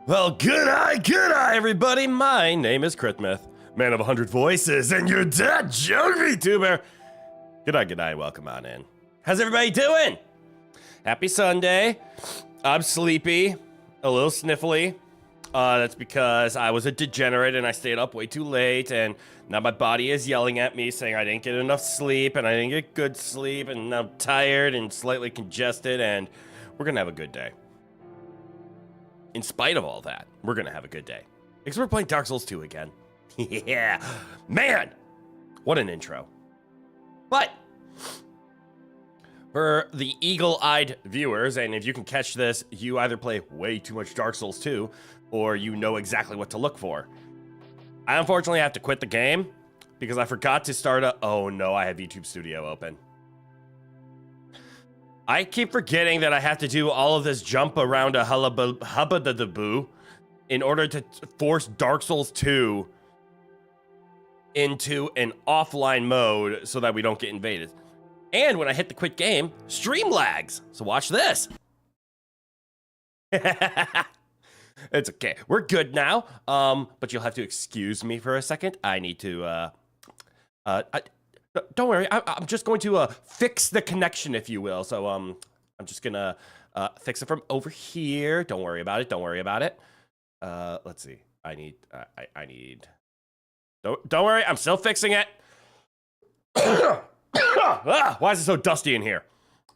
Well, good eye, everybody. My name is Mith, man of 100 voices, and your dad, Joe VTuber. Good eye, welcome on in. How's everybody doing? Happy Sunday. I'm sleepy, a little sniffly. That's because I was a degenerate and I stayed up way too late, and now my body is yelling at me saying I didn't get enough sleep and I didn't get good sleep, and I'm tired and slightly congested, and we're gonna have a good day. In spite of all that, we're gonna have a good day. Because we're playing Dark Souls 2 again. Yeah, man, what an intro. But for the eagle-eyed viewers, and if you can catch this, you either play way too much Dark Souls 2, or you know exactly what to look for. I unfortunately have to quit the game because I forgot to start a, oh no, I have YouTube Studio open. I keep forgetting that I have to do all of this jump around a hubba-da-da-boo in order to force Dark Souls 2 into an offline mode so that we don't get invaded. And when I hit the quit game, stream lags. So watch this. It's okay. We're good now. But you'll have to excuse me for a second. I need to, don't worry, I'm just going to fix the connection, if you will. So I'm just gonna fix it from over here. Don't worry about it. Don't worry about it. Let's see. I need. Don't worry. I'm still fixing it. Why is it so dusty in here?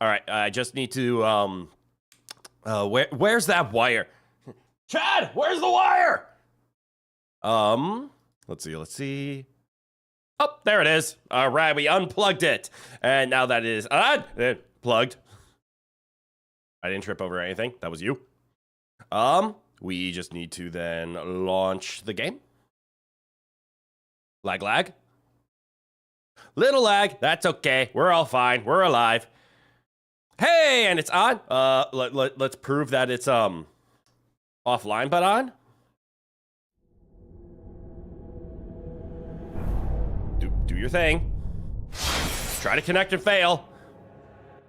All right. I just need to. Where's that wire? Chad, where's the wire? Let's see. Oh, there it is. All right, we unplugged it. And now that is plugged. I didn't trip over anything. That was you. We just need to then launch the game. Lag. Little lag. That's okay. We're all fine. We're alive. Hey, and it's on. Let's prove that it's offline but on. Do your thing. Try to connect and fail.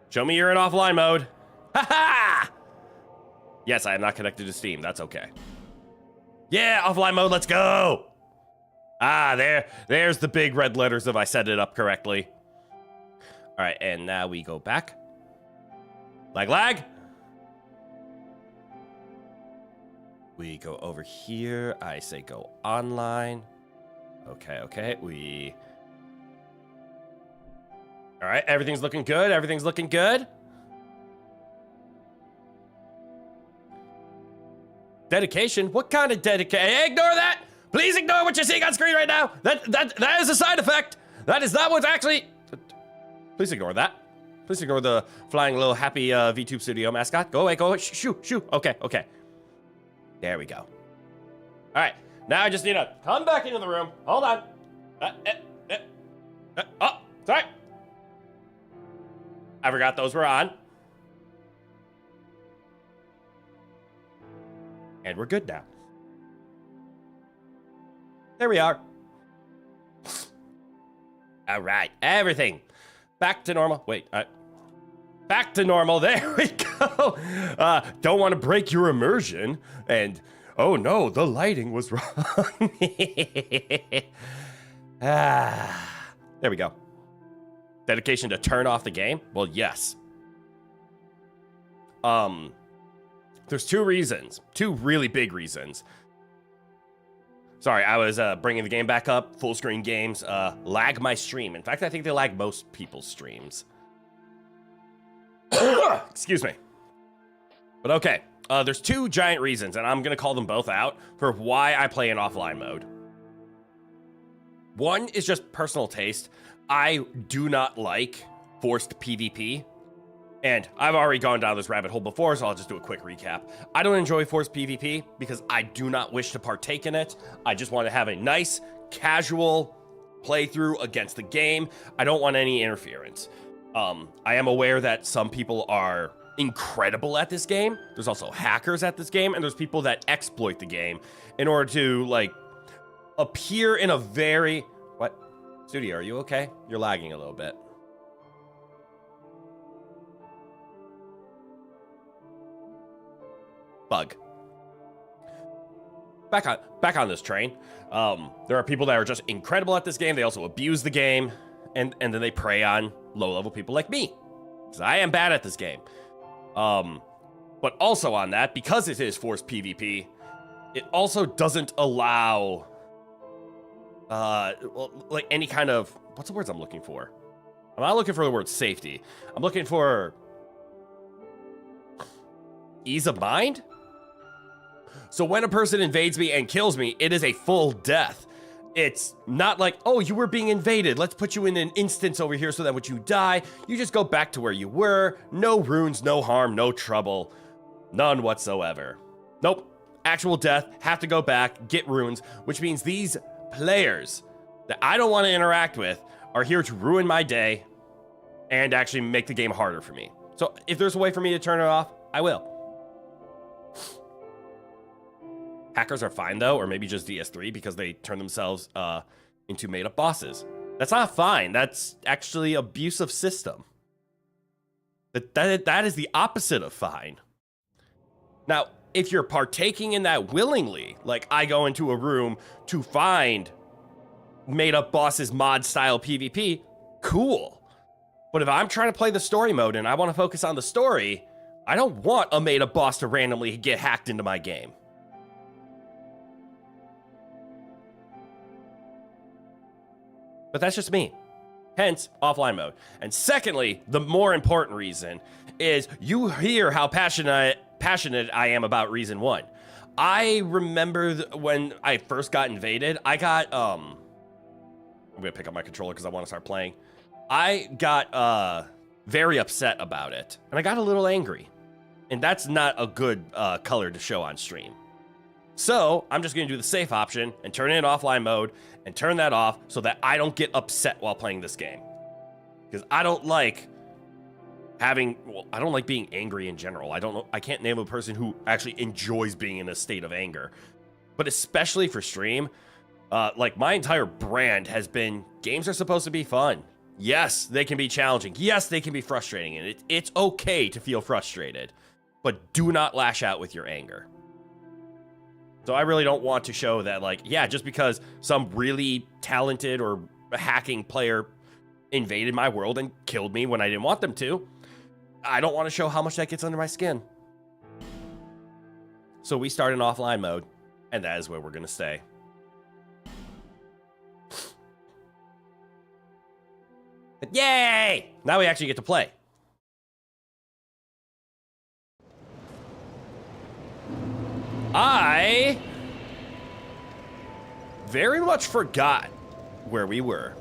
Show me you're in offline mode. Ha! Yes, I am not connected to Steam. That's okay. Yeah, offline mode. Let's go. There's the big red letters if I set it up correctly. All right, and now we go back. Lag. We go over here. I say go online. Okay. All right, everything's looking good. Dedication? What kind of dedication? Ignore that! Please ignore what you're seeing on screen right now! That is a side effect! That is not what's actually... Please ignore that. Please ignore the flying little happy VTube Studio mascot. Go away. Shoo. Okay. There we go. All right, now I just need to come back into the room. Hold on. Oh, sorry. I forgot those were on. And we're good now. There we are. All right, everything back to normal. Wait, back to normal. There we go. Don't want to break your immersion. And oh no, the lighting was wrong. There we go. Dedication to turn off the game? Well, yes. There's two really big reasons. Sorry, I was bringing the game back up. Full screen games lag my stream. In fact, I think they lag most people's streams. Excuse me. But okay, there's two giant reasons, and I'm gonna call them both out for why I play in offline mode. One is just personal taste. I do not like forced PvP. And I've already gone down this rabbit hole before, so I'll just do a quick recap. I don't enjoy forced PvP because I do not wish to partake in it. I just want to have a nice, casual playthrough against the game. I don't want any interference. I am aware that some people are incredible at this game. There's also hackers at this game, and there's people that exploit the game in order to, like, appear in a very... What? Studio, are you okay? You're lagging a little bit. Bug. back on this train. There are people that are just incredible at this game. They also abuse the game, and then they prey on low-level people like me, because I am bad at this game. But also on that, because it is forced PvP, it also doesn't allow like any kind of, what's the words I'm looking for? I'm not looking for the word safety. I'm looking for ease of mind. So when a person invades me and kills me, it is a full death. It's not like, oh, you were being invaded, let's put you in an instance over here so that when you die, you just go back to where you were. No runes, no harm, no trouble. None whatsoever. Nope. Actual death, have to go back, get runes, which means these players that I don't want to interact with are here to ruin my day and actually make the game harder for me. So if there's a way for me to turn it off, I will. Hackers are fine though, or maybe just DS3 because they turn themselves into made-up bosses. That's not fine. That's actually abusive system. That is the opposite of fine. Now, if you're partaking in that willingly, like I go into a room to find made-up bosses mod-style PvP, cool. But if I'm trying to play the story mode and I want to focus on the story, I don't want a made-up boss to randomly get hacked into my game. But that's just me. Hence, offline mode. And secondly, the more important reason is you hear how passionate I am about reason one. I remember when I first got invaded, I got, I'm gonna pick up my controller because I want to start playing. I got very upset about it, and I got a little angry. And that's not a good color to show on stream. So I'm just gonna do the safe option and turn it in offline mode and turn that off so that I don't get upset while playing this game. Because I don't like I don't like being angry in general. I can't name a person who actually enjoys being in a state of anger. But especially for stream, like my entire brand has been, games are supposed to be fun. Yes, they can be challenging. Yes, they can be frustrating, and it's okay to feel frustrated. But do not lash out with your anger. So I really don't want to show that, like, yeah, just because some really talented or hacking player invaded my world and killed me when I didn't want them to, I don't want to show how much that gets under my skin. So we start in offline mode, and that is where we're going to stay. But yay! Now we actually get to play. I very much forgot where we were.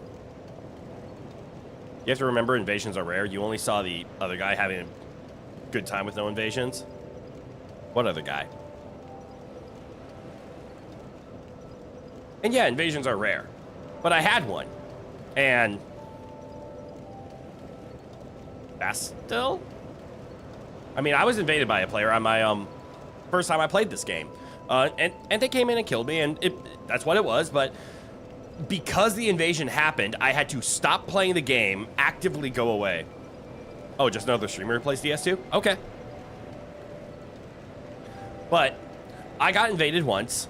You have to remember, invasions are rare. You only saw the other guy having a good time with no invasions. What other guy? And yeah, invasions are rare. But I had one. And Bastil? I mean, I was invaded by a player on my first time I played this game. And they came in and killed me, and that's what it was, but because the invasion happened, I had to stop playing the game, actively go away. Oh, just another streamer who plays DS2? Okay. But I got invaded once,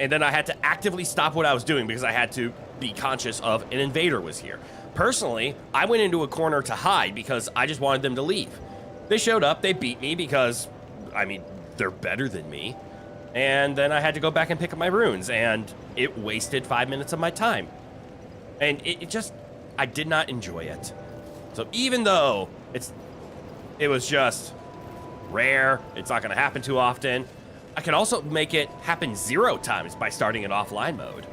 and then I had to actively stop what I was doing because I had to be conscious of an invader was here. Personally, I went into a corner to hide because I just wanted them to leave. They showed up, they beat me because, I mean, they're better than me. And then I had to go back and pick up my runes, and it wasted 5 minutes of my time. And it just, I did not enjoy it. So even though it was just rare, it's not gonna happen too often, I can also make it happen 0 times by starting in offline mode.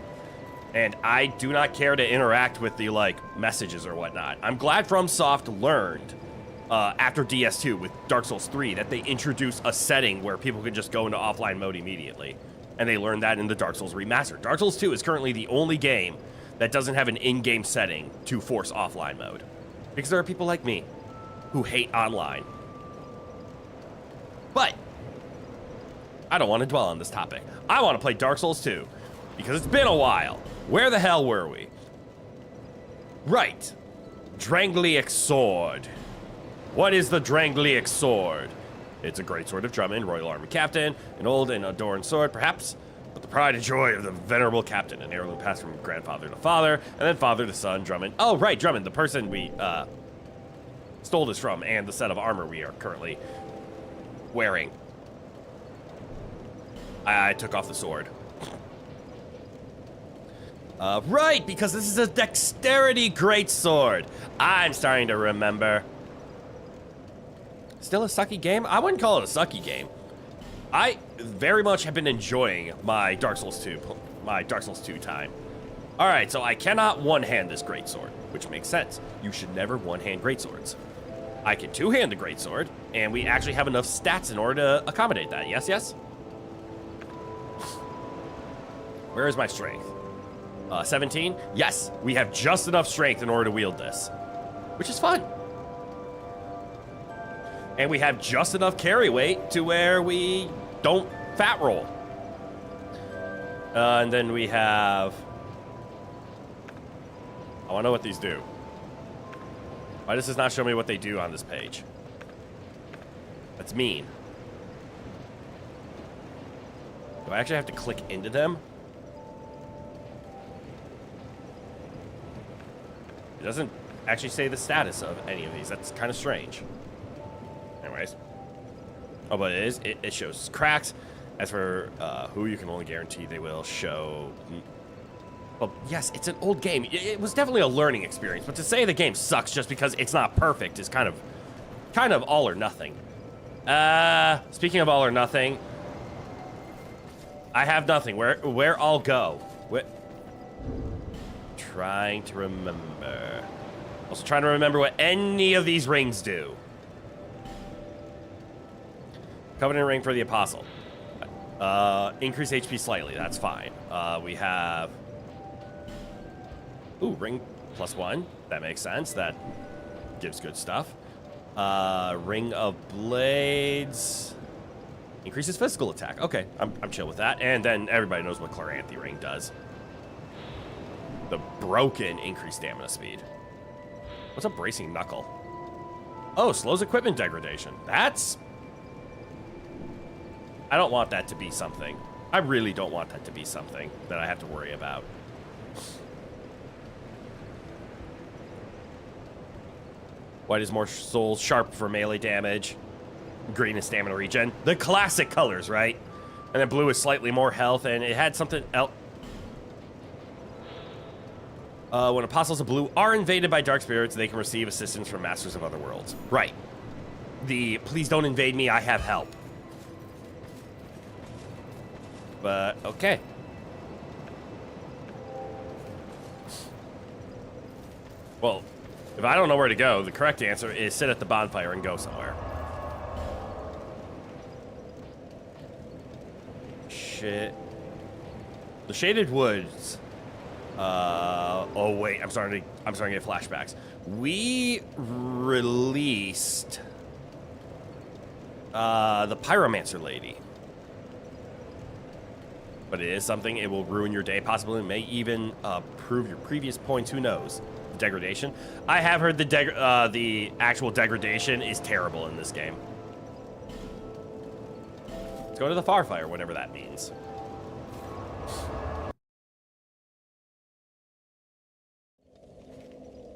And I do not care to interact with the, like, messages or whatnot. I'm glad FromSoft learned after DS2 with Dark Souls 3 that they introduced a setting where people could just go into offline mode immediately. And they learned that in the Dark Souls Remastered. Dark Souls 2 is currently the only game that doesn't have an in-game setting to force offline mode. Because there are people like me who hate online. But I don't want to dwell on this topic. I want to play Dark Souls 2 because it's been a while. Where the hell were we? Right. Drangliic Sword. What is the Drangliic Sword? It's a great sword of Drummond, Royal Army Captain, an old and adorned sword, perhaps the pride and joy of the venerable captain, an heirloom passed from grandfather to father, and then father to son, Drummond. Oh, right, Drummond, the person we stole this from, and the set of armor we are currently wearing. I took off the sword. Right, because this is a dexterity greatsword. I'm starting to remember. Still a sucky game? I wouldn't call it a sucky game. I very much have been enjoying my Dark Souls 2 time. All right, so I cannot one-hand this greatsword, which makes sense. You should never one-hand greatswords. I can two-hand the greatsword, and we actually have enough stats in order to accommodate that. Yes, yes? Where is my strength? 17? Yes, we have just enough strength in order to wield this, which is fun. And we have just enough carry weight to where we don't fat roll. And then we have... I want to know what these do. Why does this not show me what they do on this page? That's mean. Do I actually have to click into them? It doesn't actually say the status of any of these. That's kind of strange. Anyways. Oh, but it is. It shows cracks. As for who, you can only guarantee they will show... Well, yes, it's an old game. It was definitely a learning experience. But to say the game sucks just because it's not perfect is kind of all or nothing. Speaking of all or nothing, I have nothing. Where I'll go. Trying to remember. Also trying to remember what any of these rings do. Covenant ring for the apostle. Increase HP slightly. That's fine. We have... Ooh, ring +1. That makes sense. That gives good stuff. Ring of blades. Increases physical attack. Okay, I'm chill with that. And then everybody knows what Chloranthy ring does. The broken increased stamina speed. What's a bracing knuckle? Oh, slows equipment degradation. That's... I don't want that to be something. I really don't want that to be something that I have to worry about. White is more soul sharp for melee damage. Green is stamina regen. The classic colors, right? And then blue is slightly more health, and it had something else. When apostles of blue are invaded by dark spirits, they can receive assistance from masters of other worlds. Right. The please don't invade me, I have help. But, okay. Well, if I don't know where to go, the correct answer is sit at the bonfire and go somewhere. Shit. The Shaded Woods. Oh wait, I'm starting to get flashbacks. We released the Pyromancer lady. But it is something, it will ruin your day, possibly may even prove your previous points, who knows. The degradation. I have heard the actual degradation is terrible in this game. Let's go to the Farfire, whatever that means.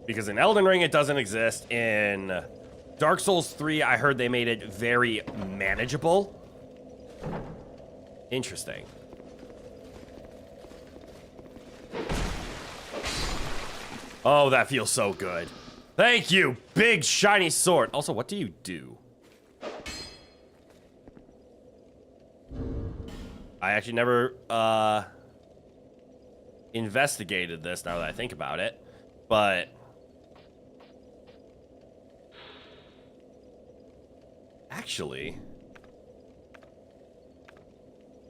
Because in Elden Ring, it doesn't exist. In Dark Souls 3, I heard they made it very manageable. Interesting. Oh, that feels so good. Thank you, big shiny sword. Also, what do you do? I actually never investigated this now that I think about it, but actually,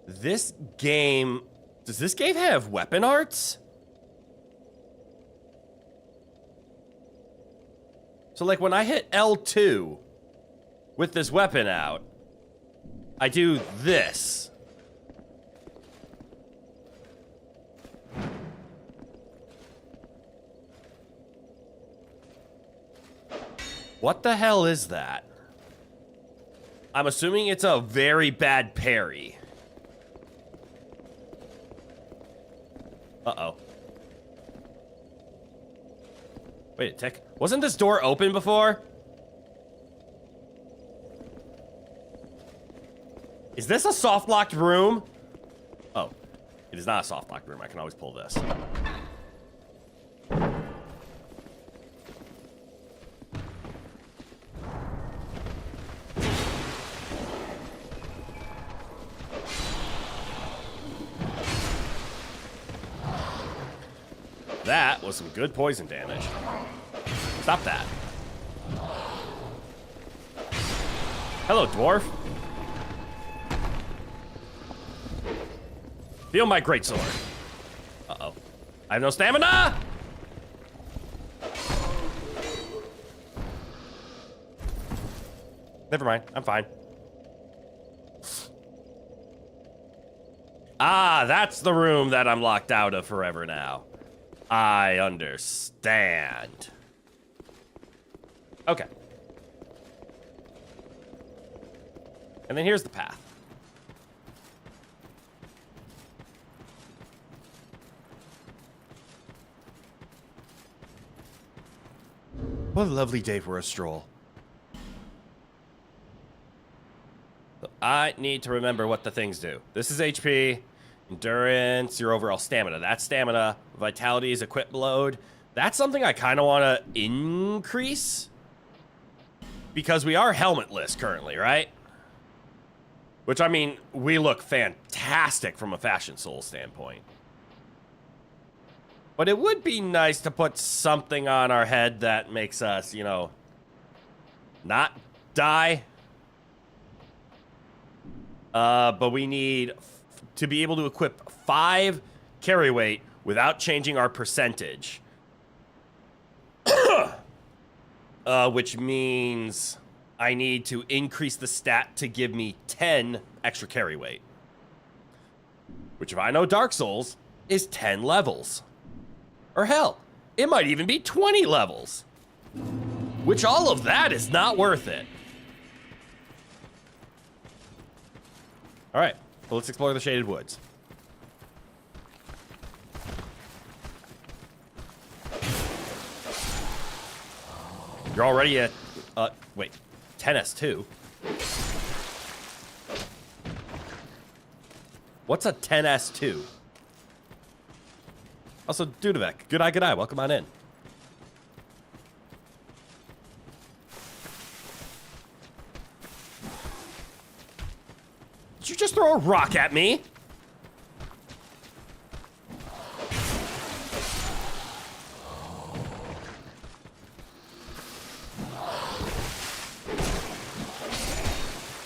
this game, does this game have weapon arts? So like when I hit L2 with this weapon out, I do this. What the hell is that? I'm assuming it's a very bad parry. Uh-oh. Wait a tick. Wasn't this door open before? Is this a soft-locked room? Oh. It is not a soft-locked room. I can always pull this. That was some good poison damage. Stop that. Hello, dwarf. Feel my greatsword. Uh-oh. I have no stamina! Never mind. I'm fine. Ah, that's the room that I'm locked out of forever now. I understand. Okay. And then here's the path. What a lovely day for a stroll. So I need to remember what the things do. This is HP, endurance, your overall stamina. That's stamina. Vitality is equip load. That's something I kind of want to increase. Because we are helmetless currently, right? Which, I mean, we look fantastic from a Fashion Soul standpoint. But it would be nice to put something on our head that makes us, you know, not die. But we need to be able to equip 5 carry weight without changing our percentage. Which means I need to increase the stat to give me 10 extra carry weight. Which, if I know Dark Souls, is 10 levels. Or hell, it might even be 20 levels. Which all of that is not worth it. Alright, well, let's explore the Shaded Woods. You're already at, wait, 10S2. What's a 10S2? Also, Dudavec, good eye, welcome on in. Did you just throw a rock at me?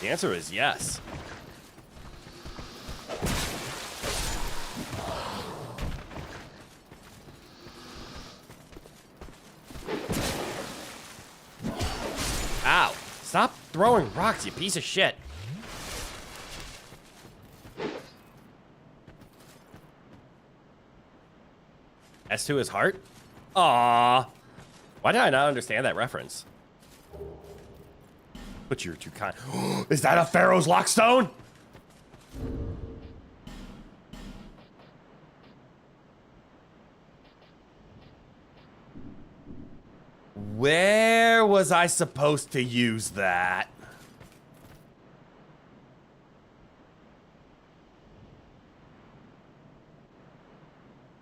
The answer is yes. Ow. Stop throwing rocks, you piece of shit. S2 is heart? Aww. Why did I not understand that reference? But you're too kind. Is that a Pharaoh's Lockstone? Where was I supposed to use that?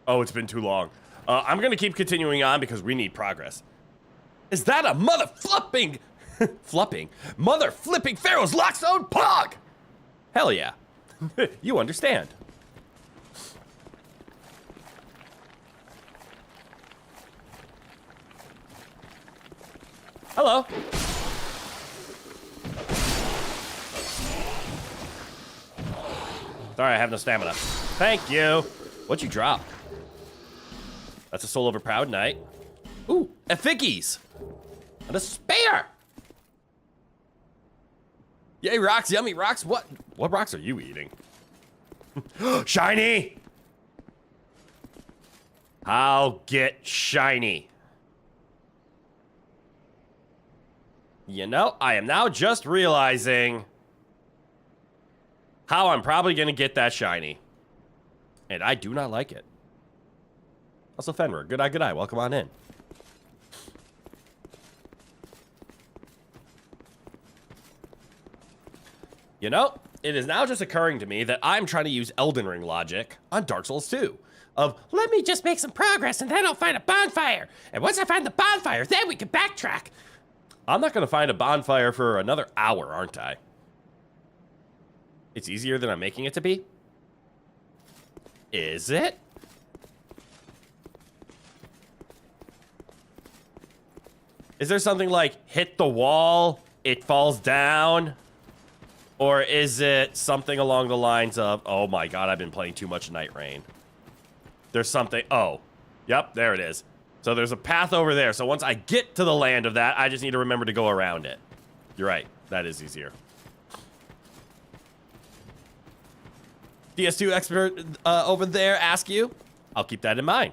Oh, it's been too long. I'm gonna keep continuing on because we need progress. Is that a mother flipping, mother flipping Pharaoh's Lockstone Pog? Hell yeah. You understand. Hello. Sorry, I have no stamina. Thank you. What'd you drop? That's a Soul of a Proud Knight. Ooh, a Fickies. And a Spear. Yay, rocks, yummy rocks. What rocks are you eating? Shiny. I'll get shiny. You know, I am now just realizing how I'm probably gonna get that shiny. And I do not like it. Also, Fenrir, good eye, welcome on in. You know, it is now just occurring to me that I'm trying to use Elden Ring logic on Dark Souls 2. Of, let me just make some progress and then I'll find a bonfire. And once I find the bonfire, then we can backtrack. I'm not gonna find a bonfire for another hour, aren't I? It's easier than I'm making it to be? Is it? Is there something like, hit the wall, it falls down? Or is it something along the lines of, oh my god, I've been playing too much Night Rain. There's something, oh, yep, there it is. So there's a path over there. So once I get to the land of that, I just need to remember to go around it. You're right, that is easier. DS2 expert over there, ask you. I'll keep that in mind.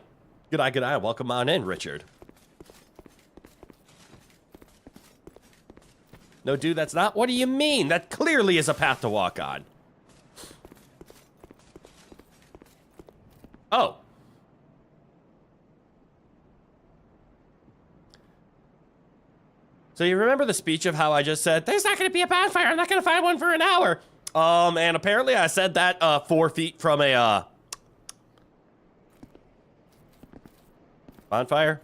Good eye, welcome on in, Richard. No, dude, that's not. What do you mean? That clearly is a path to walk on. Oh. So you remember the speech of how I just said, there's not going to be a bonfire. I'm not going to find one for an hour. And apparently I said that 4 feet from a bonfire.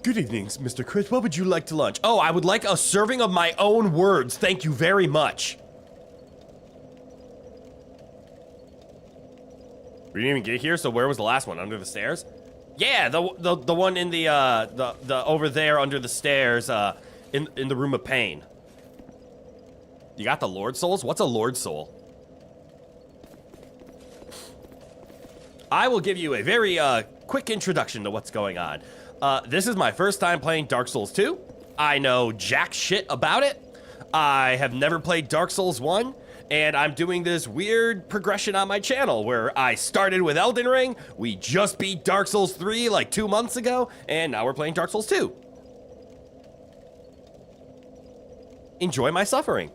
Good evenings, Mr. Chris. What would you like to lunch? Oh, I would like a serving of my own words. Thank you very much. We didn't even get here, so where was the last one? Under the stairs? Yeah, the one in the over there under the stairs, in the room of pain. You got the Lord Souls? What's a Lord Soul? I will give you a very quick introduction to what's going on. This is my first time playing Dark Souls 2. I know jack shit about it. I have never played Dark Souls 1, and I'm doing this weird progression on my channel where I started with Elden Ring, we just beat Dark Souls 3 like 2 months ago, and now we're playing Dark Souls 2. Enjoy my suffering.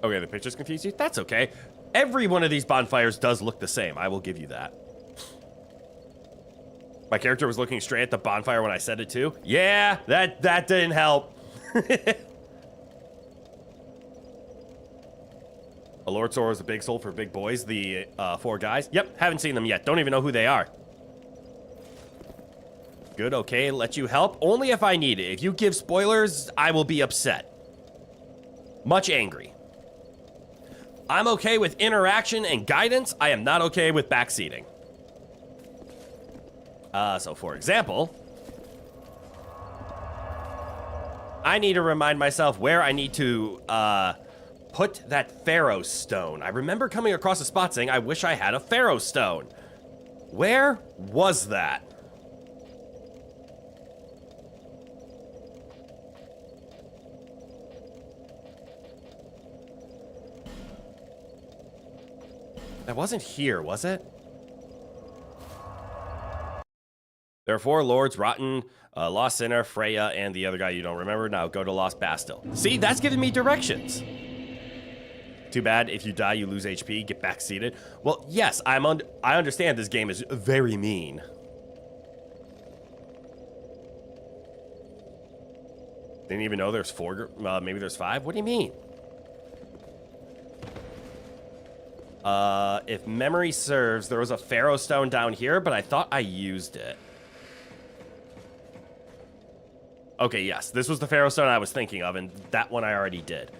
Okay, the pictures confuse you? That's okay. Every one of these bonfires does look the same, I will give you that. My character was looking straight at the bonfire when I said it too. Yeah, that didn't help. A Lord Soul is a big soul for big boys, the 4 guys. Yep, haven't seen them yet. Don't even know who they are. Good, okay, let you help. Only if I need it. If you give spoilers, I will be upset. Much angry. I'm okay with interaction and guidance. I am not okay with backseating. So for example, I need to remind myself where I need to, put that Pharaoh stone. I remember coming across a spot saying, I wish I had a Pharaoh stone. Where was that? That wasn't here, was it? There are 4 lords, Rotten, Lost Sinner, Freya, and the other guy you don't remember. Now go to Lost Bastille. See, that's giving me directions. Too bad if you die, you lose HP, get back seated. Well, yes, I understand this game is very mean. Didn't even know there's 4, maybe there's 5? What do you mean? If memory serves, there was a Pharaoh stone down here, but I thought I used it. Okay, yes, this was the Pharaoh stone I was thinking of, and that one I already did.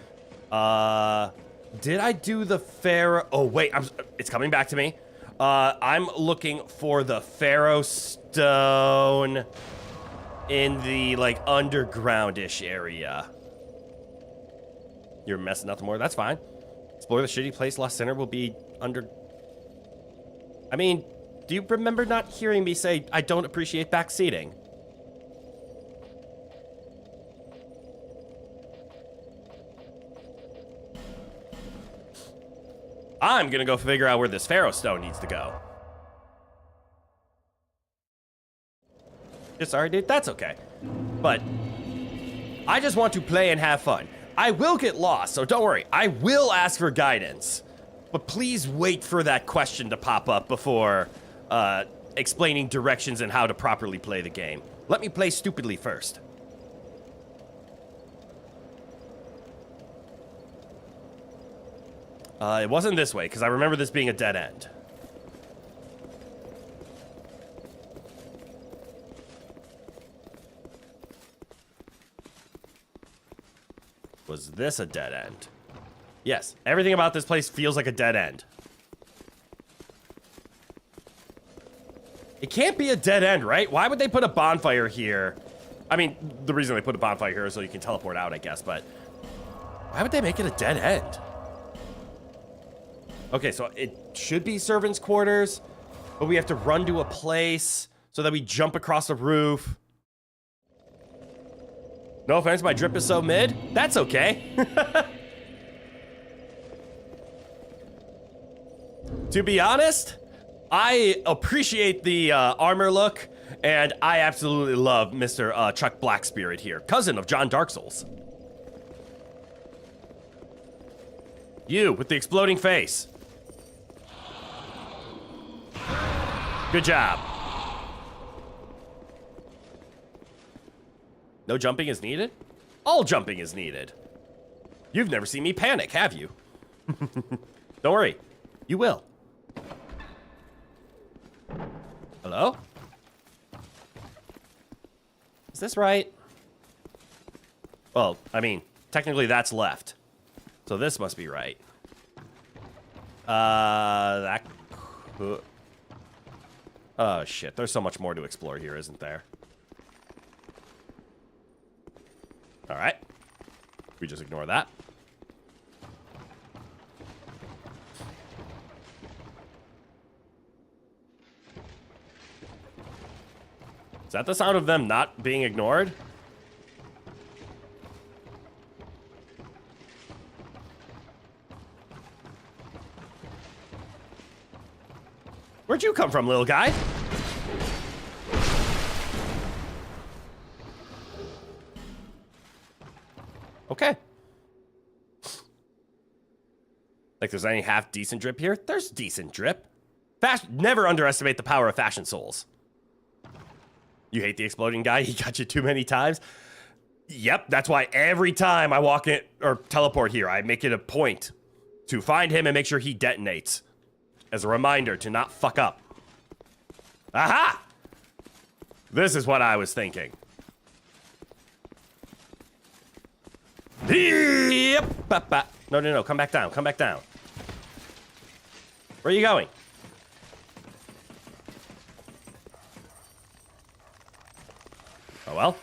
Did I do the Pharaoh? Oh, wait, it's coming back to me. I'm looking for the Pharaoh stone in the, like, underground-ish area. You're messing nothing more. That's fine. Explore the shitty place. Lost Sinner will be under... I mean, do you remember not hearing me say I don't appreciate backseating? I'm gonna go figure out where this Pharaoh stone needs to go. Sorry, dude. That's okay. But I just want to play and have fun. I will get lost, so don't worry. I will ask for guidance. But please wait for that question to pop up before explaining directions and how to properly play the game. Let me play stupidly first. It wasn't this way, because I remember this being a dead end. Was this a dead end? Yes, everything about this place feels like a dead end. It can't be a dead end, right? Why would they put a bonfire here? I mean, the reason they put a bonfire here is so you can teleport out, I guess, but why would they make it a dead end? Okay, so it should be servants' quarters, but we have to run to a place so that we jump across the roof. No offense, my drip is so mid. That's okay. To be honest, I appreciate the armor look, and I absolutely love Mr. Chuck Blackspirit here, cousin of John Dark Souls. You, with the exploding face. Good job. No jumping is needed? All jumping is needed. You've never seen me panic, have you? Don't worry, you will. Hello? Is this right? Well, I mean, technically that's left. So this must be right. That could... Oh, shit. There's so much more to explore here, isn't there? Alright. We just ignore that. Is that the sound of them not being ignored? Where'd you come from, little guy? Okay. Like there's any half decent drip here? There's decent drip. Never underestimate the power of fashion souls. You hate the exploding guy? He got you too many times? Yep, that's why every time I walk in or teleport here, I make it a point to find him and make sure he detonates. As a reminder to not fuck up. Aha! This is what I was thinking. Yep. No, come back down, come back down. Where are you going? Oh well.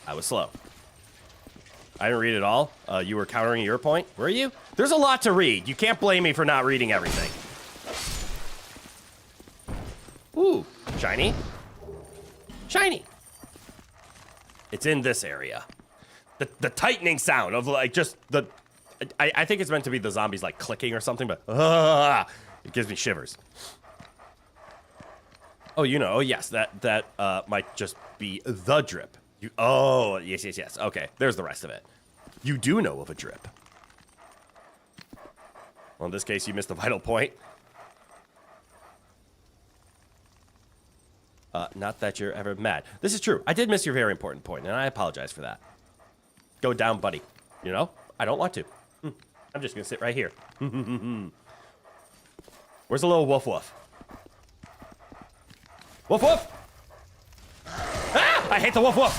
I was slow. I didn't read it all. You were countering your point, were you? There's a lot to read. You can't blame me for not reading everything. Ooh, shiny. Shiny. It's in this area. The tightening sound of like just the... I think it's meant to be the zombies like clicking or something, but it gives me shivers. Oh, you know, yes, that might just be the drip. Oh, yes. Okay, there's the rest of it. You do know of a drip. Well, in this case, you missed the vital point. Not that you're ever mad. This is true. I did miss your very important point, and I apologize for that. Go down, buddy. You know, I don't want to. I'm just gonna sit right here. Where's the little woof woof? Woof woof! Ah! I hate the woof woof!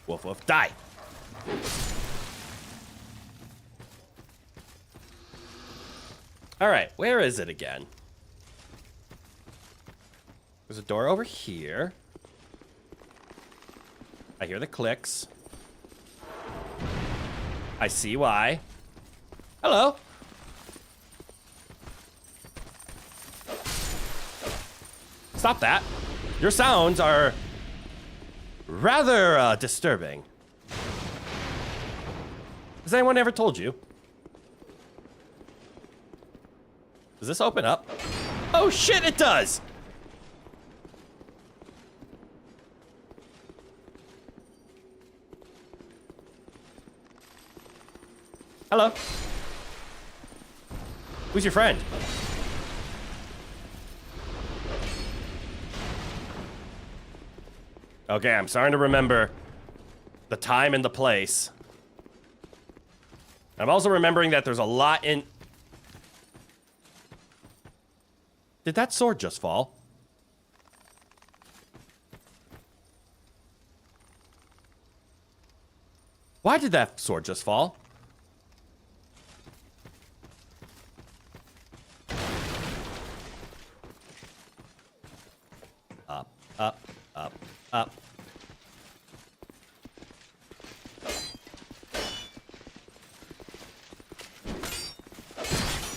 Woof woof, die! Alright, where is it again? There's a door over here. I hear the clicks. I see why. Hello. Stop that. Your sounds are rather disturbing. Has anyone ever told you? Does this open up? Oh shit, it does! Hello. Who's your friend? Okay, I'm starting to remember the time and the place. I'm also remembering that there's a lot in... Did that sword just fall? Why did that sword just fall? Up, up, up, up.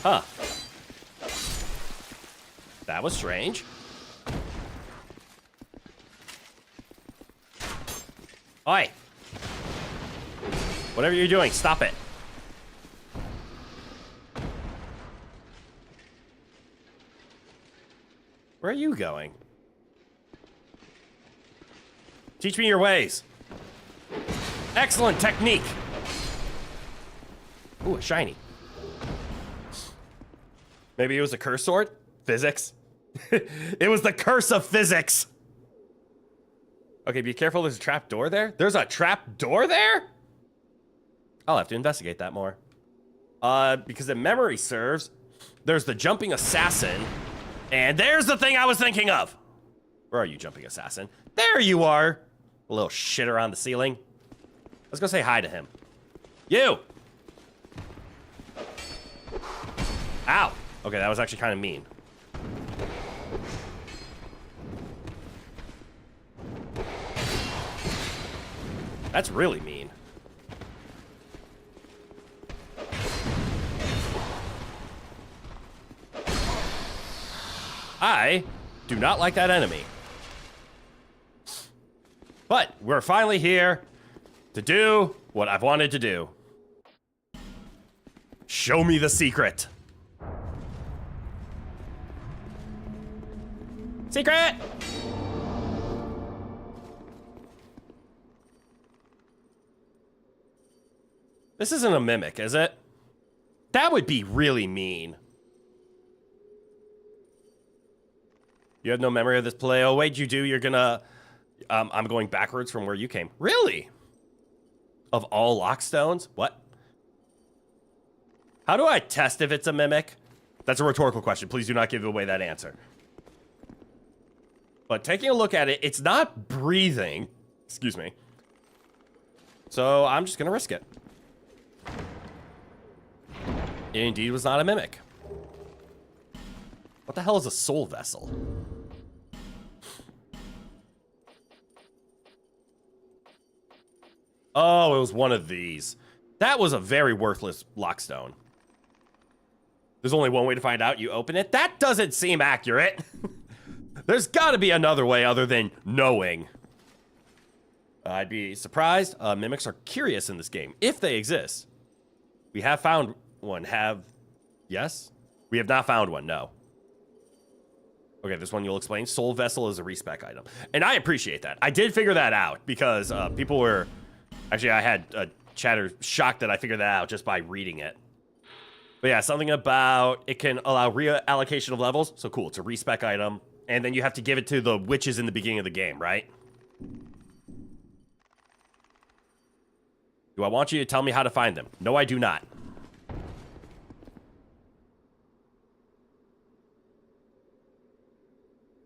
Huh. That was strange. Oi! Whatever you're doing, stop it. Where are you going? Teach me your ways. Excellent technique. Ooh, a shiny. Maybe it was a curse sword? Physics. It was the curse of physics. Okay, be careful, there's a trap door there. There's a trap door there? I'll have to investigate that more. Because if memory serves, there's the jumping assassin. And there's the thing I was thinking of. Where are you, jumping assassin? There you are. A little shitter on the ceiling. Let's go say hi to him. You! Ow! Okay, that was actually kind of mean. That's really mean. I do not like that enemy. But we're finally here to do what I've wanted to do. Show me the secret. Secret! This isn't a mimic, is it? That would be really mean. You have no memory of this play. Oh, wait, you do. You're gonna... I'm going backwards from where you came. Really? Of all lockstones? What? How do I test if it's a mimic? That's a rhetorical question. Please do not give away that answer. But taking a look at it, it's not breathing. Excuse me. So I'm just gonna risk it. It indeed was not a mimic. What the hell is a soul vessel? Oh, it was one of these. That was a very worthless lockstone. There's only one way to find out. You open it. That doesn't seem accurate. There's got to be another way other than knowing. I'd be surprised. Mimics are curious in this game, if they exist. We have found one. Yes? We have not found one, no. Okay, this one you'll explain. Soul Vessel is a respec item. And I appreciate that. I did figure that out because people were... Actually, I had a chatter shocked that I figured that out just by reading it. But yeah, something about it can allow reallocation of levels. So cool, it's a respec item. And then you have to give it to the witches in the beginning of the game, right? Do I want you to tell me how to find them? No, I do not.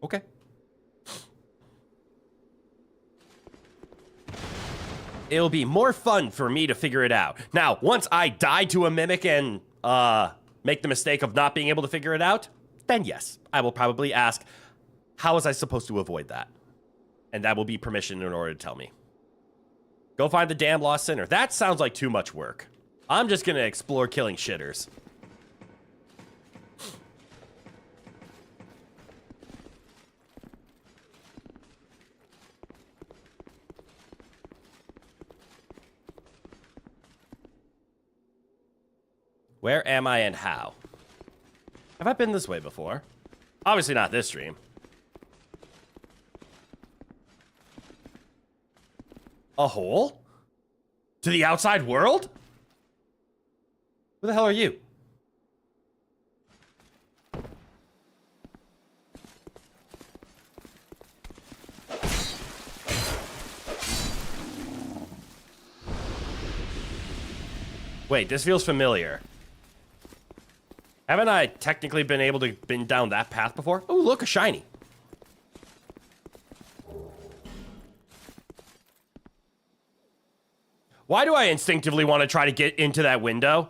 Okay. It'll be more fun for me to figure it out. Now, once I die to a mimic and make the mistake of not being able to figure it out, then yes, I will probably ask, how was I supposed to avoid that? And that will be permission in order to tell me. Go find the damn lost sinner. That sounds like too much work. I'm just gonna explore killing shitters. Where am I and how? Have I been this way before? Obviously not this stream. A hole? To the outside world? Who the hell are you? Wait, this feels familiar. Haven't I technically been able to been down that path before? Oh, look, a shiny. Why do I instinctively want to try to get into that window?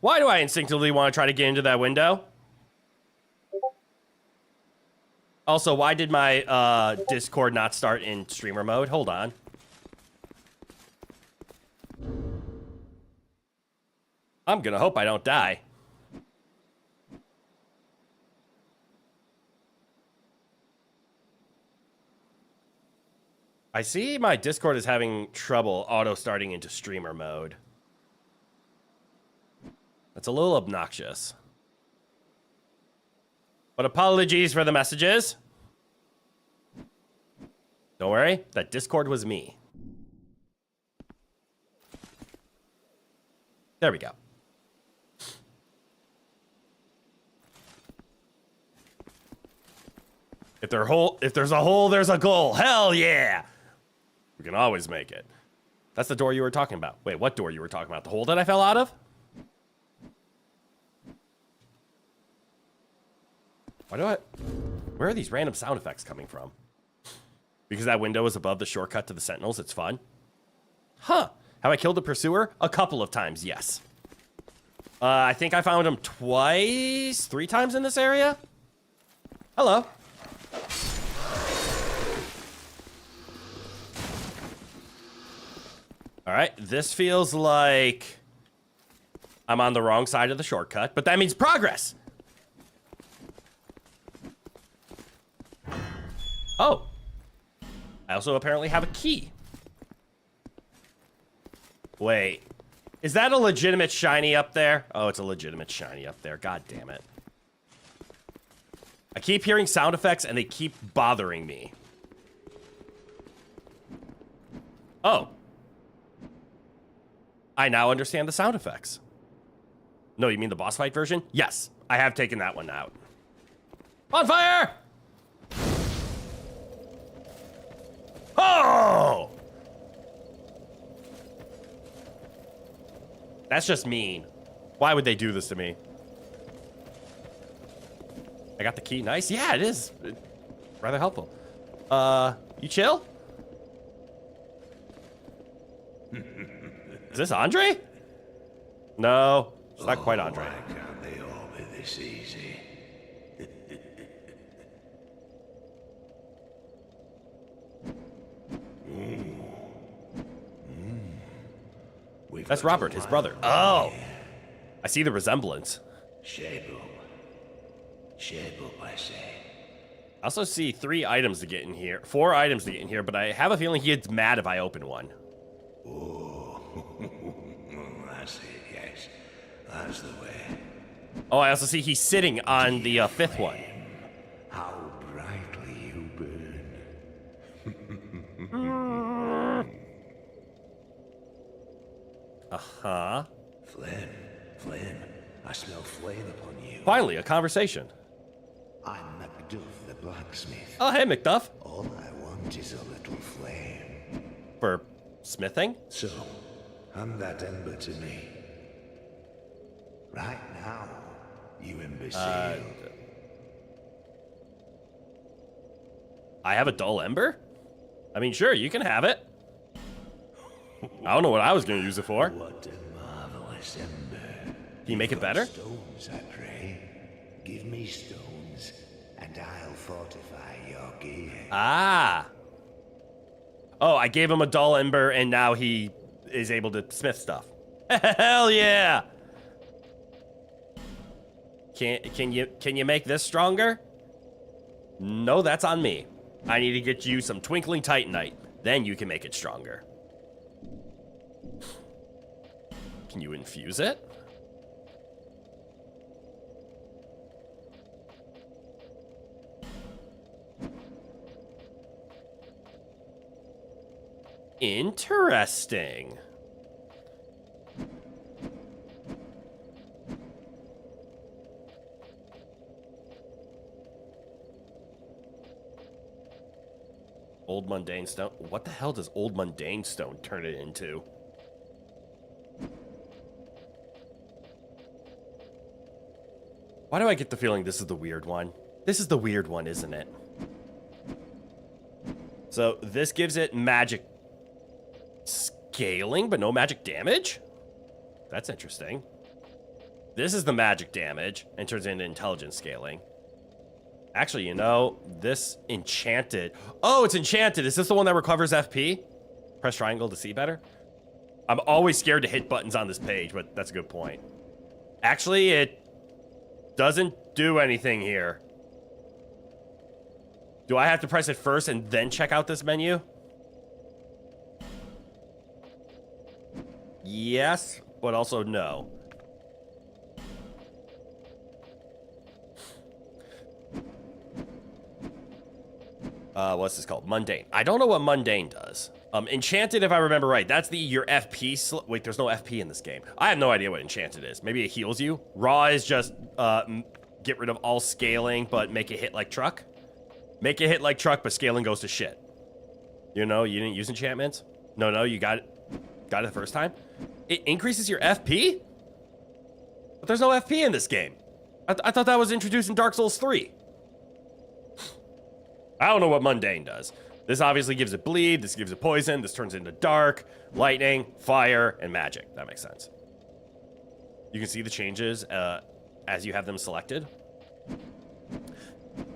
Why do I instinctively want to try to get into that window? Also, why did my Discord not start in streamer mode? Hold on. I'm gonna hope I don't die. I see my Discord is having trouble auto-starting into streamer mode. That's a little obnoxious. But apologies for the messages. Don't worry, that Discord was me. There we go. If there's a hole, there's a goal. Hell yeah! We can always make it. That's the door you were talking about. Wait, what door you were talking about? The hole that I fell out of? Where are these random sound effects coming from? Because that window is above the shortcut to the Sentinels, it's fun. Huh. Have I killed the pursuer? A couple of times, yes. I think I found him twice, 3 times in this area. Hello. All right, this feels like I'm on the wrong side of the shortcut, but that means progress. Oh. I also apparently have a key. Wait. Is that a legitimate shiny up there? Oh, it's a legitimate shiny up there. God damn it. I keep hearing sound effects and they keep bothering me. Oh. I now understand the sound effects. No, you mean the boss fight version? Yes, I have taken that one out. On fire! Oh! That's just mean. Why would they do this to me? I got the key. Nice. Yeah, it is. Rather helpful. You chill? Is this Andre? No, it's not quite Andre. Why can't they all be this easy? That's Robert, his brother. Oh, I see the resemblance. Shape up, I say. I also see 3 items to get in here, 4 items to get in here, but I have a feeling he gets mad if I open one. Oh, that's it, yes. That's the way. Oh, I also see he's sitting on the 5th one. How brightly you burn. Uh-huh. Flame. I smell flame upon you. Finally, a conversation. I'm Macduff, the blacksmith. Oh, hey, McDuff. All I want is a little flame. For smithing? So, hand that ember to me. Right now, you imbecile. I have a dull ember? I mean, sure, you can have it. I don't know what I was going to use it for. What a marvelous ember. Can you make it better? Stones, I pray. Give me stones, and I'll fortify your gear. Ah. Oh, I gave him a dull ember, and now he is able to smith stuff. Hell yeah! Can you make this stronger? No, that's on me. I need to get you some twinkling titanite. Then you can make it stronger. Can you infuse it? Interesting. Old mundane stone. What the hell does old mundane stone turn it into? Why do I get the feeling this is the weird one? This is the weird one, isn't it? So this gives it magic scaling, but no magic damage? That's interesting. This is the magic damage and turns into intelligence scaling. Actually, you know, this enchanted. Oh, it's enchanted. Is this the one that recovers FP? Press triangle to see better? I'm always scared to hit buttons on this page, but that's a good point. Actually, it doesn't do anything here. Do I have to press it first and then check out this menu? Yes, but also no. What's this called? Mundane. I don't know what mundane does. Enchanted, if I remember right, that's your FP. Wait, there's no FP in this game. I have no idea what enchanted is. Maybe it heals you. Raw is just get rid of all scaling, but make it hit like truck. Make it hit like truck, but scaling goes to shit. You know, you didn't use enchantments? No, you got it the first time. It increases your FP? But there's no FP in this game. I thought that was introduced in Dark Souls 3. I don't know what mundane does. This obviously gives it bleed, this gives it poison, this turns into dark, lightning, fire, and magic. That makes sense. You can see the changes as you have them selected.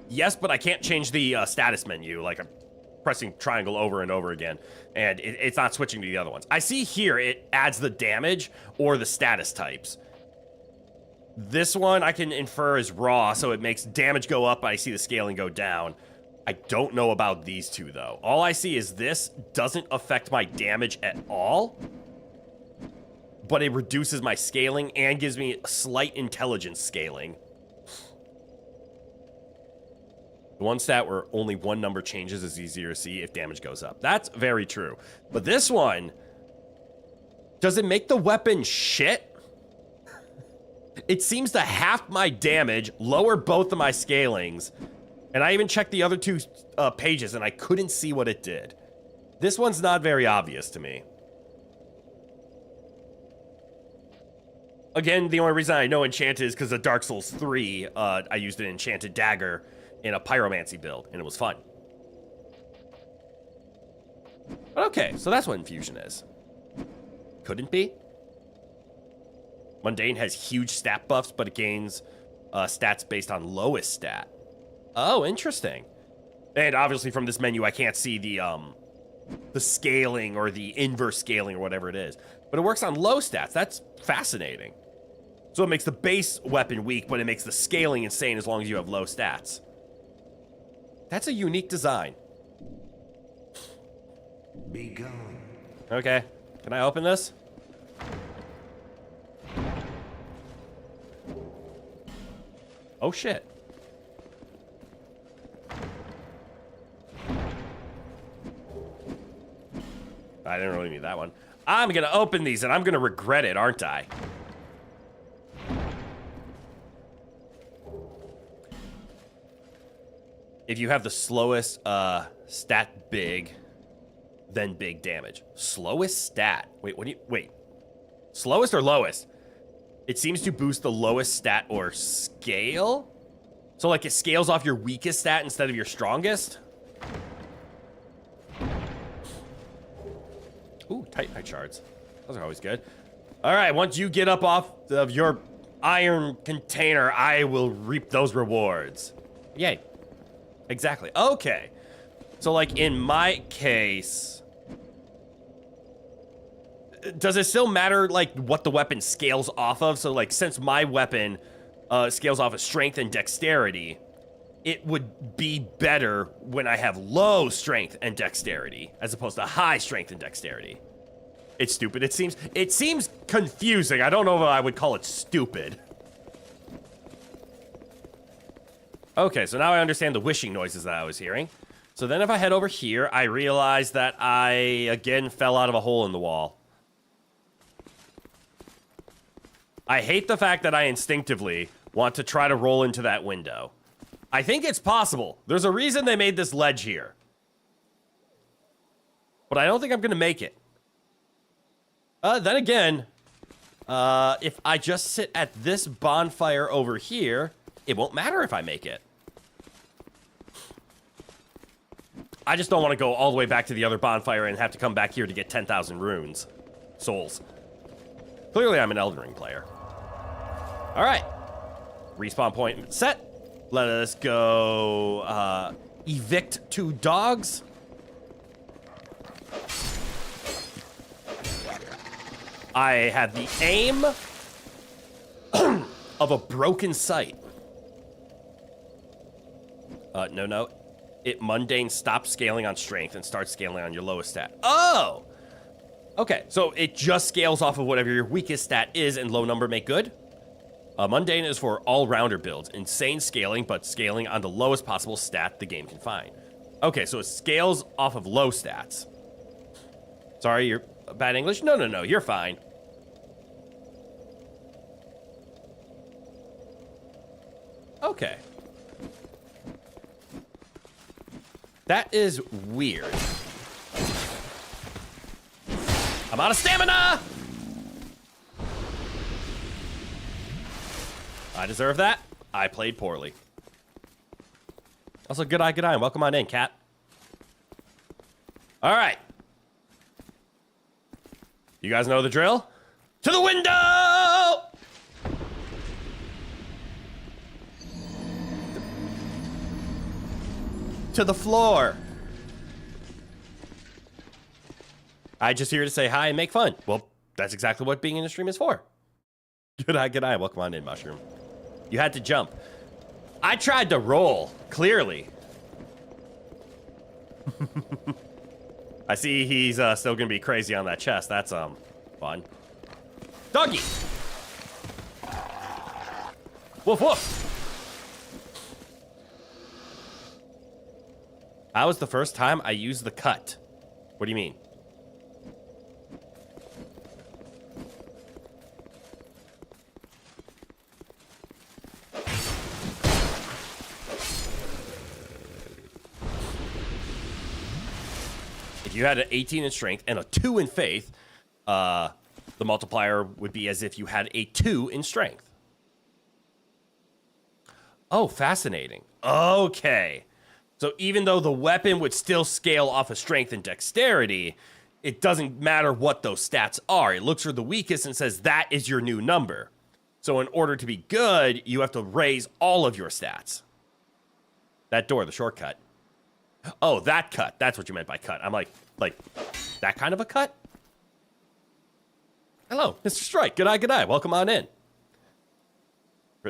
Yes, but I can't change the status menu. Like, I'm pressing triangle over and over again, and it's not switching to the other ones. I see here it adds the damage or the status types. This one I can infer is raw, so it makes damage go up, I see the scaling go down. I don't know about these two, though. All I see is this doesn't affect my damage at all, but it reduces my scaling and gives me slight intelligence scaling. The one stat where only one number changes is easier to see if damage goes up. That's very true. But this one, does it make the weapon shit? It seems to half my damage, lower both of my scalings, and I even checked the other two pages and I couldn't see what it did. This one's not very obvious to me. Again, the only reason I know enchanted is because of Dark Souls 3, I used an enchanted dagger in a pyromancy build, and it was fun. But okay, so that's what infusion is. Couldn't be. Mundane has huge stat buffs, but it gains stats based on lowest stat. Oh, interesting. And obviously from this menu, I can't see the scaling or the inverse scaling or whatever it is. But it works on low stats. That's fascinating. So it makes the base weapon weak, but it makes the scaling insane as long as you have low stats. That's a unique design. Be gone. Okay. Can I open this? Oh, shit. I didn't really need that one. I'm gonna open these and I'm gonna regret it, aren't I? If you have the slowest stat big, then big damage. Slowest stat. Wait. Slowest or lowest? It seems to boost the lowest stat or scale? So like it scales off your weakest stat instead of your strongest? Ooh, Titanite shards. Those are always good. All right, once you get up off of your iron container, I will reap those rewards. Yay. Exactly. Okay. So, like, in my case, does it still matter, like, what the weapon scales off of? So, like, since my weapon scales off of strength and dexterity, it would be better when I have low strength and dexterity as opposed to high strength and dexterity. It's stupid. It seems confusing. I don't know if I would call it stupid. Okay, so now I understand the wishing noises that I was hearing. So then if I head over here, I realize that I, again, fell out of a hole in the wall. I hate the fact that I instinctively want to try to roll into that window. I think it's possible. There's a reason they made this ledge here. but I don't think I'm gonna make it. Then again, if I just sit at this bonfire over here, it won't matter if I make it. I just don't want to go all the way back to the other bonfire and have to come back here to get 10,000 runes. Souls. Clearly, I'm an Elden Ring player. All right. Respawn point set. Let us go evict 2 dogs. I have the aim of a broken sight. No. It mundane stops scaling on strength and starts scaling on your lowest stat. Oh! Okay, so it just scales off of whatever your weakest stat is, and low number make good? Mundane is for all-rounder builds. Insane scaling, but scaling on the lowest possible stat the game can find. Okay, so it scales off of low stats. Sorry, you're bad English? No, you're fine. Okay. That is weird. I'm out of stamina! I deserve that. I played poorly. Also, good eye, and welcome on in, cat. All right. You guys know the drill? To the window! To the floor. I just here to say hi and make fun. Well, that's exactly what being in a stream is for. Good eye. Welcome on in, Mushroom. You had to jump. I tried to roll, clearly. I see he's still gonna be crazy on that chest. That's fun. Doggy! Woof woof! That was the first time I used the cut. What do you mean? If you had an 18 in strength and a 2 in faith, the multiplier would be as if you had a 2 in strength. Oh, fascinating. Okay. So even though the weapon would still scale off of strength and dexterity, it doesn't matter what those stats are. It looks for the weakest and says that is your new number. So in order to be good, you have to raise all of your stats. That door, the shortcut. Oh, that cut. That's what you meant by cut. I'm like that kind of a cut? Hello, Mr. Strike. Good eye. Welcome on in.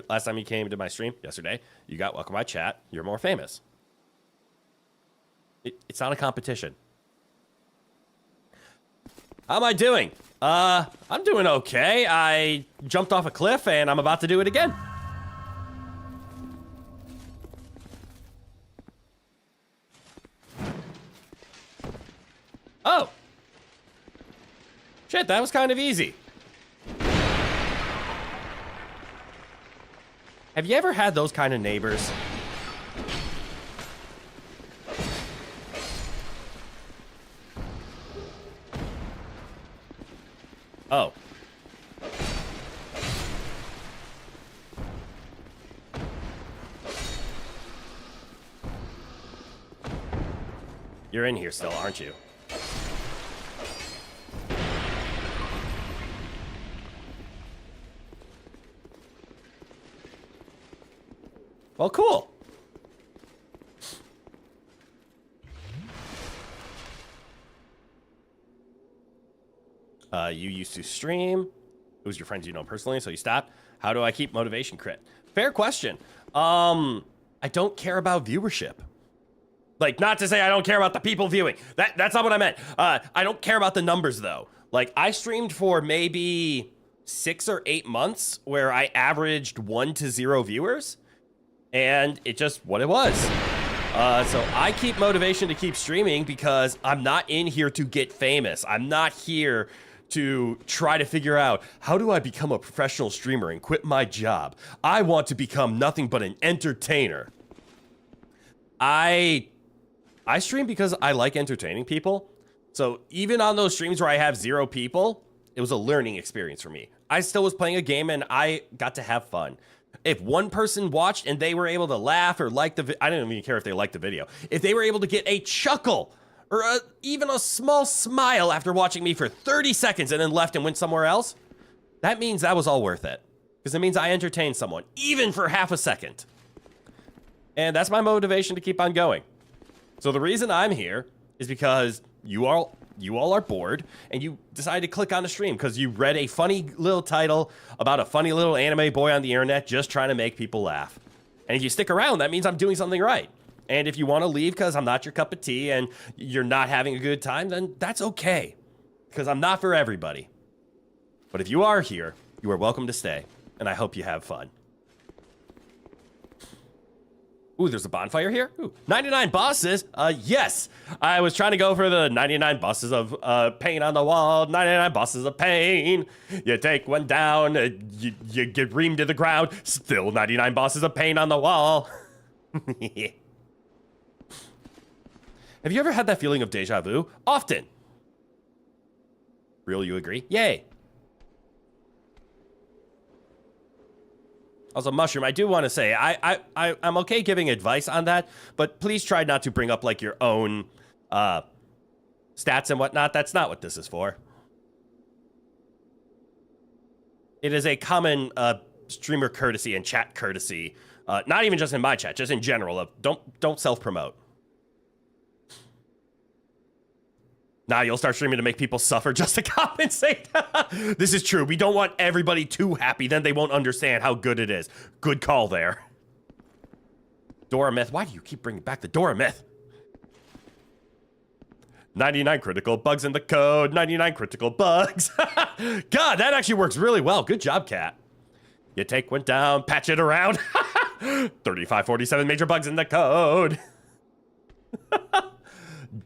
Last time you came to my stream, yesterday, you got welcome by chat. You're more famous. It's not a competition. How am I doing? I'm doing okay. I jumped off a cliff and I'm about to do it again. Oh. Shit, that was kind of easy. Have you ever had those kind of neighbors? Oh. You're in here still, aren't you? Well, cool. You used to stream. Who's your friends you know personally, so you stopped? How do I keep motivation crit? Fair question. I don't care about viewership. Like, not to say I don't care about the people viewing. That's not what I meant. I don't care about the numbers, though. Like, I streamed for maybe 6 or 8 months where I averaged 1 to 0 viewers. And it just what it was. So I keep motivation to keep streaming because I'm not in here to get famous. I'm not here to try to figure out how do I become a professional streamer and quit my job. I want to become nothing but an entertainer. I stream because I like entertaining people. So even on those streams where I have 0 people, it was a learning experience for me. I still was playing a game and I got to have fun. If one person watched and they were able to laugh or like I don't even care if they liked the video. If they were able to get a chuckle or even a small smile after watching me for 30 seconds and then left and went somewhere else, that means that was all worth it. Because it means I entertained someone, even for half a second. And that's my motivation to keep on going. So the reason I'm here is because you all are bored and you decided to click on the stream because you read a funny little title about a funny little anime boy on the internet just trying to make people laugh. And if you stick around, that means I'm doing something right. And if you want to leave because I'm not your cup of tea and you're not having a good time, then that's okay. Because I'm not for everybody. But if you are here, you are welcome to stay. And I hope you have fun. Ooh, there's a bonfire here? Ooh, 99 bosses? Yes. I was trying to go for the 99 bosses of pain on the wall. 99 bosses of pain. You take one down, you get reamed to the ground. Still 99 bosses of pain on the wall. Have you ever had that feeling of deja vu? Often. Real, you agree? Yay. Also, Mushroom, I do want to say, I'm okay giving advice on that, but please try not to bring up, like, your own stats and whatnot. That's not what this is for. It is a common streamer courtesy and chat courtesy, not even just in my chat, just in general, of don't self-promote. Now you'll start streaming to make people suffer just to compensate. This is true. We don't want everybody too happy. Then they won't understand how good it is. Good call there. Myth. Why do you keep bringing back the Myth? 99 critical bugs in the code. 99 critical bugs. God, that actually works really well. Good job, Cat. You take one down, patch it around. 3547 major bugs in the code.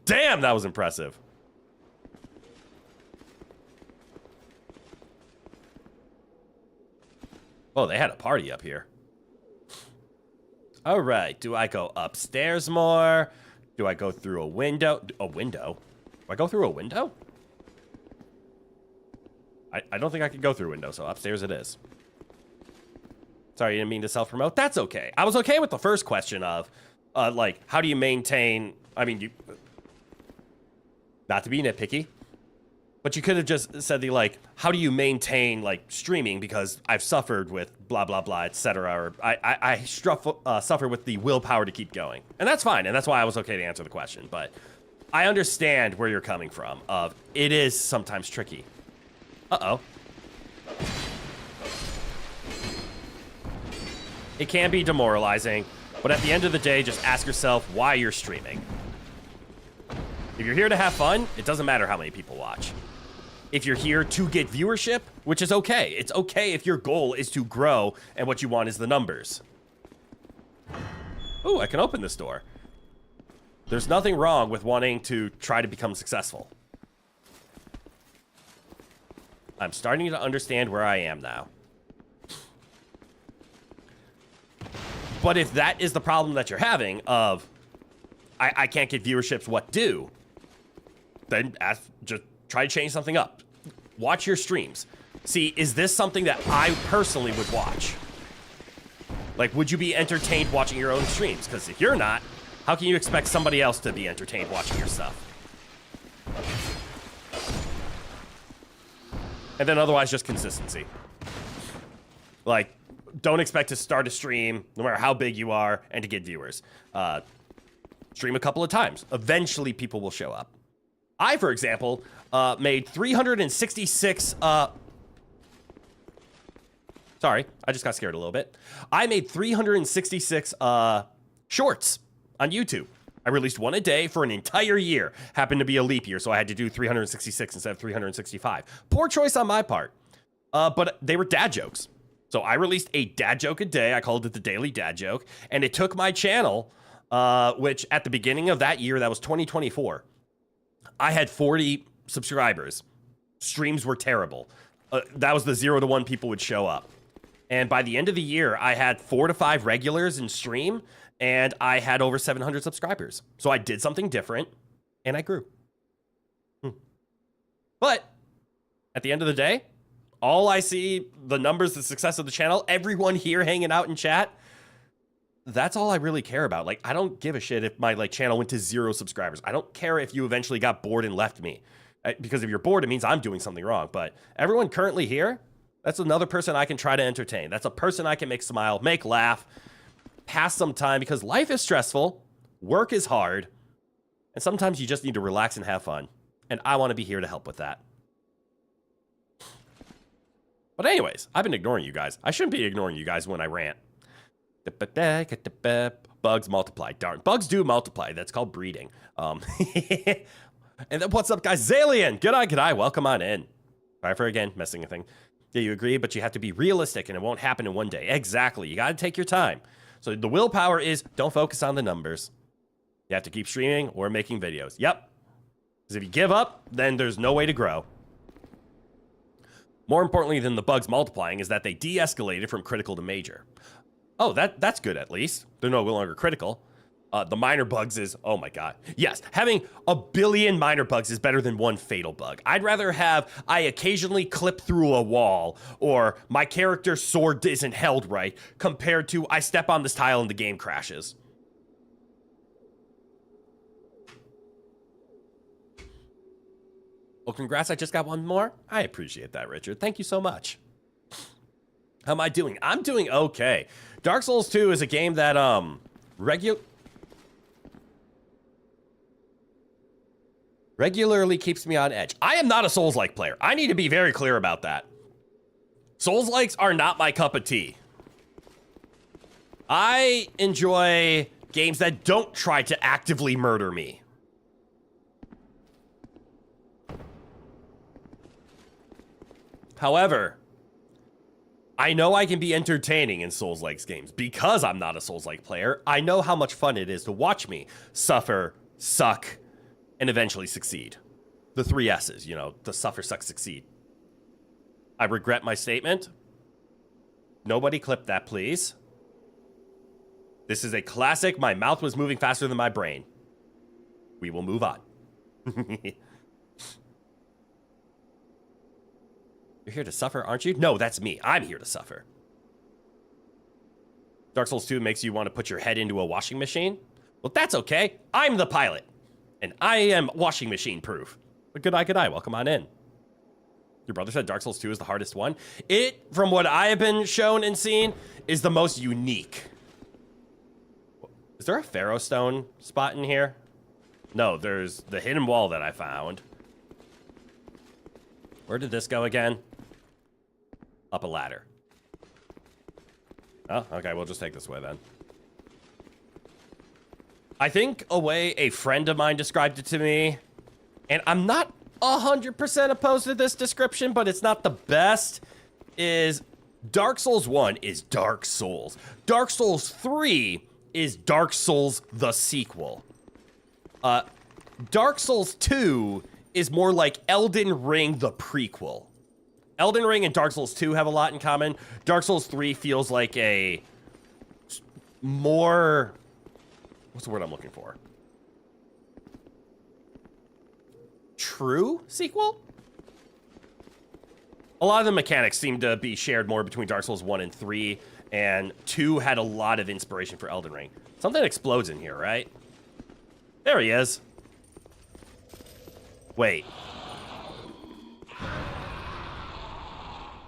Damn, that was impressive. Oh, they had a party up here. All right, do I go upstairs more? Do I go through a window? A window? Do I go through a window? I don't think I could go through a window, so upstairs it is. Sorry, you didn't mean to self-promote. That's okay. I was okay with the first question of, like, how do you maintain... I mean, not to be nitpicky, but you could have just said like, how do you maintain, like, streaming? Because I've suffered with blah, blah, blah, etc. Or I suffer with the willpower to keep going. And that's fine. And that's why I was okay to answer the question. But I understand where you're coming from. It is sometimes tricky. Uh-oh. It can be demoralizing. But at the end of the day, just ask yourself why you're streaming. If you're here to have fun, it doesn't matter how many people watch. If you're here to get viewership, which is okay. It's okay if your goal is to grow and what you want is the numbers. Ooh, I can open this door. There's nothing wrong with wanting to try to become successful. I'm starting to understand where I am now. But if that is the problem that you're having of, I can't get viewerships, what do? Then just try to change something up. Watch your streams. See, is this something that I personally would watch? Like, would you be entertained watching your own streams? Because if you're not, how can you expect somebody else to be entertained watching your stuff? And then otherwise, just consistency. Like, don't expect to start a stream, no matter how big you are, and to get viewers. Stream a couple of times. Eventually, people will show up. I, for example, made 366... Sorry, I just got scared a little bit. I made 366 shorts on YouTube. I released one a day for an entire year. Happened to be a leap year, so I had to do 366 instead of 365. Poor choice on my part. But they were dad jokes. So I released a dad joke a day. I called it the Daily Dad Joke. And it took my channel, which at the beginning of that year, that was 2024, I had 40 subscribers. Streams were terrible. That was the 0 to 1 people would show up. And by the end of the year, I had 4 to 5 regulars in stream, and I had over 700 subscribers. So I did something different, and I grew. But at the end of the day, all I see, the numbers, the success of the channel, everyone here hanging out in chat, that's all I really care about. Like, I don't give a shit if my channel went to 0 subscribers. I don't care if you eventually got bored and left me. Because if you're bored, it means I'm doing something wrong. But everyone currently here, that's another person I can try to entertain. That's a person I can make smile, make laugh, pass some time, because life is stressful, work is hard, and sometimes you just need to relax and have fun. And I want to be here to help with that. But anyways, I've been ignoring you guys. I shouldn't be ignoring you guys when I rant. Bugs multiply. Darn, bugs do multiply. That's called breeding. And then what's up, guys? Zalian, g'day. Welcome on in. Sorry for again messing a thing. Yeah, you agree, but you have to be realistic, and it won't happen in one day. Exactly. You got to take your time. So the willpower is don't focus on the numbers. You have to keep streaming or making videos. Yep. Because if you give up, then there's no way to grow. More importantly than the bugs multiplying is that they de-escalated from critical to major. Oh, that's good at least. They're no longer critical. The minor bugs is, oh my god. Yes, having a billion minor bugs is better than one fatal bug. I'd rather have I occasionally clip through a wall, or my character's sword isn't held right, compared to I step on this tile and the game crashes. Well, congrats, I just got one more. I appreciate that, Richard. Thank you so much. How am I doing? I'm doing okay. Dark Souls 2 is a game that, regularly keeps me on edge. I am not a Souls-like player. I need to be very clear about that. Souls-likes are not my cup of tea. I enjoy games that don't try to actively murder me. However, I know I can be entertaining in Souls-like games because I'm not a Souls-like player. I know how much fun it is to watch me suffer, suck, and eventually succeed. The 3 S's, you know, the suffer, suck, succeed. I regret my statement. Nobody clip that, please. This is a classic. My mouth was moving faster than my brain. We will move on. You're here to suffer, aren't you? No, that's me. I'm here to suffer. Dark Souls 2 makes you want to put your head into a washing machine? Well, that's okay. I'm the pilot. And I am washing machine proof. But good eye. Welcome on in. Your brother said Dark Souls 2 is the hardest one. It, from what I have been shown and seen, is the most unique. Is there a Pharaoh Stone spot in here? No, there's the hidden wall that I found. Where did this go again? Up a ladder. Oh, okay, we'll just take this way then. I think a way a friend of mine described it to me, and I'm not 100% opposed to this description, but it's not the best, is Dark Souls 1 is Dark Souls. Dark Souls 3 is Dark Souls the sequel. Dark Souls 2 is more like Elden Ring the prequel. Elden Ring and Dark Souls 2 have a lot in common. Dark Souls 3 feels like a more... What's the word I'm looking for? True sequel? A lot of the mechanics seem to be shared more between Dark Souls 1 and 3, and 2 had a lot of inspiration for Elden Ring. Something explodes in here, right? There he is. Wait.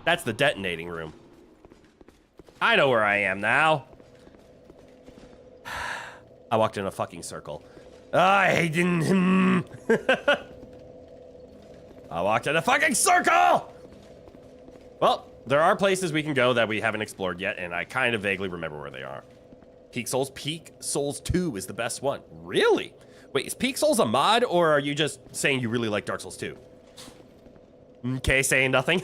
That's the detonating room. I know where I am now. I walked in a fucking circle. I didn't... I walked in a fucking circle! Well, there are places we can go that we haven't explored yet, and I kind of vaguely remember where they are. Peak Souls 2 is the best one. Really? Wait, is Peak Souls a mod, or are you just saying you really like Dark Souls 2? Okay, saying nothing.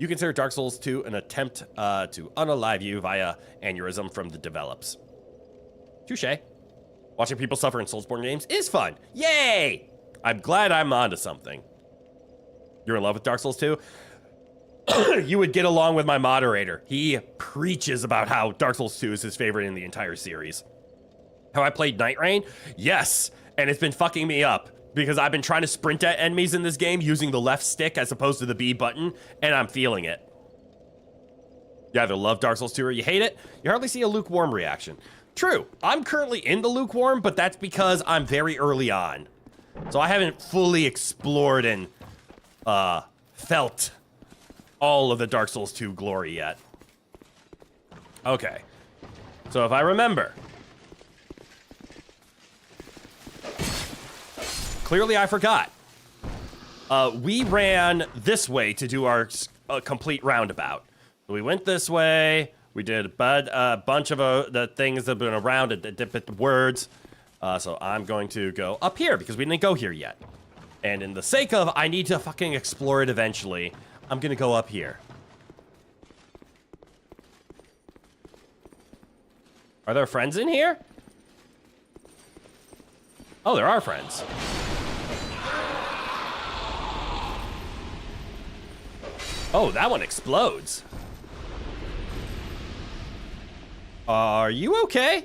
You consider Dark Souls 2 an attempt to unalive you via aneurysm from the develops. Touché. Watching people suffer in Soulsborne games is fun. Yay! I'm glad I'm onto something. You're in love with Dark Souls 2? You would get along with my moderator. He preaches about how Dark Souls 2 is his favorite in the entire series. How I played Night Rain? Yes. and it's been fucking me up because I've been trying to sprint at enemies in this game using the left stick as opposed to the B button, and I'm feeling it. You either love Dark Souls 2 or you hate it. You hardly see a lukewarm reaction. True, I'm currently in the lukewarm, but that's because I'm very early on. So I haven't fully explored and felt all of the Dark Souls 2 glory yet. Okay, so if I remember, clearly I forgot. We ran this way to do our complete roundabout. So we went this way. We did a bunch of the things that have been around at the different words. So I'm going to go up here because we didn't go here yet. And in the sake of I need to fucking explore it eventually, I'm going to go up here. Are there friends in here? Oh, there are friends. Oh, that one explodes. Are you okay?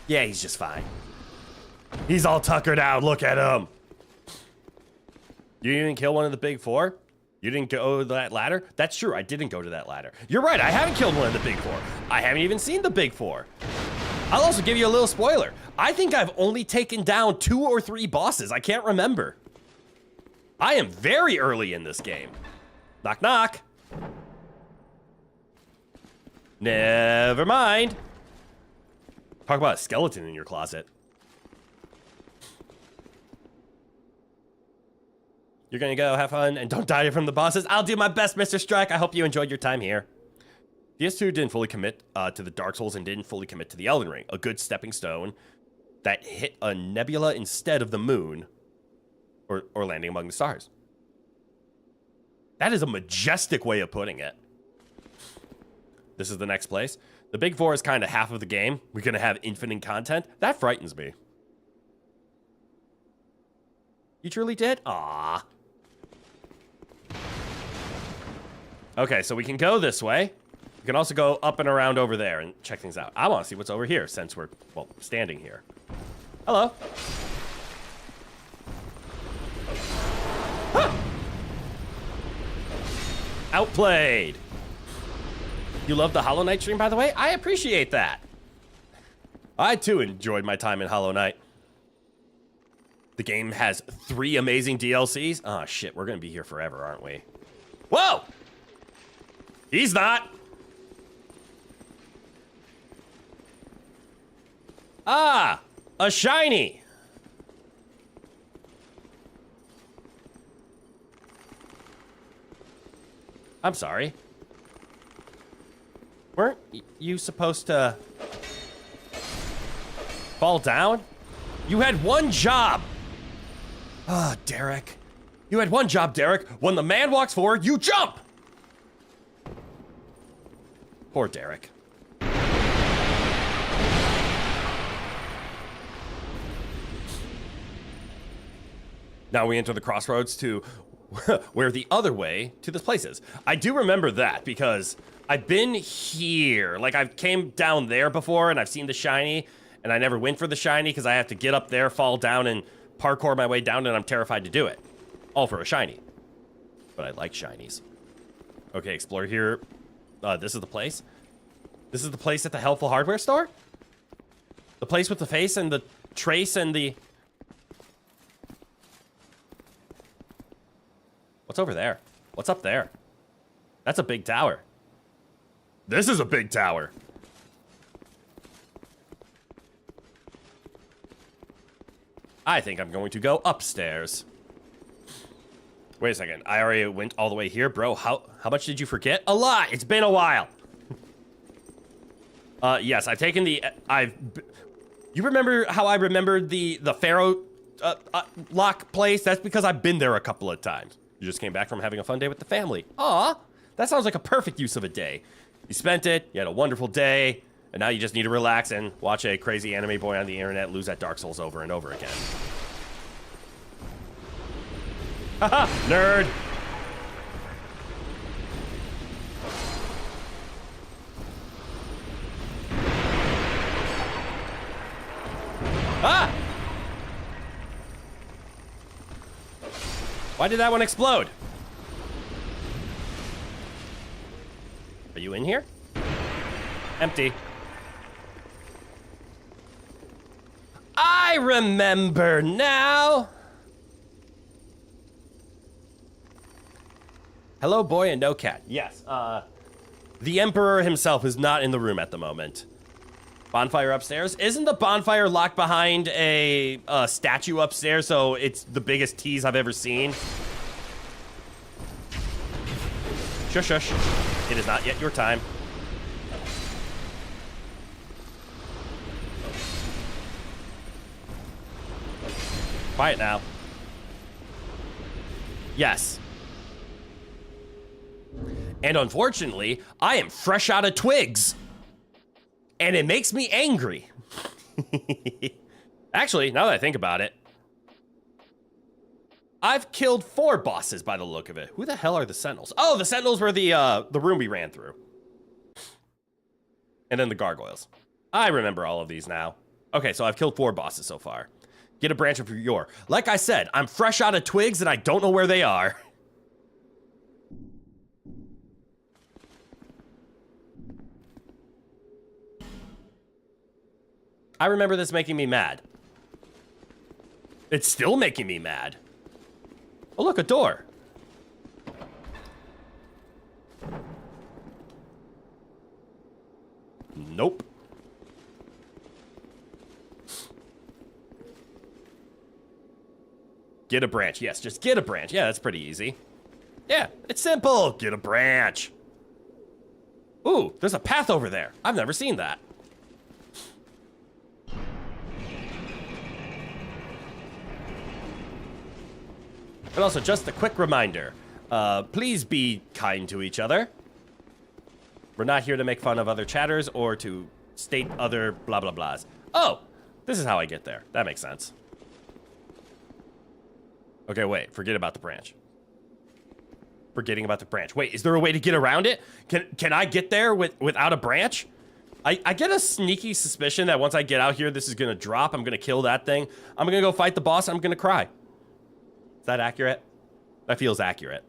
Yeah, he's just fine. He's all tuckered out. Look at him. You didn't kill one of the big four? You didn't go to that ladder? That's true. I didn't go to that ladder. You're right. I haven't killed one of the big four. I haven't even seen the big four. I'll also give you a little spoiler. I think I've only taken down 2 or 3 bosses. I can't remember. I am very early in this game. Knock, knock. Never mind. Talk about a skeleton in your closet. You're gonna go have fun and don't die from the bosses. I'll do my best, Mr. Strike. I hope you enjoyed your time here. DS2 didn't fully commit to the Dark Souls and didn't fully commit to the Elden Ring. A good stepping stone that hit a nebula instead of the moon. Or landing among the stars. That is a majestic way of putting it. This is the next place. The big four is kind of half of the game. We're going to have infinite content. That frightens me. You truly did? Aww. Okay, so we can go this way. We can also go up and around over there and check things out. I want to see what's over here since we're, well, standing here. Hello. Huh. Outplayed. You love the Hollow Knight stream, by the way? I appreciate that. I, too, enjoyed my time in Hollow Knight. The game has 3 amazing DLCs. Oh, shit. We're going to be here forever, aren't we? Whoa! He's not. Ah, a shiny. I'm sorry. Weren't you supposed to fall down? You had one job. Ah, Derek. You had one job, Derek. When the man walks forward, you jump. Poor Derek. Now we enter the crossroads to where the other way to this place is. I do remember that because I've been here. Like, I've came down there before and I've seen the shiny, and I never went for the shiny because I have to get up there, fall down, and parkour my way down, and I'm terrified to do it. All for a shiny. But I like shinies. Okay, explore here. This is the place. This is the place at the Helpful Hardware store? The place with the face and the trace and the... What's over there? What's up there? That's a big tower. This is a big tower. I think I'm going to go upstairs. Wait a second. I already went all the way here, bro. How much did you forget? A lot. It's been a while. Yes, I've taken the... You remember how I remembered the Pharaoh lock place? That's because I've been there a couple of times. You just came back from having a fun day with the family. Aw, that sounds like a perfect use of a day. You spent it, you had a wonderful day, and now you just need to relax and watch a crazy anime boy on the internet lose at Dark Souls over and over again. Haha, nerd! Why did that one explode? Are you in here? Empty. I remember now. Hello, boy, and no cat. Yes, the Emperor himself is not in the room at the moment. Bonfire upstairs. Isn't the bonfire locked behind a statue upstairs, so it's the biggest tease I've ever seen? Shush, shush. It is not yet your time. Quiet now. Yes. And unfortunately, I am fresh out of twigs. And it makes me angry. Actually, now that I think about it, I've killed 4 bosses by the look of it. Who the hell are the Sentinels? Oh, the Sentinels were the room we ran through. And then the gargoyles. I remember all of these now. Okay, so I've killed 4 bosses so far. Get a branch of your. Like I said, I'm fresh out of twigs and I don't know where they are. I remember this making me mad. It's still making me mad. Oh, look, a door. Nope. Get a branch. Yes, just get a branch. Yeah, that's pretty easy. Yeah, it's simple. Get a branch. Ooh, there's a path over there. I've never seen that. And also, just a quick reminder, please be kind to each other. We're not here to make fun of other chatters or to state other blah blah blahs. Oh, this is how I get there. That makes sense. Okay, wait, forget about the branch. Forgetting about the branch. Wait, is there a way to get around it? Can I get there without a branch? I get a sneaky suspicion that once I get out here, this is gonna drop. I'm gonna kill that thing. I'm gonna go fight the boss. I'm gonna cry. Is that accurate? That feels accurate.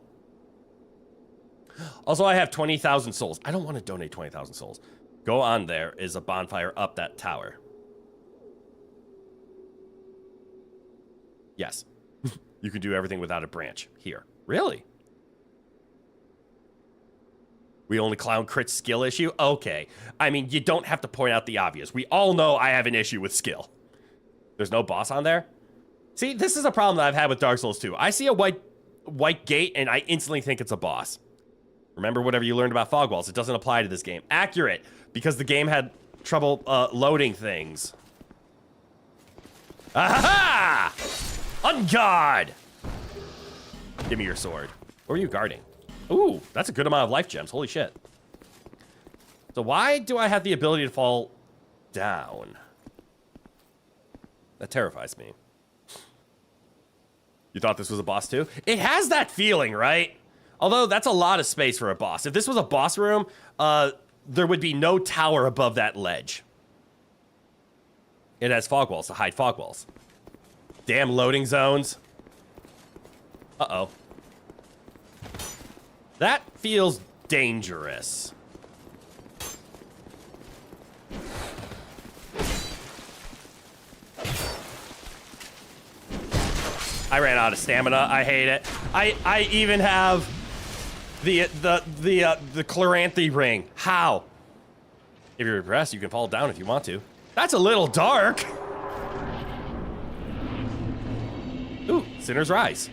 Also, I have 20,000 souls. I don't want to donate 20,000 souls. Go on, there is a bonfire up that tower. Yes. You can do everything without a branch. Here. Really? We only clown crit skill issue? Okay. I mean, you don't have to point out the obvious. We all know I have an issue with skill. There's no boss on there? See, this is a problem that I've had with Dark Souls 2. I see a white gate, and I instantly think it's a boss. Remember whatever you learned about fog walls. It doesn't apply to this game. Accurate, because the game had trouble loading things. Aha! Ungod! Give me your sword. What are you guarding? Ooh, that's a good amount of life gems. Holy shit. So why do I have the ability to fall down? That terrifies me. You thought this was a boss too? It has that feeling, right? Although that's a lot of space for a boss. If this was a boss room, there would be no tower above that ledge. It has fog walls to hide fog walls. Damn loading zones. Uh-oh. That feels dangerous. I ran out of stamina. I hate it. I even have the Chloranthy ring. How? If you're impressed, you can fall down if you want to. That's a little dark. Ooh, Sinner's Rise.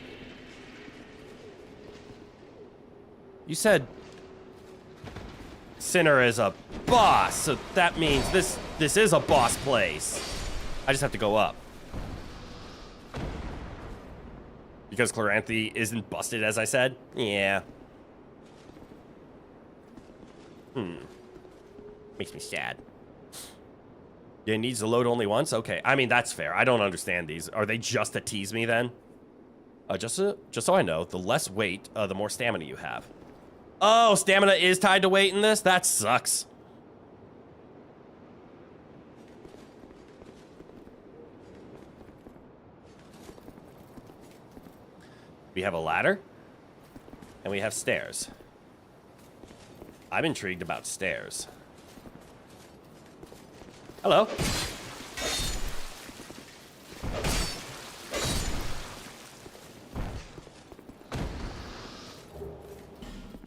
You said Sinner is a boss, so that means this is a boss place. I just have to go up. Because Chloranthy isn't busted, as I said? Yeah. Makes me sad. Yeah, it needs to load only once? Okay, I mean, that's fair. I don't understand these. Are they just to tease me, then? Just so I know, the less weight, the more stamina you have. Oh, stamina is tied to weight in this? That sucks. We have a ladder, and we have stairs. I'm intrigued about stairs. Hello.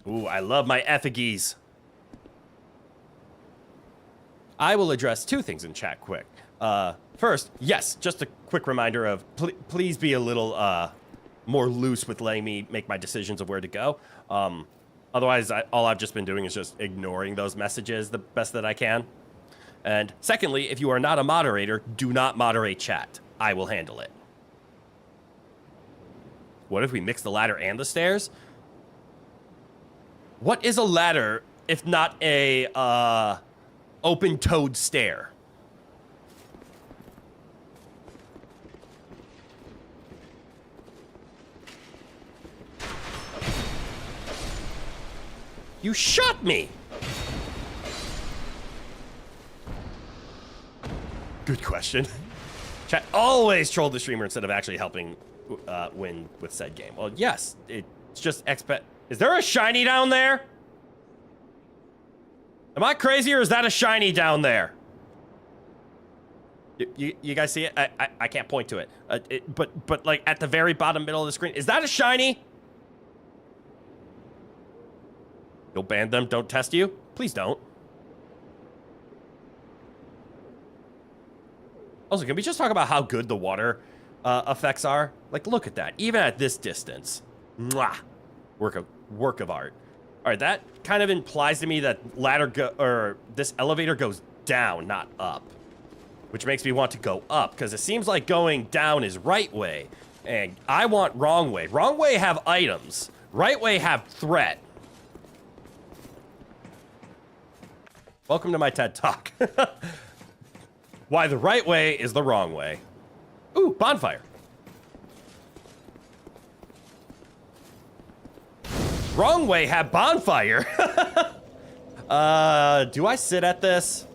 Ooh, I love my effigies. I will address two things in chat quick. First, yes, just a quick reminder of please be a little more loose with letting me make my decisions of where to go. Otherwise, all I've just been doing is just ignoring those messages the best that I can. And secondly, if you are not a moderator, do not moderate chat. I will handle it. What if we mix the ladder and the stairs? What is a ladder if not a open-toed stair? You shot me! Good question. Chat always trolled the streamer instead of actually helping win with said game. Well, yes, it's just Is there a shiny down there? Am I crazy or is that a shiny down there? You guys see it? I can't point to it. But like at the very bottom middle of the screen, is that a shiny? You'll ban them, don't test you? Please don't. Also, can we just talk about how good the water effects are? Like, look at that. Even at this distance. Mwah. Work of art. All right, that kind of implies to me that this elevator goes down, not up. Which makes me want to go up, because it seems like going down is right way. And I want wrong way. Wrong way have items. Right way have threat. Welcome to my TED Talk. Why the right way is the wrong way. Ooh, bonfire. Wrong way have bonfire. Do I sit at this?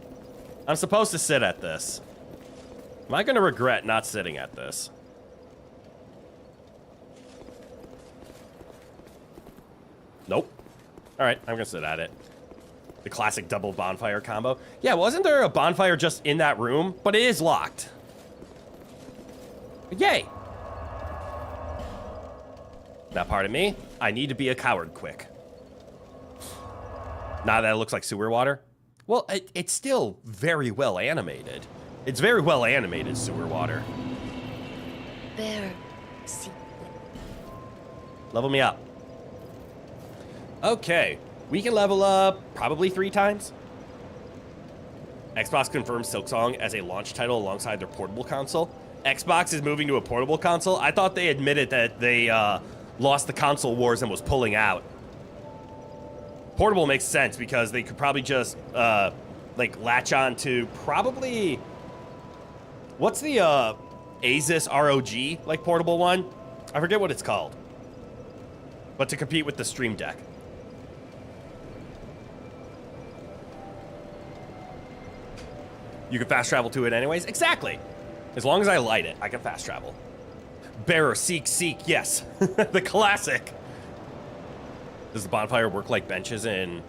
I'm supposed to sit at this. Am I gonna regret not sitting at this? Nope. All right, I'm gonna sit at it. The classic double bonfire combo. Yeah, wasn't there a bonfire just in that room? But it is locked. Yay. Now, pardon me, I need to be a coward quick. Now that it looks like sewer water. Well, it's still very well animated. It's very well animated sewer water. There. Level me up. Okay, we can level up probably 3 times. Xbox confirms Silksong as a launch title alongside their portable console. Xbox is moving to a portable console. I thought they admitted that they lost the console wars and was pulling out. Portable makes sense because they could probably just like latch on to probably what's the Asus ROG like portable one? I forget what it's called. But to compete with the Stream Deck. You can fast travel to it anyways? Exactly. As long as I light it, I can fast travel. Bearer, seek, yes. The classic. Does the bonfire work like benches in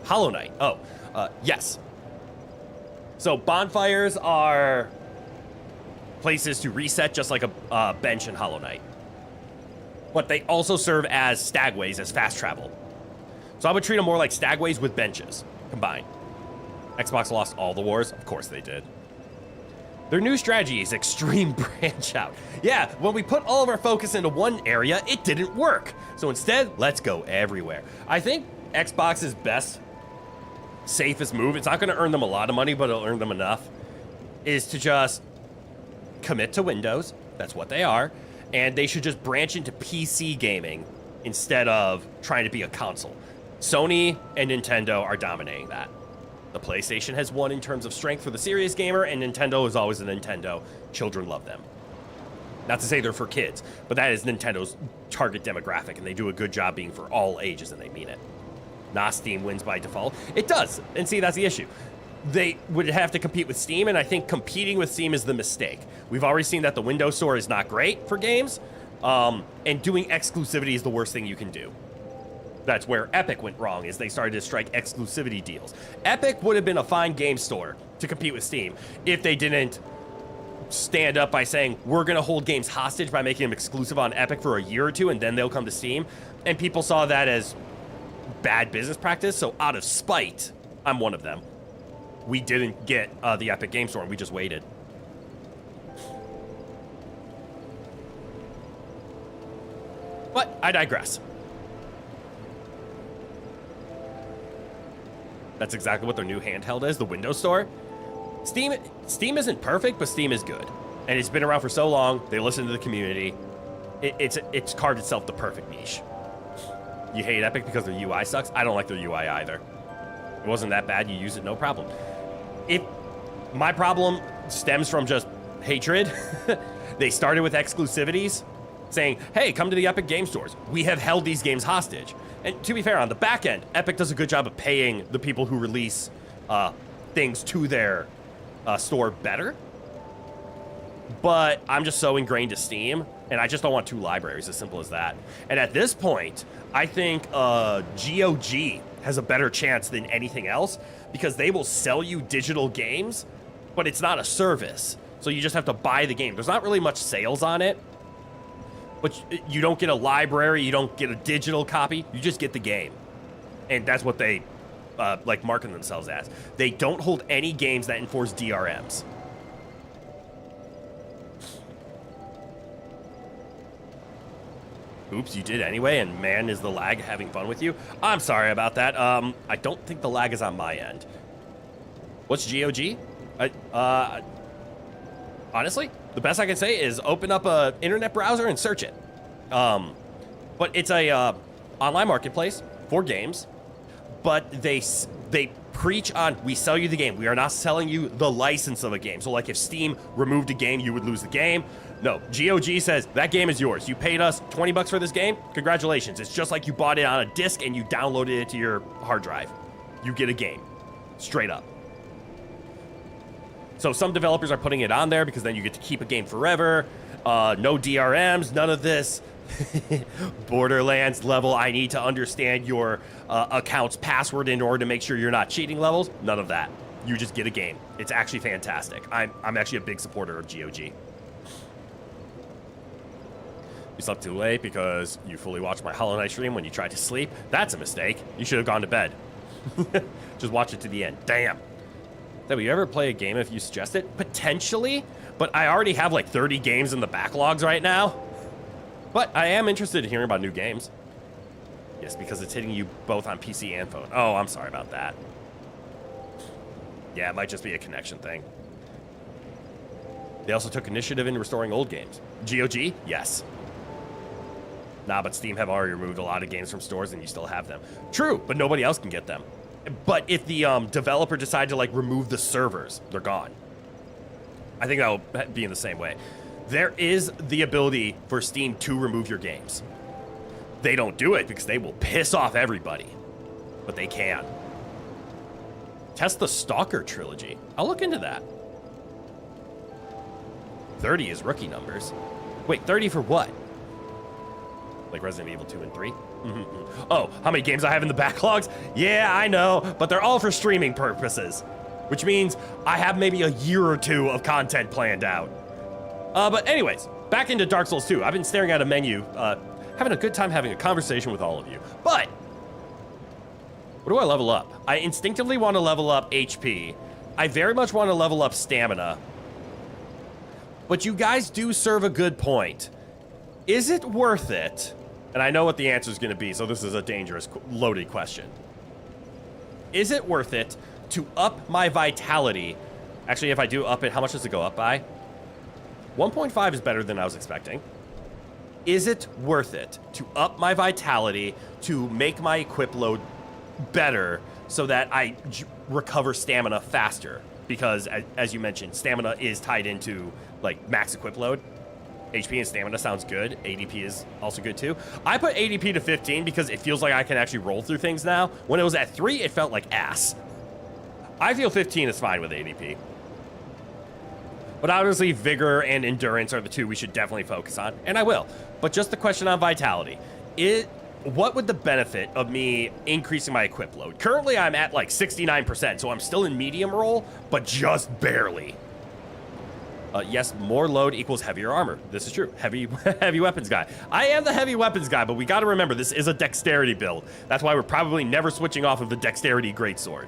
Hollow Knight? Oh, yes. So bonfires are places to reset just like a bench in Hollow Knight. But they also serve as stagways as fast travel. So I would treat them more like stagways with benches combined. Xbox lost all the wars? Of course they did. Their new strategy is extreme branch out. Yeah, when we put all of our focus into one area, it didn't work. So instead, let's go everywhere. I think Xbox's best, safest move, it's not gonna earn them a lot of money, but it'll earn them enough, is to just commit to Windows. That's what they are. And they should just branch into PC gaming instead of trying to be a console. Sony and Nintendo are dominating that. The PlayStation has won in terms of strength for the serious gamer, and Nintendo is always a Nintendo. Children love them. Not to say they're for kids, but that is Nintendo's target demographic, and they do a good job being for all ages, and they mean it. Nah, Steam wins by default. It does, and see, that's the issue. they would have to compete with Steam, and I think competing with Steam is the mistake. We've already seen that the Windows Store is not great for games, and doing exclusivity is the worst thing you can do. That's where Epic went wrong, is they started to strike exclusivity deals. Epic would have been a fine game store to compete with Steam if they didn't stand up by saying, we're going to hold games hostage by making them exclusive on Epic for a year or two, and then they'll come to Steam. And people saw that as bad business practice, so out of spite, I'm one of them. We didn't get the Epic Game Store, and we just waited. But I digress. That's exactly what their new handheld is, the Windows Store. Steam isn't perfect, but Steam is good. And it's been around for so long, they listen to the community. It's carved itself the perfect niche. You hate Epic because their UI sucks? I don't like their UI either. It wasn't that bad, you use it, no problem. My problem stems from just hatred. They started with exclusivities, saying, hey, come to the Epic Game Stores. We have held these games hostage. And to be fair, on the back end, Epic does a good job of paying the people who release things to their store better. But I'm just so ingrained to Steam, and I just don't want two libraries, as simple as that. And at this point, I think GOG has a better chance than anything else, because they will sell you digital games, but it's not a service. So you just have to buy the game. There's not really much sales on it. But you don't get a library, you don't get a digital copy, you just get the game. And that's what they like market themselves as. They don't hold any games that enforce DRMs. Oops, you did anyway, and man, is the lag having fun with you. I'm sorry about that. I don't think the lag is on my end. What's GOG? Honestly, the best I can say is open up a internet browser and search it. But it's a online marketplace for games, but they preach on, we sell you the game. We are not selling you the license of a game. So like if Steam removed a game, you would lose the game. No, GOG says that game is yours. You paid us 20 bucks for this game. Congratulations. It's just like you bought it on a disc and you downloaded it to your hard drive. You get a game, straight up. So some developers are putting it on there because then you get to keep a game forever. No DRMs, none of this Borderlands level, I need to understand your account's password in order to make sure you're not cheating levels. None of that. You just get a game. It's actually fantastic. I'm actually a big supporter of GOG. You slept too late because you fully watched my Hollow Knight stream when you tried to sleep. That's a mistake. You should have gone to bed. Just watch it to the end. Damn. Will you ever play a game if you suggest it? Potentially, but I already have like 30 games in the backlogs right now. But I am interested in hearing about new games. Yes, because it's hitting you both on PC and phone. Oh, I'm sorry about that. Yeah, it might just be a connection thing. They also took initiative in restoring old games. GOG? Yes. Nah, but Steam have already removed a lot of games from stores and you still have them. True, but nobody else can get them. But if the developer decided to like remove the servers, they're gone. I think that'll be in the same way. There is the ability for Steam to remove your games. They don't do it because they will piss off everybody, but they can. Test the Stalker trilogy. I'll look into that. 30 is rookie numbers. Wait, 30 for what? Like Resident Evil 2 and 3? Mm-hmm. Oh, how many games I have in the backlogs? Yeah, I know, but they're all for streaming purposes, which means I have maybe a year or two of content planned out. But anyways, back into Dark Souls 2. I've been staring at a menu, having a good time having a conversation with all of you. But what do I level up? I instinctively want to level up HP. I very much want to level up stamina. But you guys do serve a good point. Is it worth it? And I know what the answer is going to be, so this is a dangerous, loaded question. Is it worth it to up my vitality? Actually, if I do up it, how much does it go up by? 1.5 is better than I was expecting. Is it worth it to up my vitality to make my equip load better so that I recover stamina faster? Because, as you mentioned, stamina is tied into, like, max equip load. HP and stamina sounds good. ADP is also good too. I put ADP to 15 because it feels like I can actually roll through things now. When it was at 3, it felt like ass. I feel 15 is fine with ADP. But obviously, vigor and endurance are the two we should definitely focus on, and I will. But just the question on vitality. What would the benefit of me increasing my equip load? Currently, I'm at like 69%, so I'm still in medium roll, but just barely. Yes, more load equals heavier armor. This is true. Heavy weapons guy. I am the heavy weapons guy, but we got to remember this is a dexterity build. That's why we're probably never switching off of the dexterity greatsword.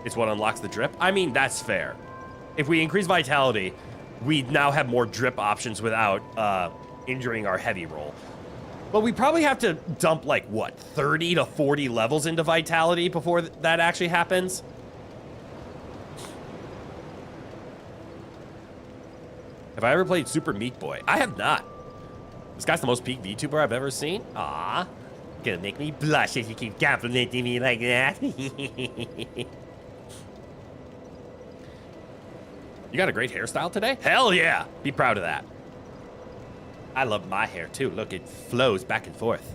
It's what unlocks the drip. I mean, that's fair. If we increase vitality, we now have more drip options without injuring our heavy roll. But we probably have to dump like, what, 30 to 40 levels into vitality before that actually happens? Have I ever played Super Meat Boy? I have not. This guy's the most peak VTuber I've ever seen. Aw. Gonna make me blush if you keep complimenting me like that. You got a great hairstyle today? Hell yeah! Be proud of that. I love my hair too. Look, it flows back and forth.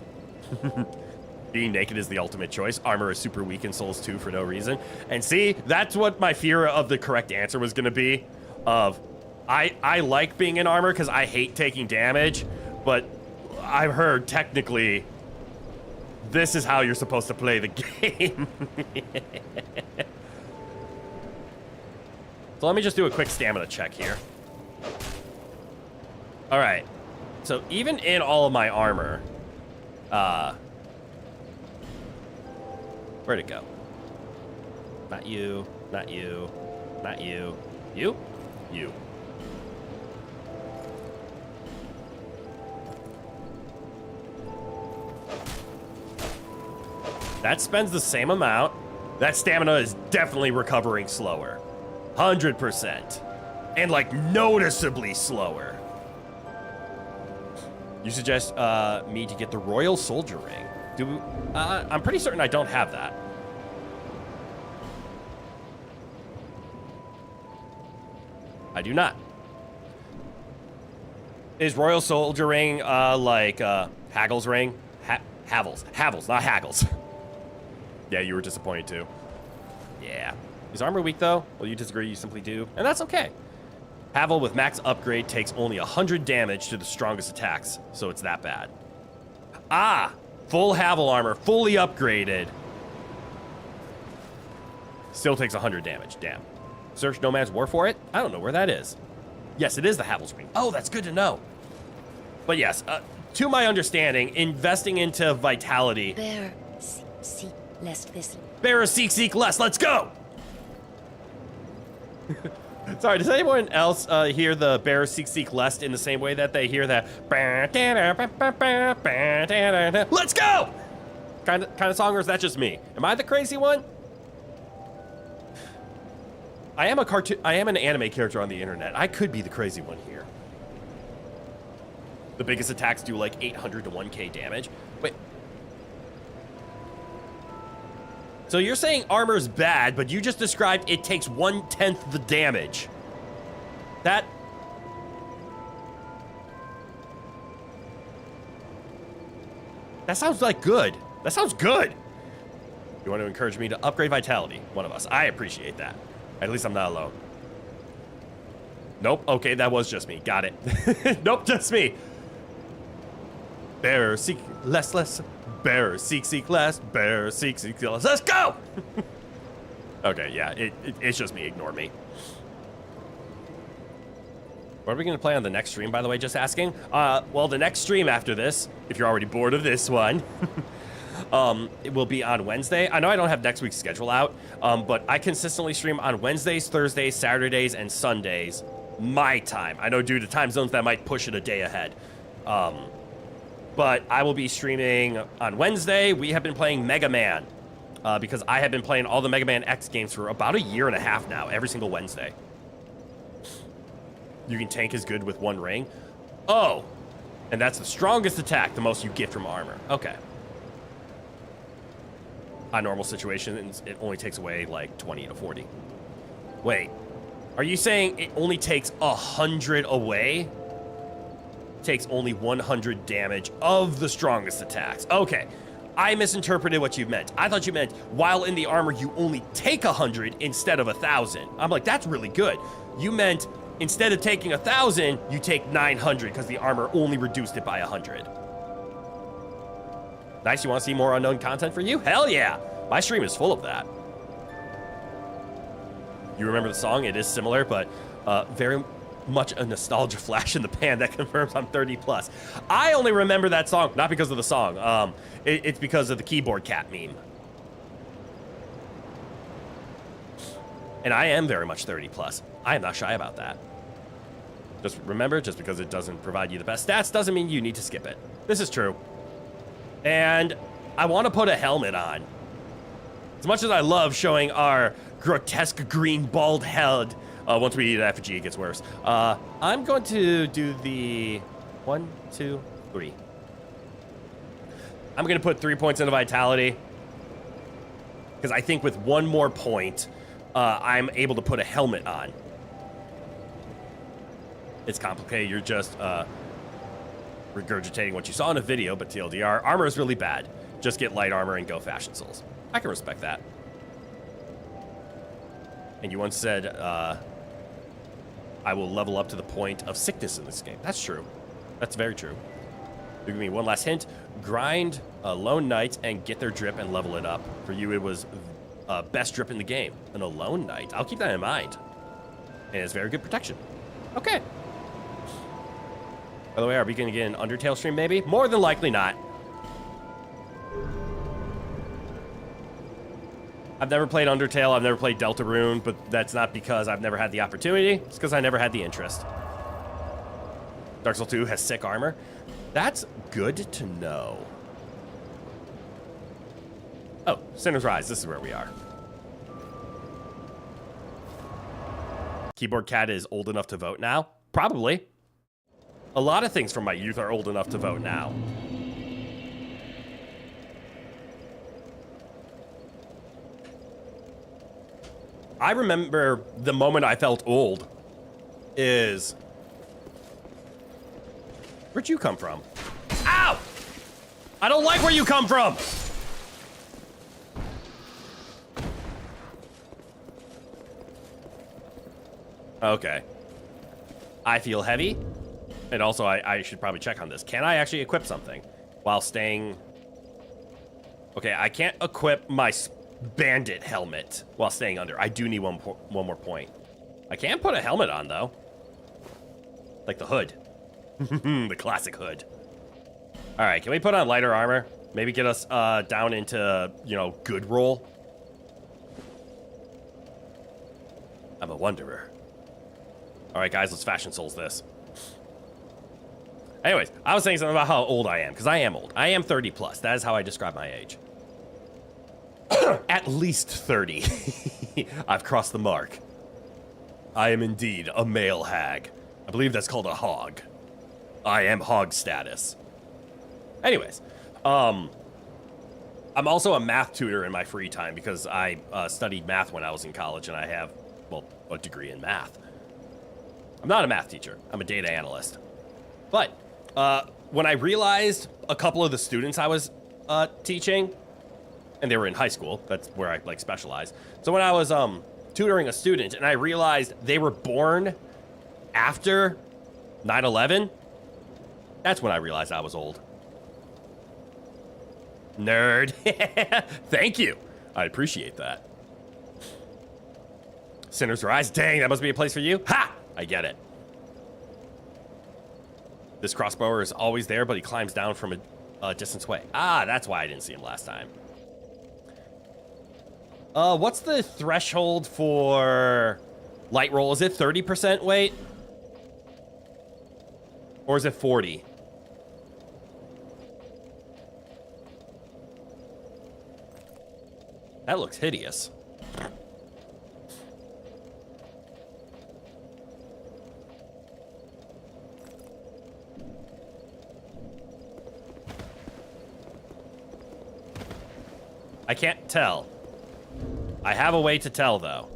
Being naked is the ultimate choice. Armor is super weak in Souls 2 for no reason. And see, that's what my fear of the correct answer was gonna be. I like being in armor because I hate taking damage, but I've heard technically this is how you're supposed to play the game. So let me just do a quick stamina check here. All right. So even in all of my armor, where'd it go? Not you, not you, not you, you, you. That spends the same amount. That stamina is definitely recovering slower. 100%. And like noticeably slower. You suggest me to get the Royal Soldier Ring. I'm pretty certain I don't have that. I do not. Is Royal Soldier Ring like Haggle's ring? Havel's, not Haggle's. Yeah, you were disappointed too. Yeah. Is armor weak though? Well, you disagree, you simply do. And that's okay. Havel with max upgrade takes only 100 damage to the strongest attacks, so it's that bad. Ah! Full Havel armor, fully upgraded. Still takes 100 damage, damn. Search Nomad's War for it? I don't know where that is. Yes, it is the Havel's ring. Oh, that's good to know. But yes, to my understanding, investing into vitality... Bear, seek, lest this... Bear, seek, less, let's go! Sorry, does anyone else hear the bear, seek, lest in the same way that they hear that... Let's go! Kind of song, or is that just me? Am I the crazy one? I am an anime character on the internet. I could be the crazy one here. The biggest attacks do like 800 to 1k damage. Wait. So you're saying armor's bad, but you just described it takes 1/10 the damage. That sounds like good. That sounds good. You want to encourage me to upgrade vitality? One of us. I appreciate that. At least I'm not alone. Nope. Okay, that was just me. Got it. Nope, just me. Bear, seek, less. Bear, seek, less. Bear, seek, less. Let's go! Okay, yeah, it's just me. Ignore me. What are we going to play on the next stream, by the way? Just asking. Well, the next stream after this, if you're already bored of this one, it will be on Wednesday. I know I don't have next week's schedule out, but I consistently stream on Wednesdays, Thursdays, Saturdays, and Sundays, my time. I know due to time zones that might push it a day ahead. But I will be streaming on Wednesday. We have been playing Mega Man because I have been playing all the Mega Man X games for about a year and a half now, every single Wednesday. You can tank as good with one ring. Oh, and that's the strongest attack, the most you get from armor. Okay. On normal situations, it only takes away like 20 to 40. Wait, are you saying it only takes 100 away? Takes only 100 damage of the strongest attacks. Okay. I misinterpreted what you meant. I thought you meant while in the armor, you only take 100 instead of 1,000. I'm like, that's really good. You meant instead of taking 1,000, you take 900 because the armor only reduced it by 100. Nice, you want to see more unknown content for you? Hell yeah. My stream is full of that. You remember the song? It is similar, but very much a nostalgia flash in the pan that confirms I'm 30 plus. I only remember that song, not because of the song. It's because of the keyboard cat meme. And I am very much 30 plus. I am not shy about that. Just remember, just because it doesn't provide you the best stats doesn't mean you need to skip it. This is true. And I want to put a helmet on. As much as I love showing our grotesque green bald head, once we eat effigy, it gets worse. I'm going to do the 1, 2, 3. I'm going to put 3 points into vitality. Because I think with 1 more point, I'm able to put a helmet on. It's complicated. You're just regurgitating what you saw in a video, but TLDR, armor is really bad. Just get light armor and go fashion souls. I can respect that. And you once said, I will level up to the point of sickness in this game. That's true. That's very true. You give me one last hint. Grind a lone knight and get their drip and level it up. For you, it was best drip in the game. An alone knight. I'll keep that in mind. And it's very good protection. Okay. By the way, are we going to get an Undertale stream maybe? More than likely not. I've never played Undertale, I've never played Deltarune, but that's not because I've never had the opportunity. It's because I never had the interest. Dark Souls 2 has sick armor. That's good to know. Oh, Sinner's Rise, this is where we are. Keyboard Cat is old enough to vote now? Probably. A lot of things from my youth are old enough to vote now. I remember the moment I felt old is... Where'd you come from? Ow! I don't like where you come from! Okay. I feel heavy. And also, I should probably check on this. Can I actually equip something while staying... Okay, I can't equip my bandit helmet while staying under. I do need one more point. I can put a helmet on, though. Like the hood. The classic hood. All right, can we put on lighter armor? Maybe get us down into, you know, good roll. I'm a wanderer. All right, guys, let's fashion souls this. Anyways, I was saying something about how old I am, because I am old. I am 30 plus. That is how I describe my age. At least 30. I've crossed the mark. I am indeed a male hag. I believe that's called a hog. I am hog status. Anyways, I'm also a math tutor in my free time because I studied math when I was in college and I have, well, a degree in math. I'm not a math teacher. I'm a data analyst. But when I realized a couple of the students I was teaching, and they were in high school, that's where I like specialize. So when I was tutoring a student and I realized they were born after 9/11, that's when I realized I was old. Nerd. Thank you. I appreciate that. Sinner's Rise. Dang, that must be a place for you. Ha! I get it. This crossbower is always there, but he climbs down from a distance away. Ah, that's why I didn't see him last time. What's the threshold for light roll? Is it 30% weight? Or is it 40? That looks hideous. I can't tell. I have a way to tell, though.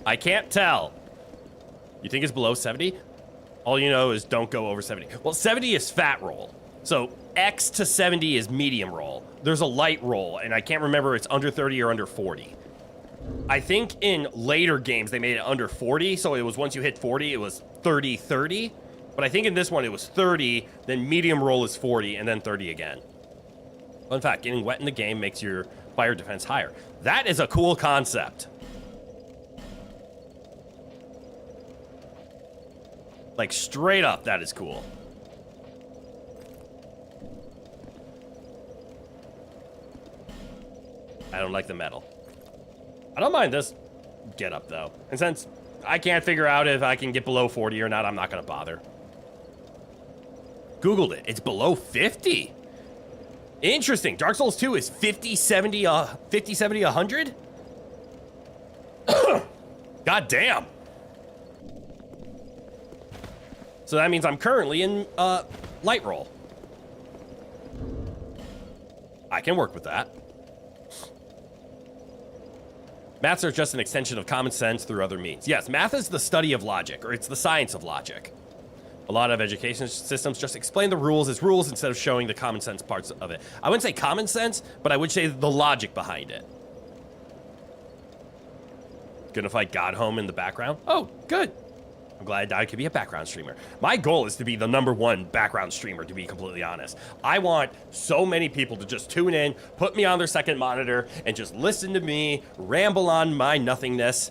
I can't tell. You think it's below 70? All you know is don't go over 70. Well, 70 is fat roll. So X to 70 is medium roll. There's a light roll, and I can't remember if it's under 30 or under 40. I think in later games they made it under 40, so it was once you hit 40, it was 30-30. But I think in this one it was 30, then medium roll is 40, and then 30 again. Fun fact, getting wet in the game makes your fire defense higher. That is a cool concept. Like, straight up, that is cool. I don't like the metal. I don't mind this get up, though. And since I can't figure out if I can get below 40 or not, I'm not going to bother. Googled it. It's below 50. Interesting. Dark Souls 2 is 50, 70, 100? God damn. So that means I'm currently in light roll. I can work with that. Maths are just an extension of common sense through other means. Yes, math is the study of logic, or it's the science of logic. A lot of education systems just explain the rules as rules instead of showing the common sense parts of it. I wouldn't say common sense, but I would say the logic behind it. Gonna fight Godhome in the background? Oh, good. I'm glad I could be a background streamer. My goal is to be the #1 background streamer, to be completely honest. I want so many people to just tune in, put me on their second monitor, and just listen to me ramble on my nothingness,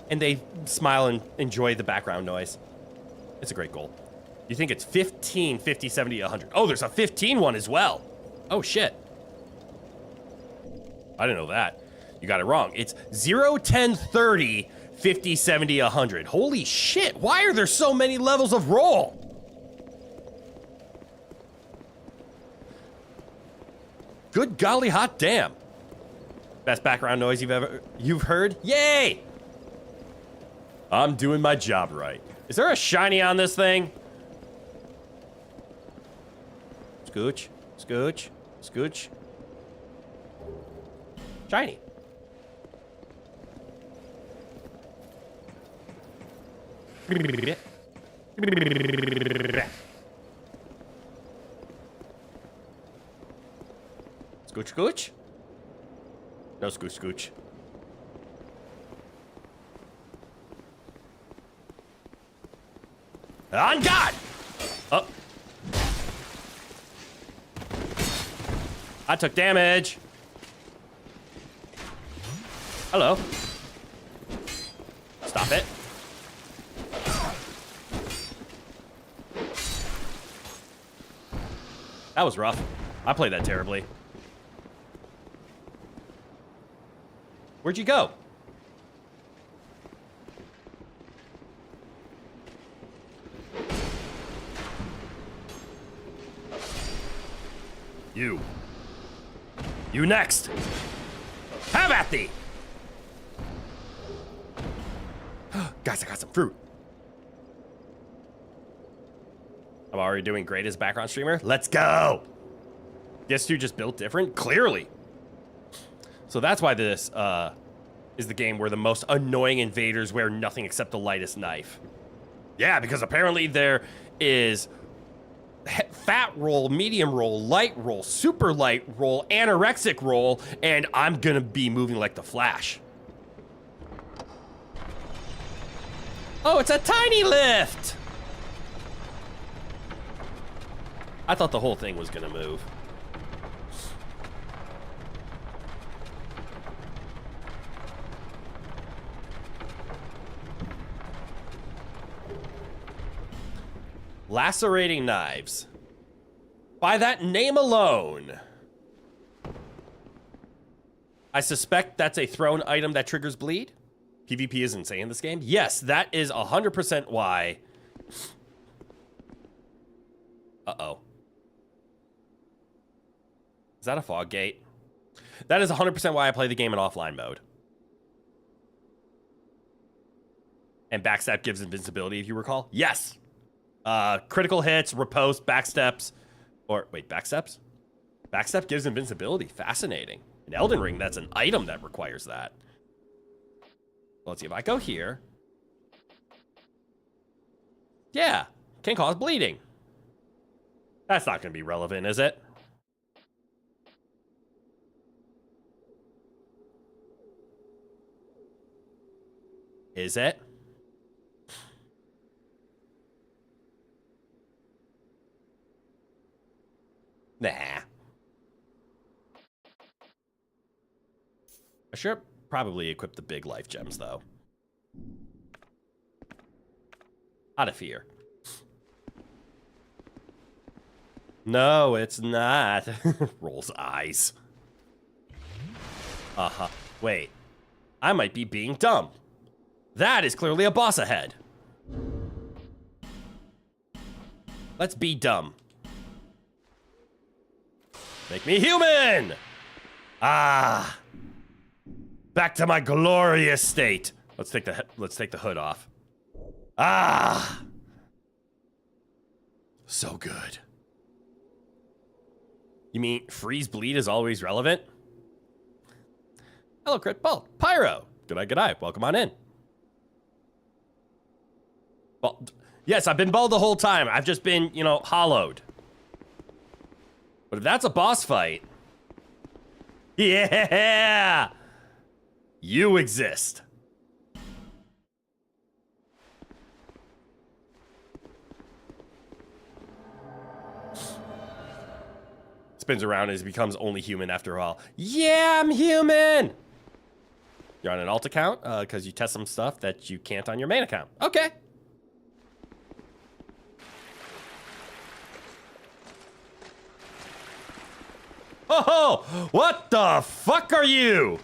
and they smile and enjoy the background noise. It's a great goal. You think it's 15, 50, 70, 100. Oh, there's a 15 one as well. Oh, shit. I didn't know that. You got it wrong. It's 0, 10, 30, 50, 70, 100. Holy shit. Why are there so many levels of roll? Good golly hot damn. Best background noise you've heard? Yay! I'm doing my job right. Is there a shiny on this thing? Scooch, scooch, scooch. Shiny. Scooch, scooch? No scooch, scooch. On God! Oh. I took damage. Hello. Stop it. That was rough. I played that terribly. Where'd you go? You next. Have at thee. Guys, I got some fruit. I'm already doing great as a background streamer. Let's go. Guess you just built different? Clearly. So that's why this is the game where the most annoying invaders wear nothing except the lightest knife. Yeah, because apparently there is fat roll, medium roll, light roll, super light roll, anorexic roll, and I'm gonna be moving like the Flash. Oh, it's a tiny lift! I thought the whole thing was gonna move. Lacerating knives. By that name alone, I suspect that's a thrown item that triggers bleed. PvP is insane in this game. Yes, that is 100% why. Uh-oh. Is that a fog gate? That is 100% why I play the game in offline mode. And backstab gives invincibility, if you recall. Yes. Critical hits, riposte, backsteps, or wait, backsteps? Backstep gives invincibility. Fascinating. In Elden Ring, that's an item that requires that. Well, let's see, if I go here. Yeah, can cause bleeding. That's not going to be relevant, is it? Is it? Nah. I should probably equip the big life gems, though. Out of fear. No, it's not. Rolls eyes. Uh-huh. Wait. I might be being dumb. That is clearly a boss ahead. Let's be dumb. Make me human! Ah. Back to my glorious state. Let's take the hood off. Ah. So good. You mean freeze bleed is always relevant? Hello, Crit Ball. Pyro. Good eye. Welcome on in. Well, yes, I've been bald the whole time. I've just been, you know, hollowed. But if that's a boss fight, yeah, you exist. Spins around and becomes only human after all. Yeah, I'm human. You're on an alt account because you test some stuff that you can't on your main account. Okay. Oh, what the fuck are you?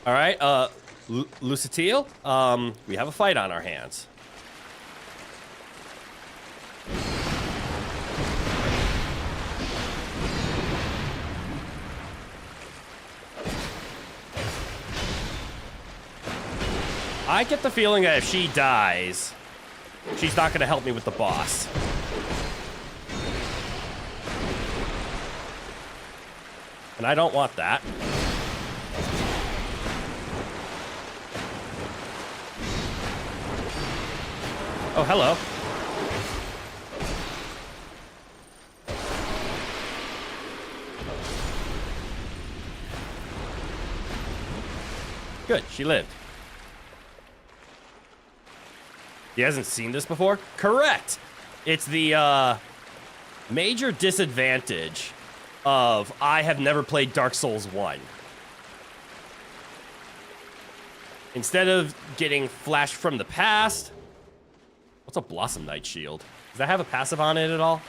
All right, Lucitil, we have a fight on our hands. I get the feeling that if she dies, she's not going to help me with the boss. And I don't want that. Oh, hello. Good, she lived. He hasn't seen this before? Correct! It's the, major disadvantage of I have never played Dark Souls 1. Instead of getting flashed from the past... What's a Blossom Knight shield? Does that have a passive on it at all?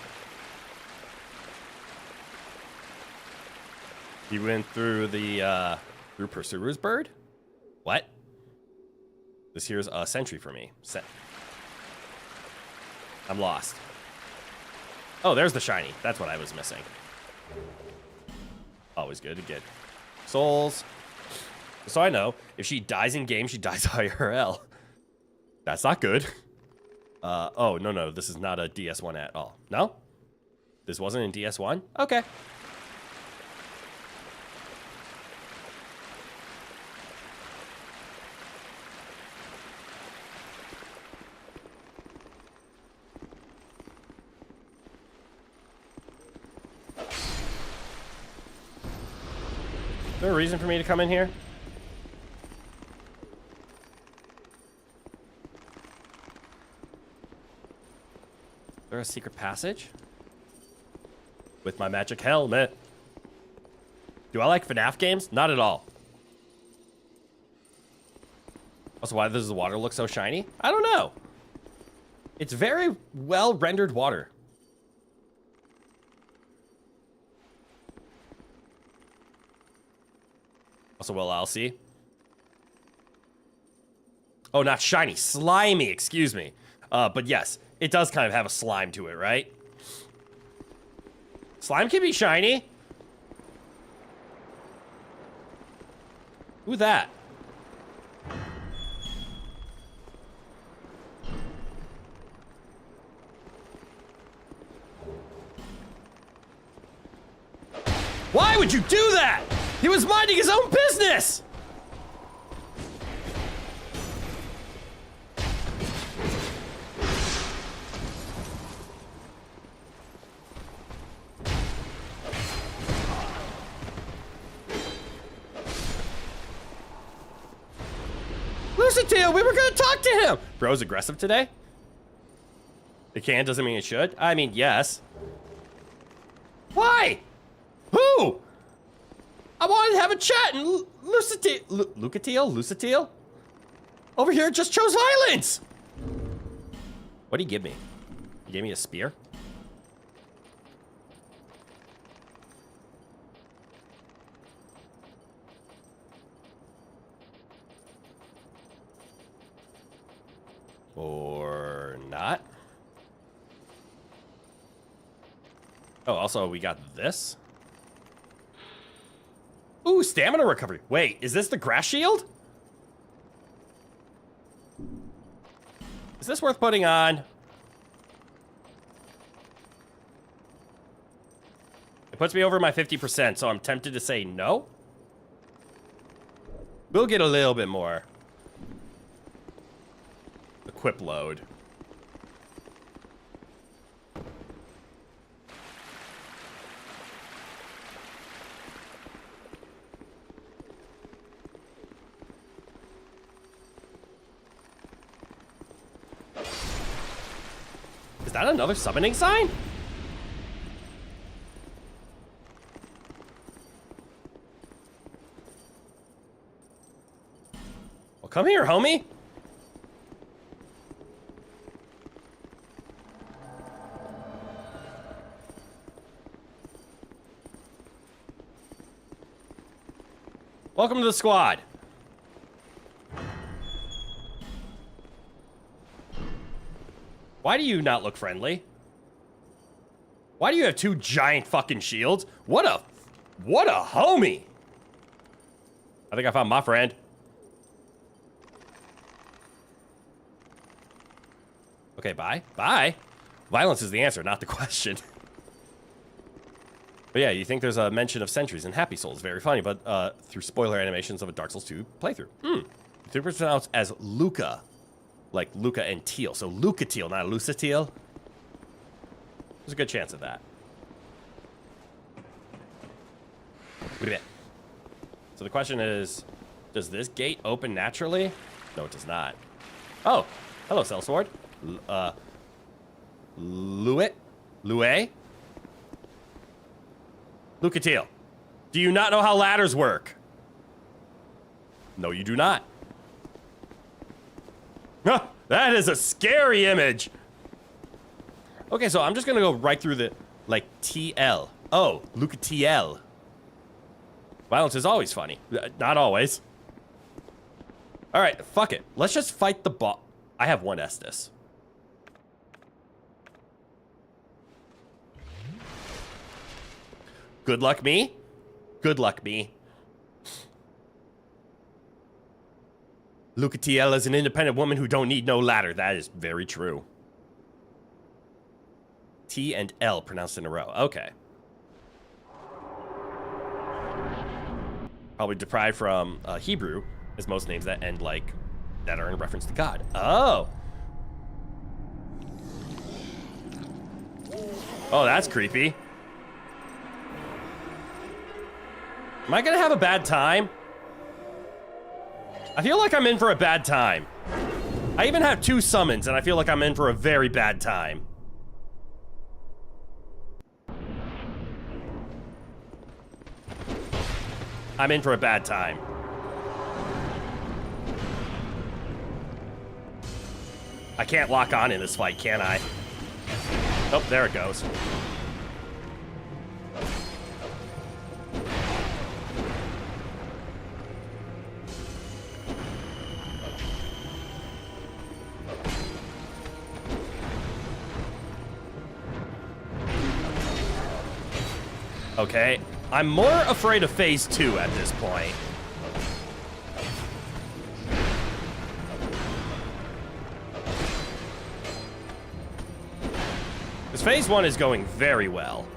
He went through the, through Pursuer's Bird? What? This here's a sentry for me. I'm lost. Oh, there's the shiny. That's what I was missing. Always good to get souls. So I know, if she dies in game, she dies IRL. That's not good. Oh, no, this is not a DS1 at all. No? This wasn't in DS1? Okay. Is there a reason for me to come in here? Is there a secret passage? With my magic helmet. Do I like FNAF games? Not at all. Also, why does the water look so shiny? I don't know. It's very well rendered water. Also, well, I'll see. Oh, not shiny, slimy, excuse me. But yes, it does kind of have a slime to it, right? Slime can be shiny. Who that? Why would you do that? He was minding his own business. Lucatile, we were gonna talk to him. Bro's aggressive today? It can, doesn't mean it should. I mean, yes. Why? Who? I wanted to have a chat and Lucatile? Over here just chose violence. What'd he give me? He gave me a spear? Or not? Oh, also we got this. Ooh, stamina recovery. Wait, is this the grass shield? Is this worth putting on? It puts me over my 50%, so I'm tempted to say no. We'll get a little bit more. Equip load. Is that another summoning sign? Well, come here, homie. Welcome to the squad. Why do you not look friendly? Why do you have two giant fucking shields? What a homie. I think I found my friend. Okay, bye. Bye. Violence is the answer, not the question. But yeah, you think there's a mention of sentries and happy souls. Very funny, but through spoiler animations of a Dark Souls 2 playthrough. It's pronounced as Luca. Like Luca and Teal. So Lucatile, not Lucatile. There's a good chance of that. Wait a minute. So the question is, does this gate open naturally? No, it does not. Oh, hello, Sellsword. Louet? Lucatile, do you not know how ladders work? No, you do not. Huh, that is a scary image. Okay, so I'm just gonna go right through the, like, TL. Oh, Lucatile. Violence is always funny. Not always. All right, fuck it. Let's just fight the boss. I have one Estus. Good luck me. Good luck me. Lucatile is an independent woman who don't need no ladder. That is very true. T and L pronounced in a row. Okay. Probably deprived from Hebrew, as most names that end like, that are in reference to God. Oh. Oh, that's creepy. Am I gonna have a bad time? I feel like I'm in for a bad time. I even have 2 summons, and I feel like I'm in for a very bad time. I'm in for a bad time. I can't lock on in this fight, can I? Oh, there it goes. Okay, I'm more afraid of phase 2 at this point. Because phase 1 is going very well.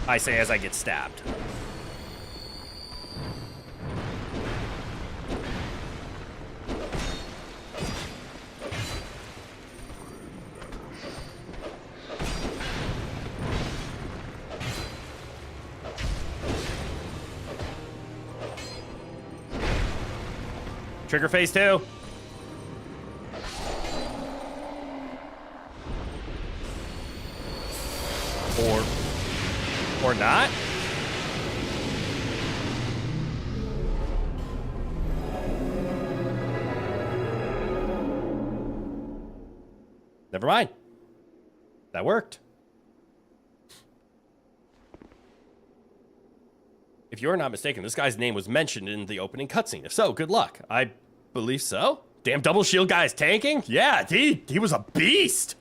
I say as I get stabbed. Trigger phase 2. Or not? Never mind. That worked. If you're not mistaken, this guy's name was mentioned in the opening cutscene. If so, good luck. I believe so. Damn double shield guy's tanking? Yeah, he was a beast.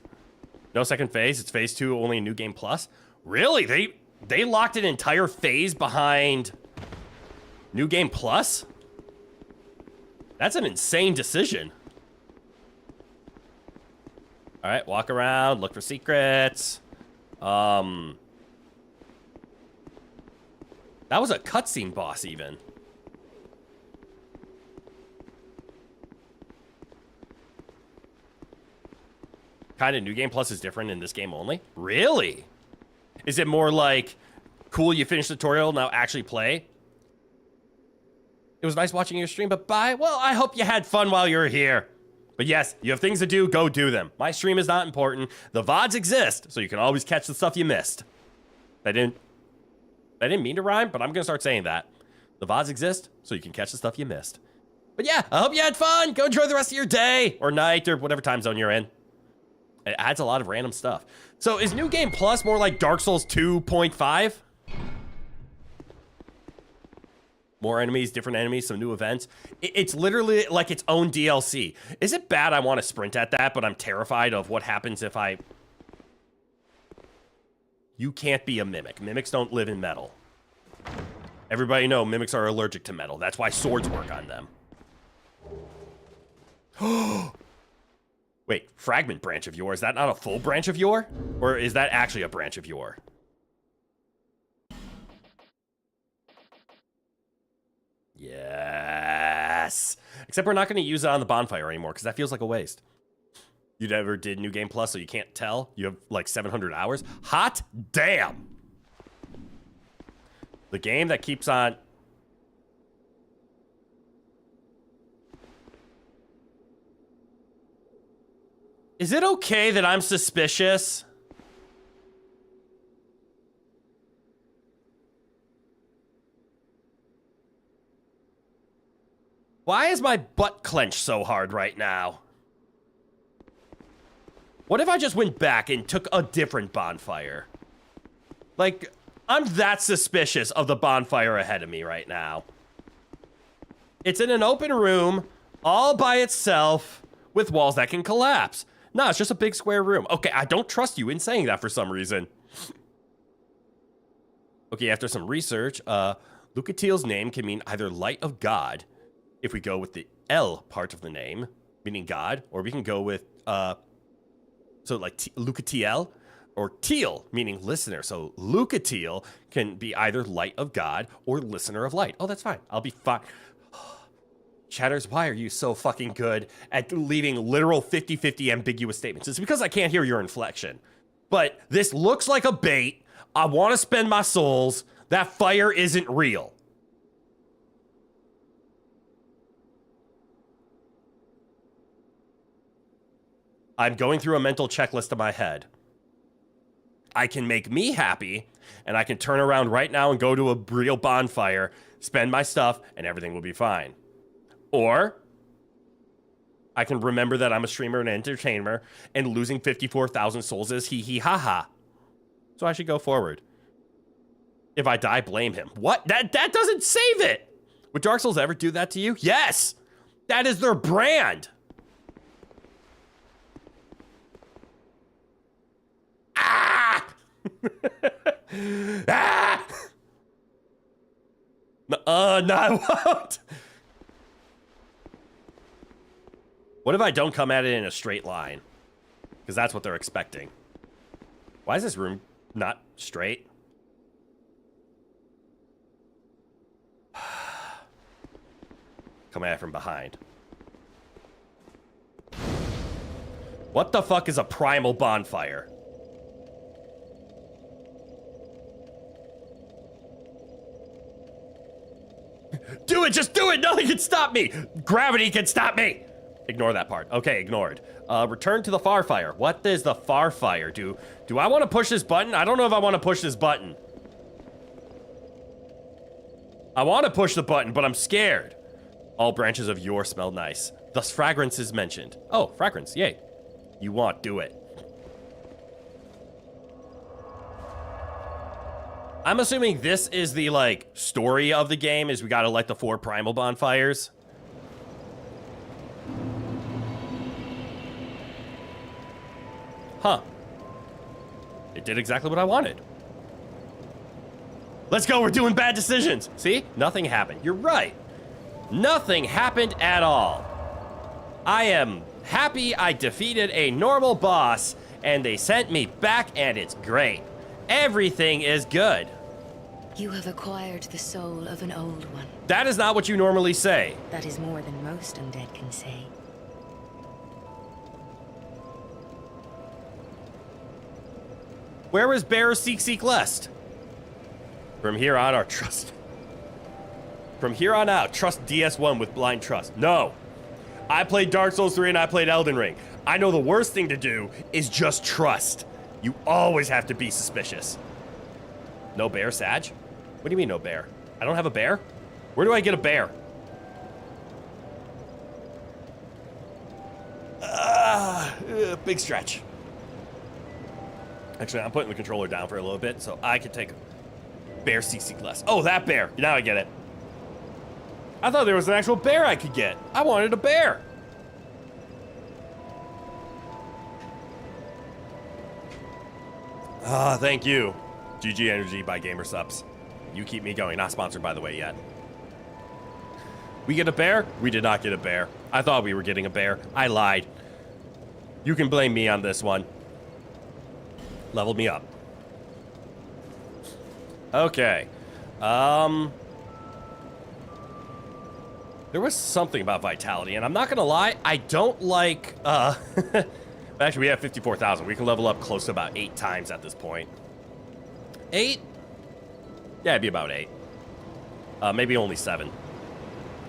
No second phase. It's phase 2, only New Game Plus. Really? They locked an entire phase behind New Game Plus? That's an insane decision. All right, walk around, look for secrets. That was a cutscene boss, even. Kind of New Game Plus is different in this game only? Really? Is it more like, cool, you finished the tutorial, now actually play? It was nice watching your stream, but bye. Well, I hope you had fun while you were here. But yes, you have things to do, go do them. My stream is not important. The VODs exist, so you can always catch the stuff you missed. I didn't mean to rhyme, but I'm gonna start saying that. The VODs exist, so you can catch the stuff you missed. But yeah, I hope you had fun. Go enjoy the rest of your day, or night, or whatever time zone you're in. It adds a lot of random stuff. So is New Game Plus more like Dark Souls 2.5? More enemies, different enemies, some new events. It's literally like its own DLC. Is it bad I want to sprint at that, but I'm terrified of what happens if I... You can't be a mimic. Mimics don't live in metal. Everybody know mimics are allergic to metal. That's why swords work on them. Wait, fragment branch of yore. Is that not a full branch of yore? Or is that actually a branch of yore? Yes. Except we're not going to use it on the bonfire anymore because that feels like a waste. You never did New Game Plus, so you can't tell. You have like 700 hours. Hot damn. The game that keeps on... Is it okay that I'm suspicious? Why is my butt clenched so hard right now? What if I just went back and took a different bonfire? Like, I'm that suspicious of the bonfire ahead of me right now. It's in an open room, all by itself, with walls that can collapse. No, it's just a big square room. Okay, I don't trust you in saying that for some reason. Okay, after some research, Lucatiel's name can mean either light of God, if we go with the L part of the name, meaning God, or we can go with, so like Lucatiel, or Teal, meaning listener. So Lucatiel can be either light of God or listener of light. Oh, that's fine. I'll be fine. Chatters, why are you so fucking good at leaving literal 50-50 ambiguous statements? It's because I can't hear your inflection. But this looks like a bait. I want to spend my souls. That fire isn't real. I'm going through a mental checklist in my head. I can make me happy, and I can turn around right now and go to a real bonfire, spend my stuff, and everything will be fine. Or I can remember that I'm a streamer and entertainer, and losing 54,000 souls is hee hee ha ha. So I should go forward. If I die, blame him. What? That doesn't save it! Would Dark Souls ever do that to you? Yes! That is their brand! Ah! Ah! No, I won't. What if I don't come at it in a straight line? Because that's what they're expecting. Why is this room not straight? coming at from behind. What the fuck is a primal bonfire? Do it, just do it! Nothing can stop me! Gravity can stop me! Ignore that part. Okay, ignored. Return to the far fire. What is the far fire? Do I want to push this button? I don't know if I want to push this button. I want to push the button, but I'm scared. All branches of yore smell nice. Thus fragrance is mentioned. Oh, fragrance, yay. You want, do it. I'm assuming this is the, like, story of the game, is we gotta light the 4 primal bonfires. Huh. It did exactly what I wanted. Let's go, we're doing bad decisions. See? Nothing happened. You're right. Nothing happened at all. I am happy I defeated a normal boss, and they sent me back, and it's great. Everything is good. You have acquired the soul of an old one. That is not what you normally say. That is more than most undead can say. Where is Bear Seek Seek Lest? From here on, our trust. From here on out, trust DS1 with blind trust. No. I played Dark Souls 3 and I played Elden Ring. I know the worst thing to do is just trust. You always have to be suspicious. No bear, Sag? What do you mean no bear? I don't have a bear? Where do I get a bear? Big stretch. Actually, I'm putting the controller down for a little bit so I can take Bear CC Glass. Oh, that bear. Now I get it. I thought there was an actual bear I could get. I wanted a bear. Ah, thank you. GG Energy by GamerSups. You keep me going. Not sponsored, by the way, yet. We get a bear? We did not get a bear. I thought we were getting a bear. I lied. You can blame me on this one. Leveled me up. Okay. There was something about vitality, and I'm not gonna lie, I don't like, actually, we have 54,000. We can level up close to about 8 times at this point. 8? Yeah, it'd be about 8. Maybe only 7.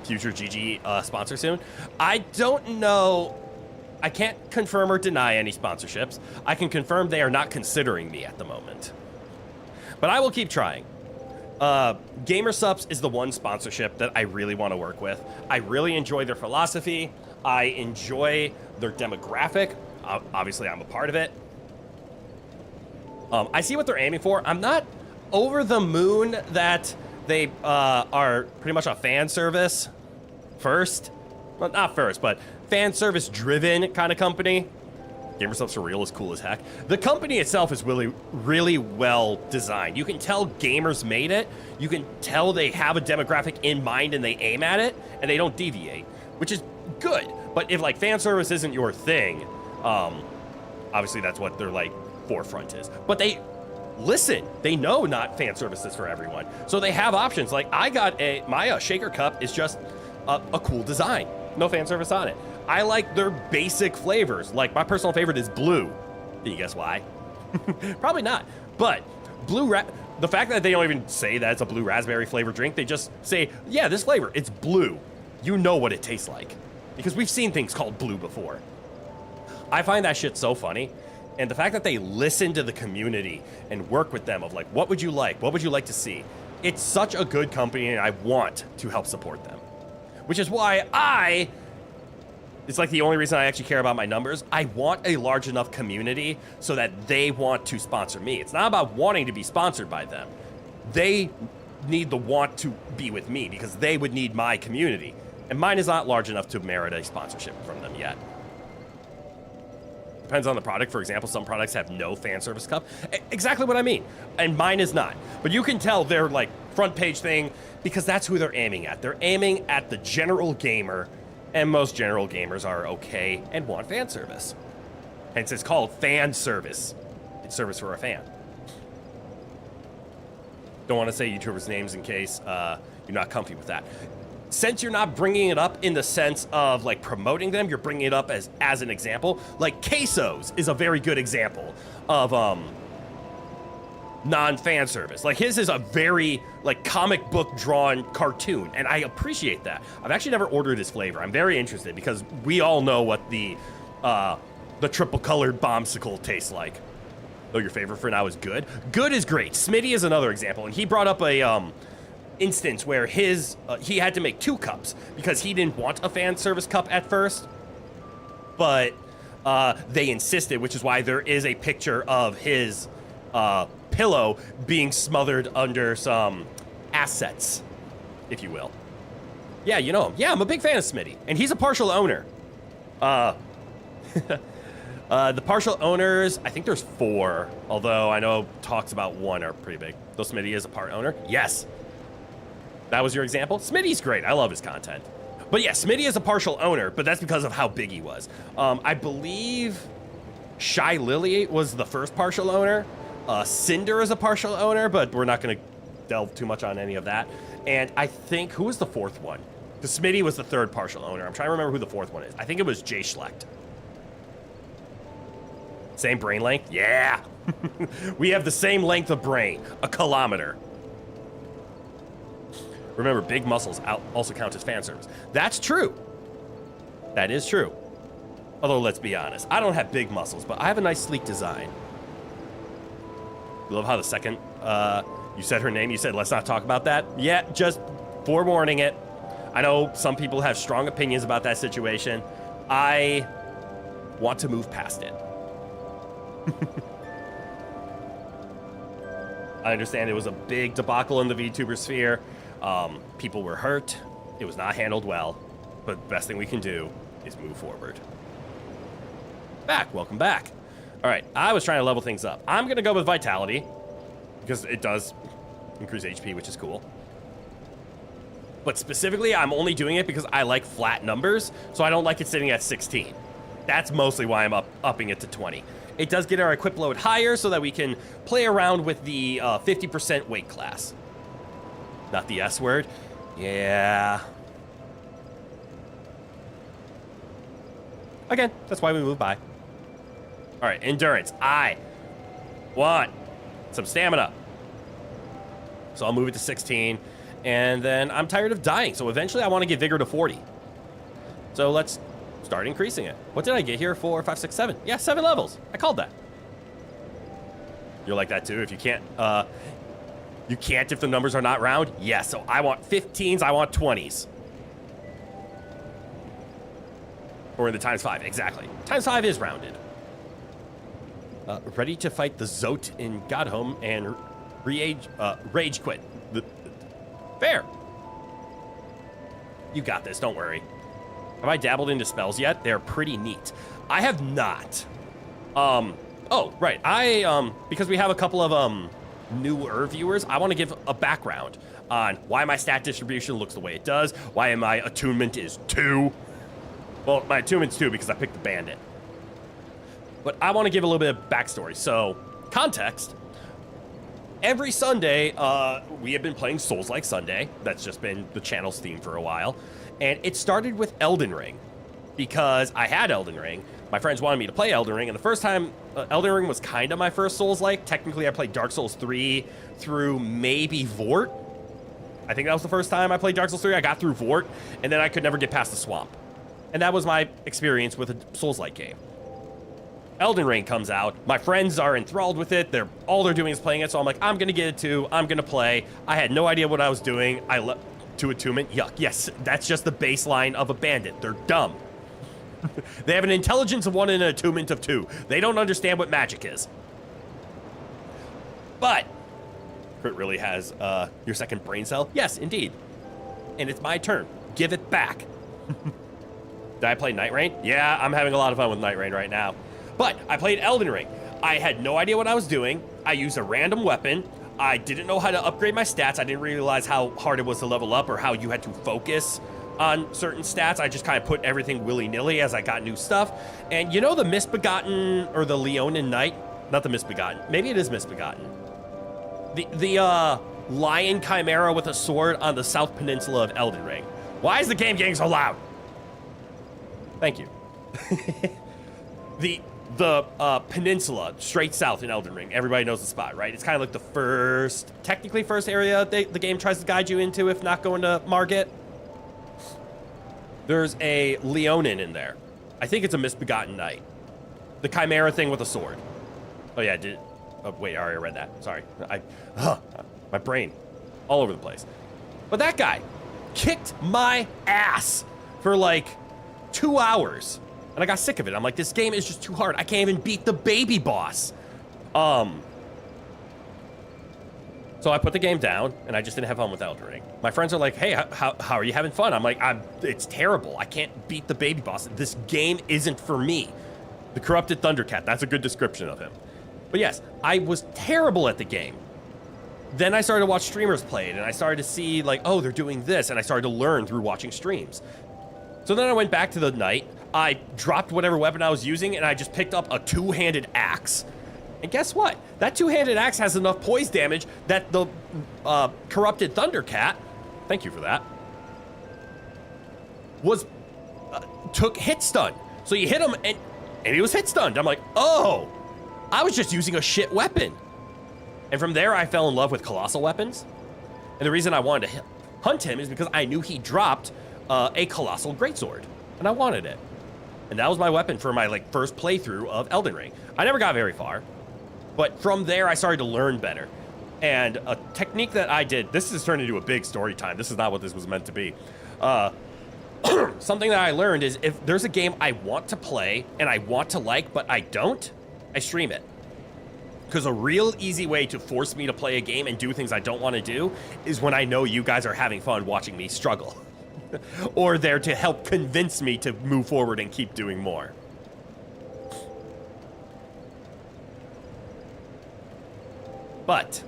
Future GG sponsor soon. I don't know. I can't confirm or deny any sponsorships. I can confirm they are not considering me at the moment. But I will keep trying. GamerSups is the one sponsorship that I really want to work with. I really enjoy their philosophy. I enjoy their demographic. Obviously, I'm a part of it. I see what they're aiming for. I'm not over the moon that they are pretty much a fan service first. Well, not first, but fan service driven kind of company. GamerSups for real is cool as heck. The company itself is really, really well designed. You can tell gamers made it. You can tell they have a demographic in mind and they aim at it and they don't deviate, which is good. But if like fan service isn't your thing, obviously that's what their like forefront is. But they listen. They know not fan service is for everyone, so they have options. Like I got my shaker cup is just a cool design. No fan service on it. I like their basic flavors. Like, my personal favorite is blue. Can you guess why? Probably not. But the fact that they don't even say that it's a blue raspberry flavored drink, they just say, yeah, this flavor, it's blue. You know what it tastes like. Because we've seen things called blue before. I find that shit so funny. And the fact that they listen to the community and work with them of like, what would you like? What would you like to see? It's such a good company and I want to help support them. Which is why it's like the only reason I actually care about my numbers. I want a large enough community so that they want to sponsor me. It's not about wanting to be sponsored by them. They need the want to be with me because they would need my community. And mine is not large enough to merit a sponsorship from them yet. Depends on the product. For example, some products have no fan service cup. Exactly what I mean. And mine is not. But you can tell their like front page thing because that's who they're aiming at. They're aiming at the general gamer. And most general gamers are okay and want fan service. Hence it's called fan service. It's service for a fan. Don't want to say YouTubers' names in case you're not comfy with that. since you're not bringing it up in the sense of like promoting them, you're bringing it up as an example. Like Queso's is a very good example of non-fan service. Like his is a very like comic book drawn cartoon, and I appreciate that. I've actually never ordered his flavor. I'm very interested because we all know what the triple colored bombsicle tastes like. Though your favorite for now is good. Good is great. Smitty is another example, and he brought up a instance where his he had to make 2 cups because he didn't want a fan service cup at first, but they insisted, which is why there is a picture of his pillow being smothered under some assets, if you will. Yeah, you know him. Yeah, I'm a big fan of Smitty, and he's a partial owner. The partial owners, I think there's 4, although I know talks about 1 are pretty big. Though Smitty is a part owner. Yes. That was your example? Smitty's great. I love his content. But yeah, Smitty is a partial owner, but that's because of how big he was. I believe Shy Lily was the first partial owner. Cinder is a partial owner, but we're not going to delve too much on any of that. And I think, who was the 4th one? Because Smitty was the 3rd partial owner. I'm trying to remember who the 4th one is. I think it was Jay Schlecht. Same brain length? Yeah. We have the same length of brain. A kilometer. Remember, big muscles also count as fan service. That's true. That is true. Although, let's be honest. I don't have big muscles, but I have a nice, sleek design. You love how the second you said her name, you said, let's not talk about that? Yeah, just forewarning it. I know some people have strong opinions about that situation. I want to move past it. I understand it was a big debacle in the VTuber sphere. People were hurt. It was not handled well. But the best thing we can do is move forward. Welcome back. All right, I was trying to level things up. I'm going to go with Vitality because it does increase HP, which is cool. But specifically, I'm only doing it because I like flat numbers, so I don't like it sitting at 16. That's mostly why I'm upping it to 20. It does get our equip load higher so that we can play around with the 50% weight class. Not the S word. Yeah. Again, that's why we move by. All right, endurance. I want some stamina. So I'll move it to 16. And then I'm tired of dying, so eventually I want to get vigor to 40. So let's start increasing it. What did I get here? 4, 5, 6, 7. Yeah, 7 levels. I called that. You're like that too? If you can't if the numbers are not round? Yeah, so I want 15s, I want 20s. Or in the times 5, exactly. Times 5 is rounded. Ready to fight the Zote in Godhome and rage quit. Fair. You got this, don't worry. Have I dabbled into spells yet? They're pretty neat. I have not. Oh, right. Because we have a couple of newer viewers, I want to give a background on why my stat distribution looks the way it does, why my attunement is 2. Well, my attunement's 2 because I picked the bandit. But I want to give a little bit of backstory. So, context. Every Sunday, we have been playing Souls-like Sunday. That's just been the channel's theme for a while. And it started with Elden Ring. Because I had Elden Ring. My friends wanted me to play Elden Ring. And the first time, Elden Ring was kind of my first Souls-like. Technically, I played Dark Souls 3 through maybe Vort. I think that was the first time I played Dark Souls 3. I got through Vort. And then I could never get past the swamp. And that was my experience with a Souls-like game. Elden Ring comes out. My friends are enthralled with it. All they're doing is playing it. So I'm like, I'm going to get it too. I'm going to play. I had no idea what I was doing. To attunement. Yuck. Yes, that's just the baseline of a bandit. They're dumb. They have an intelligence of 1 and an attunement of 2. They don't understand what magic is. But Crit really has your second brain cell. Yes, indeed. And it's my turn. Give it back. Did I play Night Rain? Yeah, I'm having a lot of fun with Night Rain right now. But I played Elden Ring. I had no idea what I was doing. I used a random weapon. I didn't know how to upgrade my stats. I didn't realize how hard it was to level up or how you had to focus on certain stats. I just kind of put everything willy-nilly as I got new stuff. And you know the Misbegotten, or the Leonin Knight? Not the Misbegotten. Maybe it is Misbegotten. The lion chimera with a sword on the South Peninsula of Elden Ring. Why is the game getting so loud? Thank you. The peninsula straight south in Elden Ring. Everybody knows the spot, right? It's kind of like the technically first area the game tries to guide you into if not going to Margit. There's a Leonin in there. I think it's a misbegotten knight. The chimera thing with a sword. Oh yeah, oh wait, I already read that. Sorry. My brain all over the place. But that guy kicked my ass for like 2 hours. And I got sick of it. I'm like, this game is just too hard. I can't even beat the baby boss. So I put the game down, and I just didn't have fun with Elden Ring. My friends are like, hey, how are you having fun? I'm like, it's terrible. I can't beat the baby boss. This game isn't for me. The Corrupted Thundercat, that's a good description of him. But yes, I was terrible at the game. Then I started to watch streamers play it, and I started to see like, oh, they're doing this, and I started to learn through watching streams. So then I went back to the knight. I dropped whatever weapon I was using, and I just picked up a two-handed axe. And guess what? That two-handed axe has enough poise damage that the Corrupted Thundercat, thank you for that, took hit stun. So you hit him, and he was hit stunned. I'm like, oh, I was just using a shit weapon. And from there, I fell in love with colossal weapons. And the reason I wanted to hunt him is because I knew he dropped a colossal greatsword, and I wanted it. And that was my weapon for my first playthrough of Elden Ring. I never got very far, but from there I started to learn better. And a technique that I did, this has turned into a big story time. This is not what this was meant to be. Something that I learned is if there's a game I want to play and I want to like, but I don't, I stream it. Because a real easy way to force me to play a game and do things I don't want to do is when I know you guys are having fun watching me struggle. Or there to help convince me to move forward and keep doing more. But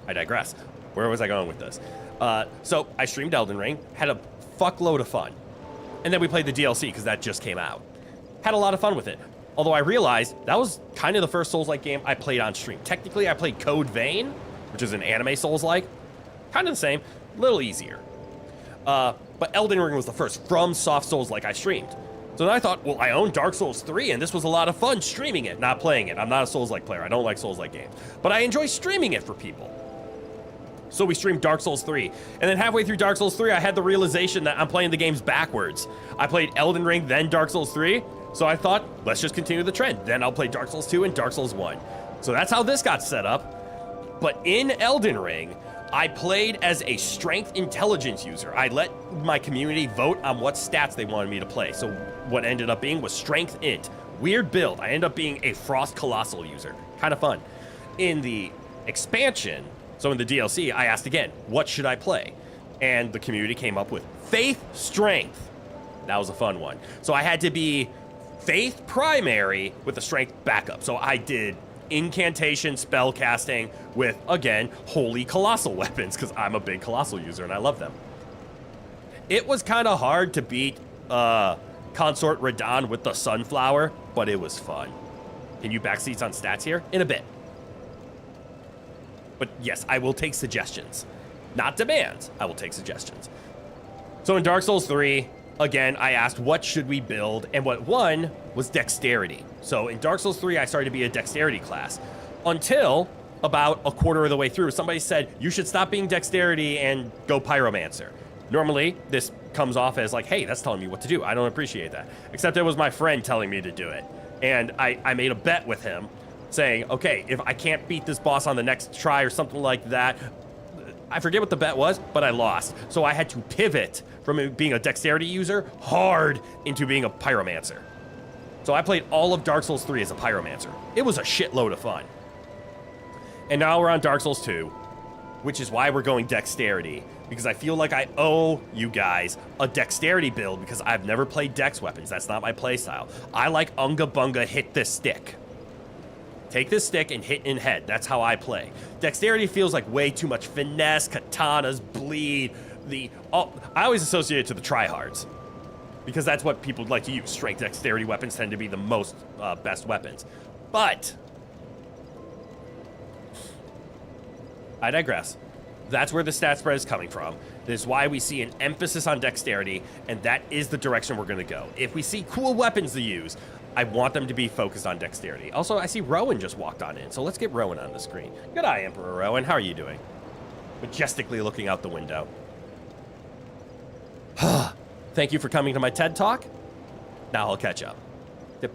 I digress. Where was I going with this? So I streamed Elden Ring, had a fuckload of fun. And then we played the DLC because that just came out. Had a lot of fun with it. Although I realized that was kind of the first Souls-like game I played on stream. Technically, I played Code Vein, which is an anime Souls-like. Kind of the same, a little easier. But Elden Ring was the first from soft Souls-like I streamed. So then I thought, well, I own Dark Souls 3, and this was a lot of fun streaming it, not playing it. I'm not a Souls-like player. I don't like Souls-like games. But I enjoy streaming it for people. So we streamed Dark Souls 3. And then halfway through Dark Souls 3, I had the realization that I'm playing the games backwards. I played Elden Ring, then Dark Souls 3. So I thought, let's just continue the trend. Then I'll play Dark Souls 2 and Dark Souls 1. So that's how this got set up. But in Elden Ring, I played as a strength intelligence user. I let my community vote on what stats they wanted me to play. So what ended up being was strength int. Weird build. I ended up being a frost colossal user. Kind of fun. In the expansion, so in the DLC, I asked again, what should I play? And the community came up with faith strength. That was a fun one. So I had to be faith primary with a strength backup. So I did incantation spell casting with, again, holy colossal weapons, because I'm a big colossal user and I love them. It was kind of hard to beat Consort Radahn with the sunflower, but it was fun. Can you backseats on stats here? In a bit. But yes, I will take suggestions. Not demands, I will take suggestions. So in Dark Souls 3, again, I asked what should we build, and what won was dexterity. So in Dark Souls 3, I started to be a dexterity class until about a quarter of the way through, somebody said, you should stop being dexterity and go pyromancer. Normally, this comes off as like, hey, that's telling me what to do. I don't appreciate that. Except it was my friend telling me to do it. And I made a bet with him saying, okay, if I can't beat this boss on the next try or something like that, I forget what the bet was, but I lost. So I had to pivot from being a dexterity user hard into being a pyromancer. So I played all of Dark Souls 3 as a pyromancer. It was a shitload of fun. And now we're on Dark Souls 2, which is why we're going dexterity, because I feel like I owe you guys a dexterity build because I've never played dex weapons. That's not my playstyle. I like Unga Bunga hit this stick. Take this stick and hit in head. That's how I play. Dexterity feels like way too much finesse, katanas, bleed. I always associate it to the tryhards because that's what people like to use. Strength dexterity weapons tend to be the most best weapons. But I digress. That's where the stat spread is coming from. This is why we see an emphasis on dexterity, and that is the direction we're going to go. If we see cool weapons to use, I want them to be focused on dexterity. Also, I see Rowan just walked on in, so let's get Rowan on the screen. Good eye, Emperor Rowan. How are you doing? Majestically looking out the window. Thank you for coming to my TED Talk. Now I'll catch up. The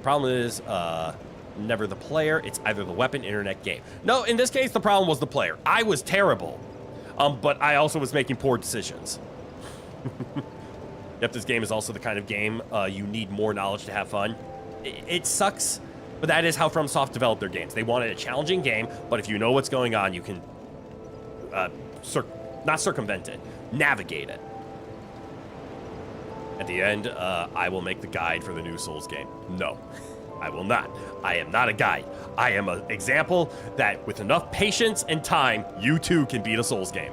problem is, never the player. It's either the weapon, internet, game. No, in this case, the problem was the player. I was terrible, but I also was making poor decisions. Yep, this game is also the kind of game you need more knowledge to have fun. It sucks, but that is how FromSoft developed their games. They wanted a challenging game, but if you know what's going on, you can not circumvent it, navigate it. At the end, I will make the guide for the new Souls game. No, I will not. I am not a guide. I am an example that with enough patience and time, you too can beat a Souls game.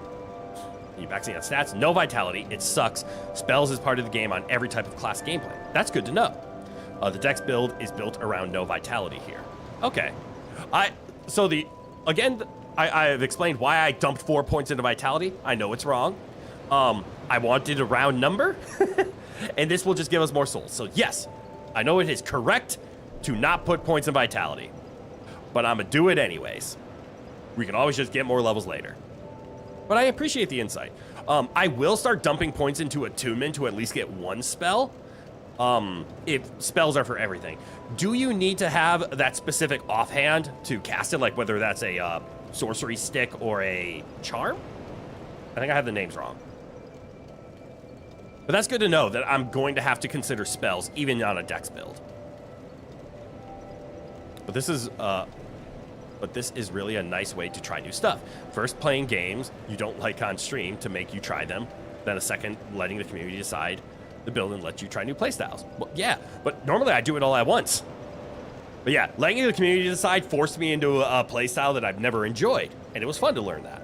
You maxing on stats, no vitality, it sucks. Spells is part of the game on every type of class gameplay. That's good to know. The dex build is built around no vitality here. Okay. I've explained why I dumped 4 points into vitality. I know it's wrong. I wanted a round number, and this will just give us more souls. So yes, I know it is correct to not put points in vitality, but I'm gonna do it anyways. We can always just get more levels later. But I appreciate the insight. I will start dumping points into attunement to at least get one spell. If spells are for everything. Do you need to have that specific offhand to cast it? Like whether that's a sorcery stick or a charm? I think I have the names wrong. But that's good to know that I'm going to have to consider spells even on a dex build. But this is really a nice way to try new stuff. First, playing games you don't like on stream to make you try them. Then a second, letting the community decide the build and let you try new playstyles. Well, yeah, but normally I do it all at once. But yeah, letting the community decide forced me into a playstyle that I've never enjoyed. And it was fun to learn that.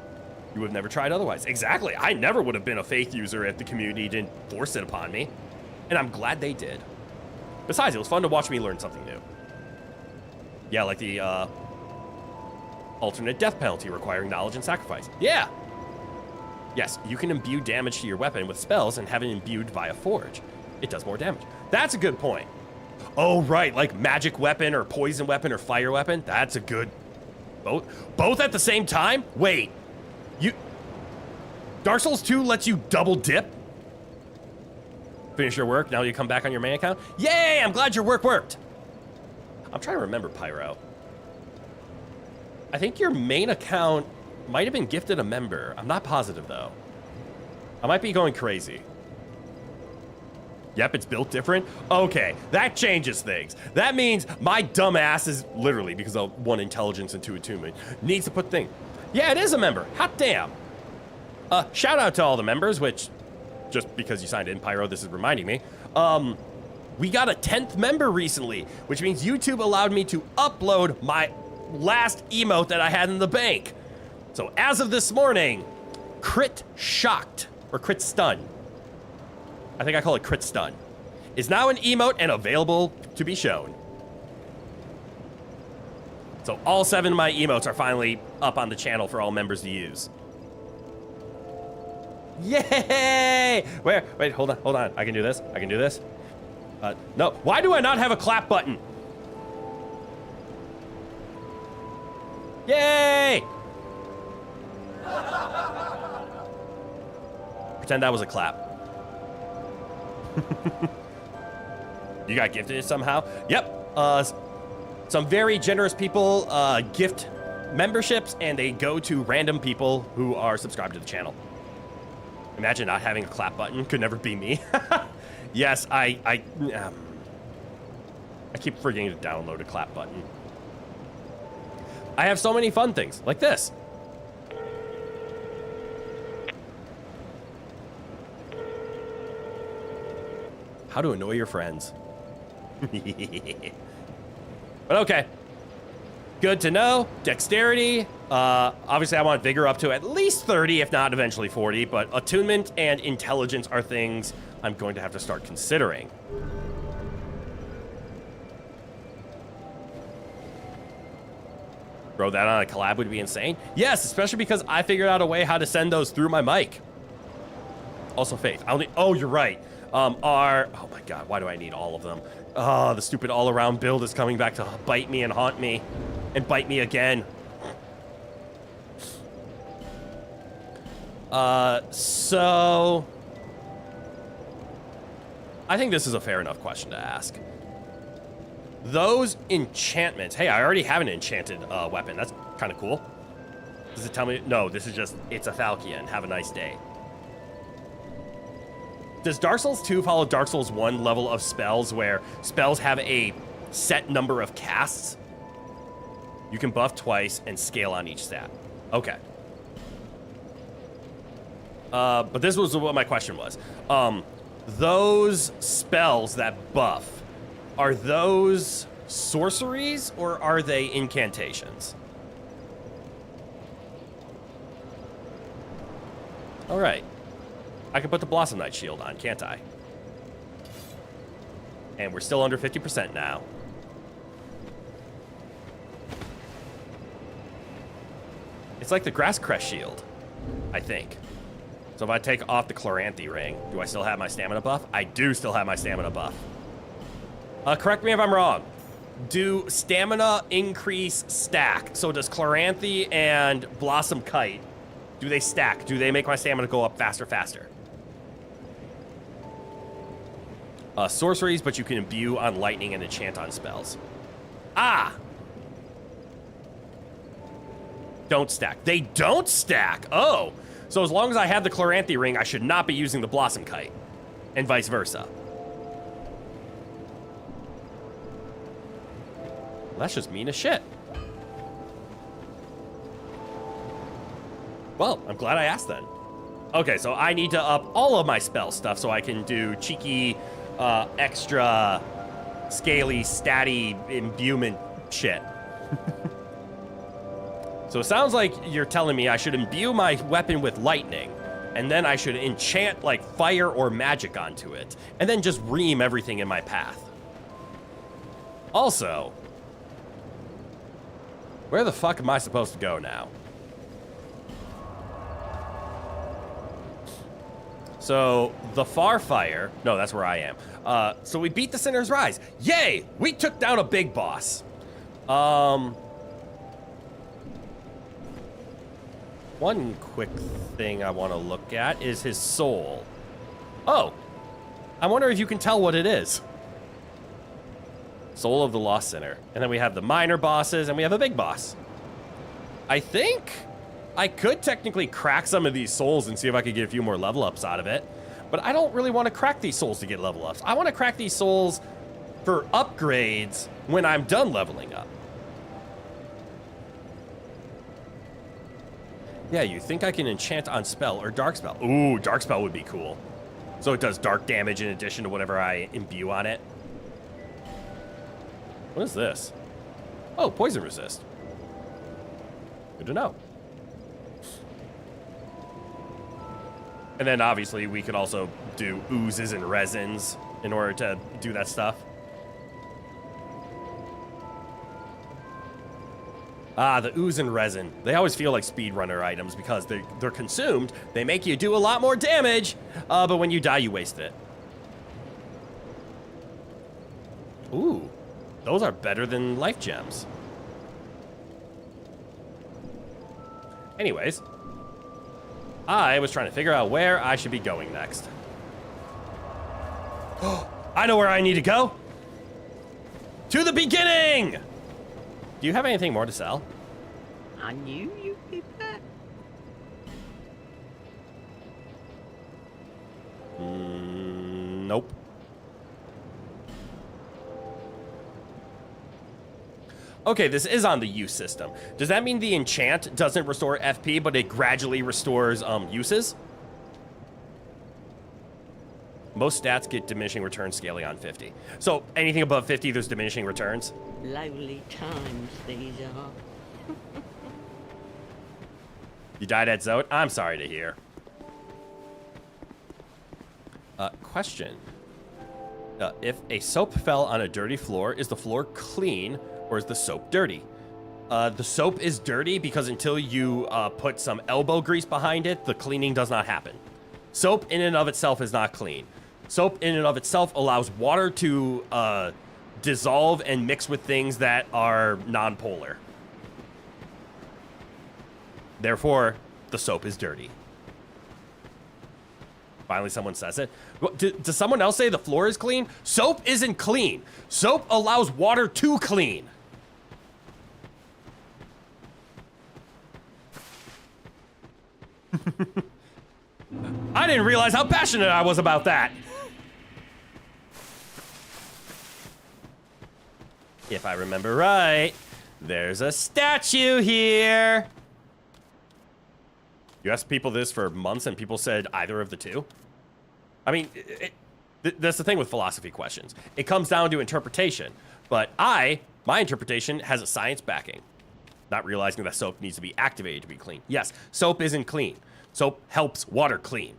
You would have never tried otherwise. Exactly. I never would have been a Faith user if the community didn't force it upon me. And I'm glad they did. Besides, it was fun to watch me learn something new. Yeah, like the alternate death penalty requiring knowledge and sacrifice. Yeah. Yes, you can imbue damage to your weapon with spells and have it imbued via forge. It does more damage. That's a good point. Oh, right, like magic weapon or poison weapon or fire weapon. That's a good... Both at the same time? Wait. Dark Souls 2 lets you double dip? Finish your work, now you come back on your main account? Yay, I'm glad your work worked. I'm trying to remember, Pyro. I think your main account might have been gifted a member. I'm not positive, though. I might be going crazy. Yep, it's built different. Okay, that changes things. That means my dumb ass is literally, because of one intelligence and two attunement, needs to put thing. Yeah, it is a member. Hot damn. Shout out to all the members, which, just because you signed in, Pyro, this is reminding me. We got a 10th member recently, which means YouTube allowed me to upload my last emote that I had in the bank. So as of this morning, Crit Shocked, or Crit Stun, I think I call it Crit Stun, is now an emote and available to be shown. So all 7 of my emotes are finally up on the channel for all members to use. Yay! Wait, hold on. I can do this. No, why do I not have a clap button? Yay! Pretend that was a clap. You got gifted it somehow? Yep. Some very generous people gift memberships, and they go to random people who are subscribed to the channel. Imagine not having a clap button. Could never be me. Yes, I keep forgetting to download a clap button. I have so many fun things, like this. How to annoy your friends. But okay. Good to know. Dexterity. Obviously, I want Vigor up to at least 30, if not eventually 40. But attunement and intelligence are things I'm going to have to start considering. Bro, that on a collab would be insane. Yes, especially because I figured out a way how to send those through my mic. Also, Faith. Oh, you're right. Oh my God, why do I need all of them? Oh, the stupid all-around build is coming back to bite me and haunt me. And bite me again. So... I think this is a fair enough question to ask. Those enchantments... Hey, I already have an enchanted weapon. That's kind of cool. Does it tell me... No, this is just... It's a Falchion. Have a nice day. Does Dark Souls 2 follow Dark Souls 1 level of spells where spells have a set number of casts? You can buff twice and scale on each stat. Okay. But this was what my question was. Those spells that buff, are those sorceries or are they incantations? All right. I can put the Blossom Knight shield on, can't I? And we're still under 50% now. It's like the Grass Crest shield, I think. So if I take off the Chloranthy ring, do I still have my stamina buff? I do still have my stamina buff. Correct me if I'm wrong. Do stamina increase stack? So does Chloranthy and Blossom Kite, do they stack? Do they make my stamina go up faster? Sorceries, but you can imbue on lightning and enchant on spells. Ah! Don't stack. They don't stack! Oh! So as long as I have the Chloranthy ring, I should not be using the Blossom Kite. And vice versa. That's just mean as shit. Well, I'm glad I asked then. Okay, so I need to up all of my spell stuff so I can do cheeky, extra, scaly, statty imbuement shit. So it sounds like you're telling me I should imbue my weapon with lightning, and then I should enchant like fire or magic onto it, and then just ream everything in my path. Also, where the fuck am I supposed to go now? So, the Farfire... No, that's where I am. So we beat the Sinner's Rise. Yay! We took down a big boss. One quick thing I want to look at is his soul. Oh! I wonder if you can tell what it is. Soul of the Lost Sinner. And then we have the minor bosses, and we have a big boss. I think... I could technically crack some of these souls and see if I could get a few more level ups out of it. But I don't really want to crack these souls to get level ups. I want to crack these souls for upgrades when I'm done leveling up. Yeah, you think I can enchant on spell or dark spell. Ooh, dark spell would be cool. So it does dark damage in addition to whatever I imbue on it. What is this? Oh, poison resist. Good to know. And then obviously we could also do oozes and resins in order to do that stuff. Ah, the ooze and resin. They always feel like speedrunner items because they're consumed. They make you do a lot more damage, but when you die, you waste it. Ooh, those are better than life gems. Anyways, I was trying to figure out where I should be going next. I know where I need to go. To the beginning! Do you have anything more to sell? I knew you'd be back. Nope. Okay, this is on the use system. Does that mean the enchant doesn't restore FP, but it gradually restores uses? Most stats get diminishing returns scaling on 50. So anything above 50, there's diminishing returns? Lowly times these are. You died at Zote? I'm sorry to hear. Question. If a soap fell on a dirty floor, is the floor clean or is the soap dirty? The soap is dirty because until you put some elbow grease behind it, the cleaning does not happen. Soap in and of itself is not clean. Soap in and of itself allows water to dissolve and mix with things that are non-polar. Therefore, the soap is dirty. Finally, someone says it. Does someone else say the floor is clean? Soap isn't clean. Soap allows water to clean. I didn't realize how passionate I was about that. If I remember right, there's a statue here. You asked people this for months and people said either of the two. I mean, that's the thing with philosophy questions. It comes down to interpretation. But my interpretation has a science backing. Not realizing that soap needs to be activated to be clean. Yes, soap isn't clean. Soap helps water clean.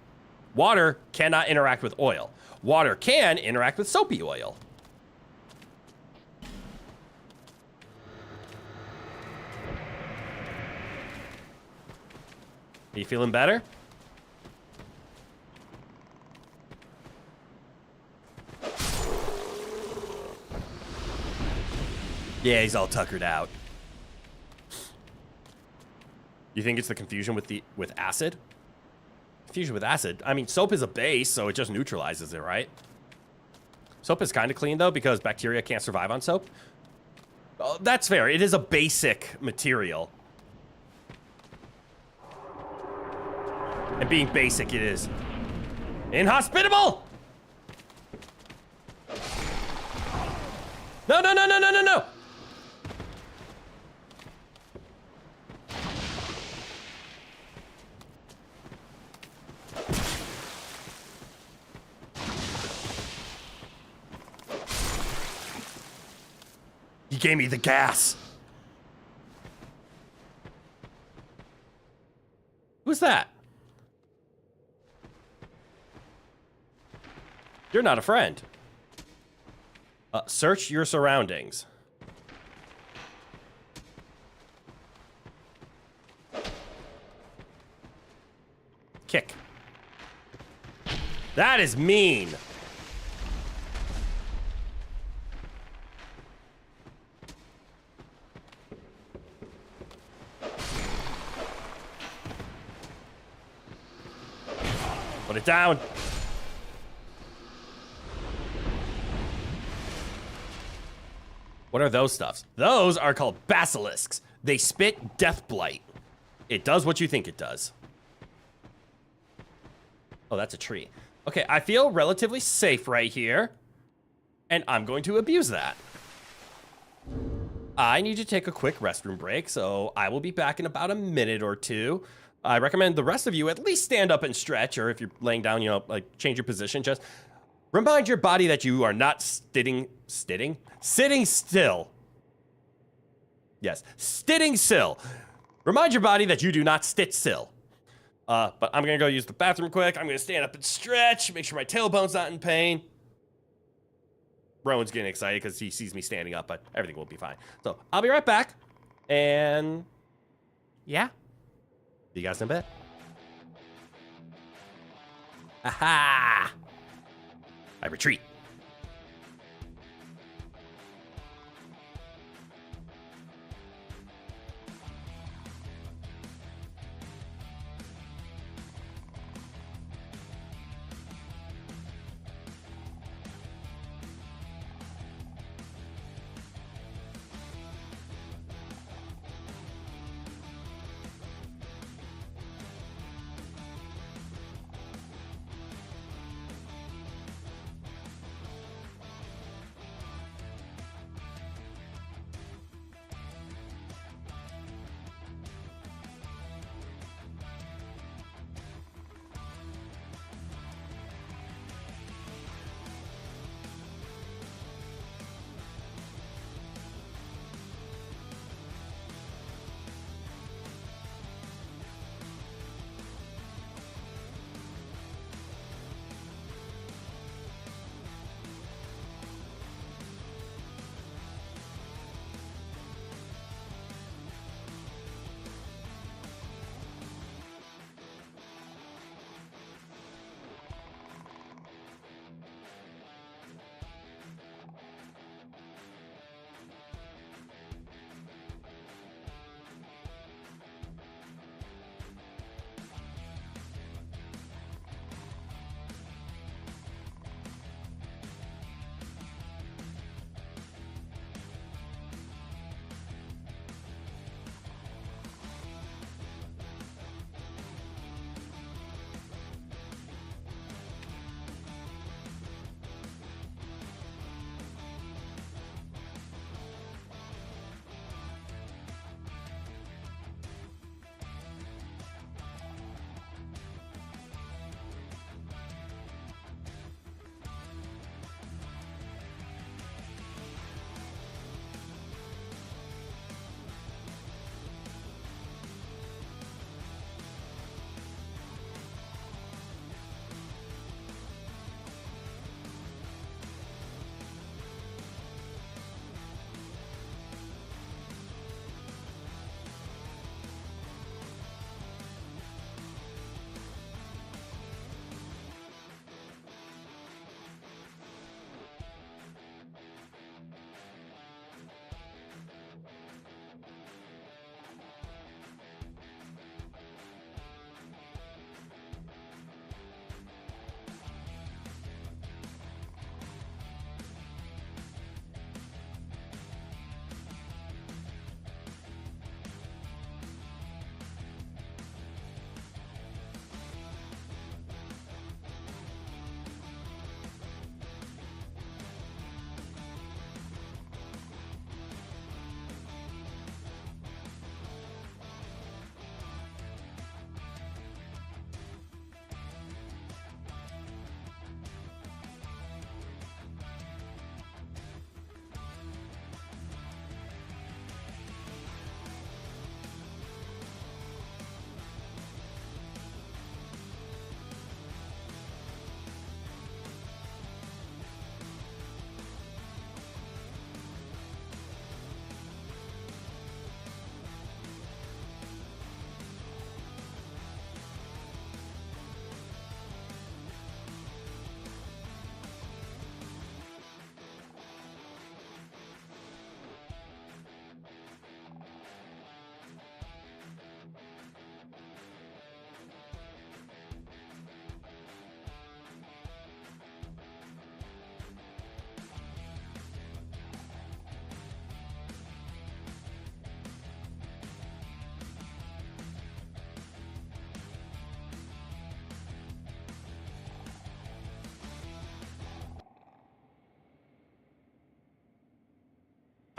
Water cannot interact with oil. Water can interact with soapy oil. Are you feeling better? Yeah, he's all tuckered out. You think it's the confusion with acid? Confusion with acid? I mean, soap is a base, so it just neutralizes it, right? Soap is kind of clean, though, because bacteria can't survive on soap. Oh, that's fair. It is a basic material. And being basic, it is inhospitable! No, no, no, no, no, no, no! He gave me the gas. Who's that? You're not a friend. Search your surroundings. Kick. That is mean. Put it down. What are those stuffs? Those are called basilisks. They spit death blight. It does what you think it does. Oh, that's a tree. Okay, I feel relatively safe right here. And I'm going to abuse that. I need to take a quick restroom break, so I will be back in about a minute or two. I recommend the rest of you at least stand up and stretch, or if you're laying down, you know, like change your position. Just remind your body that you are not sitting still. Yes, sitting still. Remind your body that you do not sit still. But I'm gonna go use the bathroom quick. I'm gonna stand up and stretch, make sure my tailbone's not in pain. Rowan's getting excited because he sees me standing up, but everything will be fine. So I'll be right back. And yeah. See you guys in a bit. Aha! I retreat.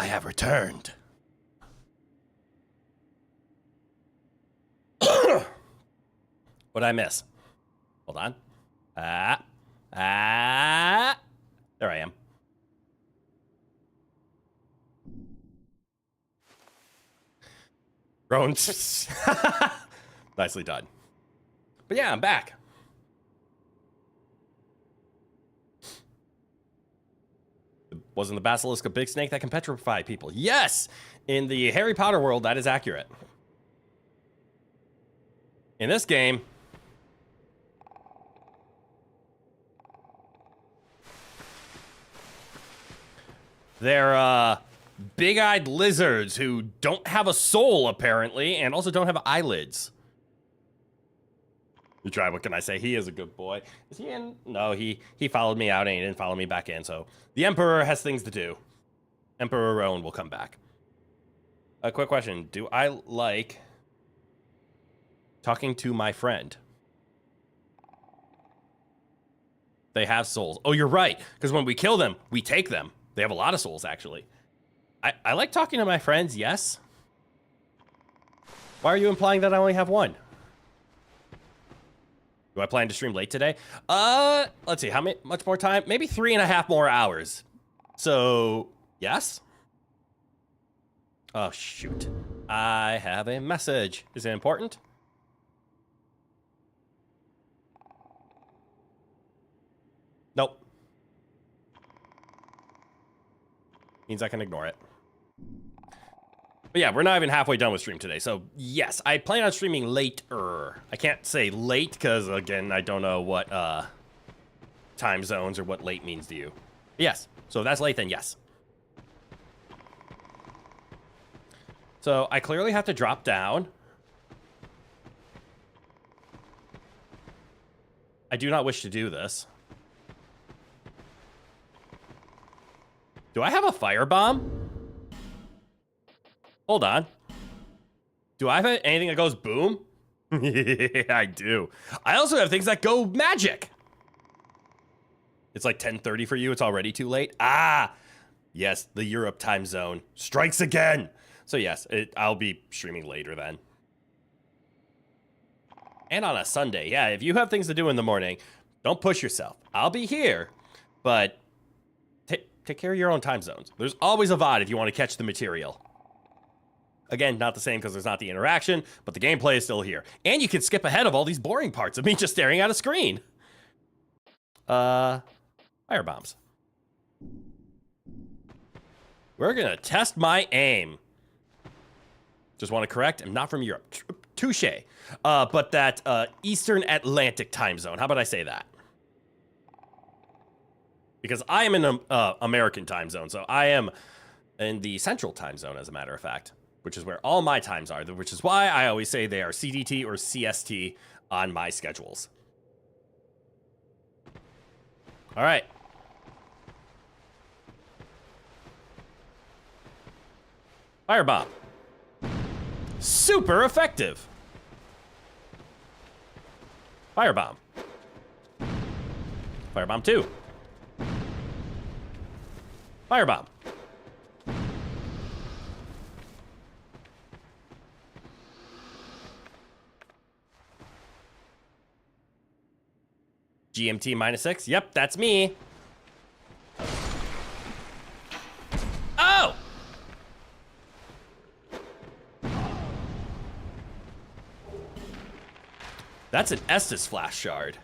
I have returned. What'd I miss? Hold on. There I am. Grown. Nicely done. But yeah, I'm back. Wasn't the basilisk a big snake that can petrify people? Yes! In the Harry Potter world, that is accurate. In this game, they're big-eyed lizards who don't have a soul, apparently, and also don't have eyelids. You try, what can I say? He is a good boy. Is he in? No, he followed me out and he didn't follow me back in, so the Emperor has things to do. VtuberEN will come back. A quick question. Do I like talking to my friend? They have souls. Oh, you're right, because when we kill them, we take them. They have a lot of souls, actually. I like talking to my friends, yes. Why are you implying that I only have one? Do I plan to stream late today? Let's see, much more time? Maybe 3.5 more hours. So, yes? Oh, shoot. I have a message. Is it important? Nope. Means I can ignore it. But yeah, we're not even halfway done with stream today. So yes, I plan on streaming later. I can't say late because, again, I don't know what time zones or what late means to you. Yes, so if that's late, then yes. So I clearly have to drop down. I do not wish to do this. Do I have a firebomb? Hold on. Do I have anything that goes boom? Yeah, I do. I also have things that go magic. It's like 10:30 for you. It's already too late. Ah, yes, the Europe time zone strikes again. So yes, I'll be streaming later then. And on a Sunday, yeah, if you have things to do in the morning, don't push yourself. I'll be here, but take care of your own time zones. There's always a VOD if you want to catch the material. Again, not the same because there's not the interaction, but the gameplay is still here. And you can skip ahead of all these boring parts of me just staring at a screen. Firebombs. We're gonna test my aim. Just want to correct, I'm not from Europe. Touche. But that Eastern Atlantic time zone. How about I say that? Because I am in an American time zone, so I am in the Central time zone, as a matter of fact, which is where all my times are, which is why I always say they are CDT or CST on my schedules. All right. Firebomb. Super effective. Firebomb. Firebomb 2. Firebomb. GMT -6. Yep, that's me. Oh! That's an Estus flash shard.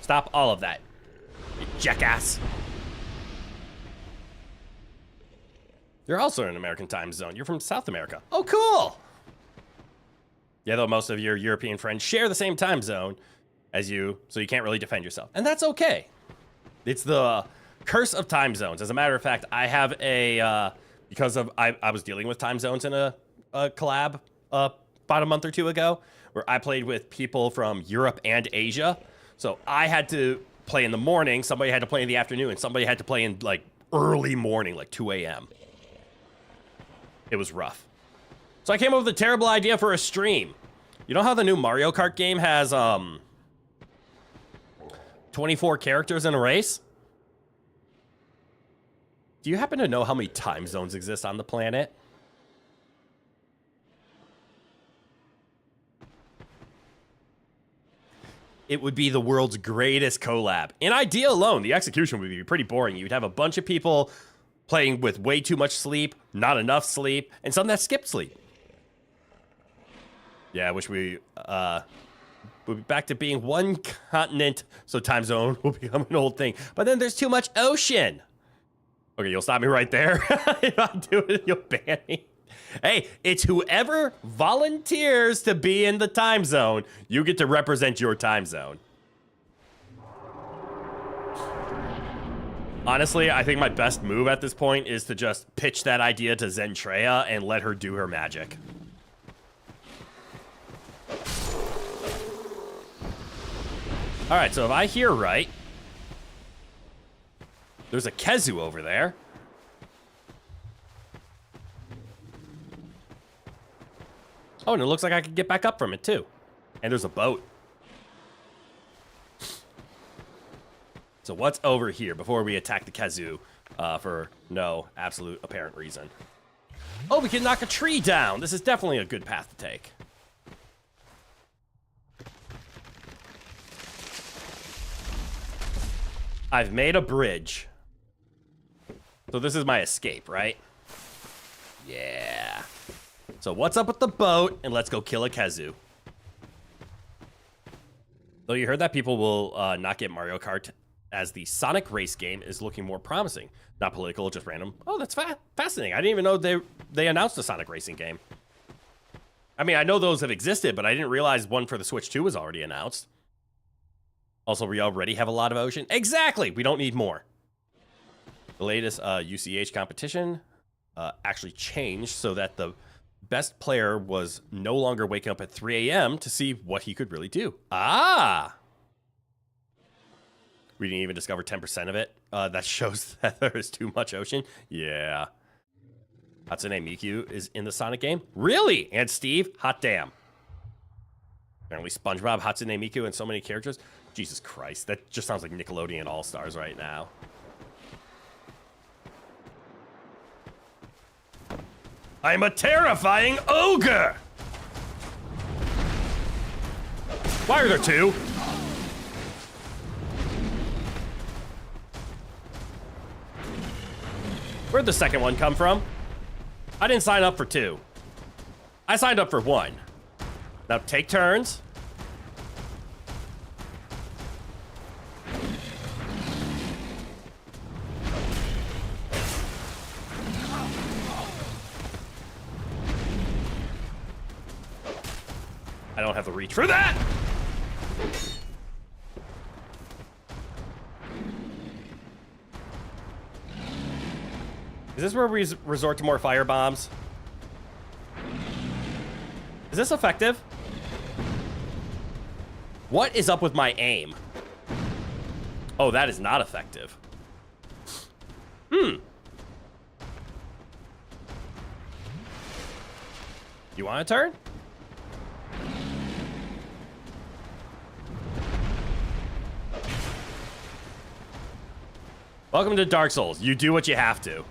Stop all of that, you jackass. You're also in an American time zone. You're from South America. Oh, cool. Yeah, though most of your European friends share the same time zone as you, so you can't really defend yourself. And that's okay. It's the curse of time zones. As a matter of fact, I have a, because of, I was dealing with time zones in a collab about a month or two ago, where I played with people from Europe and Asia. So I had to play in the morning, somebody had to play in the afternoon, and somebody had to play in, like, early morning, like 2 a.m. It was rough. So I came up with a terrible idea for a stream. You know how the new Mario Kart game has 24 characters in a race? Do you happen to know how many time zones exist on the planet? It would be the world's greatest collab. In idea alone, the execution would be pretty boring. You'd have a bunch of people playing with way too much sleep, not enough sleep, and some that skipped sleep. Yeah, I wish we'll be back to being one continent, so time zone will become an old thing. But then there's too much ocean. Okay, you'll stop me right there. If I do it, you'll ban me. Hey, it's whoever volunteers to be in the time zone. You get to represent your time zone. Honestly, I think my best move at this point is to just pitch that idea to Zentreya and let her do her magic. All right, so if I hear right, there's a Kezu over there. Oh, and it looks like I can get back up from it, too. And there's a boat. So what's over here before we attack the Kezu for no absolute apparent reason? Oh, we can knock a tree down. This is definitely a good path to take. I've made a bridge. So this is my escape, right? Yeah. So what's up with the boat? And let's go kill a Kezu. Though you heard that people will not get Mario Kart as the Sonic race game is looking more promising. Not political, just random. Oh, that's fascinating. I didn't even know they announced a Sonic racing game. I mean, I know those have existed, but I didn't realize one for the Switch 2 was already announced. Also, we already have a lot of ocean. Exactly! We don't need more. The latest UCH competition actually changed so that the best player was no longer waking up at 3 a.m. to see what he could really do. Ah! We didn't even discover 10% of it. That shows that there is too much ocean. Yeah. Hatsune Miku is in the Sonic game? Really? And Steve? Hot damn. Apparently SpongeBob, Hatsune Miku, and so many characters. Jesus Christ, that just sounds like Nickelodeon All-Stars right now. I'm a terrifying ogre! Why are there two? Where'd the second one come from? I didn't sign up for two. I signed up for one. Now take turns. I don't have the reach for that! Is this where we resort to more fire bombs? Is this effective? What is up with my aim? Oh, that is not effective. You want a turn? Welcome to Dark Souls. You do what you have to.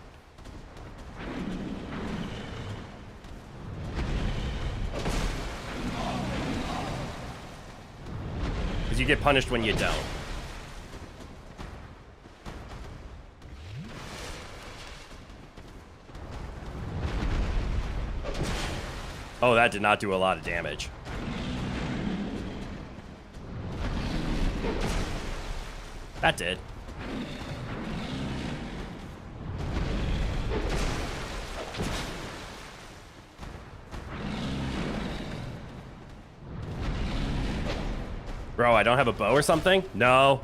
Because you get punished when you don't. Oh, that did not do a lot of damage. That did. Bro, I don't have a bow or something? No.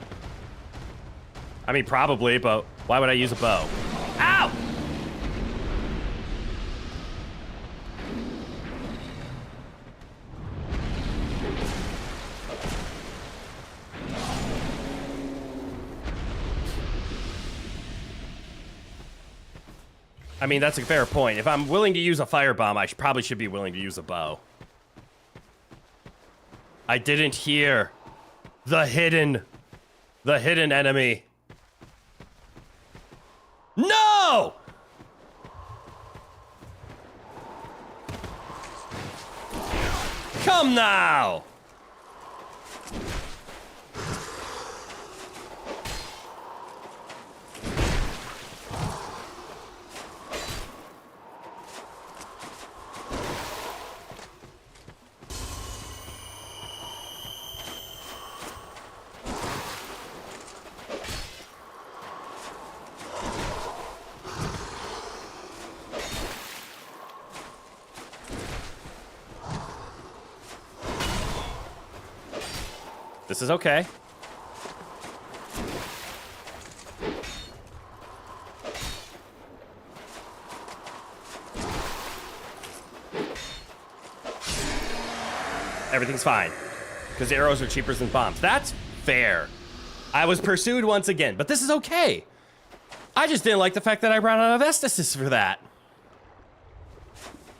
I mean, probably, but why would I use a bow? Ow! I mean, that's a fair point. If I'm willing to use a firebomb, I probably should be willing to use a bow. I didn't hear the hidden The hidden enemy. No! Come now! This is okay. Everything's fine. Because arrows are cheaper than bombs. That's fair. I was pursued once again, but this is okay. I just didn't like the fact that I ran out of estasis for that.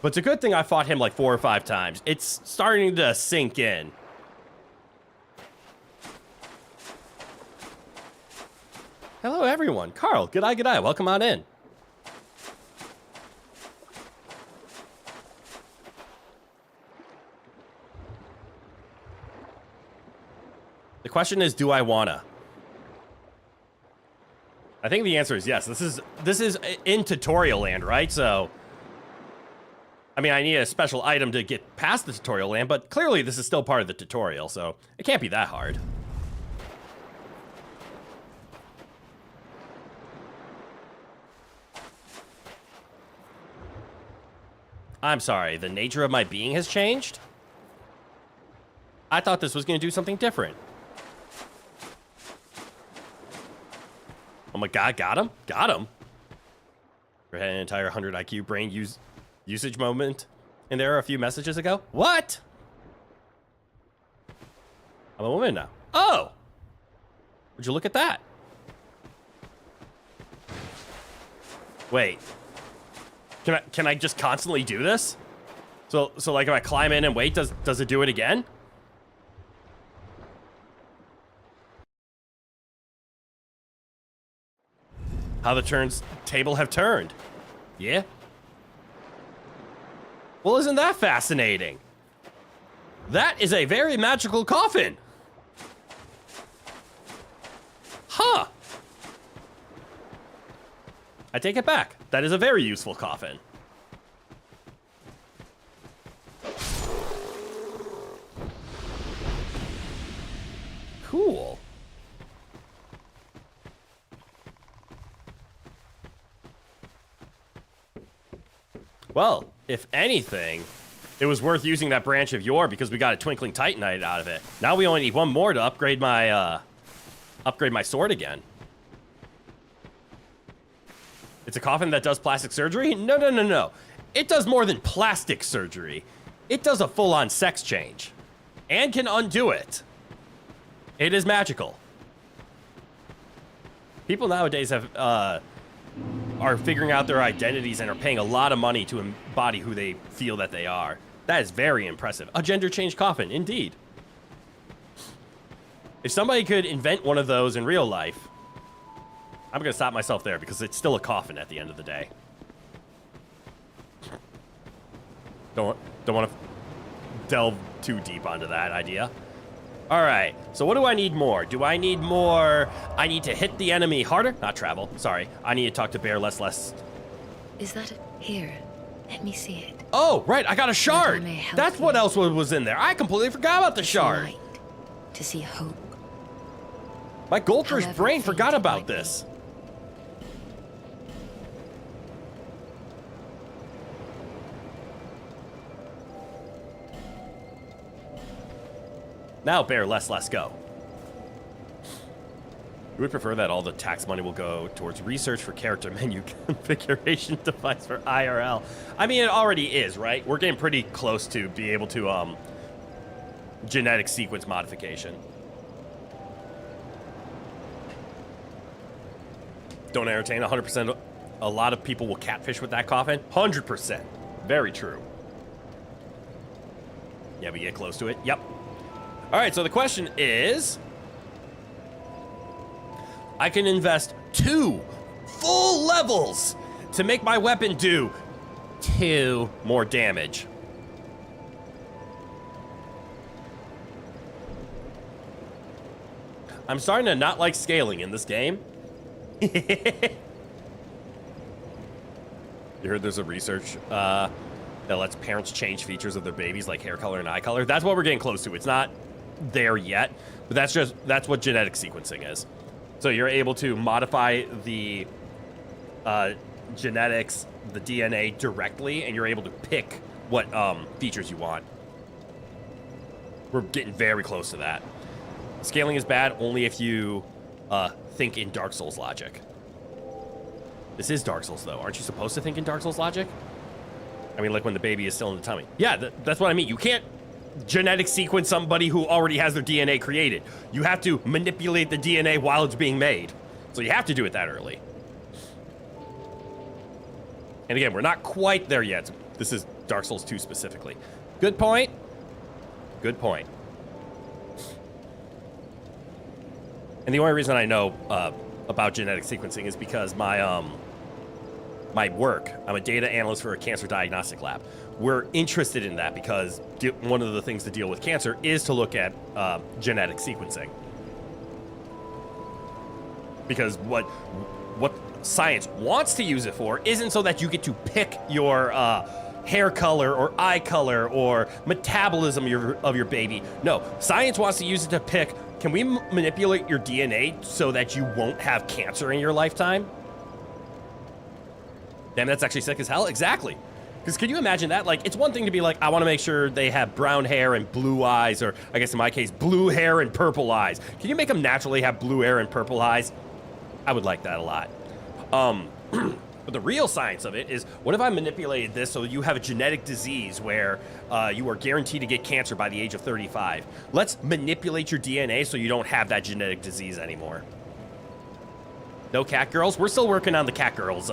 But it's a good thing I fought him like 4 or 5 times. It's starting to sink in. Hello, everyone. Carl, g'day, g'day. Welcome on in. The question is, do I wanna? I think the answer is yes. This is in tutorial land, right? So, I mean, I need a special item to get past the tutorial land, but clearly this is still part of the tutorial, so it can't be that hard. I'm sorry, the nature of my being has changed? I thought this was going to do something different. Oh my god, got him? Got him. We had an entire 100 IQ brain usage moment in there a few messages ago. What? I'm a woman now. Oh! Would you look at that? Wait. Can I just constantly do this? So like if I climb in and wait, does it do it again? How the table have turned. Yeah. Well, isn't that fascinating? That is a very magical coffin. Huh. I take it back. That is a very useful coffin. Cool. Well, if anything, it was worth using that branch of yore because we got a twinkling titanite out of it. Now we only need one more to upgrade my sword again. It's a coffin that does plastic surgery? No. It does more than plastic surgery. It does a full-on sex change. And can undo it. It is magical. People nowadays are figuring out their identities and are paying a lot of money to embody who they feel that they are. That is very impressive. A gender change coffin, indeed. If somebody could invent one of those in real life, I'm gonna stop myself there because it's still a coffin at the end of the day. Don't want to delve too deep onto that idea. All right, so what do I need more? Do I need more? I need to hit the enemy harder? Not travel, sorry. I need to talk to Bear less. Is that here? Let me see it. Oh, right, I got a shard. may help That's what you. else was in there. I completely forgot about the shard. Light, to see hope. My goldfish However brain faint forgot it about might be. this. Now, Bear, let's go. We would prefer that all the tax money will go towards research for character menu configuration device for IRL. I mean, it already is, right? We're getting pretty close to be able to, genetic sequence modification. Don't entertain 100%. A lot of people will catfish with that coffin. 100%. Very true. Yeah, we get close to it. Yep. All right, so the question is, I can invest 2 full levels to make my weapon do 2 more damage. I'm starting to not like scaling in this game. You heard there's a research that lets parents change features of their babies like hair color and eye color. That's what we're getting close to. It's not there yet, but that's what genetic sequencing is. So you're able to modify the genetics, the DNA directly, and you're able to pick what features you want. We're getting very close to that. Scaling is bad only if you think in Dark Souls logic. This is Dark Souls, though. Aren't you supposed to think in Dark Souls logic? I mean, like when the baby is still in the tummy. Yeah, that's what I mean. You can't genetic sequence somebody who already has their DNA created. You have to manipulate the DNA while it's being made. So you have to do it that early. And again, we're not quite there yet. This is Dark Souls 2 specifically. Good point. Good point. And the only reason I know about genetic sequencing is because my work, I'm a data analyst for a cancer diagnostic lab. We're interested in that because one of the things to deal with cancer is to look at genetic sequencing. Because what science wants to use it for isn't so that you get to pick your hair color or eye color or metabolism of your baby. No, science wants to use it to pick, can we manipulate your DNA so that you won't have cancer in your lifetime? Damn, that's actually sick as hell. Exactly. Because can you imagine that? Like, it's one thing to be like, I want to make sure they have brown hair and blue eyes, or I guess in my case, blue hair and purple eyes. Can you make them naturally have blue hair and purple eyes? I would like that a lot. But the real science of it is, what if I manipulated this so you have a genetic disease where you are guaranteed to get cancer by the age of 35? Let's manipulate your DNA so you don't have that genetic disease anymore. No cat girls? We're still working on the cat girls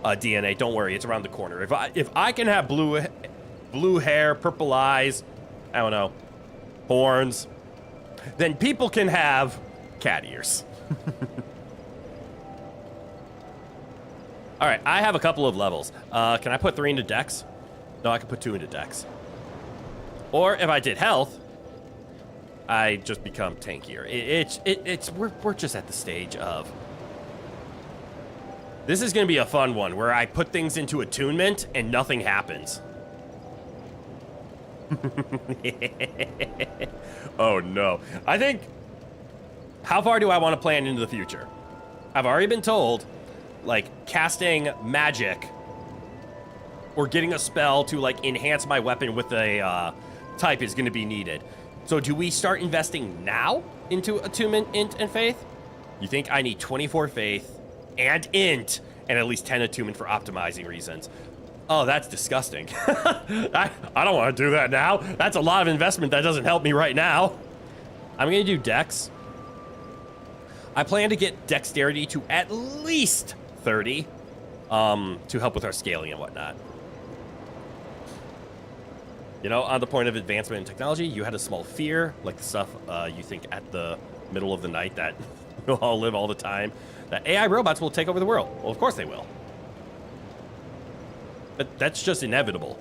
DNA. Don't worry, it's around the corner. If I can have blue hair, purple eyes, I don't know, horns, then people can have cat ears. All right, I have a couple of levels. Can I put 3 into Dex? No, I can put 2 into Dex. Or if I did health, I just become tankier. We're just at the stage of. This is going to be a fun one where I put things into attunement and nothing happens. Oh no. I think, how far do I want to plan into the future? I've already been told, like, casting magic or getting a spell to, like, enhance my weapon with a type is going to be needed. So do we start investing now into attunement, int, and faith? You think I need 24 faith and int and at least 10 attunement for optimizing reasons? Oh, that's disgusting. I don't want to do that now. That's a lot of investment that doesn't help me right now. I'm going to do Dex. I plan to get dexterity to at least 30 to help with our scaling and whatnot. You know, on the point of advancement in technology, you had a small fear, like the stuff you think at the middle of the night that we'll all live all the time, that AI robots will take over the world. Well, of course they will. But that's just inevitable.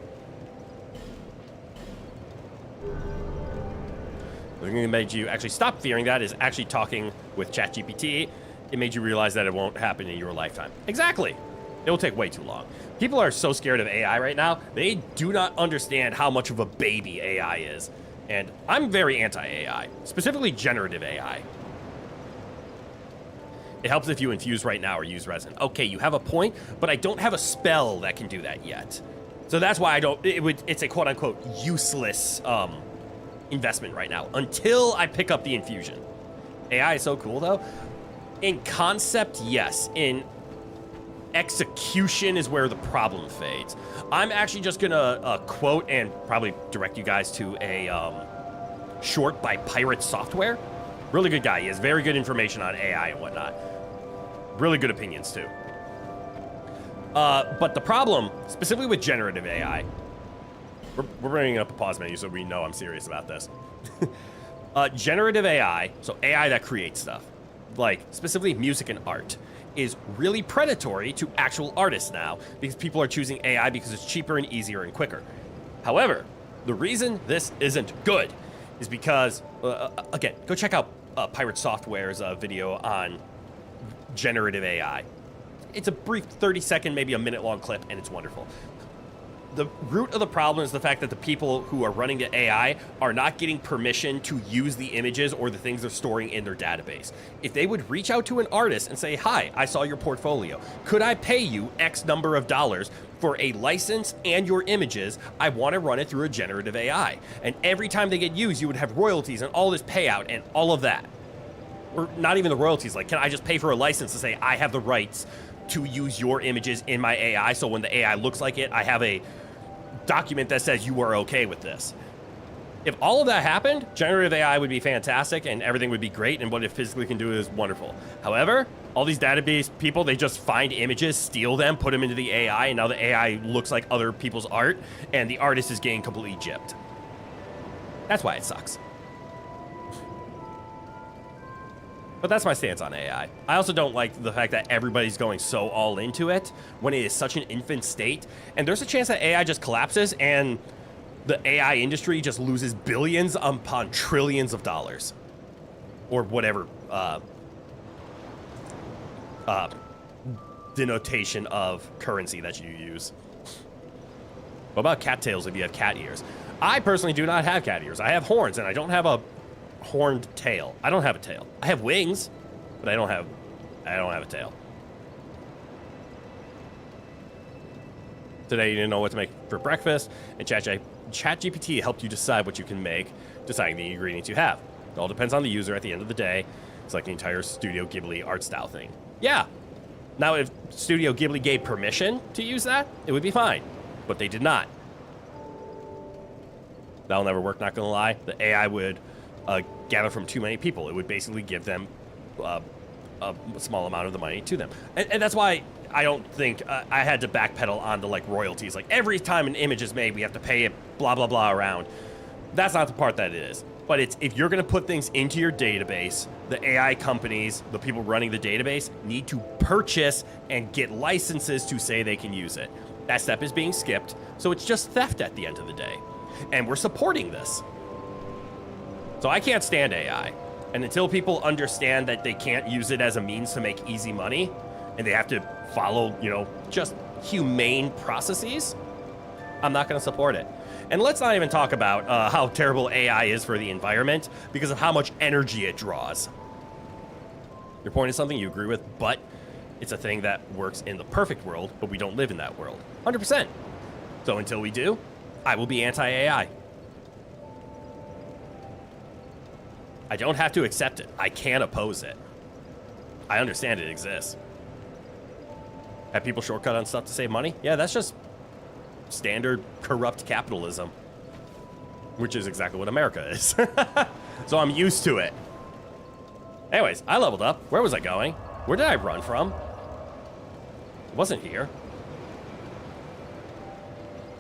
The thing that made you actually stop fearing that is actually talking with ChatGPT. It made you realize that it won't happen in your lifetime. Exactly. It will take way too long. People are so scared of AI right now, they do not understand how much of a baby AI is. And I'm very anti-AI, specifically generative AI. It helps if you infuse right now or use resin. Okay, you have a point, but I don't have a spell that can do that yet. So that's why I don't, it's a quote-unquote useless investment right now, until I pick up the infusion. AI is so cool, though. In concept, yes. In execution is where the problem fades. I'm actually just gonna quote and probably direct you guys to a short by Pirate Software. Really good guy. He has very good information on AI and whatnot. Really good opinions, too. But the problem, specifically with generative AI, we're bringing up a pause menu so we know I'm serious about this. Generative AI, so AI that creates stuff. like specifically music and art, is really predatory to actual artists now because people are choosing AI because it's cheaper and easier and quicker. However, the reason this isn't good is because, again, go check out Pirate Software's video on generative AI. It's a brief 30-second, maybe a minute-long clip, and it's wonderful. The root of the problem is the fact that the people who are running the AI are not getting permission to use the images or the things they're storing in their database. If they would reach out to an artist and say, hi, I saw your portfolio. Could I pay you X number of dollars for a license and your images? I want to run it through a generative AI. And every time they get used, you would have royalties and all this payout and all of that. Or not even the royalties. Like, can I just pay for a license to say I have the rights to use your images in my AI, so when the AI looks like it, I have a document that says you are okay with this. If all of that happened, generative AI would be fantastic and everything would be great, and what it physically can do is wonderful. However, all these database people, they just find images, steal them, put them into the AI, and now the AI looks like other people's art, and the artist is getting completely gypped. That's why it sucks. But that's my stance on AI. I also don't like the fact that everybody's going so all into it when it is such an infant state. And there's a chance that AI just collapses and the AI industry just loses billions upon trillions of dollars. Or whatever denotation of currency that you use. What about cattails if you have cat ears? I personally do not have cat ears. I have horns, and I don't have a horned tail. I don't have a tail. I have wings, but I don't have a tail. Today you didn't know what to make for breakfast, and ChatGPT helped you decide what you can make, deciding the ingredients you have. It all depends on the user at the end of the day. It's like the entire Studio Ghibli art style thing. Yeah. Now, if Studio Ghibli gave permission to use that, it would be fine, but they did not. That'll never work, not gonna lie. The AI would gather from too many people. It would basically give them a small amount of the money to them. And that's why I don't think I had to backpedal on the like royalties. Like every time an image is made, we have to pay it blah, blah, blah around. That's not the part that it is. But it's if you're going to put things into your database, the AI companies, the people running the database need to purchase and get licenses to say they can use it. That step is being skipped. So it's just theft at the end of the day. And we're supporting this. So I can't stand AI. And until people understand that they can't use it as a means to make easy money, and they have to follow, just humane processes, I'm not going to support it. And let's not even talk about how terrible AI is for the environment because of how much energy it draws. Your point is something you agree with, but it's a thing that works in the perfect world, but we don't live in that world. 100%. So until we do, I will be anti-AI. I don't have to accept it. I can oppose it. I understand it exists. Have people shortcut on stuff to save money? Yeah, that's just standard corrupt capitalism, which is exactly what America is. So I'm used to it. Anyways, I leveled up. Where was I going? Where did I run from? It wasn't here.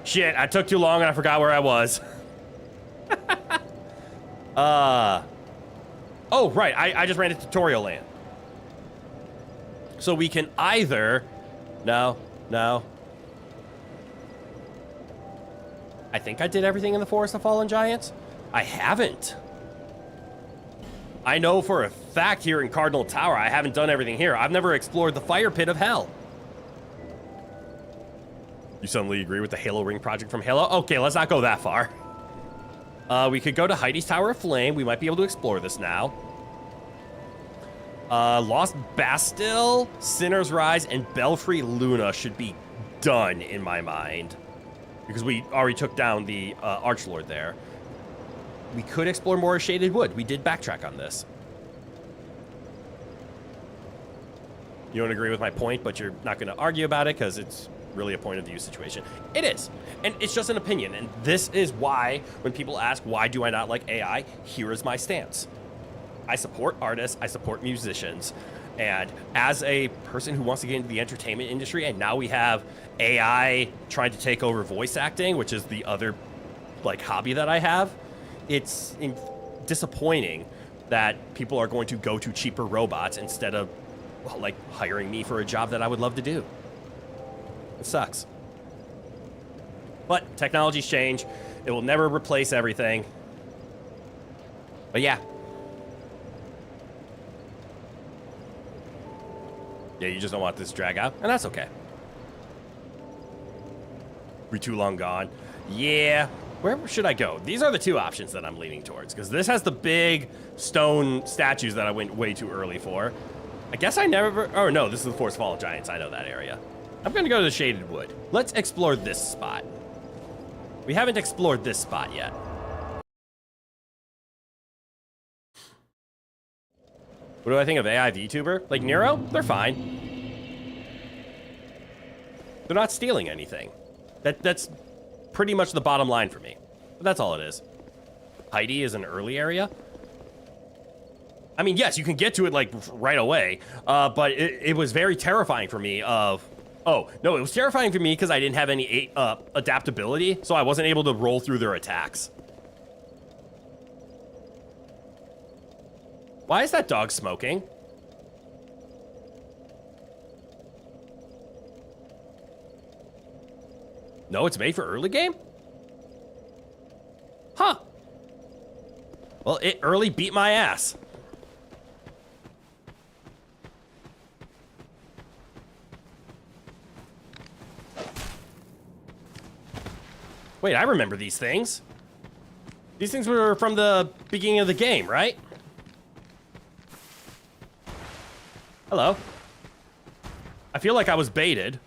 Shit, I took too long and I forgot where I was. Oh, right, I just ran to tutorial land. So we can either... No. I think I did everything in the Forest of Fallen Giants. I haven't. I know for a fact here in Cardinal Tower, I haven't done everything here. I've never explored the Fire Pit of Hell. You suddenly agree with the Halo Ring project from Halo? Okay, let's not go that far. We could go to Heidi's Tower of Flame. We might be able to explore this now. Lost Bastille, Sinner's Rise, and Belfry Luna should be done in my mind. Because we already took down the Archlord there. We could explore more Shaded Wood. We did backtrack on this. You don't agree with my point, but you're not going to argue about it because it's really a point of view situation. It is. And it's just an opinion. And this is why when people ask, why do I not like AI? Here is my stance. I support artists. I support musicians. And as a person who wants to get into the entertainment industry, and now we have AI trying to take over voice acting, which is the other hobby that I have, it's disappointing that people are going to go to cheaper robots instead of, well, like, hiring me for a job that I would love to do. It sucks. But technologies change. It will never replace everything. But yeah. Yeah, you just don't want this to drag out, and that's okay. We're too long gone. Yeah. Where should I go? These are the two options that I'm leaning towards, because this has the big stone statues that I went way too early for. I guess I never... Oh, no, this is the Forest Fall of Giants. I know that area. I'm going to go to the Shaded Wood. Let's explore this spot. We haven't explored this spot yet. What do I think of AI VTuber? Like Nero? They're fine. They're not stealing anything. That's pretty much the bottom line for me. But that's all it is. Heidi is an early area. I mean, yes, you can get to it like right away, but it was very terrifying for me of... Oh, no, it was terrifying for me because I didn't have any adaptability, so I wasn't able to roll through their attacks. Why is that dog smoking? No, it's made for early game? Huh. Well, it early beat my ass. Wait, I remember these things. These things were from the beginning of the game, right? Hello. I feel like I was baited.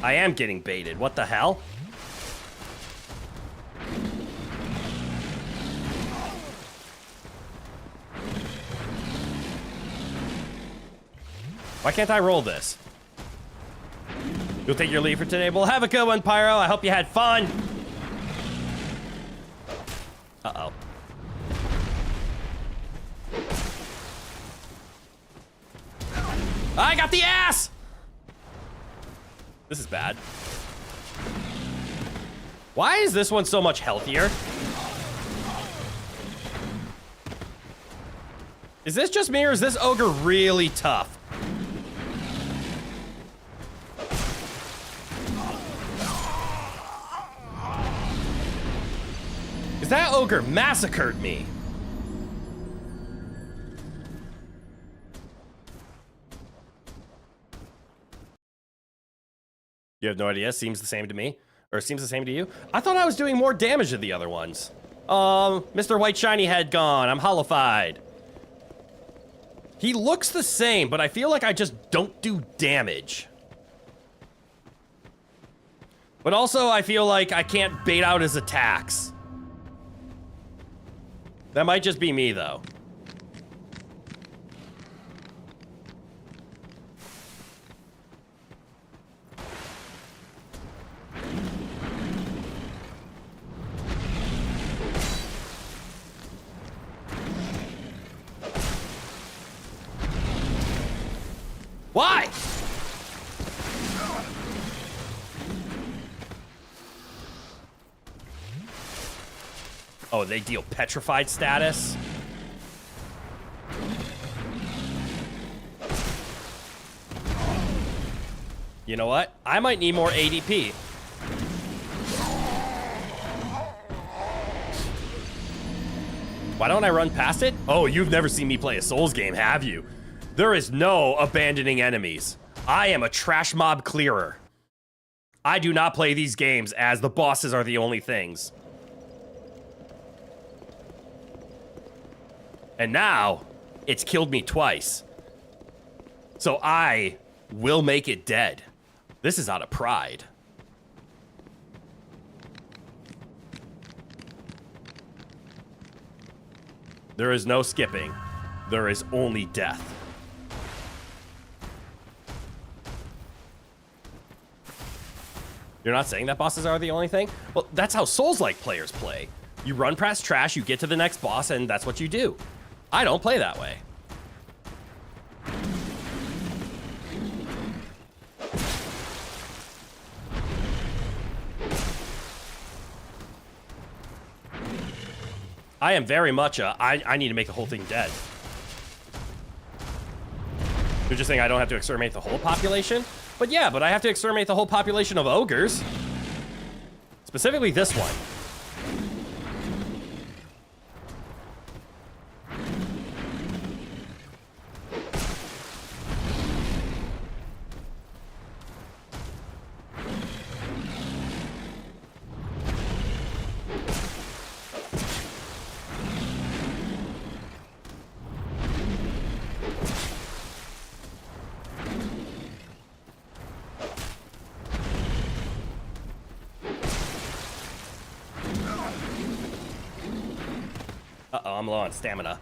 I am getting baited. What the hell? Why can't I roll this? You'll take your leave for today. Well, have a good one, Pyro. I hope you had fun. Uh-oh. I got the ass! This is bad. Why is this one so much healthier? Is this just me, or is this ogre really tough? Because that ogre massacred me. You have no idea? Seems the same to me. Or seems the same to you? I thought I was doing more damage than the other ones. Mr. White Shiny Head gone. I'm hollified. He looks the same, but I feel like I just don't do damage. But also, I feel like I can't bait out his attacks. That might just be me, though. Why? Oh, they deal petrified status? You know what? I might need more ADP. Why don't I run past it? Oh, you've never seen me play a Souls game, have you? There is no abandoning enemies. I am a trash mob clearer. I do not play these games as the bosses are the only things. And now, it's killed me twice. So I will make it dead. This is out of pride. There is no skipping. There is only death. You're not saying that bosses are the only thing? Well, that's how Souls-like players play. You run past trash, you get to the next boss, and that's what you do. I don't play that way. I am very much I need to make the whole thing dead. You're just saying I don't have to exterminate the whole population? But yeah, but I have to exterminate the whole population of ogres. Specifically this one. Uh-oh, I'm low on stamina.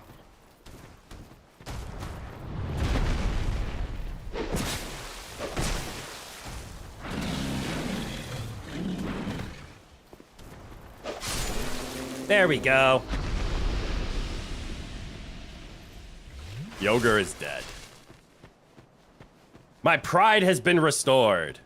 There we go. The ogre is dead. My pride has been restored.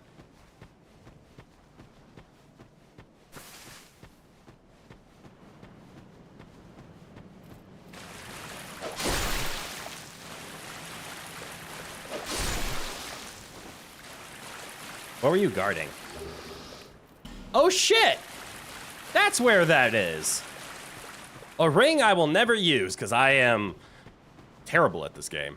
What were you guarding? Oh shit! That's where that is. A ring I will never use because I am terrible at this game.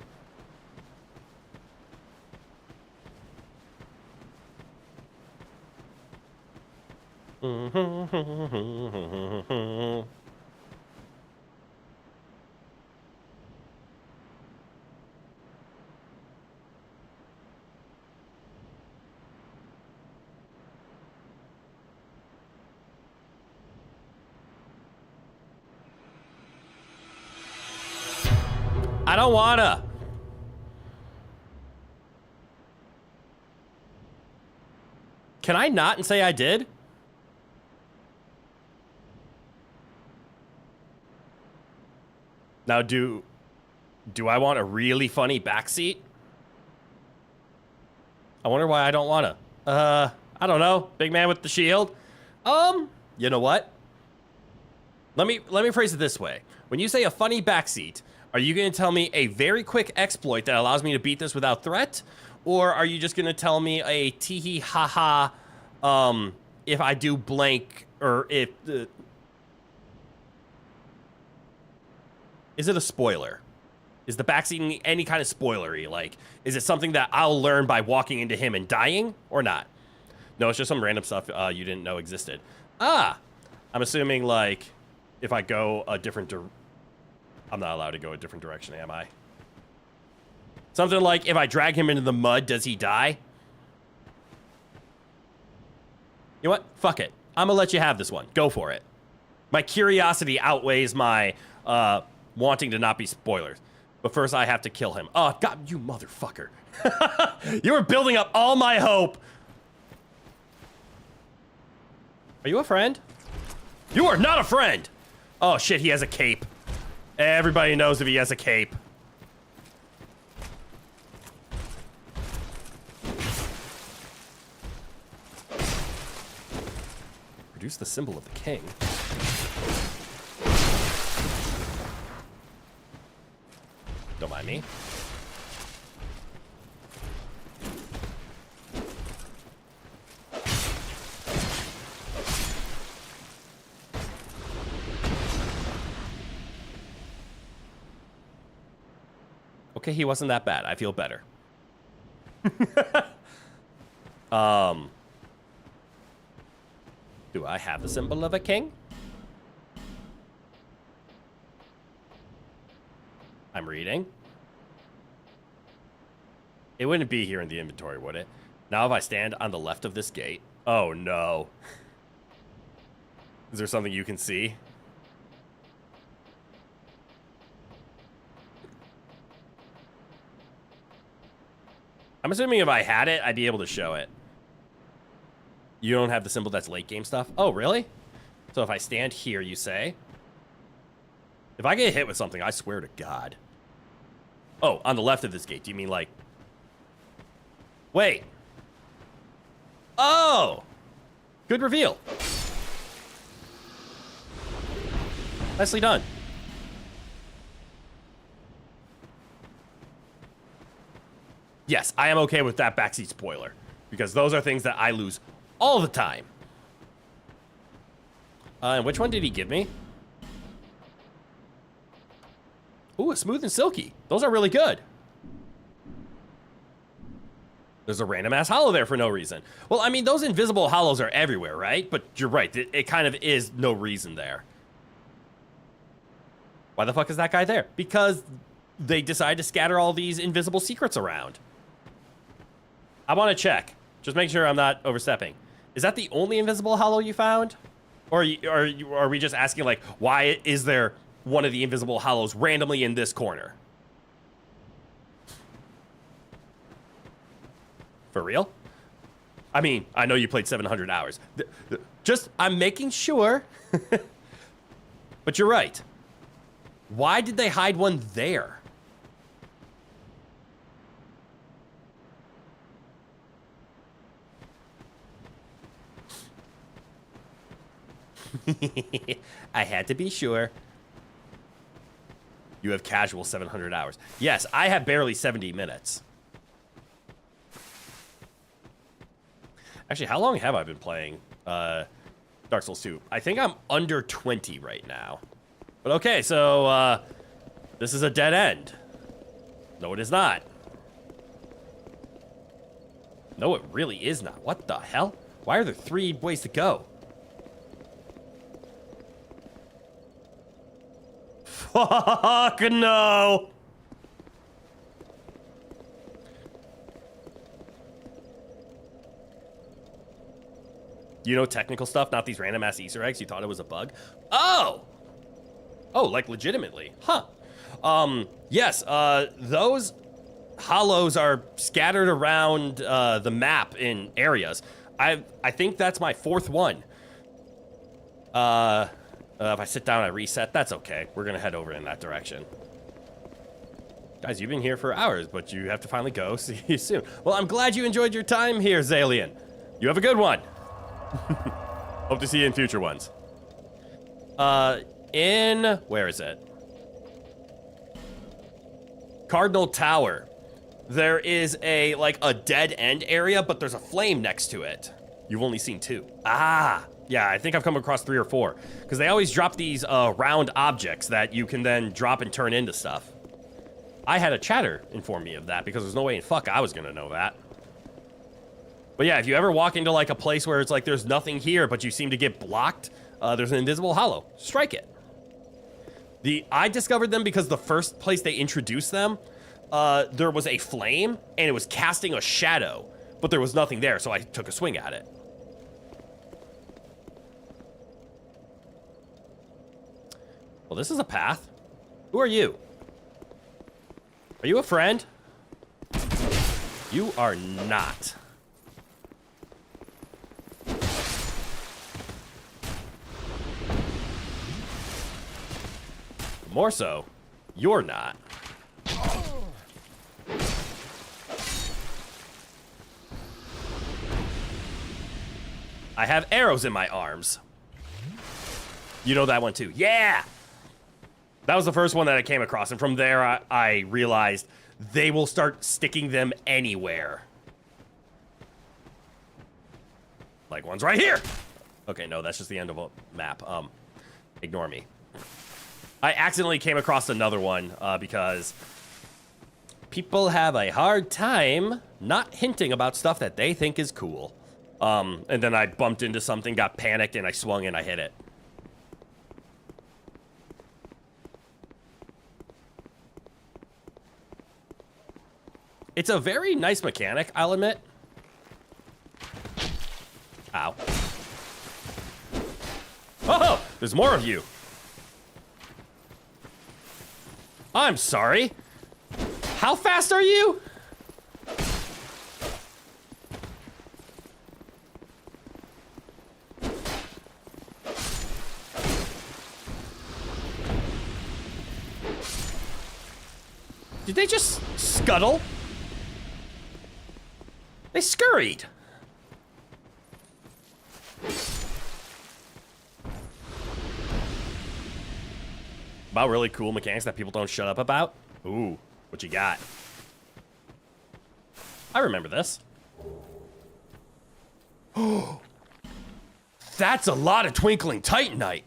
I don't wanna. Can I not and say I did? Now do I want a really funny backseat? I wonder why I don't wanna. I don't know. Big man with the shield. You know what? Let me phrase it this way. When you say a funny backseat, are you going to tell me a very quick exploit that allows me to beat this without threat? Or are you just going to tell me a tee-hee ha-ha if I do blank, or if... Is it a spoiler? Is the backseat any kind of spoilery? Like, is it something that I'll learn by walking into him and dying, or not? No, it's just some random stuff you didn't know existed. Ah! I'm assuming, like, if I go a different I'm not allowed to go a different direction, am I? Something like, if I drag him into the mud, does he die? You know what? Fuck it. I'm gonna let you have this one. Go for it. My curiosity outweighs my wanting to not be spoilers. But first, I have to kill him. Oh, God, you motherfucker. You were building up all my hope. Are you a friend? You are not a friend! Oh, shit, he has a cape. Everybody knows if he has a cape. Produce the symbol of the king. Don't mind me. Okay, he wasn't that bad. I feel better. Do I have the symbol of a king? I'm reading. It wouldn't be here in the inventory, would it? Now if I stand on the left of this gate. Oh no. Is there something you can see? I'm assuming if I had it, I'd be able to show it. You don't have the symbol that's late game stuff? Oh, really? So if I stand here, you say? If I get hit with something, I swear to God. Oh, on the left of this gate. Do you mean like... Wait. Oh! Good reveal. Nicely done. Yes, I am okay with that backseat spoiler. Because those are things that I lose all the time. And which one did he give me? Ooh, a smooth and silky. Those are really good. There's a random ass hollow there for no reason. Well, I mean, those invisible hollows are everywhere, right? But you're right, it kind of is no reason there. Why the fuck is that guy there? Because they decided to scatter all these invisible secrets around. I want to check. Just make sure I'm not overstepping. Is that the only invisible hollow you found? Or are we just asking, like, why is there one of the invisible hollows randomly in this corner? For real? I mean, I know you played 700 hours. Just, I'm making sure. But you're right. Why did they hide one there? I had to be sure. You have casual 700 hours. Yes, I have barely 70 minutes. Actually, how long have I been playing Dark Souls 2? I think I'm under 20 right now. But okay, so this is a dead end. No, it is not. No, it really is not. What the hell? Why are there 3 ways to go? Fuck no! You know technical stuff, not these random ass Easter eggs. You thought it was a bug? Oh! Oh, like legitimately. Huh. Yes, those hollows are scattered around the map in areas. I think that's my 4th one. If I sit down, I reset. That's okay. We're gonna head over in that direction. Guys, you've been here for hours, but you have to finally go. See you soon. Well, I'm glad you enjoyed your time here, Zalian. You have a good one. Hope to see you in future ones. Where is it? Cardinal Tower. There is a dead end area, but there's a flame next to it. You've only seen 2. Ah! Yeah, I think I've come across 3 or 4. Because they always drop these round objects that you can then drop and turn into stuff. I had a chatter inform me of that because there's no way in fuck I was going to know that. But yeah, if you ever walk into like a place where it's like there's nothing here, but you seem to get blocked, there's an invisible hollow. Strike it. I discovered them because the first place they introduced them, there was a flame and it was casting a shadow, but there was nothing there, so I took a swing at it. Well, this is a path. Who are you? Are you a friend? You are not. More so, you're not. I have arrows in my arms. You know that one too. Yeah! That was the first one that I came across, and from there I realized they will start sticking them anywhere. Like one's right here! Okay, no, that's just the end of a map. Ignore me. I accidentally came across another one because people have a hard time not hinting about stuff that they think is cool. And then I bumped into something, got panicked, and I swung and I hit it. It's a very nice mechanic, I'll admit. Ow. Oh, there's more of you. I'm sorry. How fast are you? Did they just scuttle? They scurried. About really cool mechanics that people don't shut up about. Ooh, what you got? I remember this. Oh, that's a lot of twinkling titanite.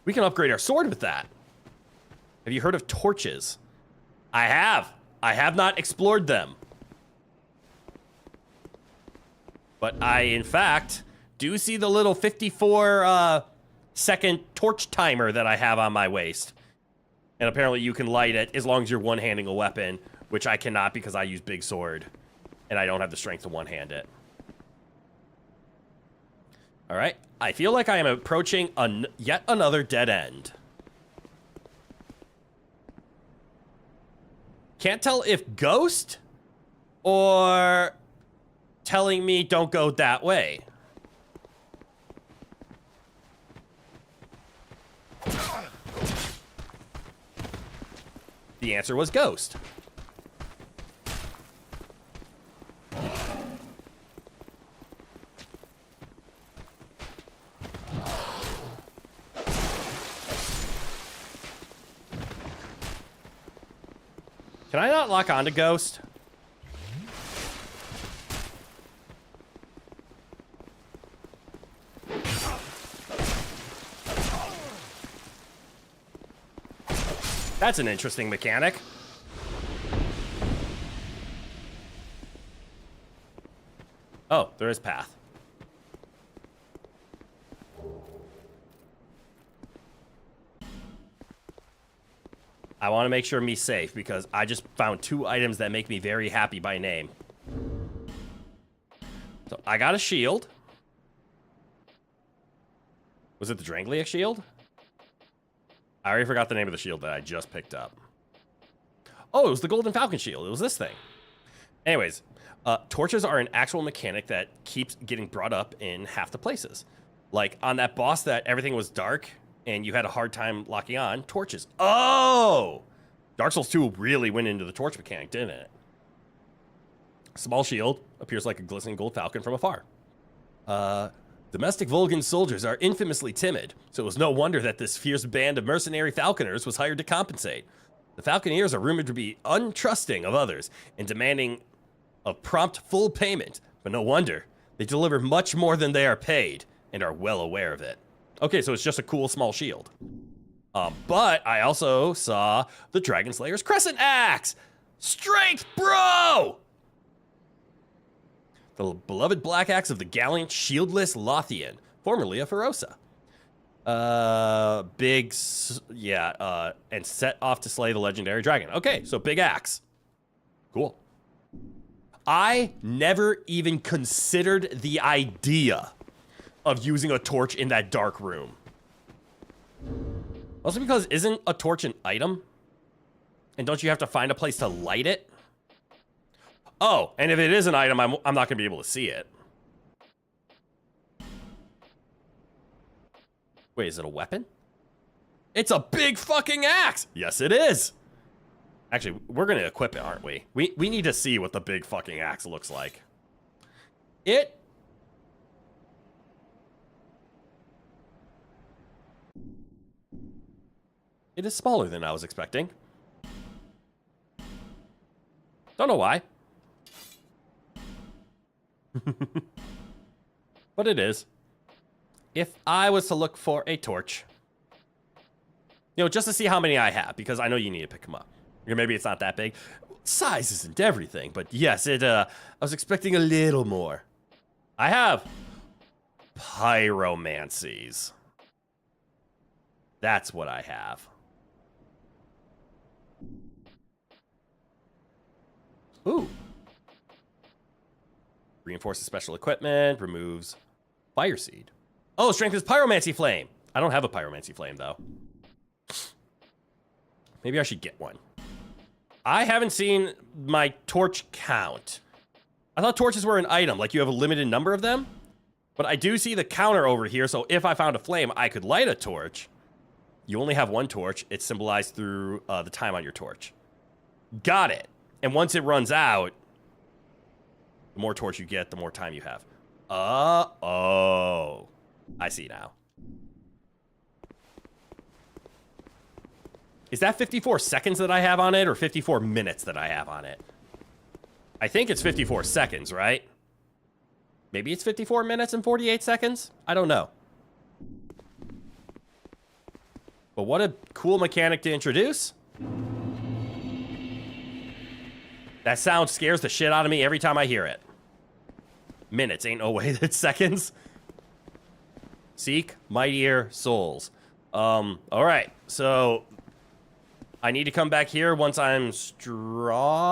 We can upgrade our sword with that. Have you heard of torches? I have. I have not explored them. But I, in fact, do see the little 54 second torch timer that I have on my waist. And apparently you can light it as long as you're one-handing a weapon, which I cannot because I use big sword. And I don't have the strength to one-hand it. All right. I feel like I am approaching yet another dead end. Can't tell if ghost or telling me don't go that way. The answer was ghost. Can I not lock onto ghost? That's an interesting mechanic. Oh, there is path. I want to make sure me's safe because I just found 2 items that make me very happy by name. So I got a shield. Was it the Drangliac shield? I already forgot the name of the shield that I just picked up. Oh, it was the Golden Falcon shield. It was this thing. Anyways, torches are an actual mechanic that keeps getting brought up in half the places. Like on that boss that everything was dark and you had a hard time locking on, torches. Oh! Dark Souls 2 really went into the torch mechanic, didn't it? Small shield appears like a glistening gold falcon from afar. Domestic Volgan soldiers are infamously timid, so it was no wonder that this fierce band of mercenary falconers was hired to compensate. The falconeers are rumored to be untrusting of others and demanding of prompt full payment, but no wonder. They deliver much more than they are paid and are well aware of it. Okay, so it's just a cool small shield. But I also saw the Dragon Slayer's Crescent Axe! Strength, bro! The beloved black axe of the gallant, shieldless Lothian, formerly a Ferosa. And set off to slay the legendary dragon. Okay, so big axe. Cool. I never even considered the idea of using a torch in that dark room. Also because isn't a torch an item? And don't you have to find a place to light it? Oh, and if it is an item, I'm not going to be able to see it. Wait, is it a weapon? It's a big fucking axe! Yes, it is! Actually, we're going to equip it, aren't we? We need to see what the big fucking axe looks like. It is smaller than I was expecting. Don't know why. But it is. If I was to look for a torch, you know, just to see how many I have, because I know you need to pick them up. Or maybe it's not that big. Size isn't everything, but yes, I was expecting a little more. I have pyromancies. That's what I have. Ooh. Reinforces special equipment, removes fire seed. Oh, strengthens pyromancy flame. I don't have a pyromancy flame, though. Maybe I should get one. I haven't seen my torch count. I thought torches were an item, like you have a limited number of them. But I do see the counter over here, so if I found a flame, I could light a torch. You only have one torch. It's symbolized through the time on your torch. Got it. And once it runs out, the more torch you get, the more time you have. Oh. I see now. Is that 54 seconds that I have on it or 54 minutes that I have on it? I think it's 54 seconds, right? Maybe it's 54 minutes and 48 seconds? I don't know. But what a cool mechanic to introduce. That sound scares the shit out of me every time I hear it. Minutes, ain't no way that's seconds. Seek mightier souls. Alright, so I need to come back here once I'm stronger?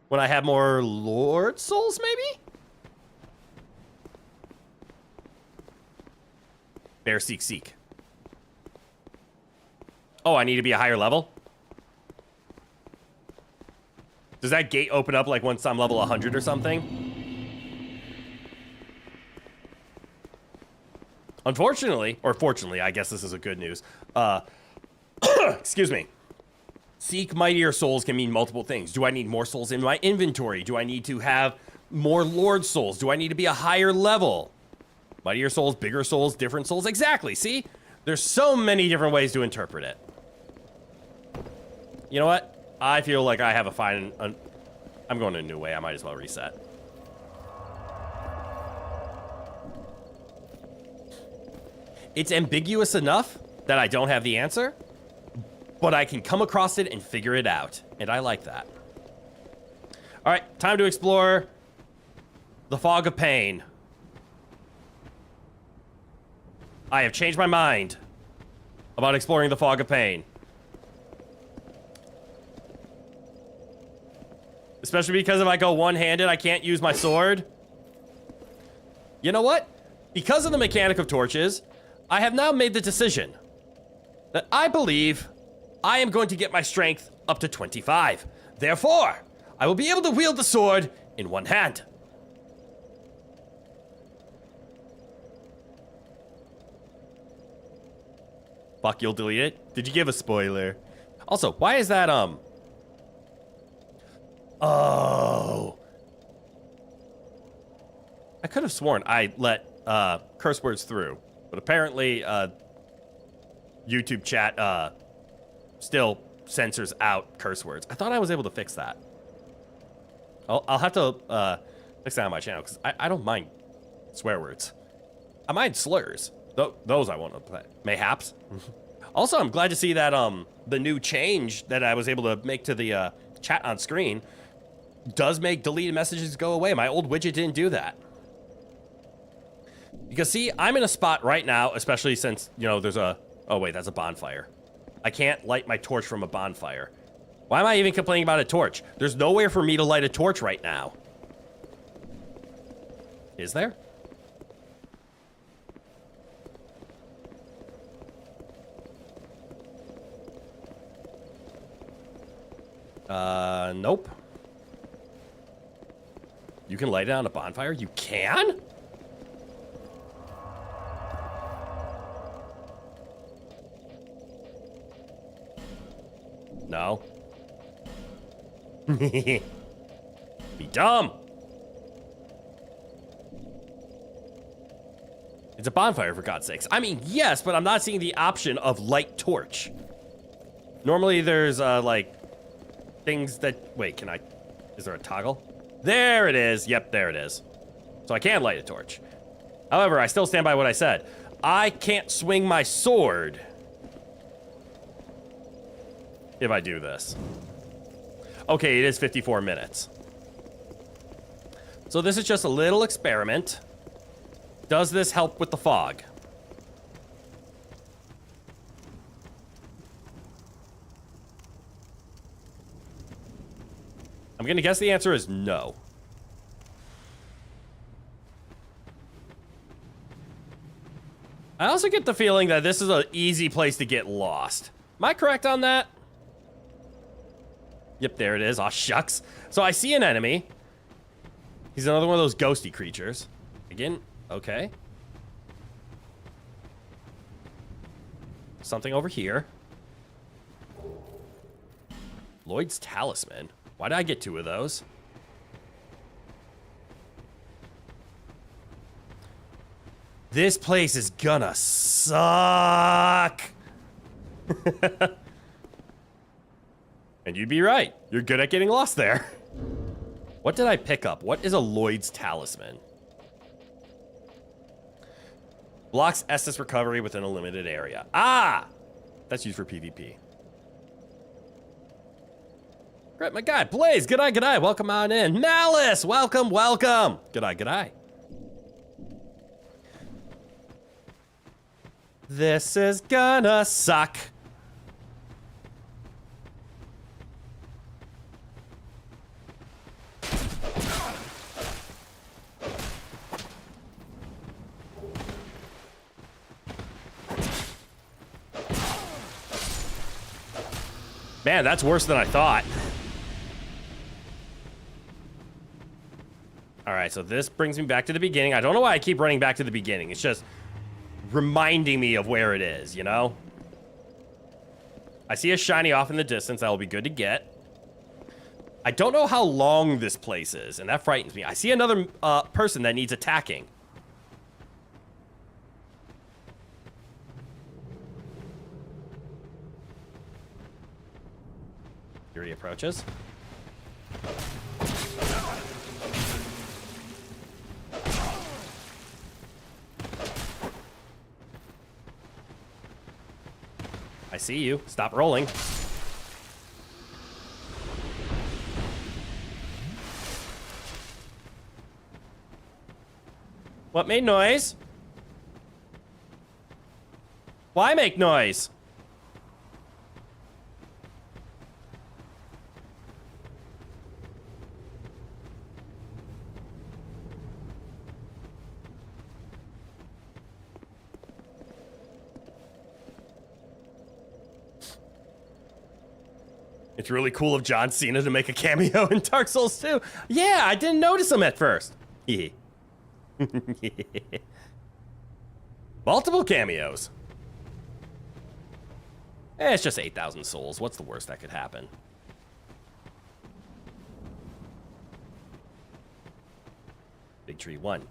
When I have more Lord souls, maybe? Bear, seek, seek. Oh, I need to be a higher level? Does that gate open up like once I'm level 100 or something? Unfortunately, or fortunately, I guess this is a good news. Excuse me. Seek mightier souls can mean multiple things. Do I need more souls in my inventory? Do I need to have more Lord souls? Do I need to be a higher level? Mightier souls, bigger souls, different souls. Exactly, see? There's so many different ways to interpret it. You know what? I feel like I have a fine... I'm going a new way. I might as well reset. It's ambiguous enough that I don't have the answer, but I can come across it and figure it out, and I like that. All right, time to explore the Fog of Pain. I have changed my mind about exploring the Fog of Pain. Especially because if I go one-handed, I can't use my sword. You know what? Because of the mechanic of torches, I have now made the decision that I believe I am going to get my strength up to 25. Therefore, I will be able to wield the sword in one hand. Fuck, you'll delete it? Did you give a spoiler? Also, why is that, Oh. I could have sworn I let curse words through, but apparently YouTube chat still censors out curse words. I thought I was able to fix that. I'll have to fix that on my channel because I don't mind swear words. I mind slurs. Those I won't play. Mayhaps. Also, I'm glad to see that the new change that I was able to make to the chat on screen does make deleted messages go away. My old widget didn't do that. Because see, I'm in a spot right now, especially since, you know, there's a... Oh, wait, that's a bonfire. I can't light my torch from a bonfire. Why am I even complaining about a torch? There's nowhere for me to light a torch right now. Is there? Nope. You can light it on a bonfire? You can? No. Be dumb. It's a bonfire, for God's sakes. I mean, yes, but I'm not seeing the option of light torch. Normally there's, like, things that... Wait, can I... Is there a toggle? There it is. Yep, there it is. So I can light a torch. However, I still stand by what I said. I can't swing my sword if I do this. Okay, it is 54 minutes. So this is just a little experiment. Does this help with the fog? I'm gonna guess the answer is no. I also get the feeling that this is an easy place to get lost. Am I correct on that? Yep, there it is. Aw, shucks. So I see an enemy. He's another one of those ghosty creatures. Again, okay. something over here. Lloyd's Talisman. Why did I get 2 of those? This place is gonna suck. And you'd be right. You're good at getting lost there. What did I pick up? What is a Lloyd's Talisman? Blocks Estus recovery within a limited area. Ah! That's used for PvP. Great, my guy. Blaze, g'day, g'day. Welcome on in. Malice, welcome, welcome. G'day, g'day. This is gonna suck. Man, that's worse than I thought. All right, so this brings me back to the beginning. I don't know why I keep running back to the beginning. It's just reminding me of where it is, you know? I see a shiny off in the distance. That will be good to get. I don't know how long this place is, and that frightens me. I see another person that needs attacking. Here he approaches. I see you. Stop rolling. What made noise? Why make noise? It's really cool of John Cena to make a cameo in Dark Souls 2. Yeah, I didn't notice him at first. Multiple cameos. It's just 8,000 souls. What's the worst that could happen? Big Tree 1.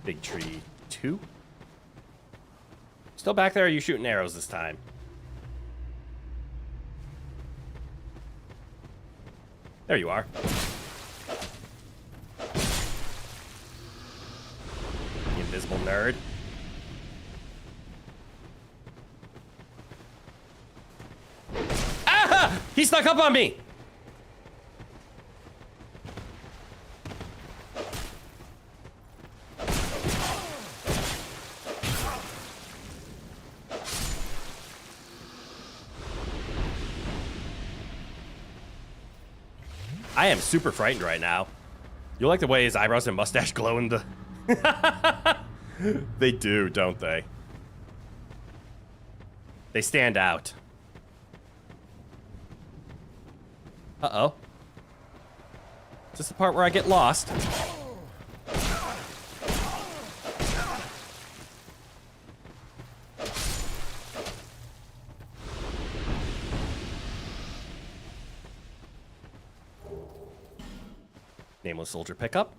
Big Tree 2. Still back there, or are you shooting arrows this time? There you are. The invisible nerd. Ah! He snuck up on me! I am super frightened right now. You like the way his eyebrows and mustache glow in the... They do, don't they? They stand out. Uh-oh. Is this the part where I get lost? Nameless soldier pickup.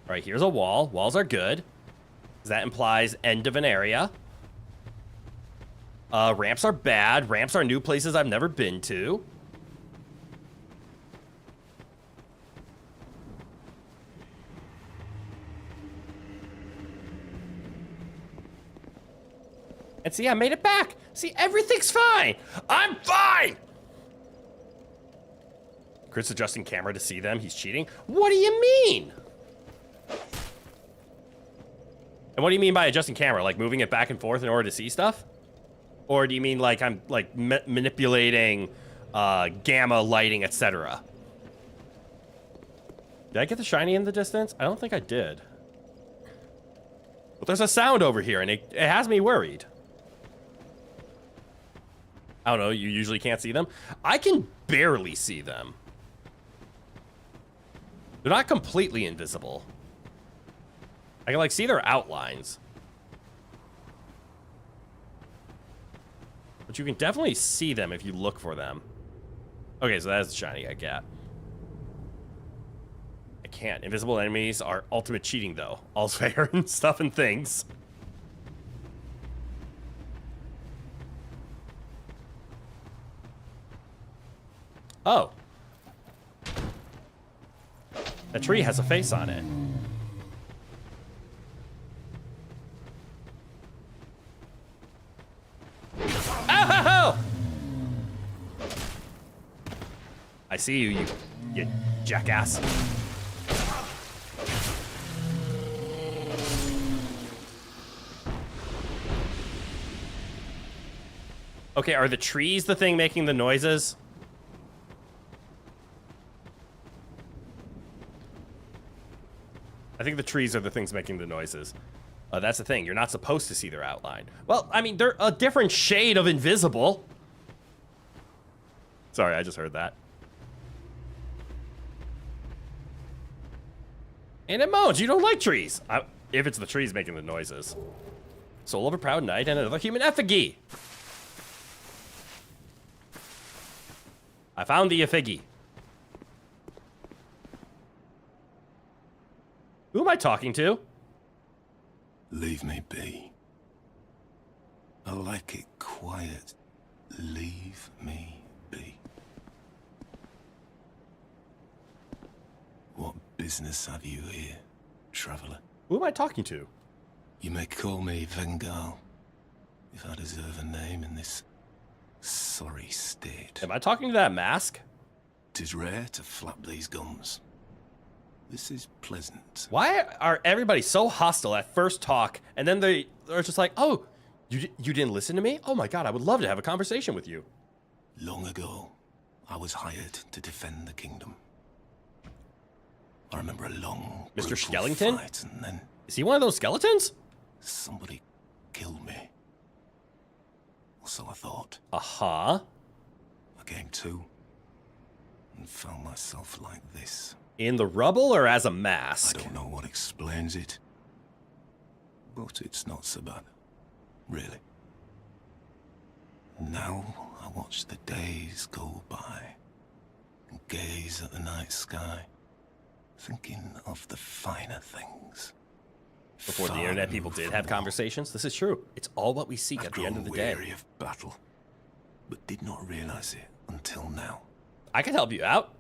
All right, here's a wall. Walls are good. That implies end of an area. Ramps are bad. Ramps are new places I've never been to. And see, I made it back. See, everything's fine. I'm fine. Chris adjusting camera to see them. He's cheating. What do you mean? And what do you mean by adjusting camera? Like moving it back and forth in order to see stuff? Or do you mean like I'm like manipulating gamma lighting, etc.? Did I get the shiny in the distance? I don't think I did. But there's a sound over here, and it has me worried. I don't know, you usually can't see them. I can barely see them. They're not completely invisible. I can, like, see their outlines. But you can definitely see them if you look for them. Okay, so that's the shiny I get. I can't. Invisible enemies are ultimate cheating, though. All's fair and stuff and things. Oh. That tree has a face on it. Ow! I see you, you jackass. Okay, are the trees the thing making the noises? I think the trees are the things making the noises. That's the thing. You're not supposed to see their outline. Well, I mean, they're a different shade of invisible. Sorry, I just heard that. And it moans. You don't like trees. If it's the trees making the noises. Soul of a proud knight and another human effigy. I found the effigy. Who am I talking to? Leave me be. I like it quiet. Leave me be. What business have you here, traveller? Who am I talking to? You may call me Vengal, if I deserve a name in this sorry state. Am I talking to that mask? 'Tis rare to flap these gums. This is pleasant. Why are everybody so hostile at first talk, and then they're just like, oh, you didn't listen to me? Oh my god, I would love to have a conversation with you. Long ago, I was hired to defend the kingdom. I remember a long, Mr. brutal Skellington? fight, and then Is he one of those skeletons? somebody killed me. Or so I thought. Uh-huh. I came to and found myself like this. In the rubble or as a I mask? don't know what explains it, but it's not so bad, really. Now I watch the days go by and gaze at the night sky, thinking of the finer things. Before the Far internet, people removed did from have war. conversations. This is true. It's all what we seek I've at the end of the grown day. weary of battle, but did not realize it until now. I can help you out.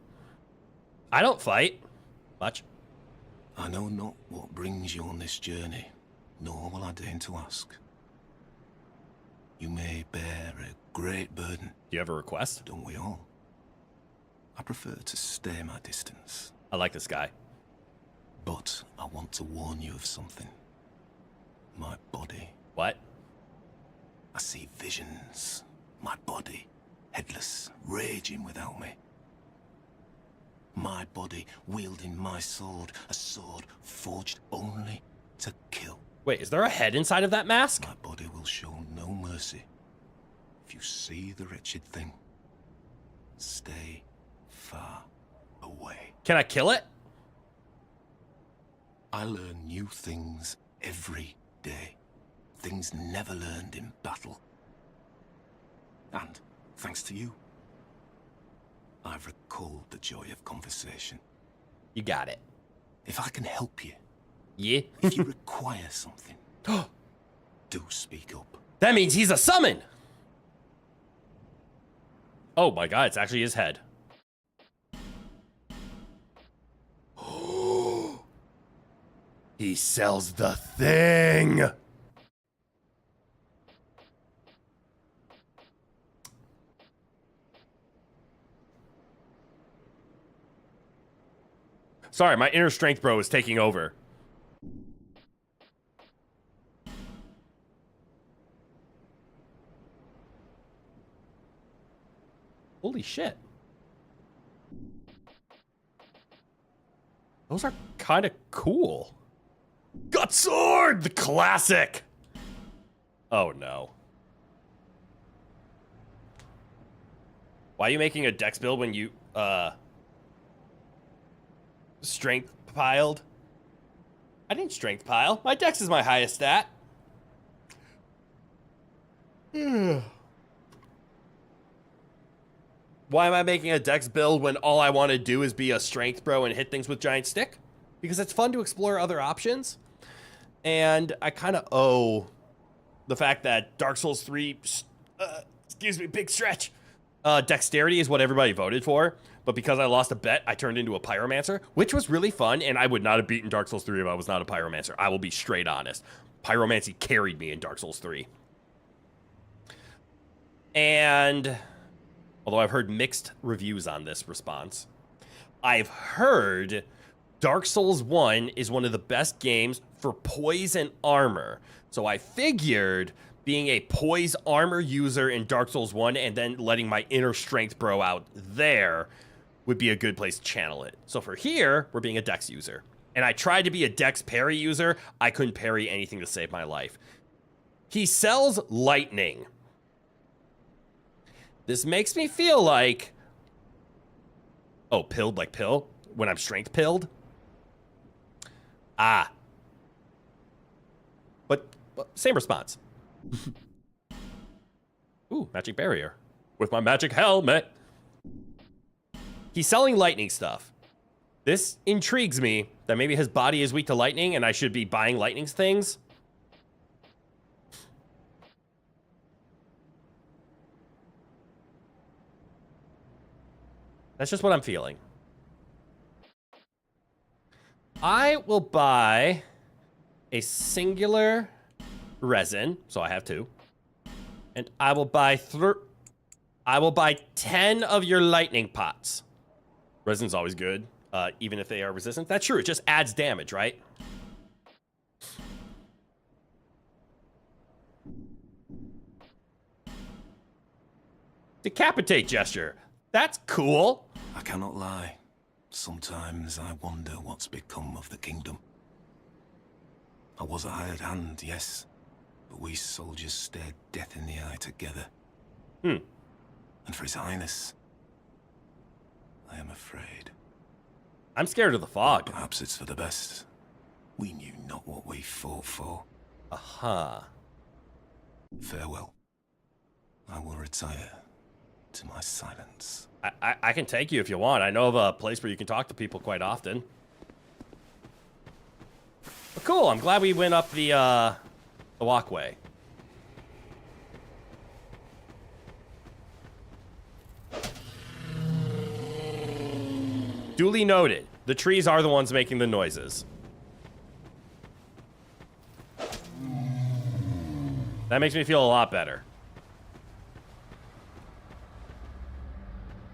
I don't fight much. I know not what brings you on this journey, nor will I deign to ask. You may bear a great burden, Do you have a request? don't we all? I prefer to stay my distance, I like this guy. but I want to warn you of something. My body. What? I see visions. My body, headless, raging without me. My body wielding my sword, a sword forged only to kill. Wait, is there a head inside of that mask? My body will show no mercy. If you see the wretched thing, stay far away. Can I kill it? I learn new things every day. Things never learned in battle. And thanks to you, I've recalled the joy of conversation. You got it. If I can help you, Yeah. if you require something, do speak up. That means he's a summon! Oh my god, it's actually his head. He sells the thing! Sorry, my inner strength bro is taking over. Holy shit. Those are kind of cool. Gut Sword, the classic. Oh no. Why are you making a dex build when you, strength piled? I didn't strength pile. My dex is my highest stat. Why am I making a dex build when all I want to do is be a strength bro and hit things with giant stick? Because it's fun to explore other options. And I kind of owe the fact that Dark Souls 3, excuse me, big stretch. Dexterity is what everybody voted for. But because I lost a bet, I turned into a pyromancer, which was really fun. And I would not have beaten Dark Souls 3 if I was not a pyromancer. I will be straight honest. Pyromancy carried me in Dark Souls 3. And although I've heard mixed reviews on this response, I've heard Dark Souls 1 is one of the best games for poise and armor. So I figured being a poise armor user in Dark Souls 1 and then letting my inner strength bro out there would be a good place to channel it. So for here, we're being a dex user. And I tried to be a dex parry user. I couldn't parry anything to save my life. He sells lightning. This makes me feel like... Oh, pilled like pill? When I'm strength pilled? Ah. But same response. Ooh, magic barrier. With my magic helmet. He's selling lightning stuff. This intrigues me that maybe his body is weak to lightning and I should be buying lightning things. That's just what I'm feeling. I will buy a singular resin, so I have 2. And I will buy 10 of your lightning pots. Resin's always good, even if they are resistant. That's true, it just adds damage, right? Decapitate gesture. That's cool. I cannot lie. Sometimes I wonder what's become of the kingdom. I was a hired hand, yes, but we soldiers stared death in the eye together. And for His Highness, I am afraid. I'm scared of the fog. Perhaps it's for the best. We knew not what we fought for. Aha. Farewell. I will retire to my silence. I can take you if you want. I know of a place where you can talk to people quite often. But cool, I'm glad we went up the walkway. Duly noted. The trees are the ones making the noises. That makes me feel a lot better.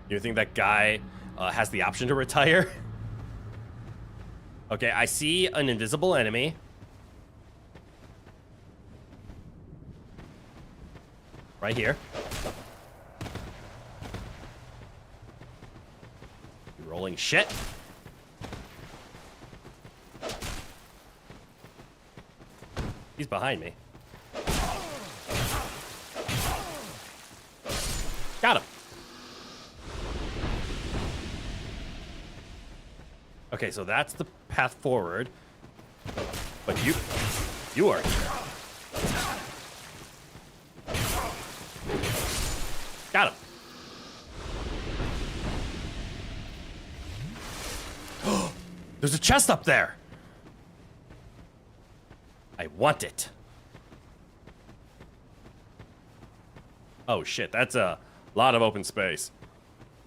You think that guy has the option to retire? Okay, I see an invisible enemy. Right here. You rolling shit. He's behind me. Got him. Okay, so that's the path forward. But you are here. Got him. There's a chest up there. I want it. Oh shit, that's a lot of open space.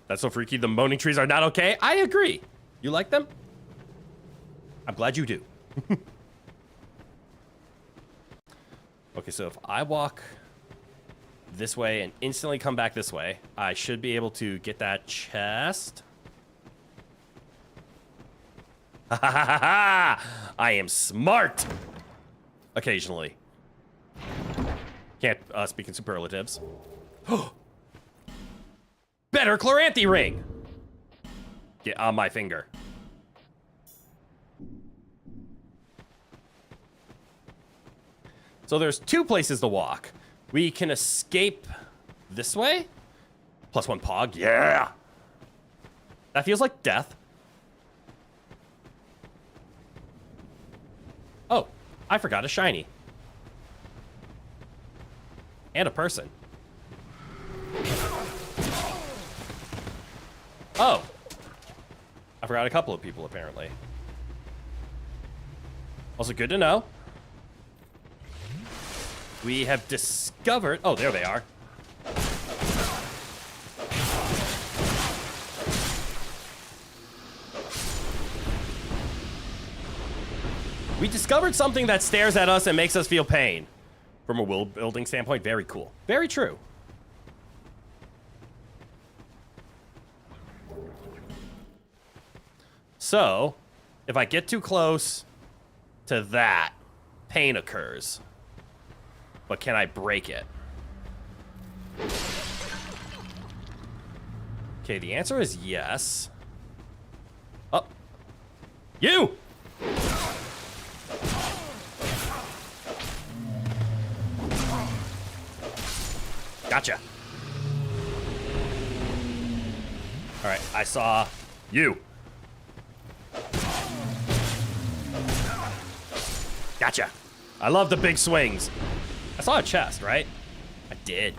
That's so freaky. The moaning trees are not okay. I agree. You like them? I'm glad you do. Okay, so if I walk this way and instantly come back this way, I should be able to get that chest. Ha ha ha ha! I am smart! Occasionally. Can't speak in superlatives. Better Chloranthy ring! Get on my finger. So there's 2 places to walk. We can escape this way. +1 pog. Yeah. That feels like death. Oh, I forgot a shiny. And a person. Oh. I forgot a couple of people, apparently. Also good to know. We have discovered... Oh, there they are. We discovered something that stares at us and makes us feel pain. From a world building standpoint, very cool. Very true. So, if I get too close to that, pain occurs. But can I break it? Okay, the answer is yes. Oh. You! Gotcha. All right, I saw you. Gotcha. I love the big swings. I saw a chest, right? I did.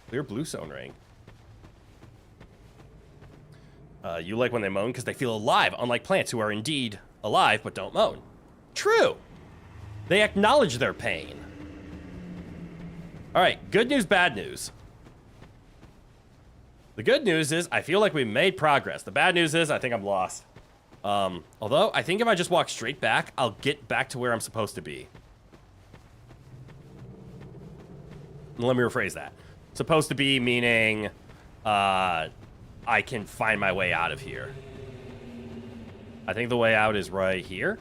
Clear bluestone ring. You like when they moan because they feel alive, unlike plants who are indeed alive but don't moan. True. They acknowledge their pain. All right, good news, bad news. The good news is I feel like we made progress. The bad news is I think I'm lost. Although, I think if I just walk straight back, I'll get back to where I'm supposed to be. Let me rephrase that. Supposed to be meaning I can find my way out of here. I think the way out is right here.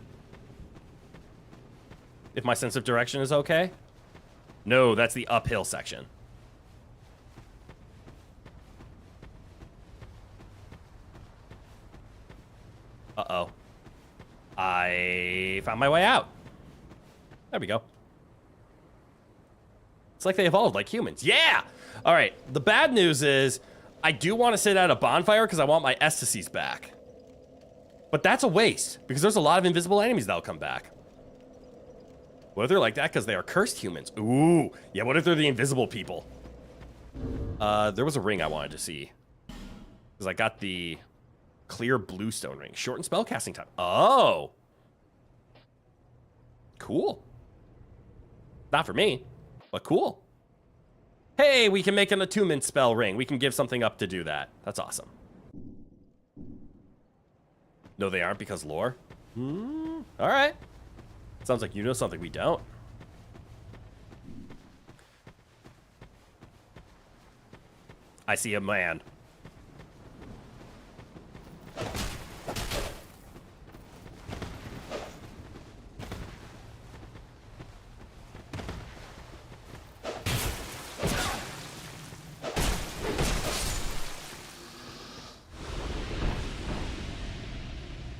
If my sense of direction is okay. No, that's the uphill section. Uh-oh. I found my way out. There we go. It's like they evolved like humans. Yeah! All right, the bad news is I do want to sit at a bonfire because I want my ecstasies back. But that's a waste because there's a lot of invisible enemies that'll come back. What if they're like that because they are cursed humans? Ooh, yeah, what if they're the invisible people? There was a ring I wanted to see. Because I got the clear bluestone ring. Shortened spellcasting time. Oh. Cool. Not for me, but cool. Hey, we can make an attunement spell ring. We can give something up to do that. That's awesome. No, they aren't because lore. All right. Sounds like you know something we don't. I see a man.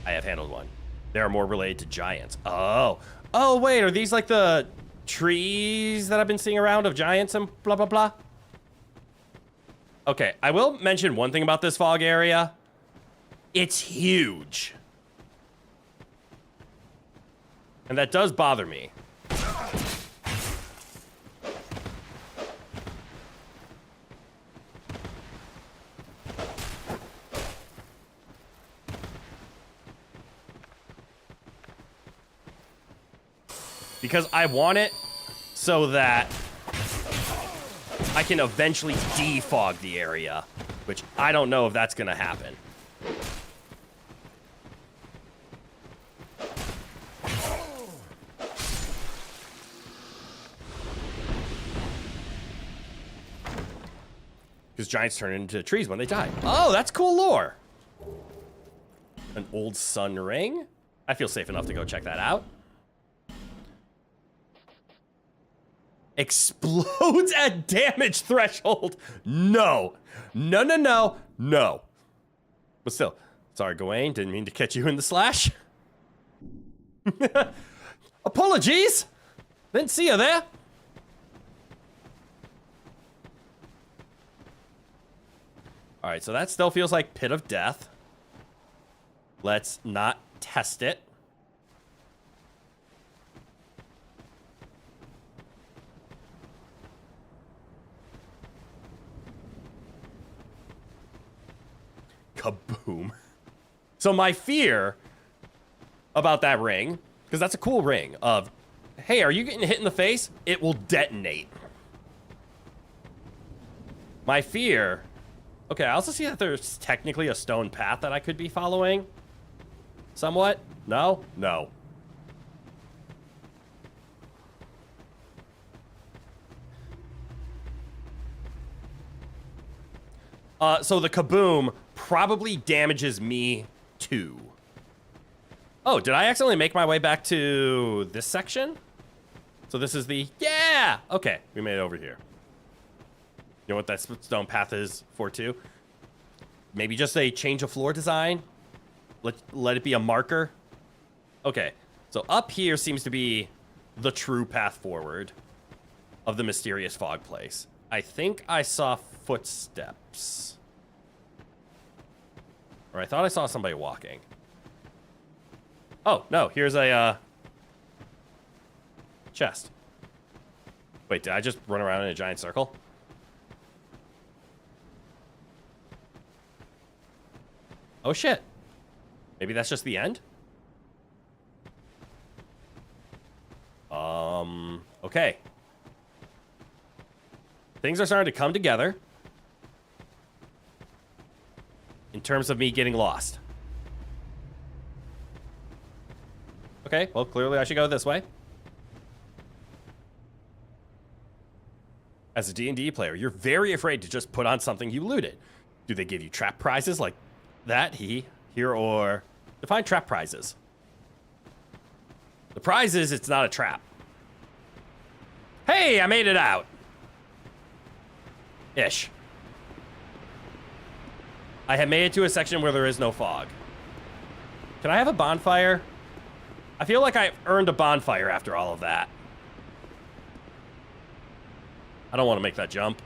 I have handled one. They are more related to giants. Oh. Oh, wait, are these like the trees that I've been seeing around of giants and blah, blah, blah? Okay, I will mention one thing about this fog area. It's huge. And that does bother me. Because I want it so that I can eventually defog the area, which I don't know if that's gonna happen. Because giants turn into trees when they die. Oh, that's cool lore. An old sun ring? I feel safe enough to go check that out. Explodes at damage threshold. No. No, no, no, no. But still, Sorry, Gawain. Didn't mean to catch you in the slash. Apologies. Didn't see you there. All right, so that still feels like Pit of Death. Let's not test it. Kaboom. So my fear about that ring, because that's a cool ring, of, hey, are you getting hit in the face? It will detonate. My fear... Okay, I also see that there's technically a stone path that I could be following. Somewhat? No? No. So the kaboom probably damages me too. Oh, did I accidentally make my way back to this section? So this is the... Yeah! Okay, we made it over here. You know what that stone path is for too? Maybe just a change of floor design? Let it be a marker? Okay, so up here seems to be the true path forward of the mysterious fog place. I think I saw footsteps. Or I thought I saw somebody walking. Oh, no, here's a chest. Wait, did I just run around in a giant circle? Oh shit. Maybe that's just the end? Okay. Things are starting to come together in terms of me getting lost. Okay, well, clearly I should go this way. As a D&D player, you're very afraid to just put on something you looted. Do they give you trap prizes like that, here, or... Define trap prizes. The prize is it's not a trap. Hey, I made it out! Ish. I have made it to a section where there is no fog. Can I have a bonfire? I feel like I've earned a bonfire after all of that. I don't want to make that jump.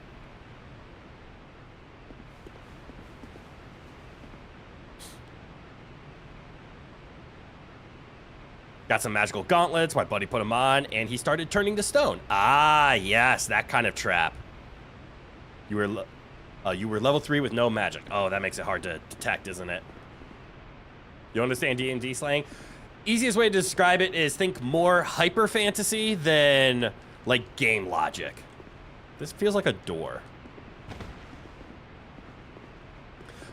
Got some magical gauntlets. My buddy put them on, and he started turning to stone. Ah, yes, that kind of trap. You were level 3 with no magic. Oh, that makes it hard to detect, isn't it? You understand D&D slang? Easiest way to describe it is think more hyper fantasy than like game logic. This feels like a door.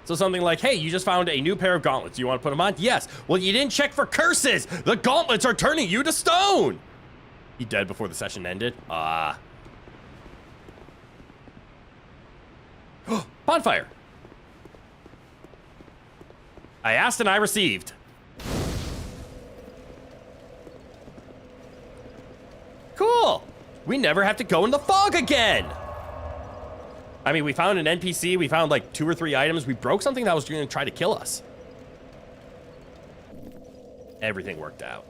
So something like, hey, you just found a new pair of gauntlets. You want to put them on? Yes. Well, you didn't check for curses. The gauntlets are turning you to stone. He dead before the session ended? Ah. Bonfire. I asked and I received. Cool. We never have to go in the fog again. I mean, we found an NPC. We found like 2 or 3 items. We broke something that was going to try to kill us. Everything worked out.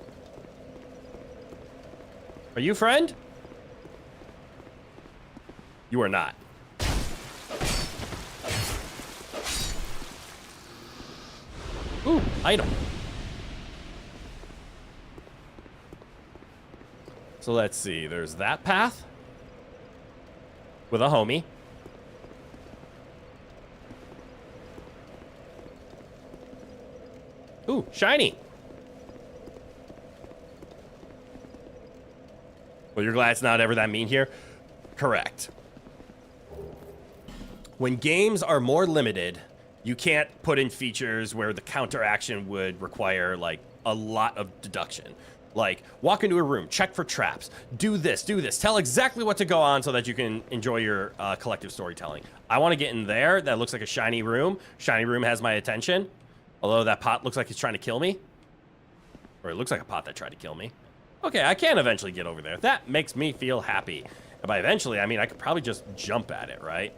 Are you friend? You are not. Ooh, item. So let's see. There's that path with a homie. Ooh, shiny. Well, you're glad it's not ever that mean here? Correct. When games are more limited, you can't put in features where the counteraction would require, like, a lot of deduction. Like, walk into a room, check for traps, do this, tell exactly what to go on so that you can enjoy your collective storytelling. I want to get in there. That looks like a shiny room. Shiny room has my attention. Although that pot looks like it's trying to kill me. Or it looks like a pot that tried to kill me. Okay, I can eventually get over there. That makes me feel happy. And by eventually, I mean I could probably just jump at it, right?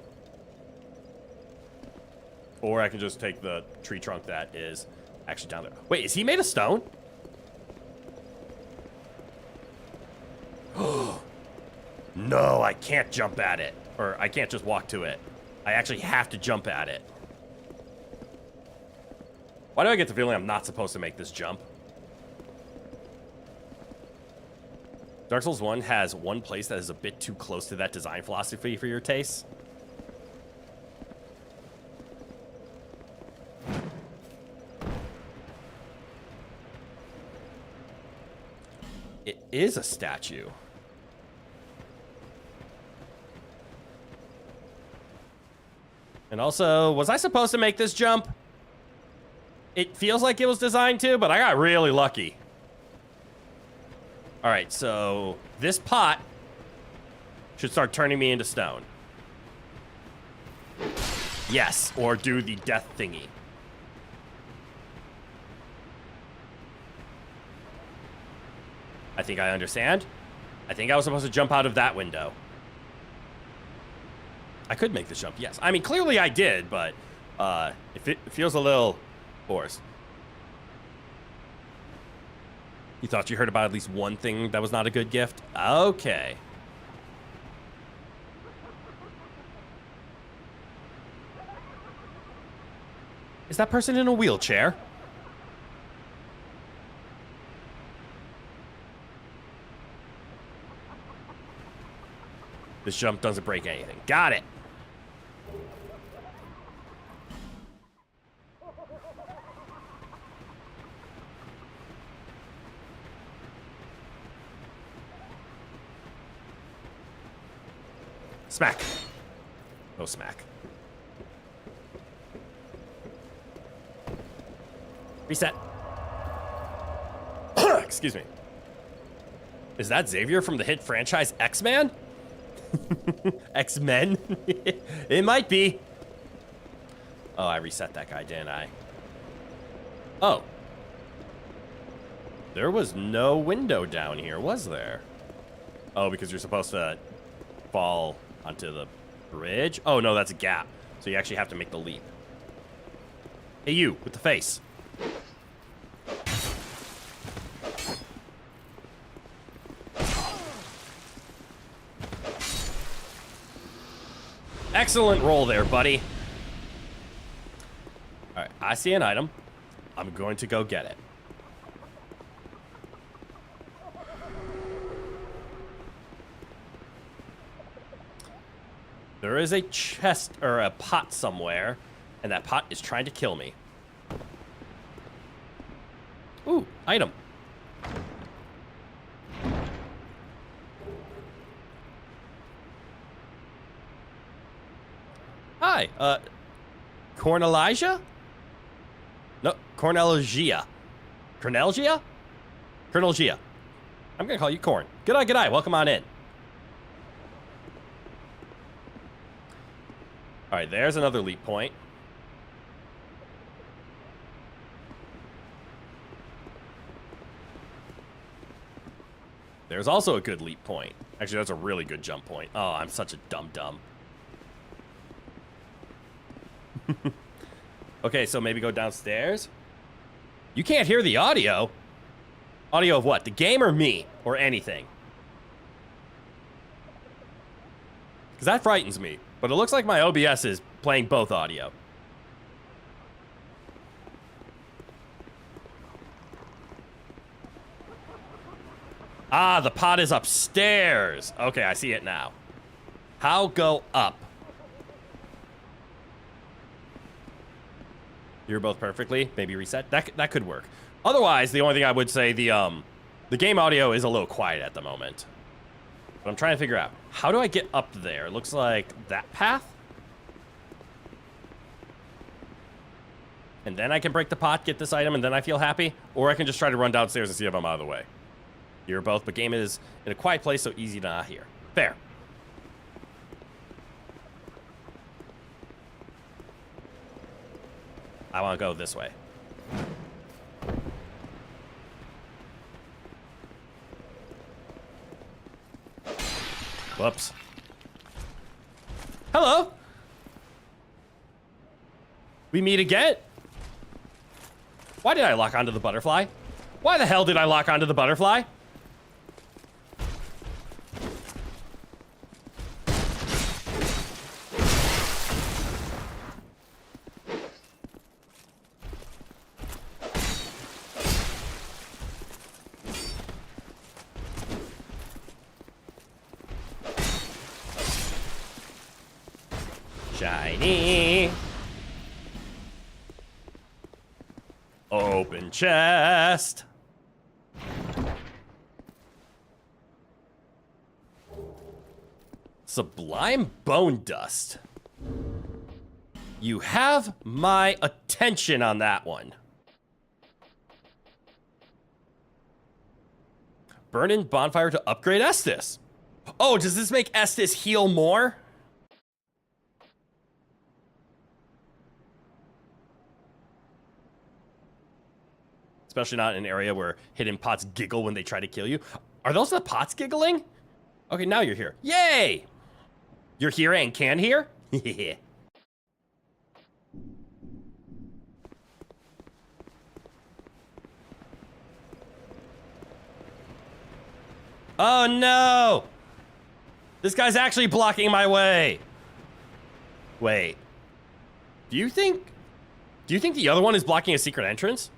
Or I can just take the tree trunk that is actually down there. Wait, is he made of stone? No, I can't jump at it. Or I can't just walk to it. I actually have to jump at it. Why do I get the feeling I'm not supposed to make this jump? Dark Souls 1 has one place that is a bit too close to that design philosophy for your taste. It is a statue. And also, was I supposed to make this jump? It feels like it was designed to, but I got really lucky. All right, so this pot should start turning me into stone. Yes, or do the death thingy. I think I understand. I think I was supposed to jump out of that window. I could make this jump, yes. I mean, clearly I did, but it feels a little forced. You thought you heard about at least one thing that was not a good gift? Okay. Is that person in a wheelchair? This jump doesn't break anything. Got it. Smack. No smack. Reset. Excuse me. Is that Xavier from the hit franchise X-Men? X-Men? It might be. Oh, I reset that guy, didn't I? Oh. There was no window down here, was there? Oh, because you're supposed to fall onto the bridge? Oh, no, that's a gap. So you actually have to make the leap. Hey, you, with the face. Excellent roll there, buddy. All right, I see an item. I'm going to go get it. There is a chest or a pot somewhere, and that pot is trying to kill me. Ooh, item. Hi, Cornelijah? No, Cornelgia. Cornelgia? Cornelgia. I'm gonna call you Corn. G'day, g'day, welcome on in. All right, there's another leap point. There's also a good leap point. Actually, that's a really good jump point. Oh, I'm such a dum-dum. Okay, so maybe go downstairs. You can't hear the audio. Audio of what? The game or me? Or anything? Because that frightens me. But it looks like my OBS is playing both audio. Ah, the pot is upstairs. Okay, I see it now. How go up? You're both perfectly. Maybe reset. That could work. Otherwise, the only thing I would say, the game audio is a little quiet at the moment. But I'm trying to figure out, how do I get up there? It looks like that path. And then I can break the pot, get this item, and then I feel happy. Or I can just try to run downstairs and see if I'm out of the way. You're both, but game is in a quiet place, so easy to not hear. Fair. I want to go this way. Whoops. Hello. We meet again. Why did I lock onto the butterfly? Why the hell did I lock onto the butterfly? Shiny. Open chest. Sublime bone dust. You have my attention on that one. Burn in bonfire to upgrade Estus. Oh, does this make Estus heal more? Especially not in an area where hidden pots giggle when they try to kill you. Are those the pots giggling? Okay, now you're here. Yay! You're here and can hear? Oh no! This guy's actually blocking my way. Wait. Do you think the other one is blocking a secret entrance?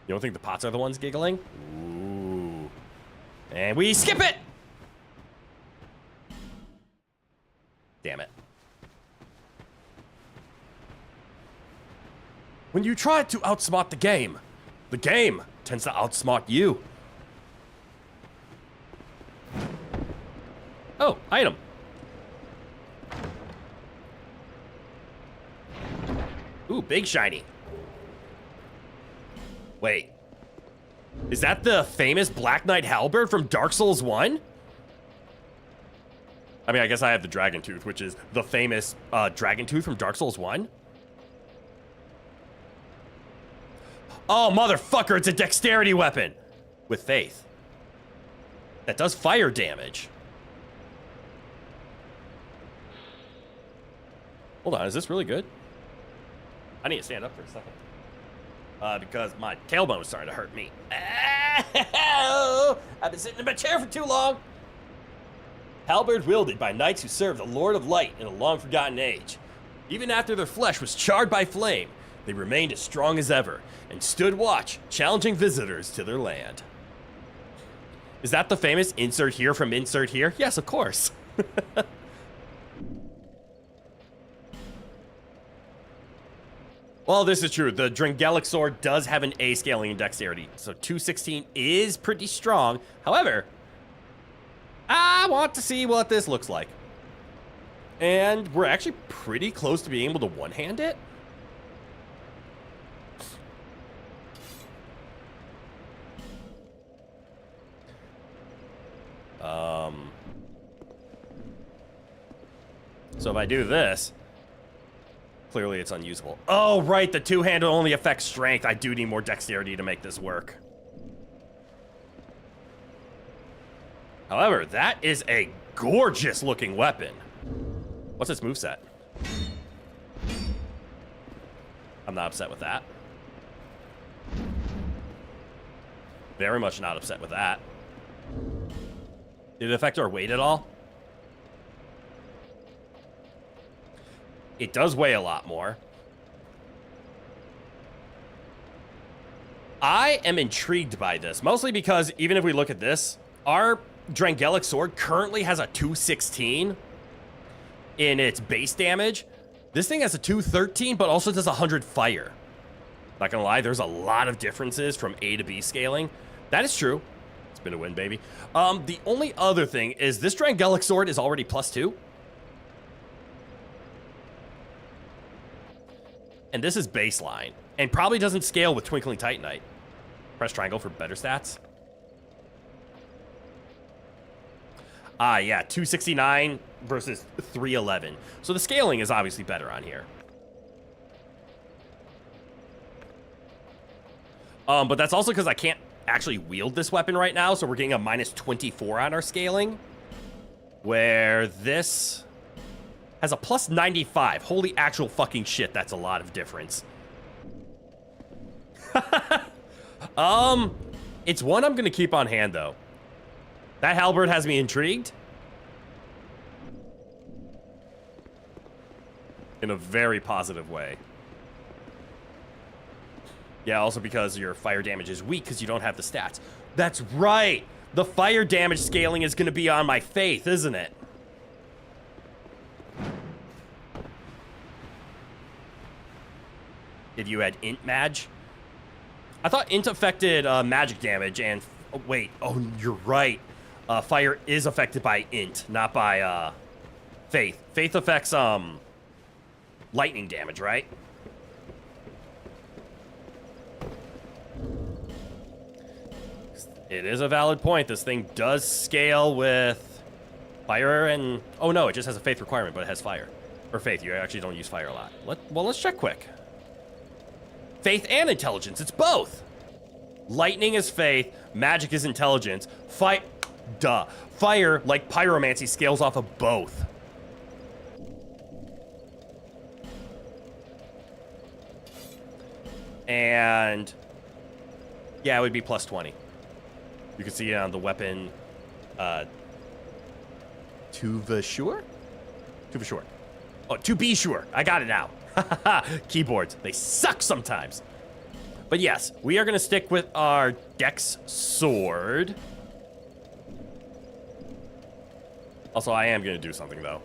You don't think the pots are the ones giggling? Ooh. And we skip it! Damn it. When you try to outsmart the game tends to outsmart you. Oh, item. Ooh, big shiny. Wait. Is that the famous Black Knight Halberd from Dark Souls 1? I mean, I guess I have the Dragon Tooth, which is the famous Dragon Tooth from Dark Souls 1. Oh, motherfucker, it's a dexterity weapon. With faith. That does fire damage. Hold on, is this really good? I need to stand up for a second. Because my tailbone is starting to hurt me. I've been sitting in my chair for too long. Halberd wielded by knights who served the Lord of Light in a long-forgotten age. Even after their flesh was charred by flame, they remained as strong as ever and stood watch, challenging visitors to their land. Is that the famous insert here from insert here? Yes, of course. Well, this is true. The Drangelic Sword does have an A scaling in dexterity, so 216 is pretty strong. However, I want to see what this looks like. And we're actually pretty close to being able to one-hand it. So if I do this, clearly it's unusable. Oh, right, the two-handed only affects strength. I do need more dexterity to make this work. However, that is a gorgeous-looking weapon. What's its moveset? I'm not upset with that. Very much not upset with that. Did it affect our weight at all? It does weigh a lot more. I am intrigued by this, mostly because even if we look at this, our Drangelic Sword currently has a 216 in its base damage. This thing has a 213, but also does 100 fire. Not gonna lie, there's a lot of differences from A to B scaling. That is true. It's been a win, baby. The only other thing is this Drangelic Sword is already +2. And this is baseline, and probably doesn't scale with Twinkling Titanite. Press triangle for better stats. Ah, yeah, 269 versus 311. So the scaling is obviously better on here. But that's also because I can't actually wield this weapon right now, so we're getting a -24 on our scaling. Where this has a plus 95. Holy actual fucking shit, that's a lot of difference. It's one I'm gonna keep on hand, though. That halberd has me intrigued. In a very positive way. Yeah, also because your fire damage is weak because you don't have the stats. That's right! The fire damage scaling is gonna be on my faith, isn't it? If you had int mag. I thought int affected magic damage and... oh, wait, oh, you're right. Fire is affected by int, not by faith. Faith affects lightning damage, right? It is a valid point. This thing does scale with fire and... oh no, it just has a faith requirement, but it has fire. Or faith, you actually don't use fire a lot. Well, let's check quick. Faith and intelligence, it's both. Lightning is faith, magic is intelligence. Fire, like pyromancy, scales off of both. And yeah, it would be plus 20. You can see it on the weapon, to be sure. Oh, to be sure. I got it now. Keyboards, they suck sometimes. But yes, we are going to stick with our Dex sword. Also, I am going to do something, though.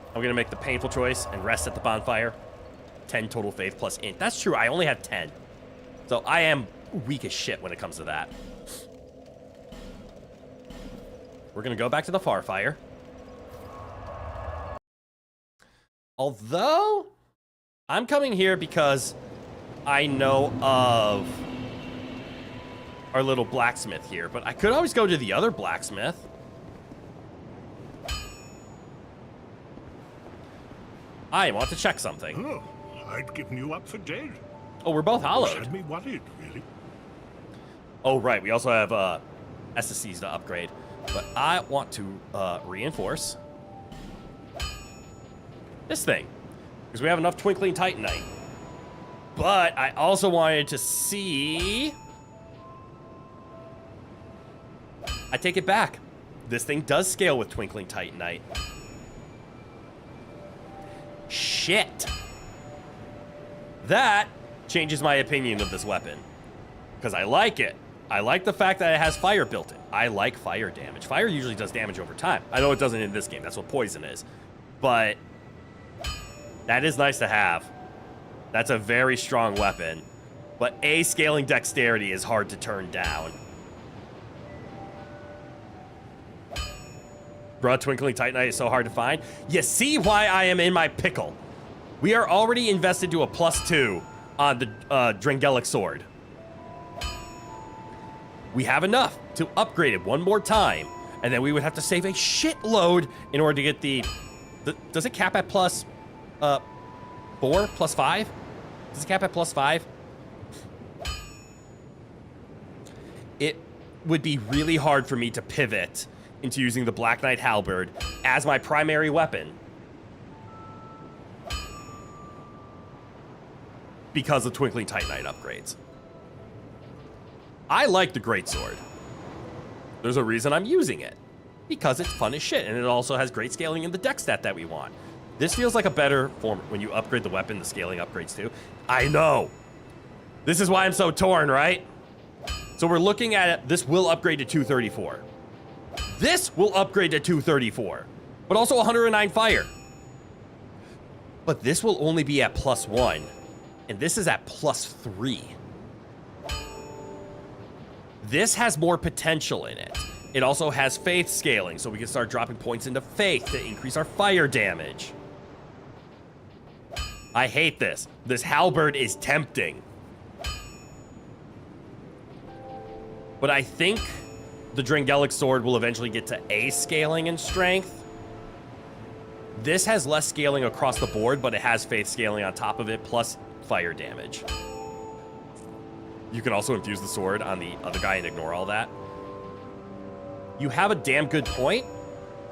I'm going to make the painful choice and rest at the bonfire. 10 total faith plus int. That's true, I only have 10. So I am weak as shit when it comes to that. We're going to go back to the Farfire. Although, I'm coming here because I know of our little blacksmith here, but I could always go to the other blacksmith. I want to check something. Oh, I'd given you up for dead. Oh, we're both hollowed. Had me worried, really. Oh, right. We also have SSCs to upgrade. But I want to reinforce this thing, because we have enough Twinkling Titanite. But I also wanted to see... I take it back. This thing does scale with Twinkling Titanite. Shit. That changes my opinion of this weapon, because I like it. I like the fact that it has fire built in. I like fire damage. Fire usually does damage over time. I know it doesn't in this game. That's what poison is. But that is nice to have. That's a very strong weapon. But A, scaling dexterity is hard to turn down. Bruh, Twinkling Titanite is so hard to find. You see why I am in my pickle. We are already invested to a +2 on the Drangelic Sword. We have enough to upgrade it one more time, and then we would have to save a shitload in order to get the does it cap at +4, +5? Does it cap at +5? It would be really hard for me to pivot into using the Black Knight Halberd as my primary weapon, because of Twinkling Titanite upgrades. I like the Greatsword. There's a reason I'm using it. Because it's fun as shit, and it also has great scaling in the dex stat that we want. This feels like a better form. When you upgrade the weapon, the scaling upgrades too. I know. This is why I'm so torn, right? So we're looking at it. This will upgrade to 234. This will upgrade to 234. But also 109 fire. But this will only be at +1. And this is at +3. This has more potential in it. It also has faith scaling, so we can start dropping points into faith to increase our fire damage. I hate this. This halberd is tempting. But I think the Drangelic Sword will eventually get to A scaling in strength. This has less scaling across the board, but it has faith scaling on top of it, plus fire damage. You can also infuse the sword on the other guy and ignore all that. You have a damn good point,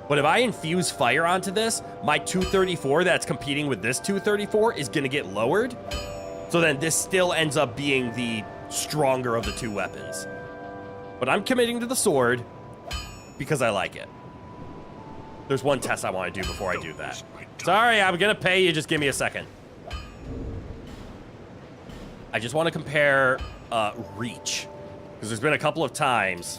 But if I infuse fire onto this, my 234 that's competing with this 234 is going to get lowered. So then this still ends up being the stronger of the two weapons. But I'm committing to the sword because I like it. There's one test I want to do before I do that. Sorry, I'm going to pay you. Just give me a second. I just want to compare reach. Because there's been a couple of times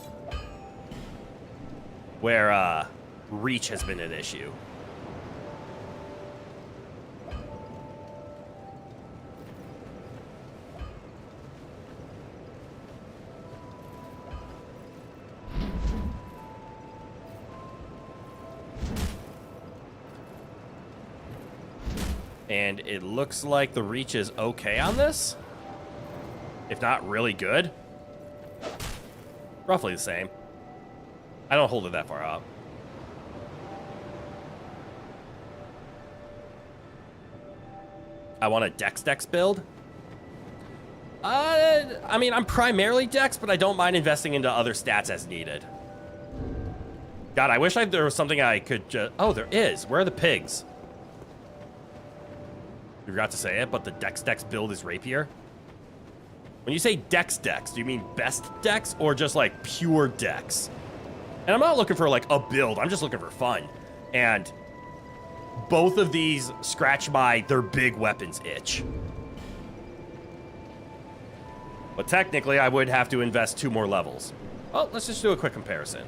where reach has been an issue. And it looks like the reach is okay on this. If not really good. Roughly the same. I don't hold it that far up. I want a dex build. I mean, I'm primarily dex, but I don't mind investing into other stats as needed. God, I wish there was something I could just... Oh, there is. Where are the pigs? You forgot to say it, but the dex build is rapier. When you say dex, do you mean best dex or just like pure dex? And I'm not looking for like a build. I'm just looking for fun. And both of these scratch their big weapons itch. But technically, I would have to invest 2 more levels. Well, let's just do a quick comparison.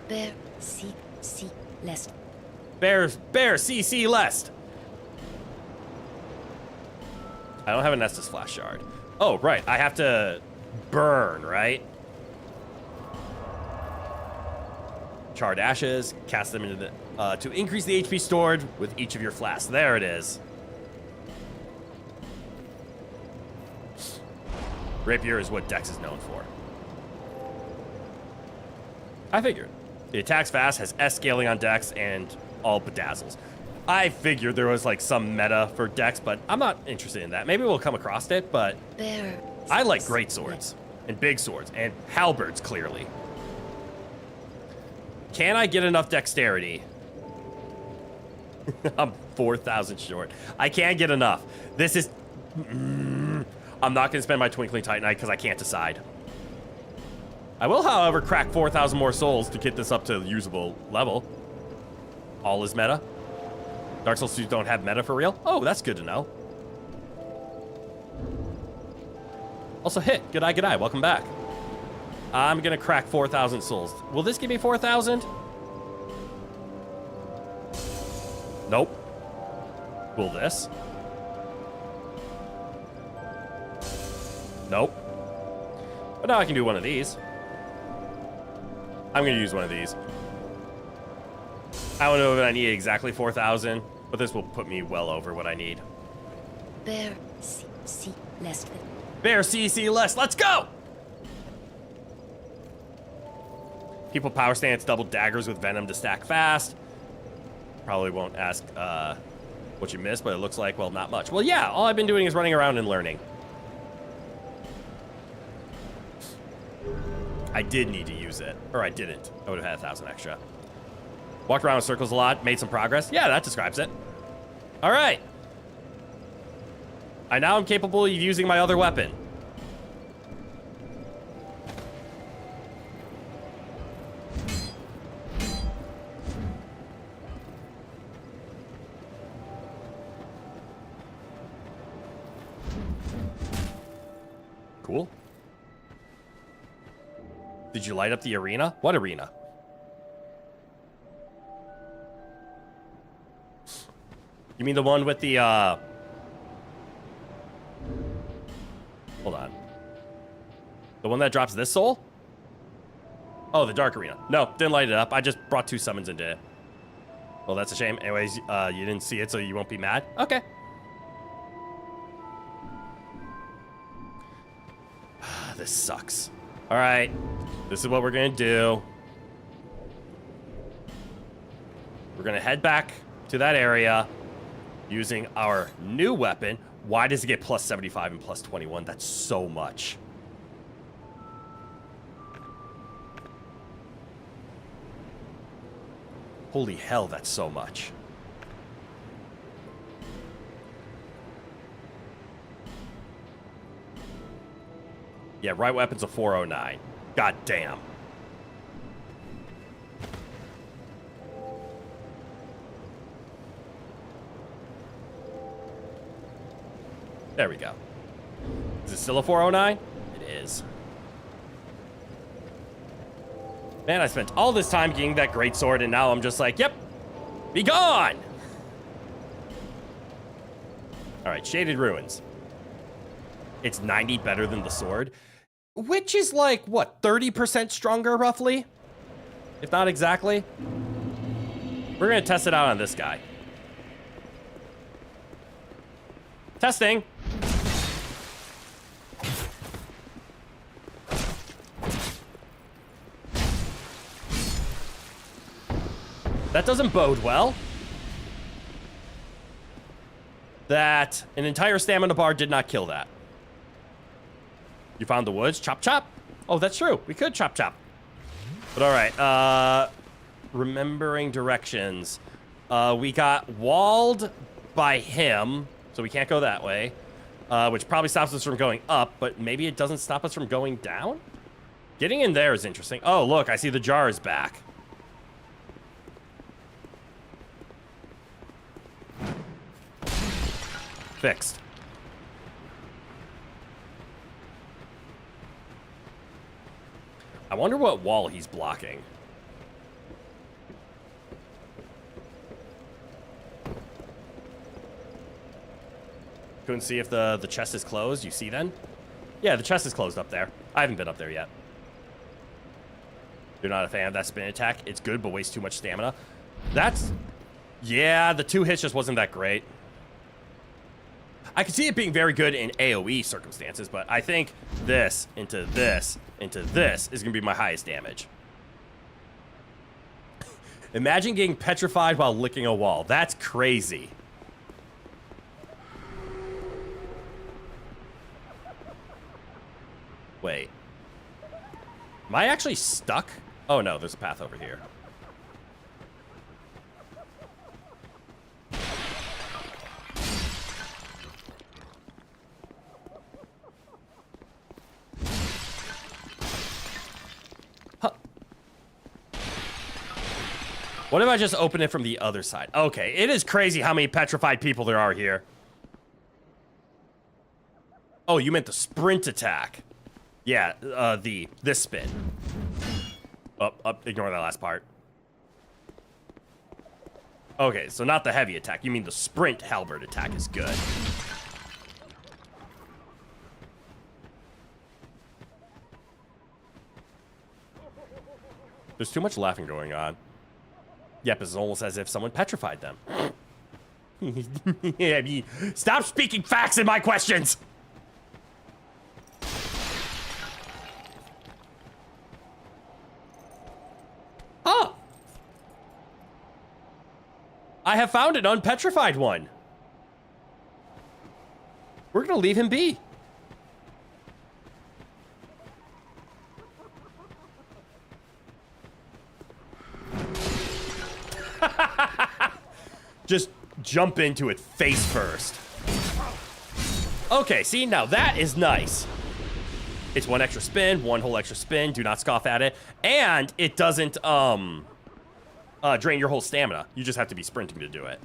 Bear, C, lest. Bear, CC lest. I don't have an Estus Flash Shard. Oh, right. I have to burn, right? Charred ashes. Cast them into the... to increase the HP stored with each of your flasks. There it is. Rapier is what Dex is known for. I figured. It attacks fast, has S scaling on Dex, and all bedazzles. I figured there was like some meta for Dex, but I'm not interested in that. Maybe we'll come across it, but I like great swords and big swords and halberds, clearly. Can I get enough dexterity? I'm 4,000 short. I can't get enough. This is... I'm not going to spend my Twinkling Titanite because I can't decide. I will, however, crack 4,000 more souls to get this up to usable level. All is meta. Dark Souls 2 don't have meta for real? Oh, that's good to know. Also, hit. Good eye. Welcome back. I'm going to crack 4,000 souls. Will this give me 4,000? Nope. Will this? Nope. But now I can do one of these. I'm going to use one of these. I don't know if I need exactly 4,000, but this will put me well over what I need. Bear, C, less. Bear, CC less. Let's go! People power stance double daggers with venom to stack fast. Probably won't ask what you missed, but it looks like, well, not much. Well, yeah, all I've been doing is running around and learning. I did need to use it. Or I didn't. I would have had 1,000 extra. Walked around in circles a lot, made some progress. Yeah, that describes it. All right. I now am capable of using my other weapon. Cool. Did you light up the arena? What arena? You mean the one with the, Hold on. The one that drops this soul? Oh, the dark arena. No, didn't light it up. I just brought 2 summons into it. Well, that's a shame. Anyways, you didn't see it, so you won't be mad? Okay. This sucks. All right. This is what we're going to do. We're going to head back to that area using our new weapon. Why does it get plus 75 and plus 21? That's so much. Holy hell, that's so much. Yeah, right weapon's a 409. God damn. There we go. Is it still a 409? It is. Man, I spent all this time getting that greatsword, and now I'm just like, yep, be gone! Alright, Shaded Ruins. It's 90 better than the sword, which is like, what, 30% stronger, roughly? If not exactly. We're gonna test it out on this guy. Testing. That doesn't bode well. That an entire stamina bar did not kill that. You found the woods? Chop, chop. Oh, that's true. We could chop, chop. But all right. Remembering directions. We got walled by him, so we can't go that way. Which probably stops us from going up, but maybe it doesn't stop us from going down? Getting in there is interesting. Oh, look, I see the jar is back. Fixed. I wonder what wall he's blocking. Couldn't see if the chest is closed. You see then? Yeah, the chest is closed up there. I haven't been up there yet. You're not a fan of that spin attack? It's good, but wastes too much stamina. That's... Yeah, the 2 hits just wasn't that great. I could see it being very good in AoE circumstances, but I think this into this into this is going to be my highest damage. Imagine getting petrified while licking a wall. That's crazy. Wait. Am I actually stuck? Oh no, there's a path over here. What if I just open it from the other side? Okay, it is crazy how many petrified people there are here. Oh, you meant the sprint attack. Yeah, this spin. Ignore that last part. Okay, so not the heavy attack. You mean the sprint halberd attack is good. There's too much laughing going on. Yep, it's almost as if someone petrified them. Yeah, I mean, stop speaking facts in my questions! Oh! I have found an unpetrified one. We're gonna leave him be. Just jump into it face first. Okay, see, now that is nice. It's one extra spin, one whole extra spin. Do not scoff at it. And it doesn't, drain your whole stamina. You just have to be sprinting to do it.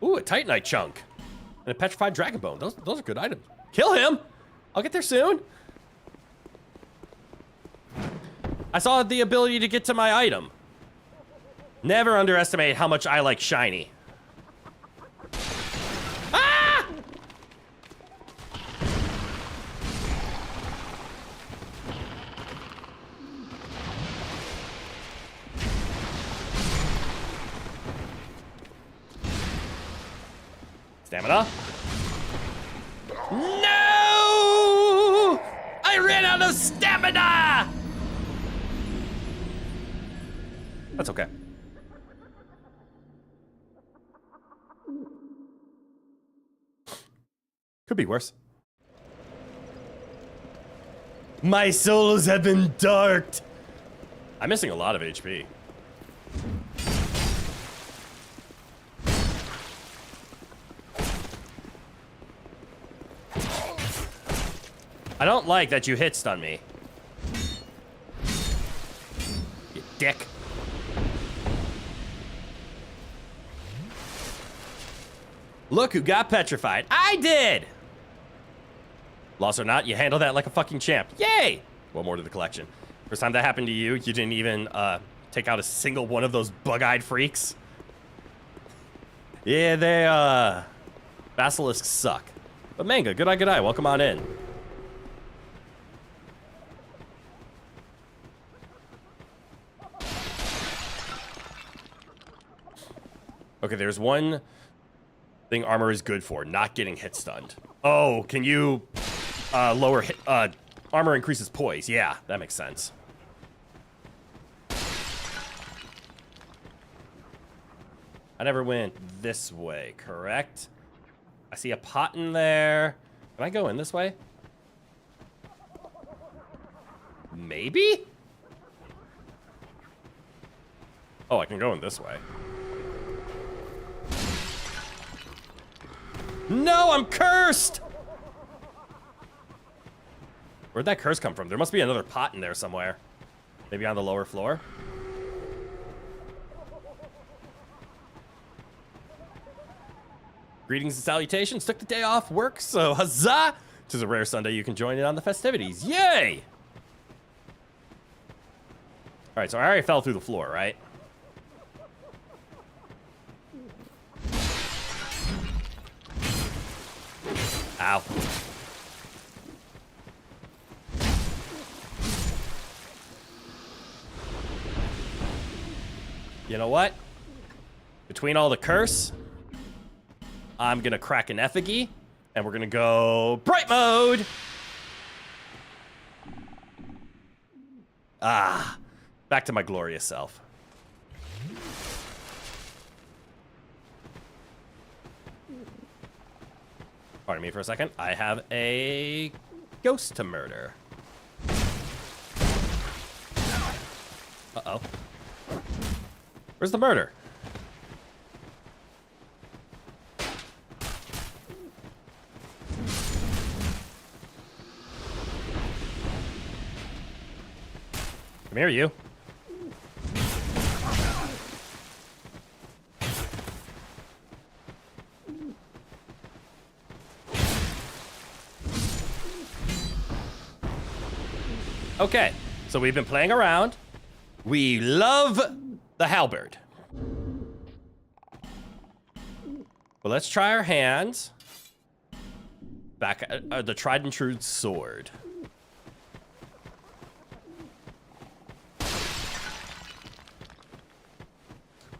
Ooh, a Titanite chunk. And a petrified dragon bone. Those are good items. Kill him! I'll get there soon. I saw the ability to get to my item. Never underestimate how much I like shiny. Ah! Stamina. No! I ran out of stamina! That's okay. Could be worse. My souls have been darked. I'm missing a lot of HP. I don't like that you hit stun me. You dick. Look who got petrified. I did! Lost or not, you handle that like a fucking champ. Yay! One more to the collection. First time that happened to you, you didn't even take out a single one of those bug-eyed freaks. Yeah, they, basilisks suck. But Manga, good eye, welcome on in. Okay, there's one thing armor is good for, not getting hit stunned. Oh, can you lower hit, armor increases poise. Yeah, that makes sense. I never went this way, correct? I see a pot in there. Can I go in this way? Maybe? Oh, I can go in this way. No, I'm cursed! Where'd that curse come from? There must be another pot in there somewhere. Maybe on the lower floor? Greetings and salutations. Took the day off work, so huzzah! Tis a rare Sunday you can join in on the festivities. Yay! Alright, so I already fell through the floor, right? Ow. You know what? Between all the curse, I'm gonna crack an effigy, and we're gonna go bright mode! Ah, back to my glorious self. Pardon me for a second. I have a ghost to murder. Uh-oh. Where's the murder? Come here, you. Okay, so we've been playing around. We love the halberd. Well, let's try our hands back at the tried and true sword.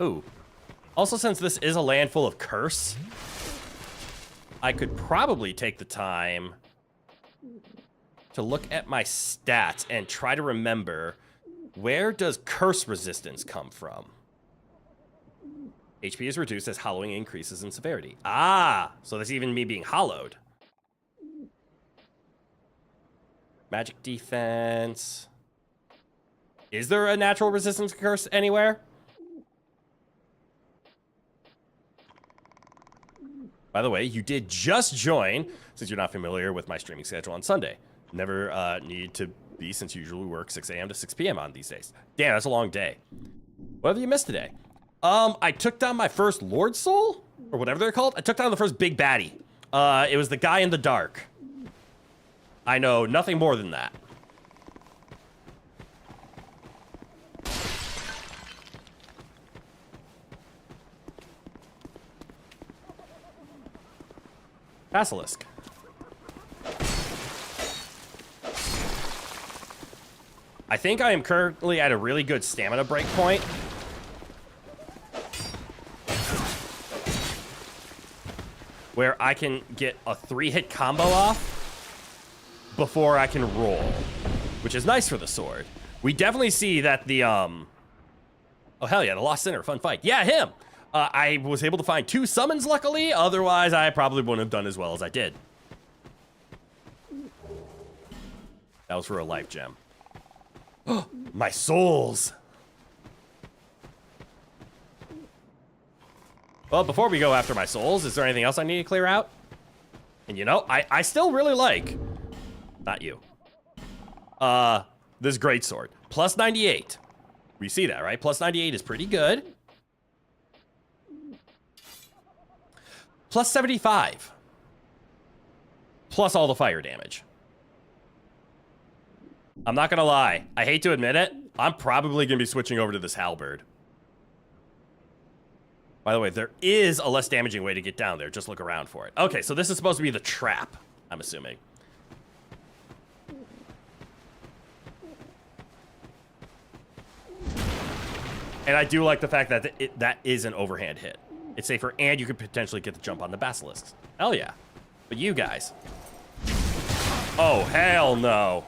Ooh. Also, since this is a land full of curse, I could probably take the time to look at my stats and try to remember, where does curse resistance come from? HP is reduced as hollowing increases in severity. Ah, so that's even me being hollowed. Magic defense. Is there a natural resistance curse anywhere? By the way, you did just join, since you're not familiar with my streaming schedule on Sunday. Never need to be, since you usually work 6 a.m. to 6 p.m. on these days. Damn, that's a long day. What have you missed today? I took down my first Lord Soul, or whatever they're called. I took down the first big baddie. It was the guy in the dark. I know nothing more than that. Basilisk. I think I am currently at a really good stamina break point. Where I can get a 3-hit combo off before I can roll, which is nice for the sword. We definitely see that the, oh hell yeah, the Lost Sinner, fun fight. Yeah, him! I was able to find 2 summons, luckily. Otherwise, I probably wouldn't have done as well as I did. That was for a life gem. My souls! Well, before we go after my souls, is there anything else I need to clear out? And you know, I still really like... Not you. This greatsword. Plus 98. We see that, right? Plus 98 is pretty good. Plus 75. Plus all the fire damage. I'm not gonna lie. I hate to admit it. I'm probably gonna be switching over to this halberd. By the way, there is a less damaging way to get down there. Just look around for it. Okay, so this is supposed to be the trap, I'm assuming. And I do like the fact that that is an overhand hit. It's safer, and you could potentially get the jump on the basilisks. Hell yeah. But you guys. Oh, hell no.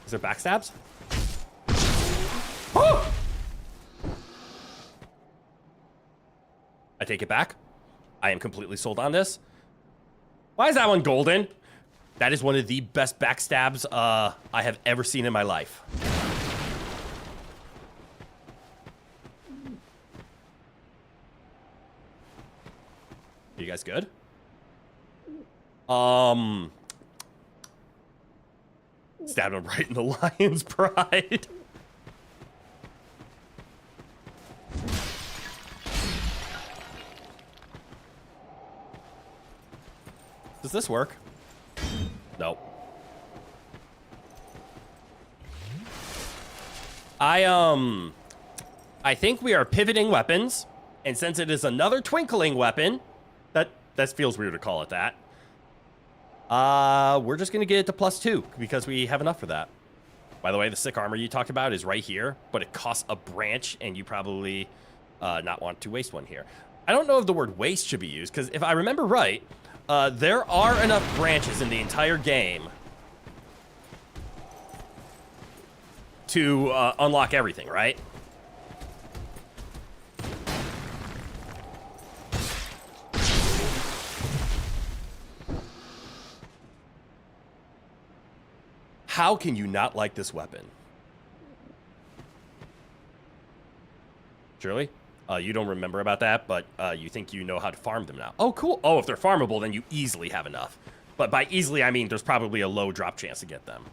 Is there backstabs? Woo! I take it back. I am completely sold on this. Why is that one golden? That is one of the best backstabs I have ever seen in my life. You guys good? Stabbed him right in the lion's pride. Does this work? Nope. I think we are pivoting weapons, and since it is another twinkling weapon, that feels weird to call it that. We're just gonna get it to +2 because we have enough for that. By the way, the sick armor you talked about is right here, but it costs a branch, and you probably not want to waste one here. I don't know if the word waste should be used, because if I remember right, there are enough branches in the entire game to unlock everything, right? How can you not like this weapon? Shirley? You don't remember about that, but you think you know how to farm them now. Oh, cool. Oh, if they're farmable, then you easily have enough. But by easily, I mean there's probably a low drop chance to get them.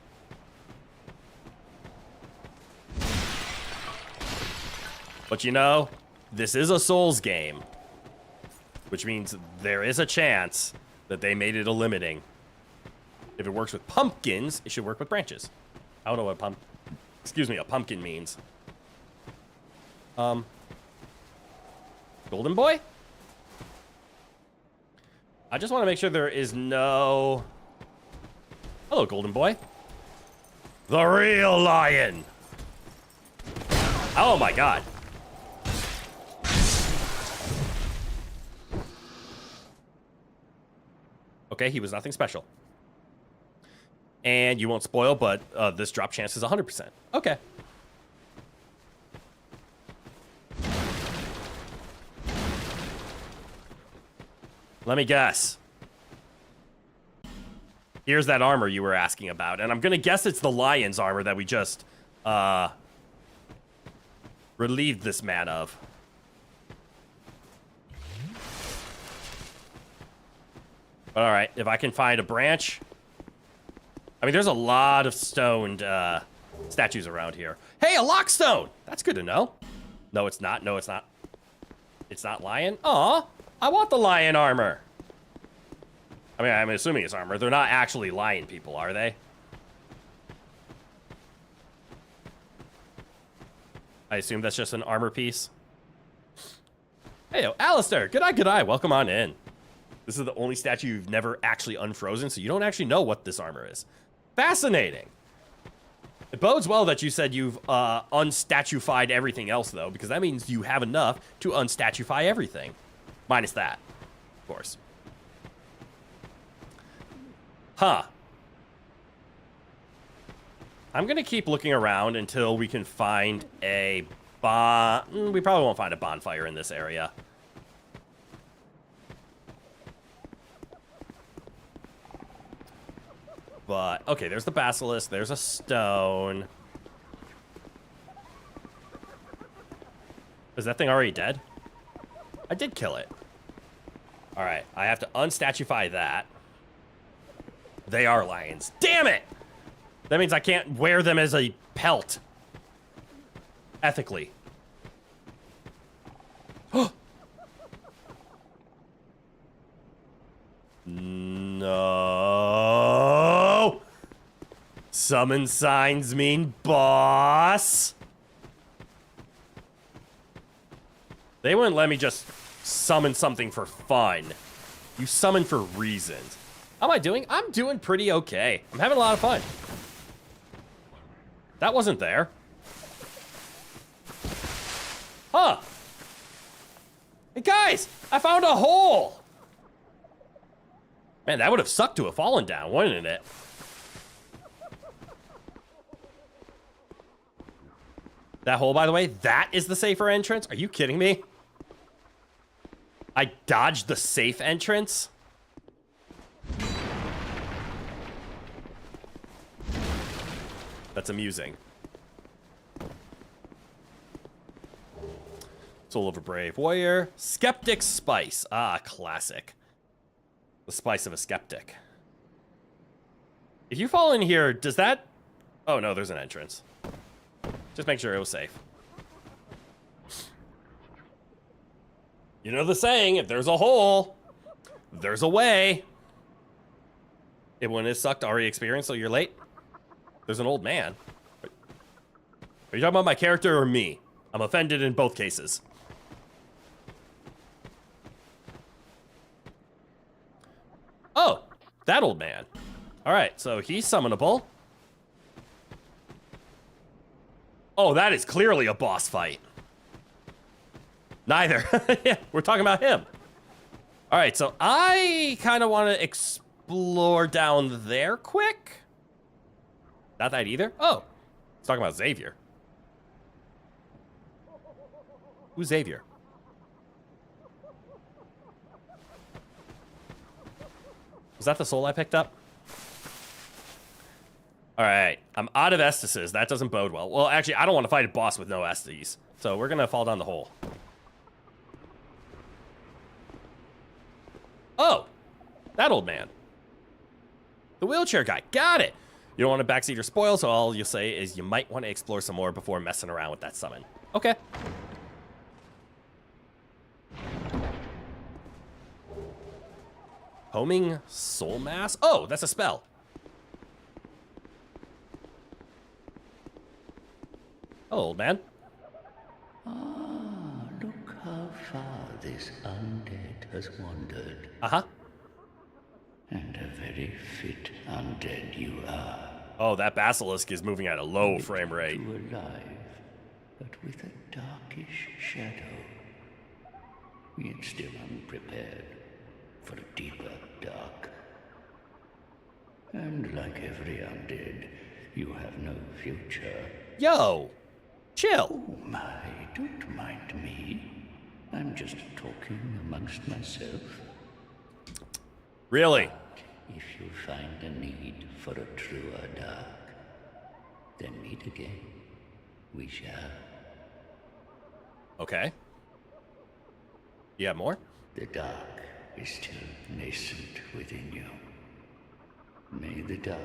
But you know, this is a Souls game, which means there is a chance that they made it a limiting. If it works with pumpkins, it should work with branches. I don't know what a pumpkin means. Golden boy? I just want to make sure there is no... Hello, golden boy. The real lion. Oh my god. Okay, he was nothing special. And you won't spoil, but this drop chance is 100%. Okay. Let me guess. Here's that armor you were asking about, and I'm gonna guess it's the lion's armor that we just relieved this man of. All right, if I can find a branch. I mean, there's a lot of stoned statues around here. Hey, a lockstone! That's good to know. No, it's not. No, it's not. It's not lion. Aw, I want the lion armor. I mean, I'm assuming it's armor. They're not actually lion people, are they? I assume that's just an armor piece. Hey, Alistair. Good eye. Welcome on in. This is the only statue you've never actually unfrozen, so you don't actually know what this armor is. Fascinating. It bodes well that you said you've unstatuified everything else, though, because that means you have enough to unstatuify everything. Minus that, of course. Huh. I'm going to keep looking around until we can find a we probably won't find a bonfire in this area. But, okay, there's the basilisk. There's a stone. Is that thing already dead? I did kill it. All right, I have to unstatuify that. They are lions. Damn it! That means I can't wear them as a pelt. Ethically. No. Summon signs mean boss. They wouldn't let me just summon something for fun. You summon for reasons. How am I doing? I'm doing pretty okay. I'm having a lot of fun. That wasn't there. Huh. Hey guys, I found a hole. Man, that would have sucked to have fallen down, wouldn't it? That hole, by the way, that is the safer entrance? Are you kidding me? I dodged the safe entrance? That's amusing. Soul of a Brave Warrior. Skeptic Spice. Ah, classic. The spice of a skeptic. If you fall in here, does that... Oh, no, there's an entrance. Just make sure it was safe. You know the saying, if there's a hole, there's a way. Everyone is sucked, already experienced, so you're late. There's an old man. Are you talking about my character or me? I'm offended in both cases. Oh, that old man. All right, so he's summonable. Oh, that is clearly a boss fight. Neither. Yeah, we're talking about him. All right, so I kind of want to explore down there quick. Not that either. Oh, it's talking about Xavier. Who's Xavier? Was that the soul I picked up? All right, I'm out of Estuses. That doesn't bode well. Well, actually, I don't want to fight a boss with no Estes. So we're going to fall down the hole. Oh, that old man. The wheelchair guy. Got it. You don't want to backseat or spoil, so all you'll say is you might want to explore some more before messing around with that summon. Okay. Homing Soul Mass? Oh, that's a spell. Oh, old man. Ah, look how far this undead has wandered. Uh-huh. And a very fit undead you are. Oh, that basilisk is moving at a low frame rate. Too alive, but with a darkish shadow. Yet still unprepared for a deeper dark. And like every undead, you have no future. Yo, chill. Oh my, don't mind me. I'm just talking amongst myself. Really? If you find a need for a truer dark, then meet again. We shall. Okay. You have more? The dark is still nascent within you. May the dark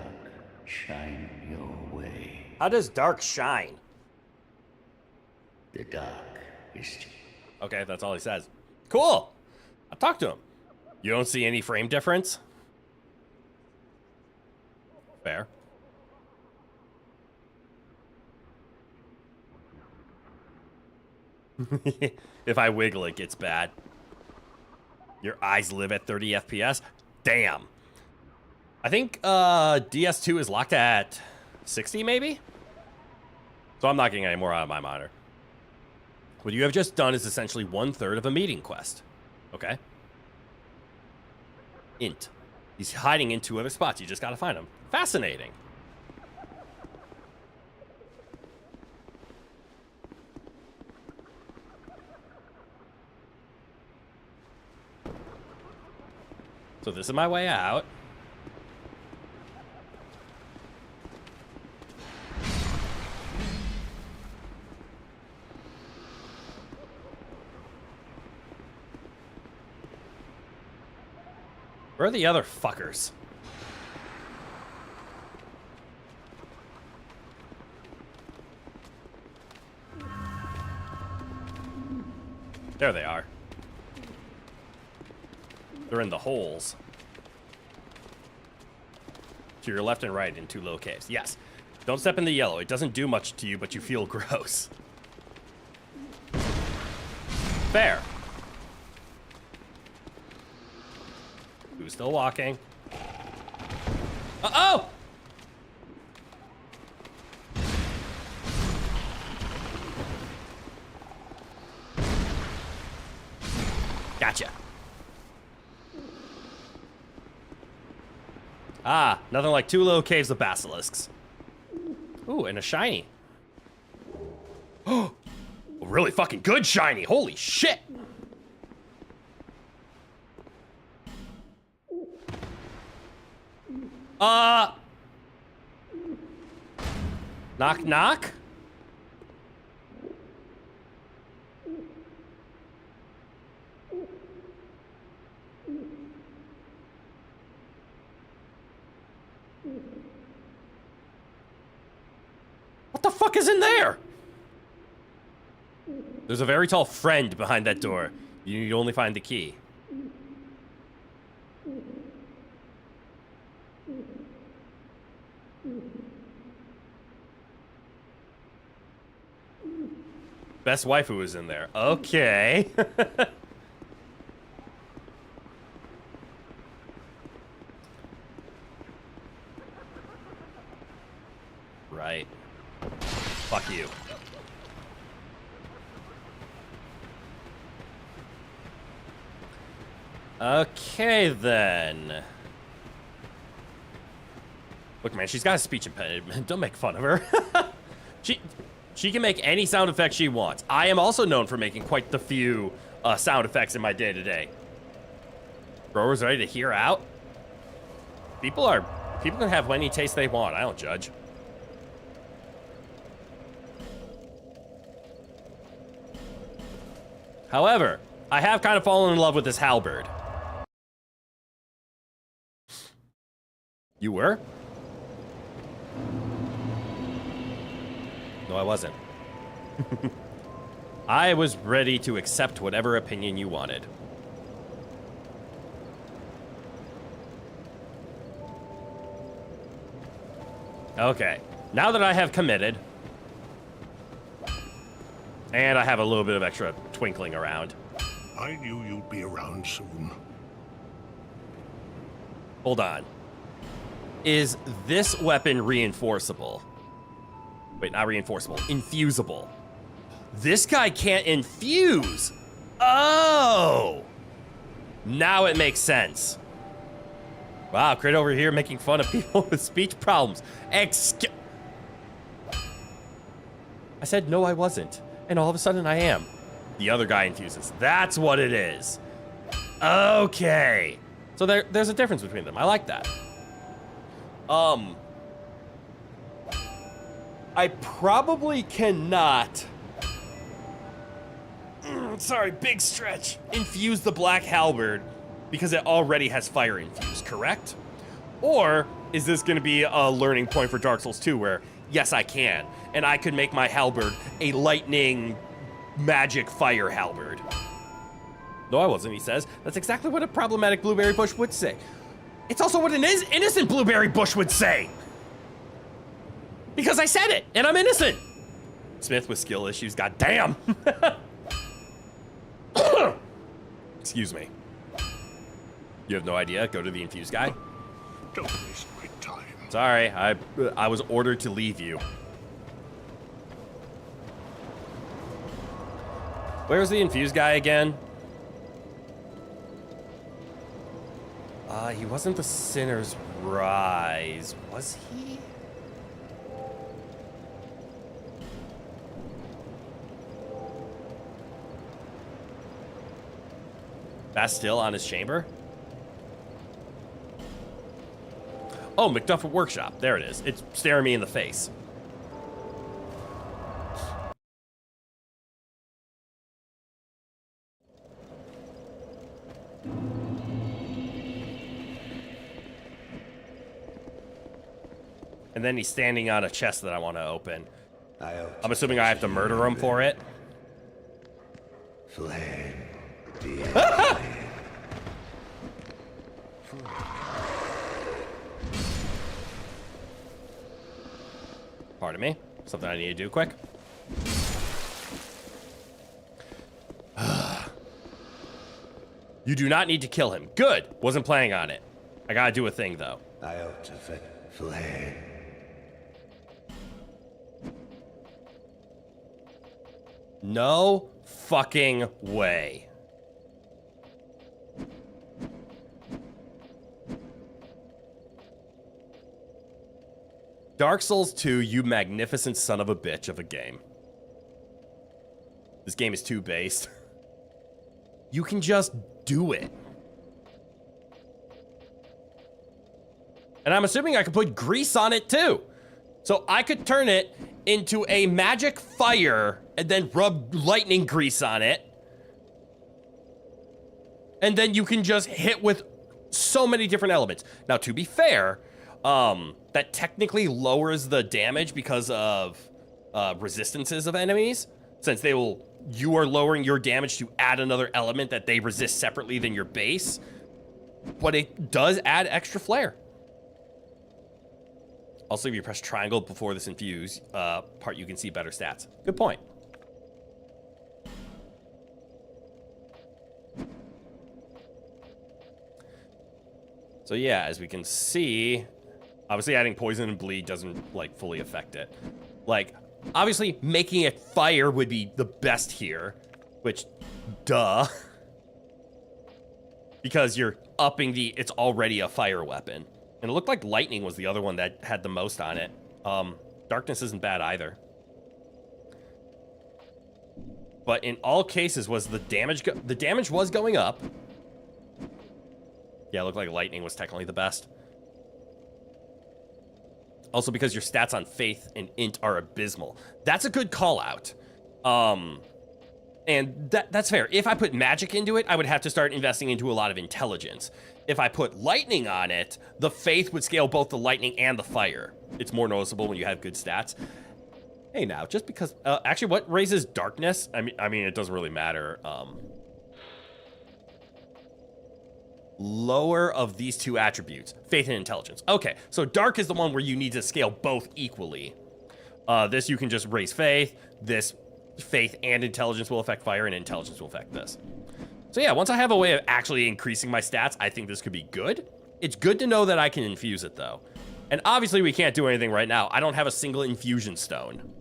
shine your way. How does dark shine? The dark is still... Okay, that's all he says. Cool. I'll talk to him. You don't see any frame difference? Fair. If I wiggle, it gets bad. Your eyes live at 30 FPS? Damn. I think DS2 is locked at 60 maybe? So I'm not getting any more out of my monitor. What you have just done is essentially 1/3 of a meeting quest. Okay? Int. He's hiding in 2 other spots. You just gotta find him. Fascinating. So this is my way out. Where are the other fuckers? There they are. They're in the holes. To your left and right in 2 little caves. Yes. Don't step in the yellow. It doesn't do much to you, but you feel gross. Fair. Who's still walking? Uh-oh! Gotcha. Ah, nothing like 2 little caves of basilisks. Ooh, and a shiny. Oh, a really fucking good shiny. Holy shit. Knock, knock? What the fuck is in there? There's a very tall friend behind that door. You need to only find the key. Best waifu is in there. Okay. Right. Fuck you. Okay, then. Look, man, she's got a speech impediment. Don't make fun of her. She can make any sound effect she wants. I am also known for making quite the few sound effects in my day-to-day. Growers ready to hear out? People can have any taste they want. I don't judge. However, I have kind of fallen in love with this halberd. You were? No, I wasn't. I was ready to accept whatever opinion you wanted. Okay, now that I have committed, and I have a little bit of extra twinkling around. I knew you'd be around soon. Hold on. Is this weapon reinforceable? Wait, not reinforceable. Infusible. This guy can't infuse. Oh! Now it makes sense. Wow, Crit over here making fun of people with speech problems. I said no, I wasn't. And all of a sudden I am. The other guy infuses. That's what it is. Okay. So there's a difference between them. I like that. I probably cannot, sorry, big stretch, infuse the black halberd because it already has fire infused, correct? Or is this going to be a learning point for Dark Souls 2 where, yes, I can, and I could make my halberd a lightning magic fire halberd? No, I wasn't, he says. That's exactly what a problematic blueberry bush would say. It's also what an innocent blueberry bush would say. Because I said it, and I'm innocent. Smith with skill issues, goddamn. Excuse me. You have no idea? Go to the infused guy. Don't waste my time. Sorry, I was ordered to leave you. Where's the infused guy again? He wasn't the Sinner's Rise, was he? Bastille on his chamber? Oh, McDuffie Workshop. There it is. It's staring me in the face. And then he's standing on a chest that I want to open. I'm I'm assuming I have to murder him for it. Flame. Pardon me. Something I need to do quick. You do not need to kill him. Good. Wasn't planning on it. I gotta do a thing, though. I ought to flame. No fucking way. Dark Souls 2, you magnificent son of a bitch of a game. This game is too based. You can just do it. And I'm assuming I could put grease on it too. So I could turn it into a magic fire and then rub lightning grease on it. And then you can just hit with so many different elements. Now, to be fair, that technically lowers the damage because of resistances of enemies, since you are lowering your damage to add another element that they resist separately than your base, but it does add extra flair. Also, if you press triangle before this infuse part, you can see better stats. Good point. So yeah, as we can see, obviously adding poison and bleed doesn't like fully affect it. Like, obviously making it fire would be the best here, which, duh. Because you're upping it's already a fire weapon. And it looked like lightning was the other one that had the most on it. Darkness isn't bad either. But in all cases, was the damage was going up. Yeah, it looked like lightning was technically the best. Also, because your stats on Faith and Int are abysmal. That's a good call out. And that's fair. If I put magic into it, I would have to start investing into a lot of intelligence. If I put lightning on it, the Faith would scale both the lightning and the fire. It's more noticeable when you have good stats. Hey, now, just because... actually, what raises darkness? I mean, it doesn't really matter. Lower of these two attributes, Faith and Intelligence. Okay, so Dark is the one where you need to scale both equally. This, you can just raise Faith. This, Faith and Intelligence will affect fire, and Intelligence will affect this. So yeah, once I have a way of actually increasing my stats, I think this could be good. It's good to know that I can infuse it, though. And obviously, we can't do anything right now. I don't have a single infusion stone.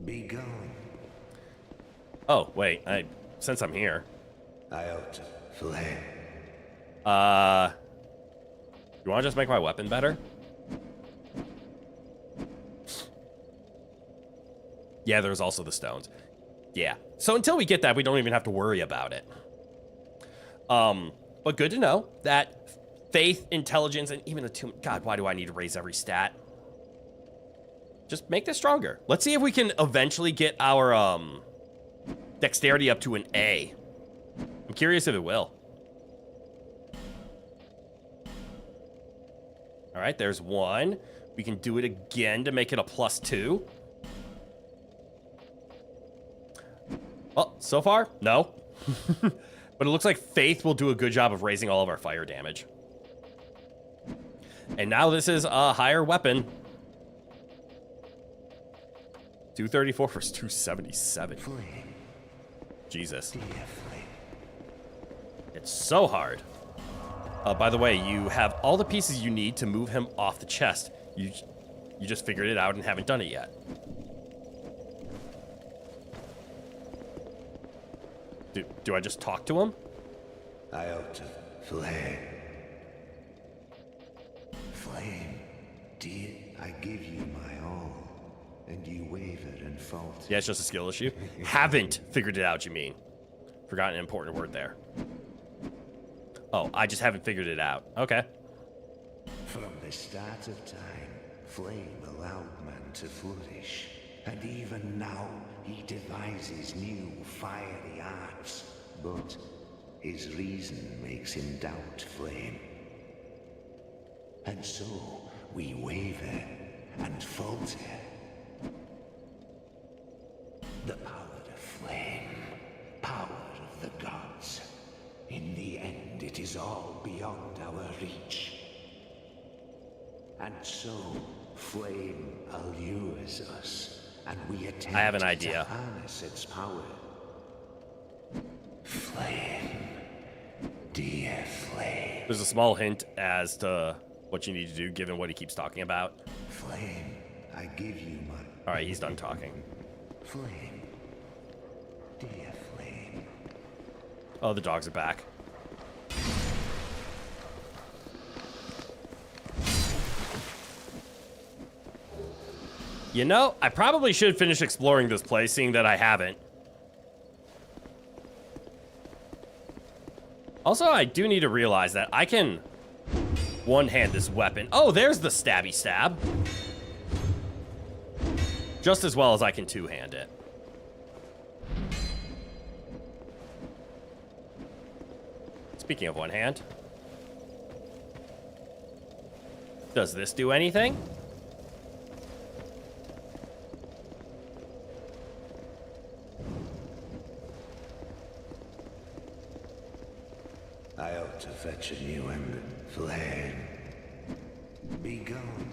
Be gone. Oh, wait. Since I'm here. I ought to flame. You want to just make my weapon better? Yeah, there's also the stones. Yeah. So until we get that, we don't even have to worry about it. But good to know that Faith, Intelligence, and even the two... God, why do I need to raise every stat? Just make this stronger. Let's see if we can eventually get our, Dexterity up to an A. I'm curious if it will. All right, there's one. We can do it again to make it a +2. Well, so far, no. But it looks like Faith will do a good job of raising all of our fire damage. And now this is a higher weapon. 234 versus 277. Jesus. It's so hard. By the way, you have all the pieces you need to move him off the chest. You just figured it out and haven't done it yet. Do I just talk to him? I ought to flame. Flame, dear, I give you my all, and you wavered and faltered. Yeah, it's just a skill issue. Haven't figured it out, you mean. Forgot an important word there. Oh, I just haven't figured it out. Okay. From the start of time, flame allowed man to flourish, and even now he devises new fiery arts, but his reason makes him doubt flame. And so we waver, and falter. The power of flame, power of the gods. In the end, it is all beyond our reach. And so, flame allures us, and we attempt I have an idea. to harness its power. Flame, dear flame. There's a small hint as to what you need to do, given what he keeps talking about. Flame, I give you my... All right, he's done talking. Flame, dear flame. Oh, the dogs are back. You know, I probably should finish exploring this place, seeing that I haven't. Also, I do need to realize that I can one-hand this weapon. Oh, there's the stabby stab. Just as well as I can two-hand it. Speaking of one hand. Does this do anything? I ought to fetch a new ember. Flame, be gone.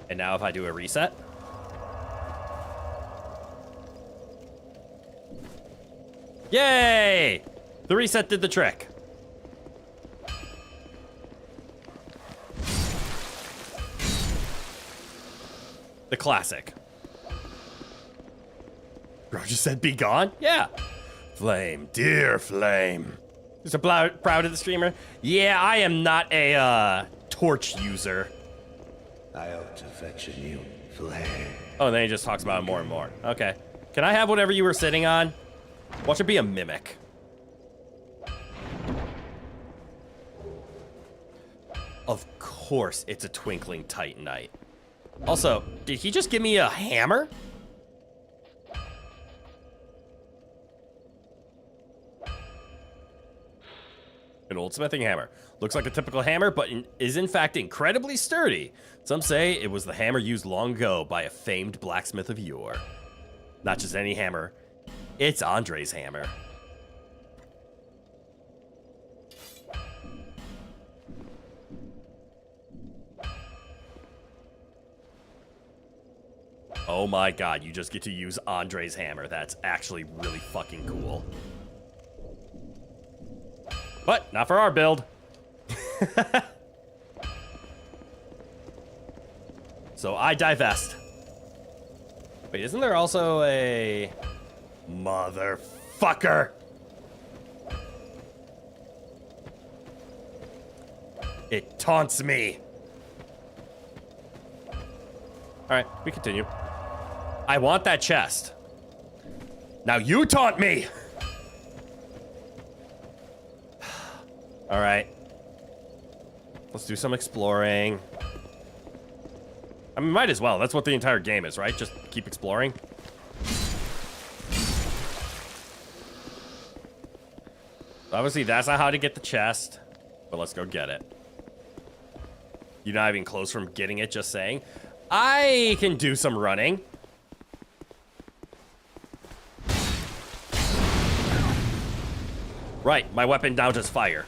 And now if I do a reset. Yay! The reset did the trick. The classic. Bro just said be gone? Yeah. Flame, dear flame. Is proud of the streamer? Yeah, I am not a torch user. I ought to fetch a new flame. Oh, and then he just talks about it more and more. Okay. Can I have whatever you were sitting on? Watch it be a mimic. Of course it's a twinkling titanite. Also, did he just give me a hammer? An old smithing hammer. Looks like a typical hammer, but is in fact incredibly sturdy. Some say it was the hammer used long ago by a famed blacksmith of yore. Not just any hammer, it's Andre's hammer. Oh my god, you just get to use Andre's hammer. That's actually really fucking cool. But not for our build. So I divest. Wait, isn't there also a... Motherfucker! It taunts me. Alright, we continue. I want that chest. Now you taunt me! Alright. Let's do some exploring. I mean, might as well. That's what the entire game is, right? Just keep exploring. Obviously, that's not how to get the chest. But let's go get it. You're not even close from getting it, just saying. I can do some running. Right, my weapon now does fire.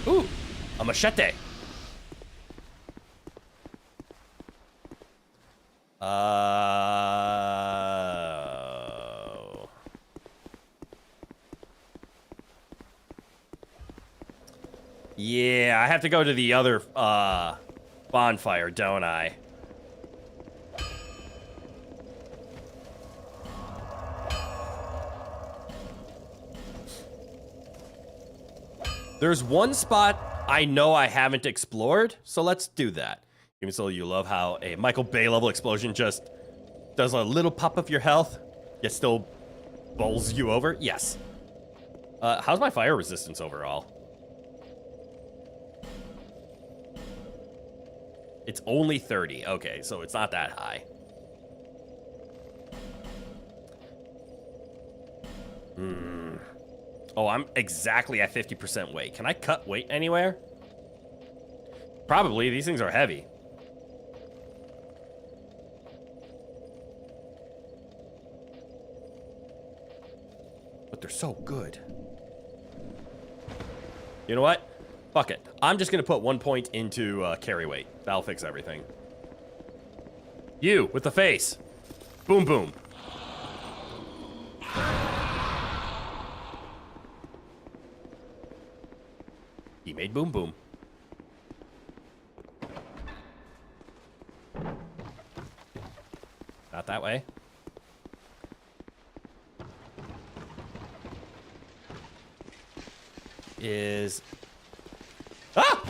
Ooh, a machete. Yeah, I have to go to the other bonfire, don't I? There's one spot I know I haven't explored, so let's do that. Even so, you love how a Michael Bay level explosion just does a little pop of your health, yet still bowls you over? Yes. How's my fire resistance overall? It's only 30. Okay, so it's not that high. Oh, I'm exactly at 50% weight. Can I cut weight anywhere? Probably. These things are heavy. But they're so good. You know what? Fuck it. I'm just going to put 1 point into carry weight. That'll fix everything. You, with the face. Boom, boom. He made boom, boom. Not that way. Is... Ah!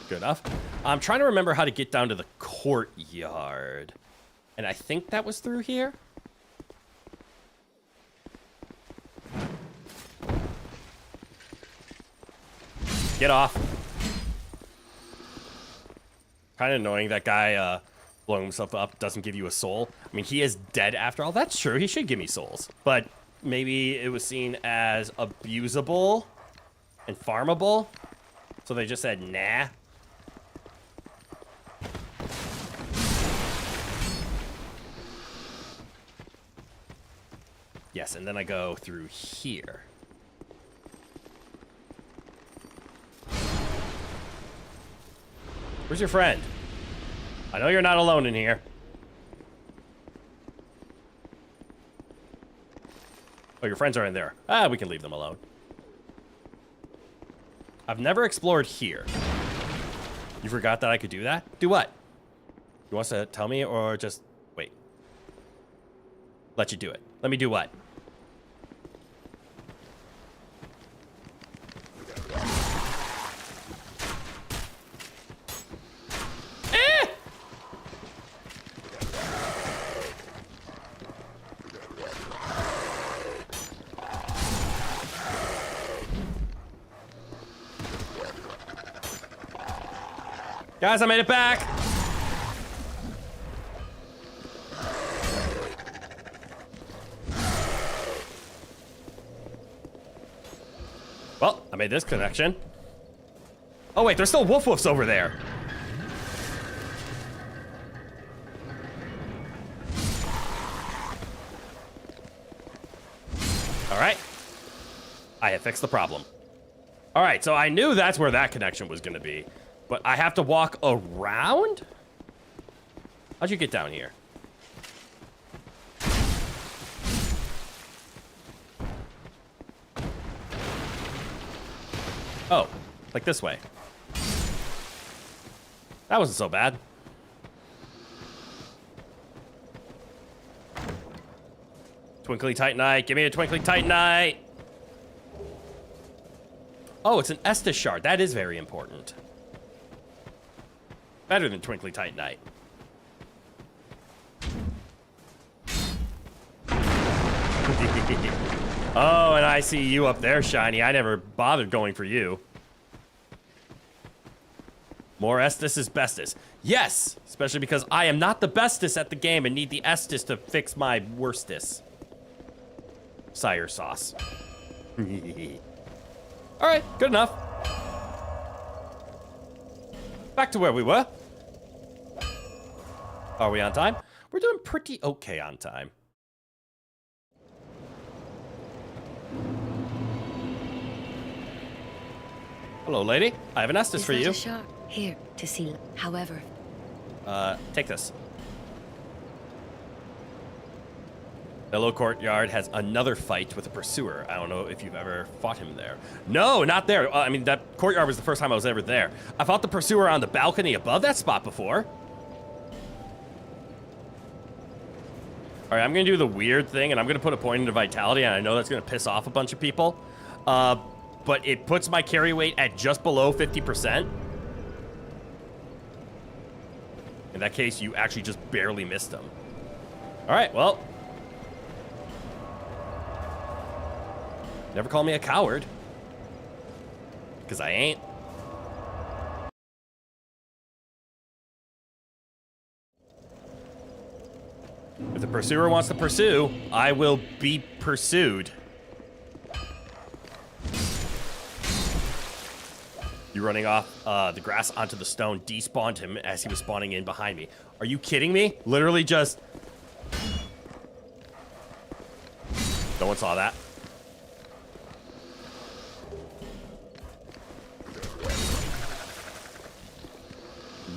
Good enough. I'm trying to remember how to get down to the courtyard. And I think that was through here. Get off. Kind of annoying that guy blowing himself up doesn't give you a soul. I mean, he is dead after all. That's true. He should give me souls. But maybe it was seen as abusable and farmable. So they just said, nah. Yes, and then I go through here. Where's your friend? I know you're not alone in here. Oh, your friends are in there. Ah, we can leave them alone. I've never explored here. You forgot that I could do that? Do what? You want to tell me or just wait? Let you do it. Let me do what? Guys, I made it back! Well, I made this connection. Oh wait, there's still woof woofs over there. Alright. I have fixed the problem. Alright, so I knew that's where that connection was gonna be. But I have to walk around? How'd you get down here? Oh, like this way. That wasn't so bad. Twinkly Titanite, give me a Twinkly Titanite. Oh, it's an Estus shard. That is very important. Better than Twinkly Titanite. Oh, and I see you up there, Shiny. I never bothered going for you. More Estus is bestest. Yes, especially because I am not the bestest at the game and need the Estus to fix my worstest. Sire sauce. All right, good enough. Back to where we were. Are we on time? We're doing pretty okay on time. Hello, lady. I have an Estus for you. A shark here to see. However, take this. Hello Courtyard has another fight with a pursuer. I don't know if you've ever fought him there. No, not there. I mean, that courtyard was the first time I was ever there. I fought the pursuer on the balcony above that spot before. All right, I'm gonna do the weird thing, and I'm gonna put a point into vitality, and I know that's gonna piss off a bunch of people. But it puts my carry weight at just below 50%. In that case, you actually just barely missed them. All right, well. Never call me a coward. Because I ain't. pursuer wants to pursue, I will be pursued. You running off the grass onto the stone despawned him as he was spawning in behind me. Are you kidding me? Literally just... No one saw that.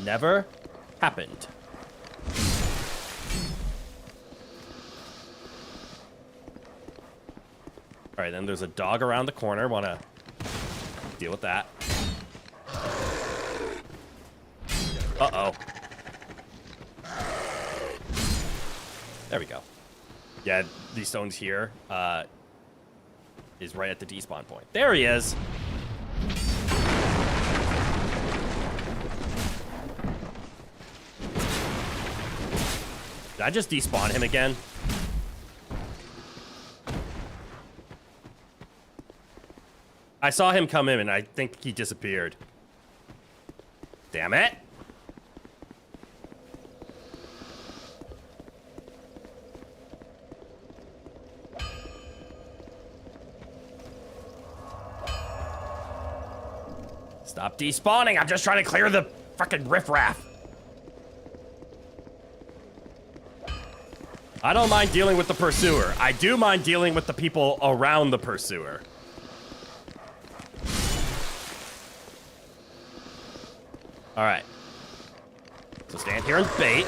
Never happened. All right, then there's a dog around the corner. Want to deal with that. Uh-oh. There we go. Yeah, these stones here is right at the despawn point. There he is. Did I just despawn him again? I saw him come in and I think he disappeared. Damn it. Stop despawning. I'm just trying to clear the fucking riffraff. I don't mind dealing with the pursuer. I do mind dealing with the people around the pursuer. All right. So stand here and bait.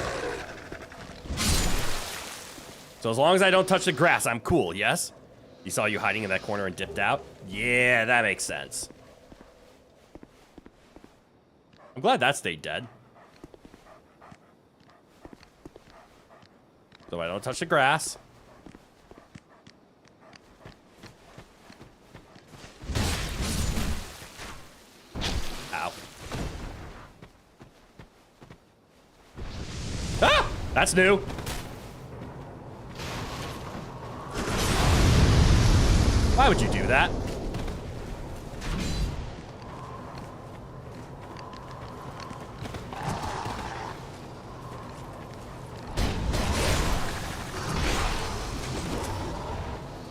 So as long as I don't touch the grass, I'm cool, yes? He saw you hiding in that corner and dipped out? Yeah, that makes sense. I'm glad that stayed dead. So I don't touch the grass. Ow. Ah! That's new. Why would you do that?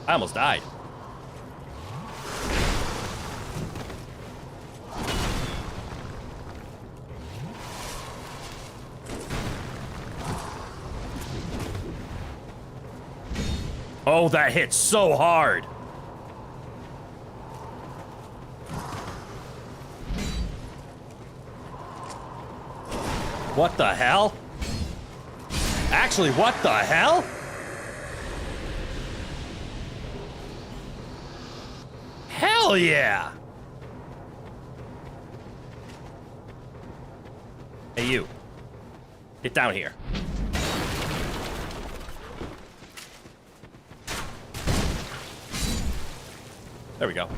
I almost died. Oh, that hit so hard. What the hell? Actually, what the hell? Hell yeah! Hey, you. Get down here. There we go.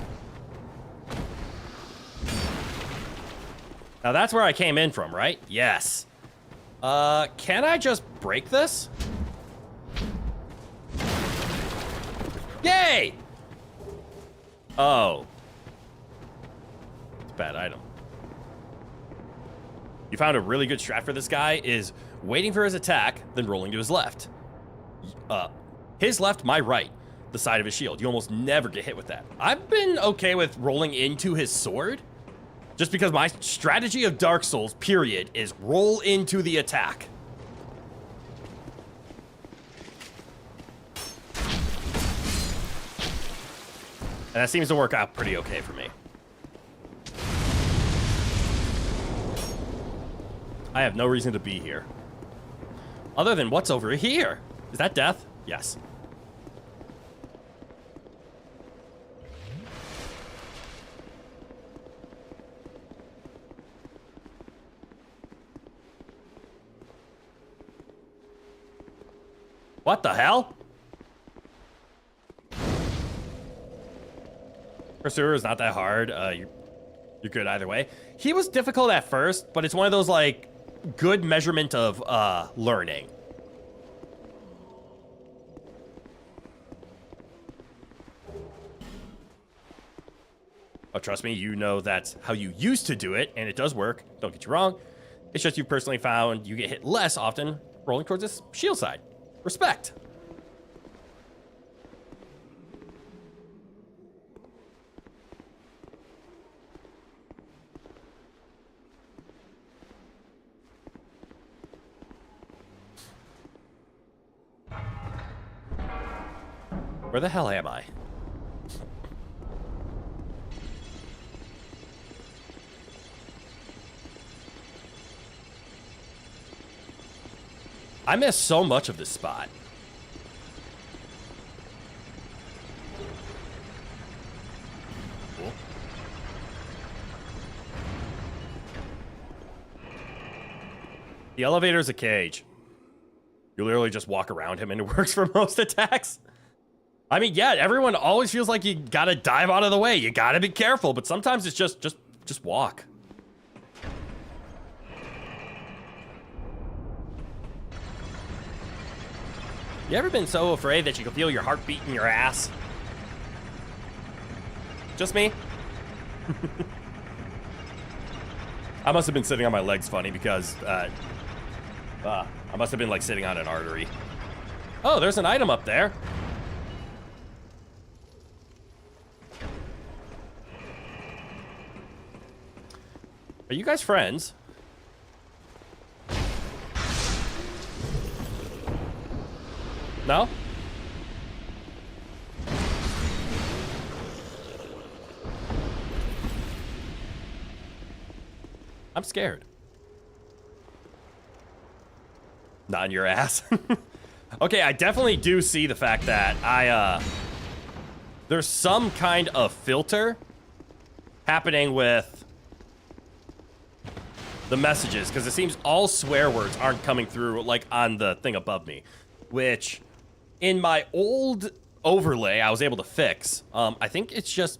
Now that's where I came in from, right? Yes. Can I just break this? Yay! Oh. It's a bad item. You found a really good strat for this guy is waiting for his attack, then rolling to his left. His left, my right. The side of his shield. You almost never get hit with that. I've been okay with rolling into his sword, just because my strategy of Dark Souls, period, is roll into the attack. And that seems to work out pretty okay for me. I have no reason to be here. Other than what's over here. Is that death? Yes. What the hell? Pursuer is not that hard. You're good either way. He was difficult at first, but it's one of those, like, good measurement of learning. Oh, trust me, you know that's how you used to do it, and it does work. Don't get you wrong. It's just you personally found you get hit less often rolling towards this shield side. Respect. Where the hell am I? I missed so much of this spot. Cool. The elevator's a cage. You literally just walk around him and it works for most attacks. I mean, yeah, everyone always feels like you gotta dive out of the way. You gotta be careful, but sometimes it's just walk. You ever been so afraid that you can feel your heart beat in your ass? Just me? I must have been sitting on my legs funny because, I must have been like sitting on an artery. Oh, there's an item up there. Are you guys friends? No? I'm scared. Not in your ass. Okay, I definitely do see the fact that there's some kind of filter happening with the messages, because it seems all swear words aren't coming through like on the thing above me, which in my old overlay I was able to fix. I think it's just,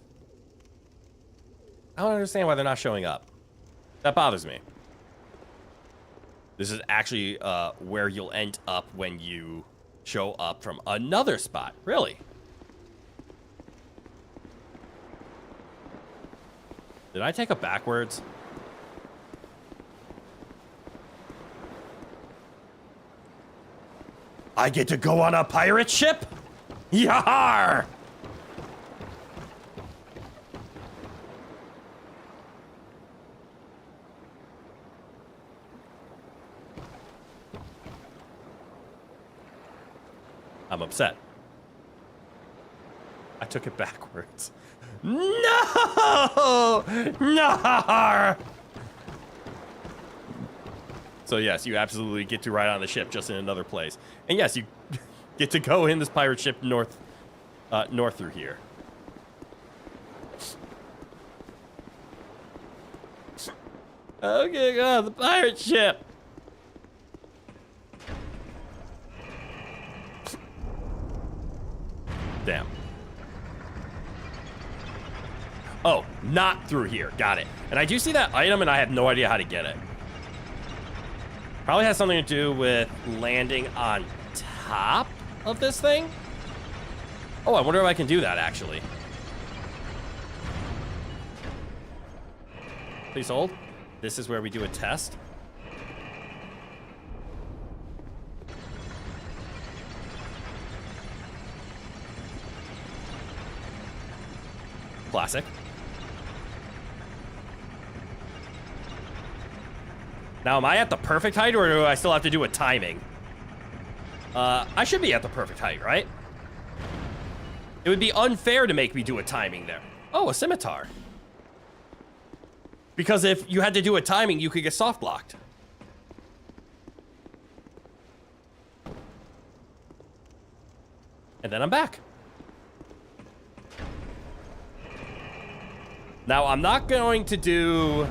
I don't understand why they're not showing up. That bothers me. This is actually where you'll end up when you show up from another spot. Really? Did I take it backwards? I get to go on a pirate ship? Yar! I'm upset. I took it backwards. No! No! So yes, you absolutely get to ride on the ship, just in another place. And yes, you get to go in this pirate ship north through here. Okay, go on the pirate ship. Damn. Oh, not through here. Got it. And I do see that item, and I have no idea how to get it. Probably has something to do with landing on top of this thing. Oh, I wonder if I can do that, actually. Please hold. This is where we do a test. Classic. Now, am I at the perfect height, or do I still have to do a timing? I should be at the perfect height, right? It would be unfair to make me do a timing there. Oh, a scimitar. Because if you had to do a timing, you could get soft blocked. And then I'm back. Now, I'm not going to do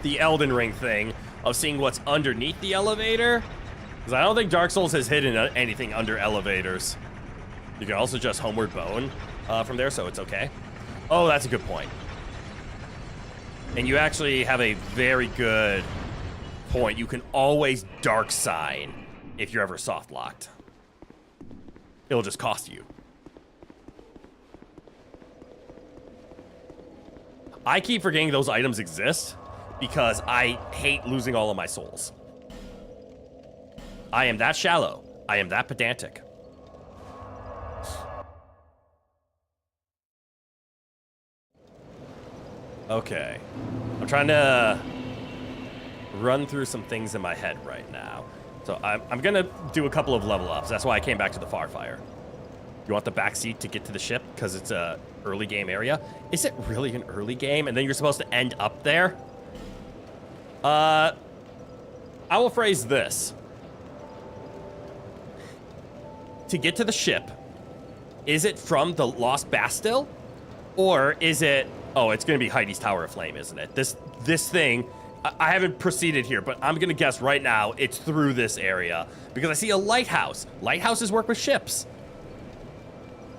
the Elden Ring thing of seeing what's underneath the elevator, because I don't think Dark Souls has hidden anything under elevators. You can also just homeward bone from there, so it's okay. Oh, that's a good point. And you actually have a very good point. You can always dark sign if you're ever soft locked. It'll just cost you. I keep forgetting those items exist because I hate losing all of my souls. I am that shallow. I am that pedantic. Okay. I'm trying to run through some things in my head right now. So I'm going to do a couple of level ups. That's why I came back to the Farfire. You want the back seat to get to the ship because it's a early game area? Is it really an early game? And then you're supposed to end up there? I will phrase this. To get to the ship, is it from the Lost Bastille? Or is it... Oh, it's going to be Heidi's Tower of Flame, isn't it? This thing... I haven't proceeded here, but I'm going to guess right now it's through this area. Because I see a lighthouse. Lighthouses work with ships.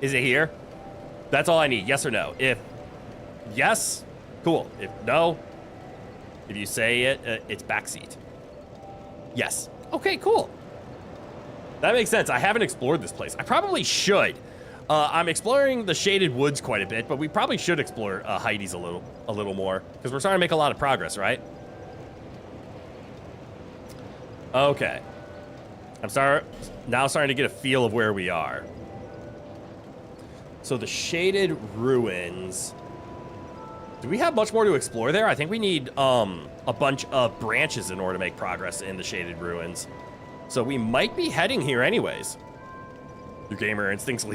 Is it here? That's all I need. Yes or no? If yes, cool. If no, if you say it, it's backseat. Yes. Okay, cool. That makes sense. I haven't explored this place. I probably should. I'm exploring the Shaded Woods quite a bit, but we probably should explore Heidi's a little more because we're starting to make a lot of progress, right? Okay. I'm now starting to get a feel of where we are. So the Shaded Ruins. Do we have much more to explore there? I think we need a bunch of branches in order to make progress in the Shaded Ruins. So we might be heading here anyways. Your gamer instincts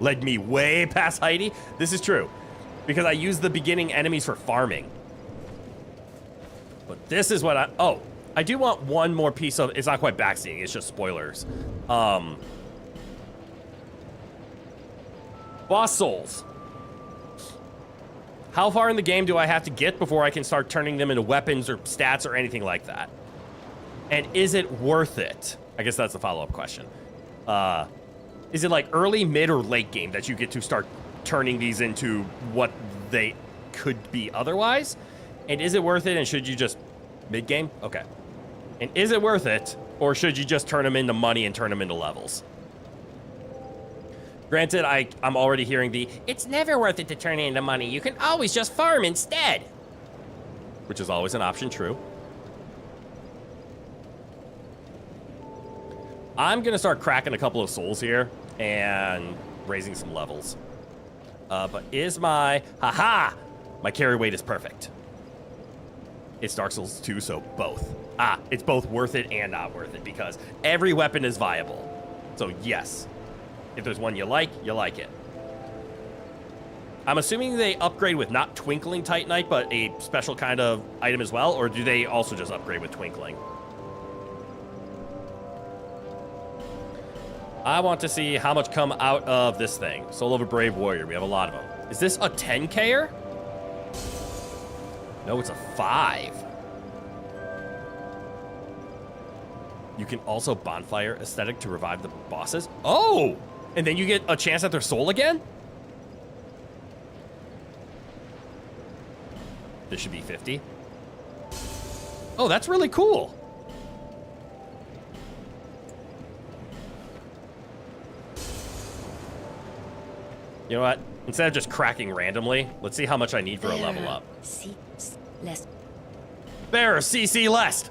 led me way past Heidi. This is true. Because I use the beginning enemies for farming. But this is what I do want one more piece of... It's not quite backseating, it's just spoilers. Boss souls. How far in the game do I have to get before I can start turning them into weapons or stats or anything like that? And is it worth it? I guess that's the follow-up question. Is it like early, mid, or late game that you get to start turning these into what they could be otherwise? And is it worth it, and should you just... Mid-game? Okay. And is it worth it, or should you just turn them into money and turn them into levels? Granted, I'm already hearing it's never worth it to turn it into money. You can always just farm instead. Which is always an option, true. I'm going to start cracking a couple of souls here and raising some levels. But is my... Haha! My carry weight is perfect. It's Dark Souls 2, so both. It's both worth it and not worth it because every weapon is viable. So yes, if there's one you like it. I'm assuming they upgrade with not Twinkling Titanite, but a special kind of item as well, or do they also just upgrade with Twinkling? I want to see how much come out of this thing. Soul of a Brave Warrior, we have a lot of them. Is this a 10K-er? No, it's a 5. You can also bonfire aesthetic to revive the bosses. Oh! And then you get a chance at their soul again? This should be 50. Oh, that's really cool. You know what? Instead of just cracking randomly, let's see how much I need for a level up. There, CC less.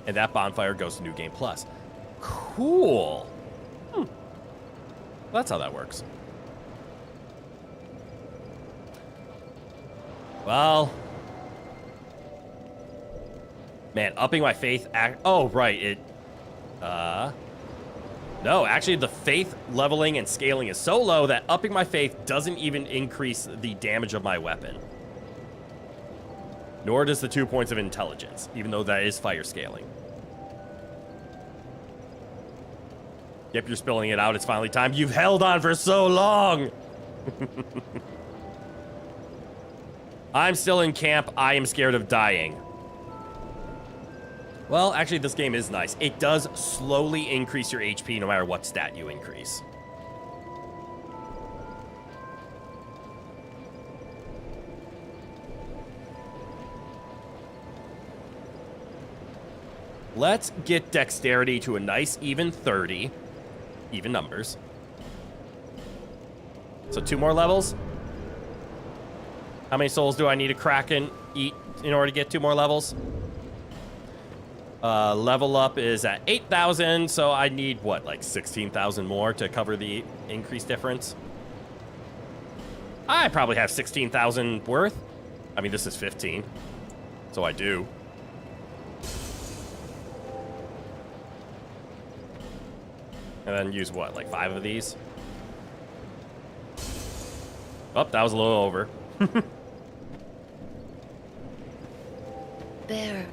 And that bonfire goes to New Game Plus. Cool. That's how that works. Well. Man, upping my faith... Oh, right. No, actually, the faith leveling and scaling is so low that upping my faith doesn't even increase the damage of my weapon. Nor does the 2 points of intelligence, even though that is fire scaling. Yep, you're spilling it out. It's finally time. You've held on for so long. I'm still in camp. I am scared of dying. Well, actually, this game is nice. It does slowly increase your HP no matter what stat you increase. Let's get dexterity to a nice even 30. Even numbers. So 2 more levels. How many souls do I need to crack and eat in order to get 2 more levels? Level up is at 8,000, so I need, what, like 16,000 more to cover the increased difference? I probably have 16,000 worth. I mean, this is 15, so I do. And then use, what, like 5 of these? Oh, that was a little over. There.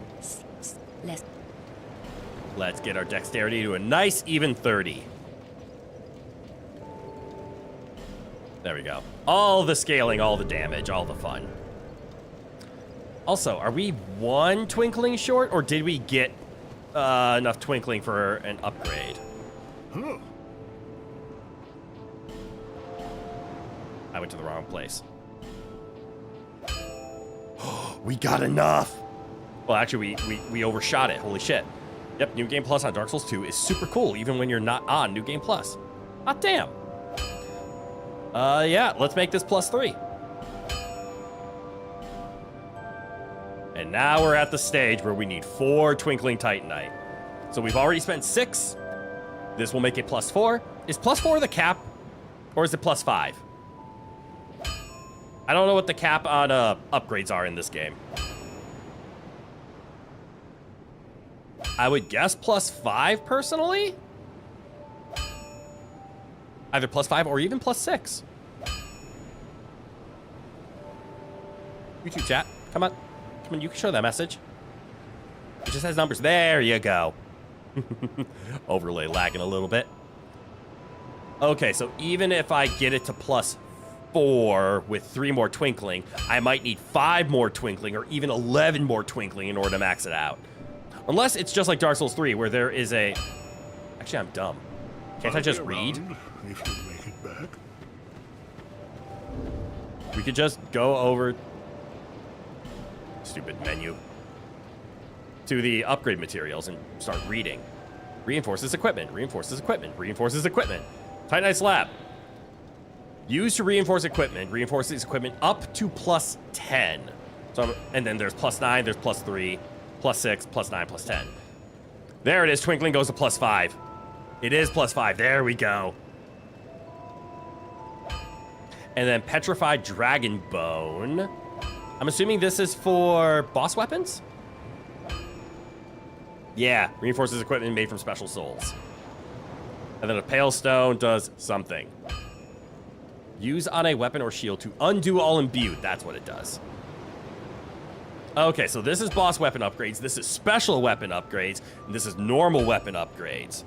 Less. Let's get our dexterity to a nice even 30. There we go. All the scaling, all the damage, all the fun. Also, are we 1 twinkling short, or did we get enough twinkling for an upgrade? Huh. I went to the wrong place. We got enough! Well, actually, we overshot it. Holy shit. Yep, New Game Plus on Dark Souls 2 is super cool, even when you're not on New Game Plus. Hot damn. Yeah, let's make this +3. And now we're at the stage where we need 4 Twinkling Titanite. So we've already spent 6. This will make it +4. Is +4 the cap? Or is it +5? I don't know what the cap on upgrades are in this game. I would guess +5 personally? Either +5 or even +6. YouTube chat, come on. Come on, you can show that message. It just has numbers. There you go. Overlay lagging a little bit. Okay, so even if I get it to +4 with 3 more twinkling, I might need 5 more twinkling or even 11 more twinkling in order to max it out. Unless it's just like Dark Souls 3 where there is a... Actually, I'm dumb. Can't I just read? If you make it back. We could just go over... Stupid menu. To the upgrade materials and start reading. Reinforces equipment, reinforces equipment, reinforces equipment. Titanite slab. Used to reinforce equipment, reinforces equipment up to +10. So, and then there's +9, there's +3, +6, +9, +10. There it is, twinkling goes to +5. It is +5, there we go. And then petrified dragon bone. I'm assuming this is for boss weapons? Yeah, reinforces equipment made from special souls. And then a pale stone does something. Use on a weapon or shield to undo all imbued. That's what it does. Okay, so this is boss weapon upgrades. This is special weapon upgrades. And this is normal weapon upgrades.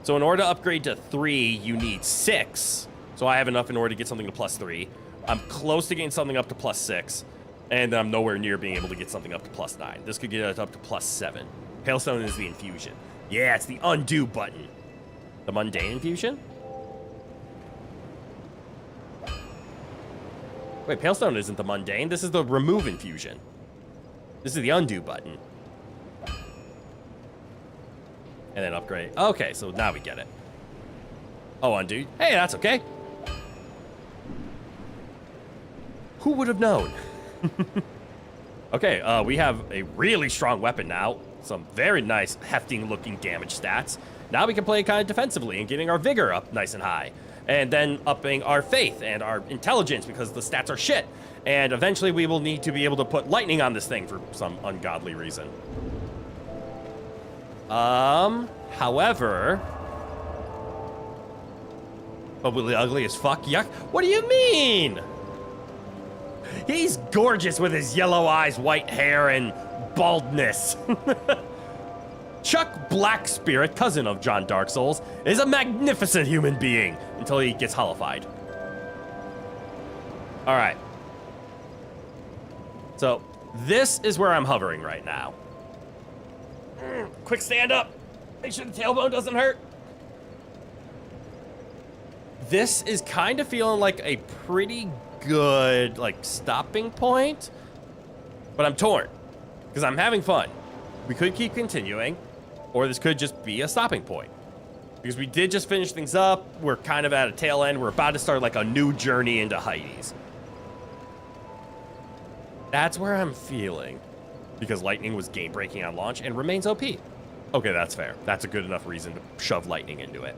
So in order to upgrade to 3, you need 6. So I have enough in order to get something to +3. I'm close to getting something up to +6. And I'm nowhere near being able to get something up to +9. This could get us up to +7. Hailstone is the infusion. Yeah, it's the undo button. The mundane infusion? Wait, Palestone isn't the mundane. This is the remove infusion. This is the undo button. And then upgrade. Okay, so now we get it. Oh, undo. Hey, that's okay. Who would have known? Okay, we have a really strong weapon now. Some very nice, hefty-looking damage stats. Now we can play kind of defensively and getting our vigor up nice and high. And then upping our faith and our intelligence because the stats are shit. And eventually we will need to be able to put lightning on this thing for some ungodly reason. However... Probably ugly as fuck, yuck. What do you mean? He's gorgeous with his yellow eyes, white hair, and baldness. Chuck Blackspirit, cousin of John Dark Souls, is a magnificent human being until he gets hollified. All right. So this is where I'm hovering right now. Quick stand up. Make sure the tailbone doesn't hurt. This is kind of feeling like a pretty good, like, stopping point. But I'm torn because I'm having fun. We could keep continuing, or this could just be a stopping point. Because we did just finish things up. We're kind of at a tail end. We're about to start like a new journey into Hades. That's where I'm feeling. because lightning was game-breaking on launch and remains OP. Okay, that's fair. That's a good enough reason to shove lightning into it.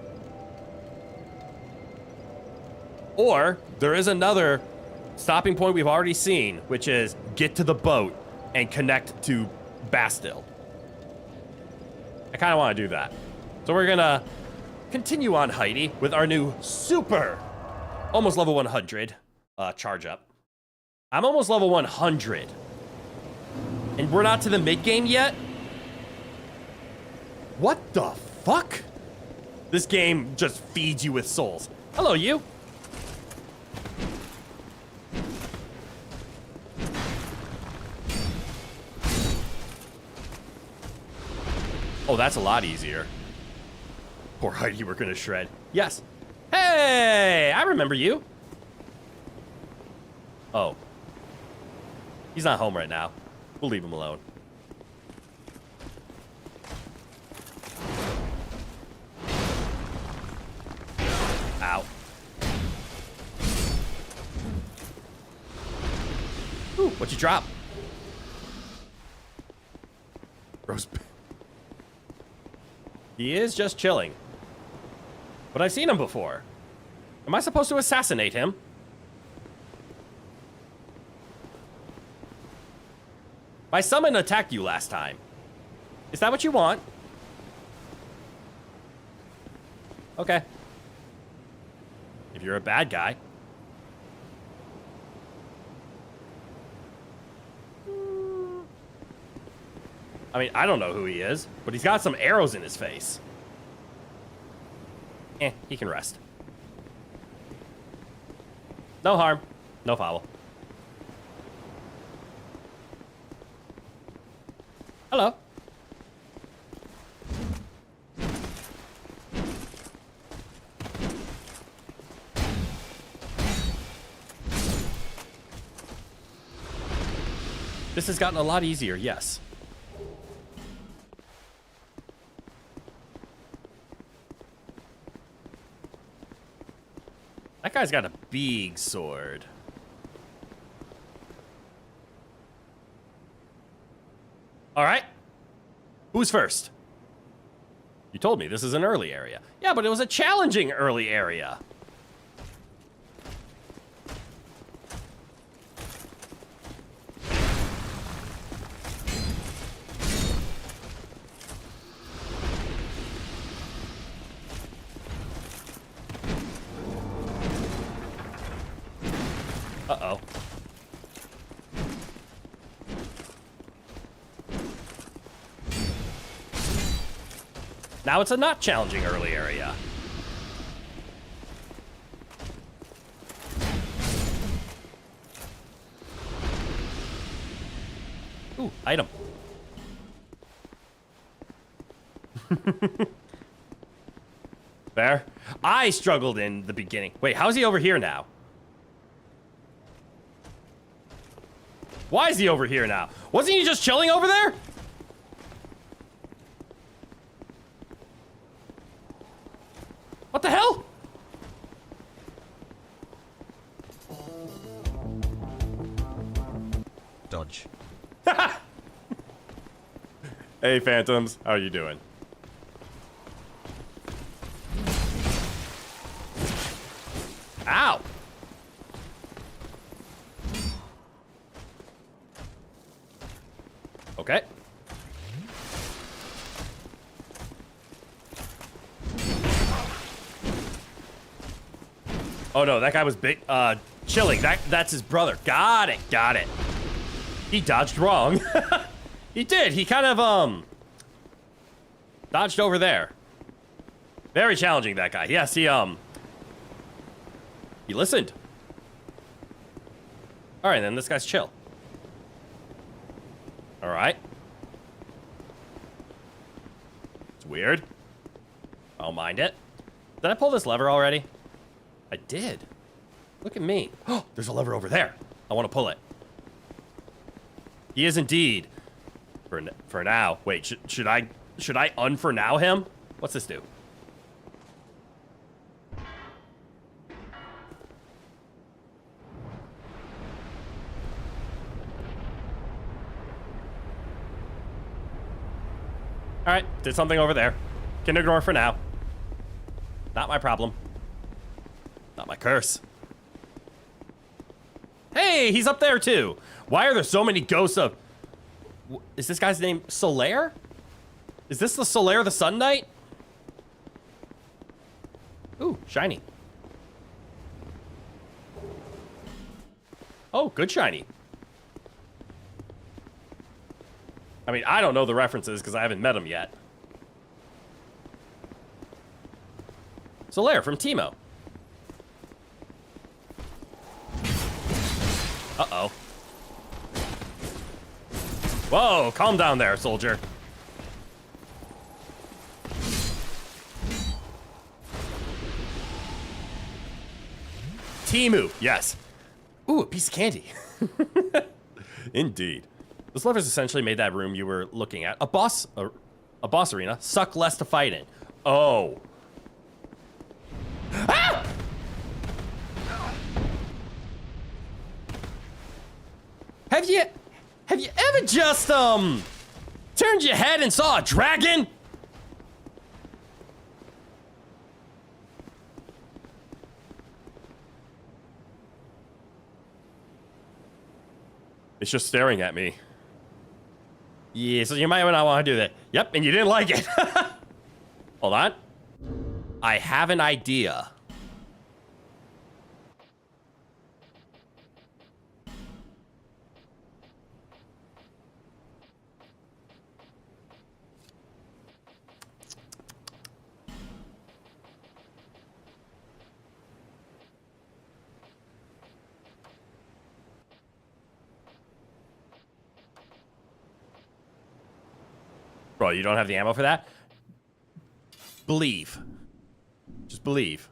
Or there is another stopping point we've already seen, which is get to the boat and connect to Bastille. I kind of want to do that. So we're going to continue on Heidi with our new super, almost level 100 charge up. I'm almost level 100. And we're not to the mid-game yet? What the fuck? This game just feeds you with souls. Hello, you. Oh, that's a lot easier. Poor Heidi, we're gonna shred. Yes. Hey, I remember you. Oh. He's not home right now. We'll leave him alone. Ow. Ooh, what'd you drop? Rose. He is just chilling. But I've seen him before. Am I supposed to assassinate him? My summon attacked you last time. Is that what you want? Okay. If you're a bad guy. I mean, I don't know who he is, but he's got some arrows in his face. He can rest. No harm, no foul. Hello. This has gotten a lot easier, yes. That guy's got a big sword. All right. Who's first? You told me this is an early area. Yeah, but it was a challenging early area. Uh-oh. Now it's a not challenging early area. Ooh, item. Fair. I struggled in the beginning. Wait, how's he over here now? Why is he over here now? Wasn't he just chilling over there? What the hell? Dodge. Hey, Phantoms. How are you doing? Ow! Okay. Oh no, that guy was big, chilling. That's his brother. Got it, got it. He dodged wrong. He did, he kind of, dodged over there. Very challenging, that guy. Yes, he listened. All right, then this guy's chill. All right. It's weird. I don't mind it. Did I pull this lever already? I did. Look at me. Oh, there's a lever over there. I want to pull it. He is indeed. For now. Wait, should I unfor now him? What's this do? Alright, did something over there. Can ignore for now. Not my problem. Not my curse. Hey, he's up there too. Why are there so many ghosts of... Is this guy's name Solaire? Is this the Solaire the Sun Knight? Ooh, shiny. Oh, good shiny. I mean, I don't know the references because I haven't met him yet. Solaire from Teemo. Uh-oh. Whoa, calm down there, soldier. Teemu, yes. Ooh, a piece of candy. Indeed. Those levers essentially made that room you were looking at a boss arena suck less to fight in. Oh. Ah! Have you ever just turned your head and saw a dragon? It's just staring at me. Yeah, so you might not want to do that. Yep, and you didn't like it. Hold on. I have an idea. Bro, you don't have the ammo for that? Believe. Just believe.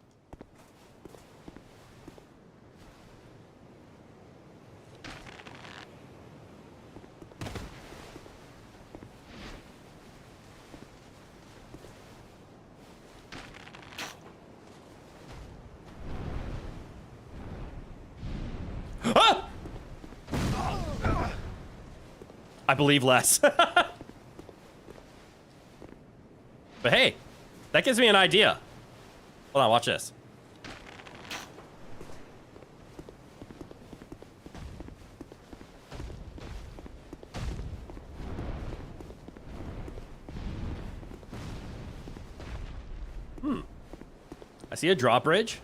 Ah! I believe less. But hey, that gives me an idea. Hold on, watch this. I see a drawbridge.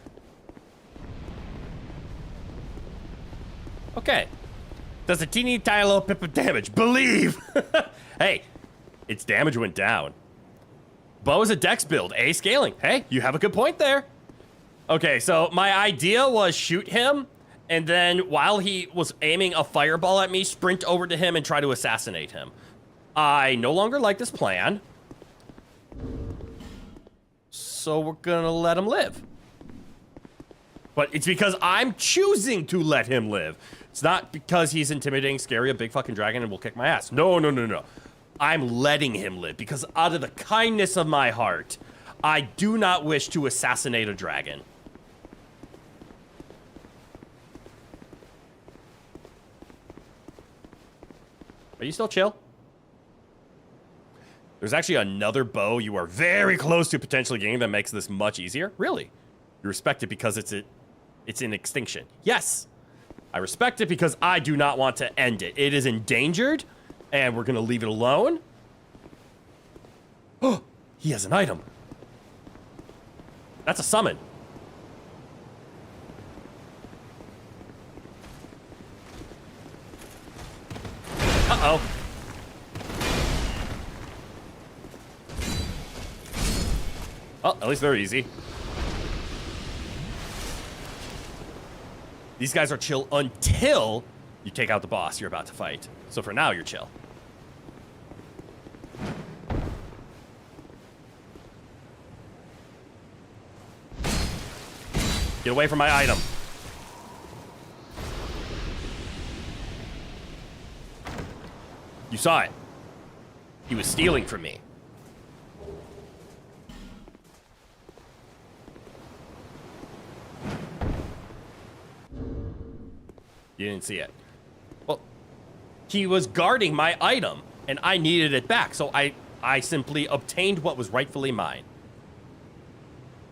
Okay. Does a teeny tiny little pip of damage. Believe! Hey, its damage went down. Bow is a dex build, A scaling. Hey, you have a good point there. Okay, so my idea was shoot him, and then while he was aiming a fireball at me, sprint over to him and try to assassinate him. I no longer like this plan. So we're gonna let him live. But it's because I'm choosing to let him live. It's not because he's intimidating, scary, a big fucking dragon, and will kick my ass. No, no, no, no. I'm letting him live because out of the kindness of my heart, I do not wish to assassinate a dragon. Are you still chill? There's actually another bow you are very close to potentially getting that makes this much easier. Really? You respect it because it's in extinction. Yes. I respect it because I do not want to end it. It is endangered. And we're gonna leave it alone. Oh, he has an item. That's a summon. Uh-oh. Well, at least they're easy. These guys are chill until you take out the boss you're about to fight. So for now, you're chill. Get away from my item. You saw it. He was stealing from me. You didn't see it. Well, he was guarding my item, and I needed it back, so I I simply obtained what was rightfully mine.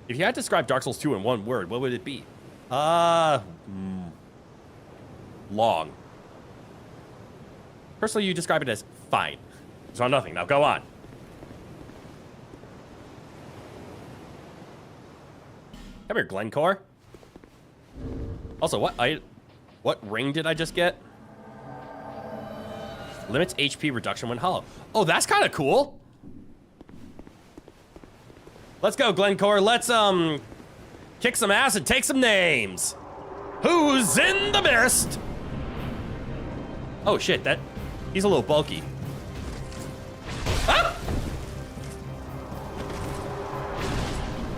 If you had to describe Dark Souls 2 in one word, what would it be? Long. Personally, you describe it as fine. So nothing. Now go on. Come here, Glencore. Also, what ring did I just get? Limits HP reduction when hollow. Oh, that's kind of cool. Let's go, Glencore. Let's kick some ass and take some names. Who's in the mist? Oh shit, he's a little bulky. Ah!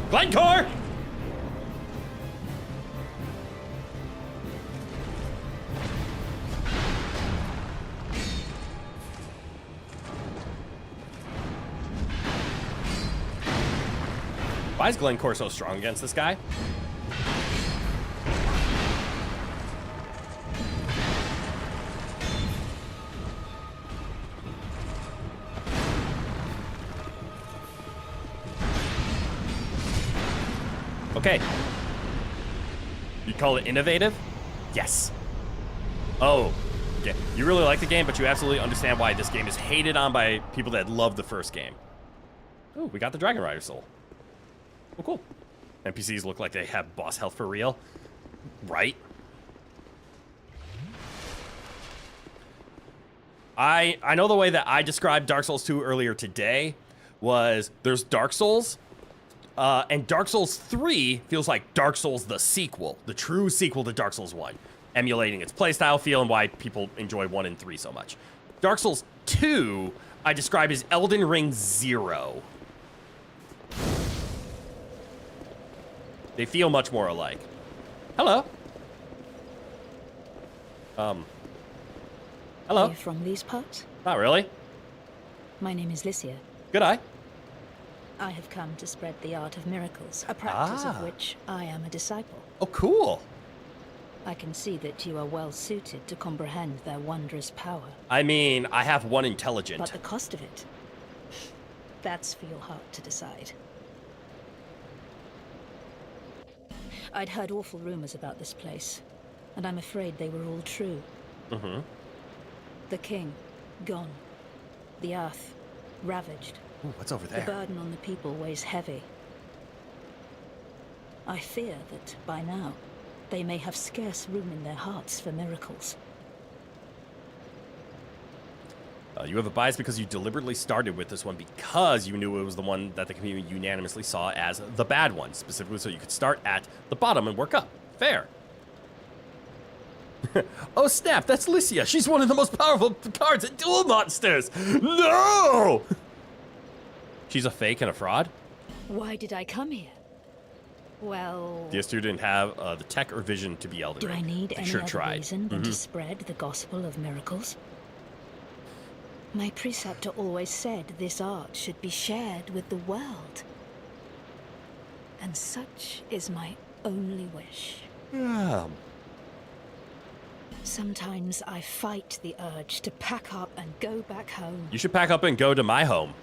Glencore! Why is Glencore so strong against this guy? Okay. You call it innovative? Yes. Oh, yeah. You really like the game, but you absolutely understand why this game is hated on by people that love the first game. Oh, we got the Dragon Rider soul. Oh, cool. NPCs look like they have boss health for real. Right? I know the way that I described Dark Souls 2 earlier today was there's Dark Souls, and Dark Souls 3 feels like Dark Souls the sequel, the true sequel to Dark Souls 1, emulating its playstyle feel and why people enjoy 1 and 3 so much. Dark Souls 2, I describe as Elden Ring 0. They feel much more alike. Hello. Hello. Are you from these parts? Not really. My name is Lycia. Good eye. I have come to spread the art of miracles, a practice of which I am a disciple. Oh, cool. I can see that you are well suited to comprehend their wondrous power. I mean, I have one intelligent. But the cost of it, that's for your heart to decide. I'd heard awful rumors about this place, and I'm afraid they were all true. Mm-hmm. The king, gone. The earth, ravaged. Ooh, what's over there? The burden on the people weighs heavy. I fear that, by now, they may have scarce room in their hearts for miracles. You have a bias because you deliberately started with this one because you knew it was the one that the community unanimously saw as the bad one, specifically so you could start at the bottom and work up. Fair. Oh snap, that's Lycia. She's one of the most powerful cards in Duel Monsters. No! She's a fake and a fraud? Why did I come here? Well... DS2 didn't have the tech or vision to be Elden Do Ring. I need They any sure other tried. reason than to spread the gospel of miracles? My preceptor always said this art should be shared with the world. And such is my only wish. Sometimes I fight the urge to pack up and go back home. You should pack up and go to my home.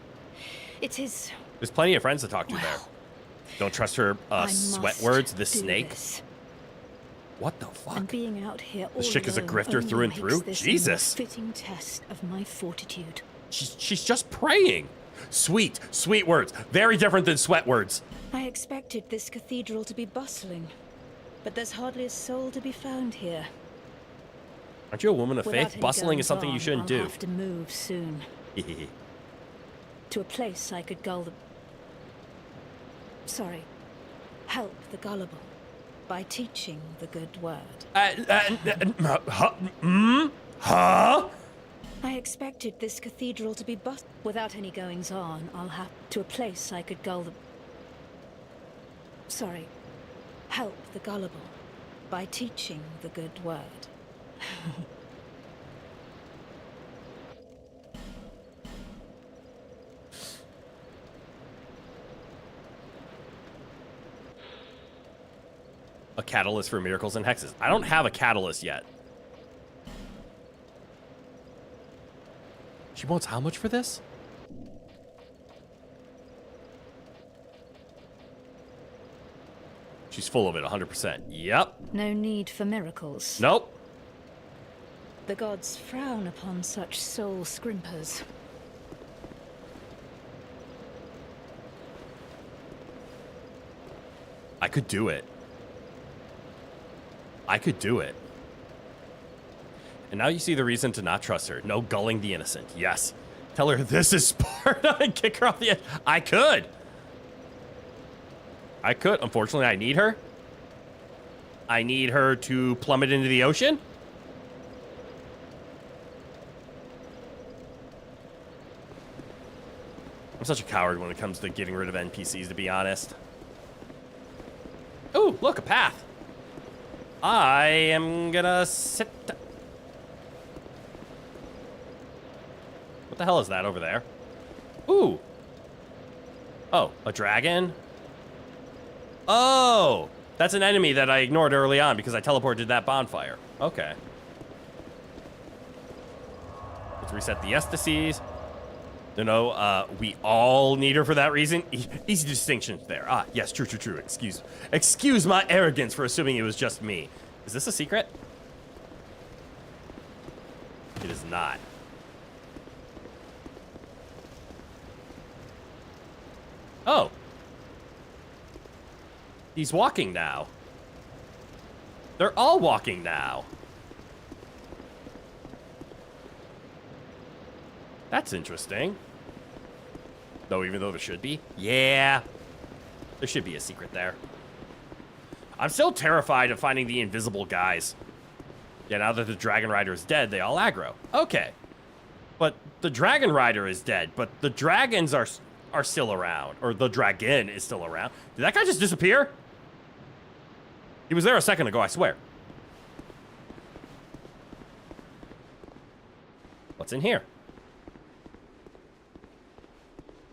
It is... There's plenty of friends to talk to there. Well, Don't trust her I sweat must words, this do snake. this. What the fuck? And being out here all This chick is a alone grifter only through and makes through? this a Jesus. more fitting test of my fortitude. She's just praying. Sweet words. Very different than sweat words. I expected this cathedral to be bustling, but there's hardly a soul to be found here. Aren't you a woman of Without faith? any Bustling is something you goings-on, shouldn't do. I'll have to move soon. To a place I could gull the... Sorry. Help the gullible by teaching the good word. Huh? I expected this cathedral to be without any goings-on. I'll have to a place I could gull the... Sorry. Help the gullible by teaching the good word. A catalyst for miracles and hexes. I don't have a catalyst yet. She wants how much for this? She's full of it, 100%. Yep. No need for miracles. Nope. The gods frown upon such soul scrimpers. I could do it. I could do it. And now you see the reason to not trust her. No gulling the innocent. Yes. Tell her this is Sparta and kick her off the edge. I could. I could. Unfortunately, I need her. I need her to plummet into the ocean. I'm such a coward when it comes to getting rid of NPCs, to be honest. Ooh, look, a path. I am gonna sit... What the hell is that over there? Ooh. Oh, a dragon? Oh, that's an enemy that I ignored early on because I teleported to that bonfire. Okay. Let's reset the ecstasies. No, we all need her for that reason. Easy distinctions there. Ah, yes, true. Excuse my arrogance for assuming it was just me. Is this a secret? It is not. Oh. He's walking now. They're all walking now. That's interesting. Though, even though there should be. Yeah. There should be a secret there. I'm still terrified of finding the invisible guys. Yeah, now that the Dragon Rider is dead, they all aggro. Okay. But the Dragon Rider is dead, but the dragons are still around. Or the dragon is still around. Did that guy just disappear? He was there a second ago, I swear. What's in here?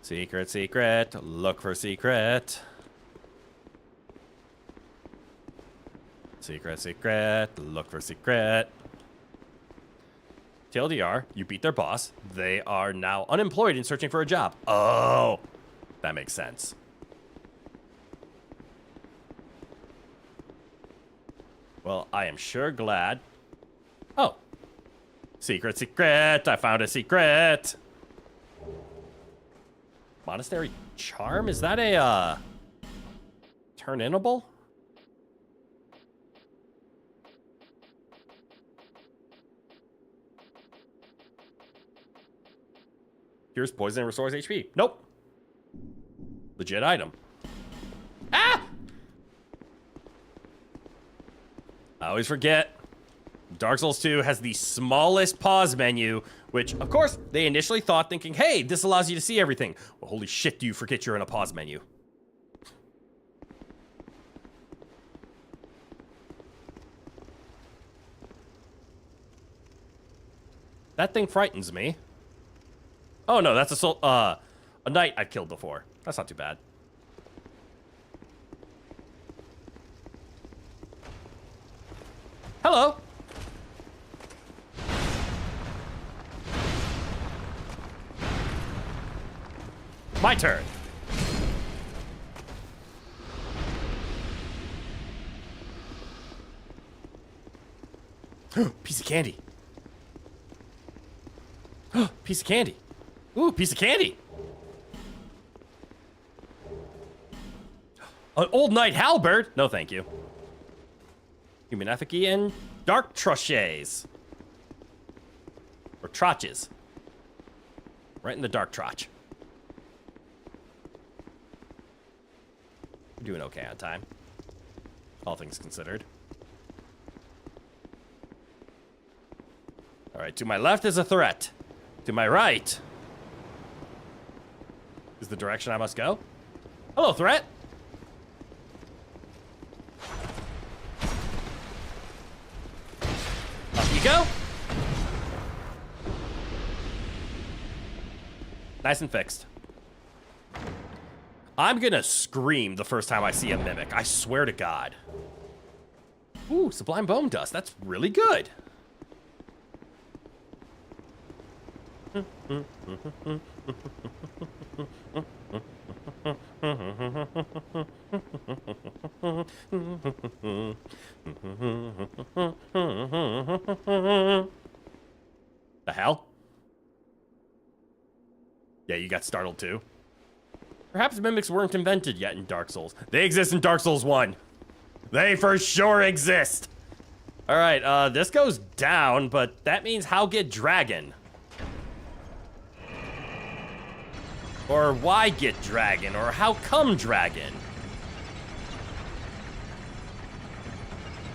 Secret, secret. Look for secret. Secret, secret. Look for secret. TLDR, you beat their boss. They are now unemployed and searching for a job. Oh, that makes sense. Well, I am sure glad. Oh. Secret, secret. I found a secret. Monastery charm? Is that a, turn-inable? Here's poison and restores HP. Nope. Legit item. Ah! I always forget. Dark Souls 2 has the smallest pause menu, which, of course, they initially thought, thinking, hey, this allows you to see everything. Well, holy shit, do you forget you're in a pause menu. That thing frightens me. Oh, no, that's a knight I killed before. That's not too bad. Hello. My turn. Piece of candy. Piece of candy. Ooh, piece of candy. An old knight halberd? No, thank you. Human effigy and dark troches. Or trotches. Right in the dark trotch. We're doing okay on time. All things considered. Alright, to my left is a threat. To my right is the direction I must go. Hello, threat. Up you go. Nice and fixed. I'm gonna scream the first time I see a mimic. I swear to God. Ooh, Sublime Bone Dust. That's really good. The hell? Yeah, you got startled too. Perhaps mimics weren't invented yet in Dark Souls. They exist in Dark Souls 1. They for sure exist. All right, this goes down, but that means how get dragon? Or why get dragon? Or how come dragon?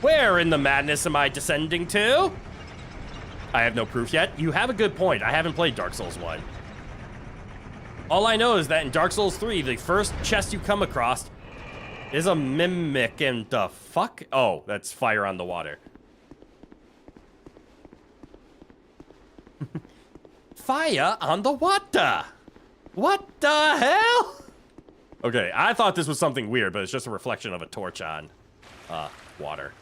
Where in the madness am I descending to? I have no proof yet. You have a good point. I haven't played Dark Souls 1. All I know is that in Dark Souls 3, the first chest you come across is a mimic, and the fuck? Oh, that's fire on the water. Fire on the water. What the hell? Okay, I thought this was something weird, but it's just a reflection of a torch on water.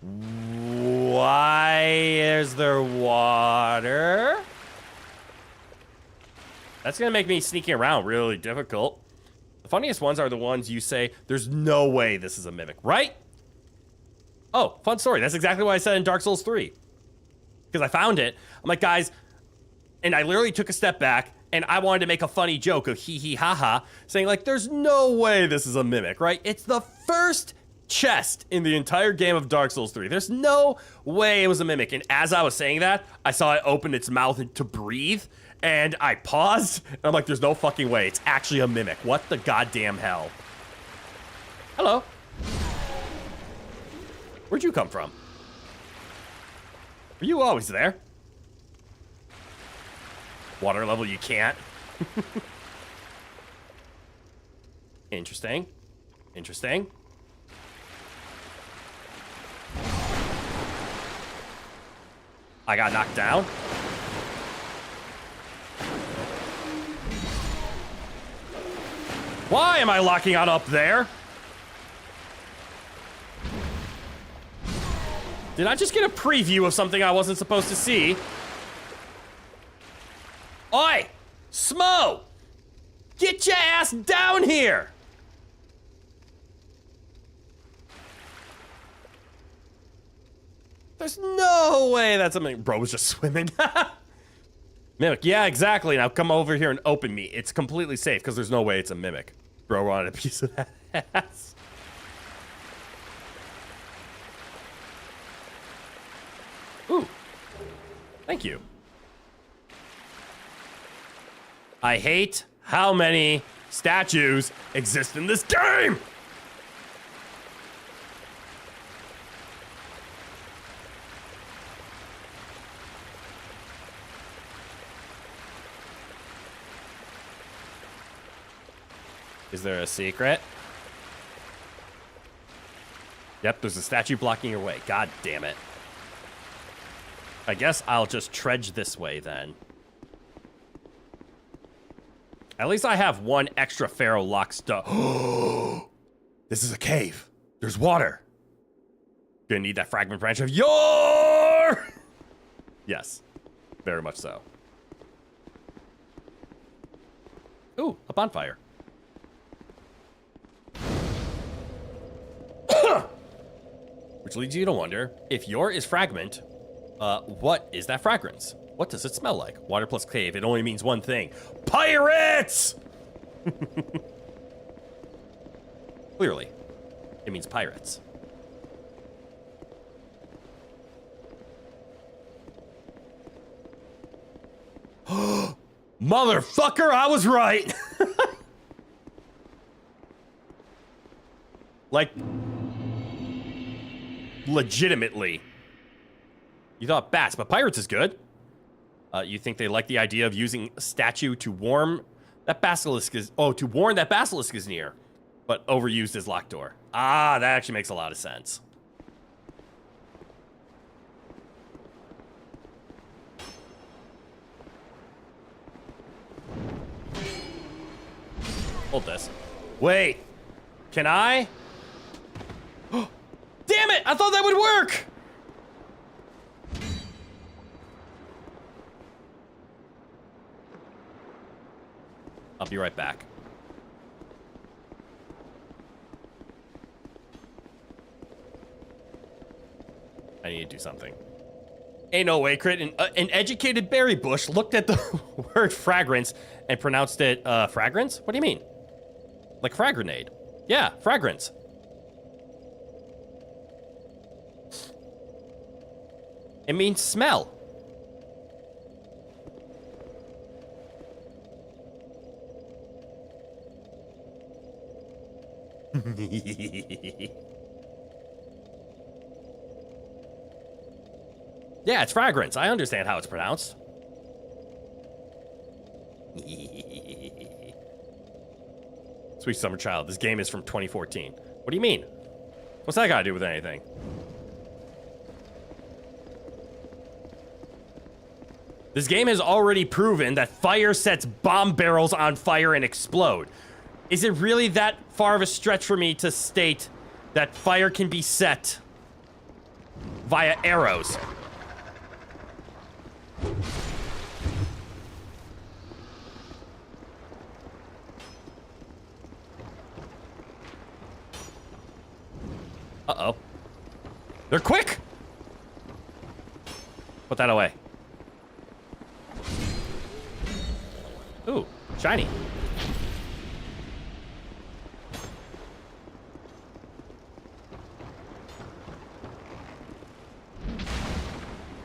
Why is there water? That's gonna make me sneaking around really difficult. The funniest ones are the ones you say, there's no way this is a mimic, right? Oh, fun story. That's exactly what I said in Dark Souls 3. Because I found it. I'm like, guys, and I literally took a step back and I wanted to make a funny joke of hee hee ha ha, saying like, there's no way this is a mimic, right? It's the first chest in the entire game of Dark Souls 3. There's no way it was a mimic. And as I was saying that, I saw it open its mouth to breathe. And I paused, and I'm like, there's no fucking way. It's actually a mimic. What the goddamn hell? Hello. Where'd you come from? Were you always there? Water level, you can't. Interesting. Interesting. I got knocked down. Why am I locking on up there? Did I just get a preview of something I wasn't supposed to see? Oi! Smo! Get your ass down here! There's no way that's something. Bro was just swimming. Mimic, yeah, exactly. Now come over here and open me. It's completely safe because there's no way it's a mimic. Bro wanted a piece of that ass. Ooh. Thank you. I hate how many statues exist in this game! Is there a secret? Yep, there's a statue blocking your way. God damn it. I guess I'll just trudge this way then. At least I have one extra Pharaoh lock stuff. This is a cave. There's water. Gonna need that fragment branch of your. Yes, very much so. Ooh, a bonfire. Which leads you to wonder, if your is fragment, what is that fragrance? What does it smell like? Water plus cave, it only means one thing. Pirates! Clearly, it means pirates. Motherfucker, I was right! Like, legitimately. You thought bats, but pirates is good. You think they like the idea of using a statue to warn that basilisk is near, but overused as locked door. Ah, that actually makes a lot of sense. Hold this. Wait, can I? Damn it! I thought that would work! I'll be right back. I need to do something. Ain't no way, Crit. An educated berry bush looked at the word fragrance and pronounced it fragrance? What do you mean? Like frag grenade. Yeah, fragrance. It means smell. Yeah, it's fragrance. I understand how it's pronounced. Sweet Summer Child. This game is from 2014. What do you mean? What's that got to do with anything? This game has already proven that fire sets bomb barrels on fire and explode. Is it really that far of a stretch for me to state that fire can be set via arrows? Uh-oh. They're quick! Put that away. Ooh, shiny.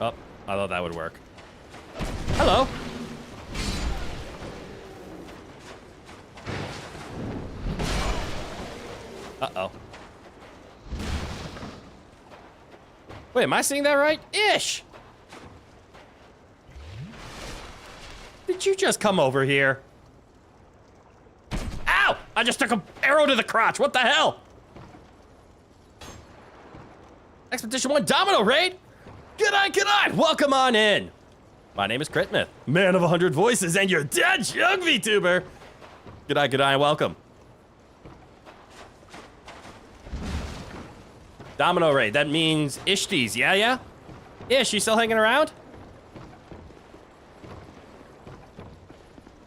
Oh, I thought that would work. Hello. Uh-oh. Wait, am I seeing that right? Ish! Did you just come over here? Ow! I just took an arrow to the crotch. What the hell? Expedition 1 Domino Raid? G'day, g'day! Welcome on in. My name is Critmith, man of 100 voices, and your dead young VTuber. G'day, g'day, welcome. Domino Raid, that means Ishties, yeah? Ish, you still hanging around?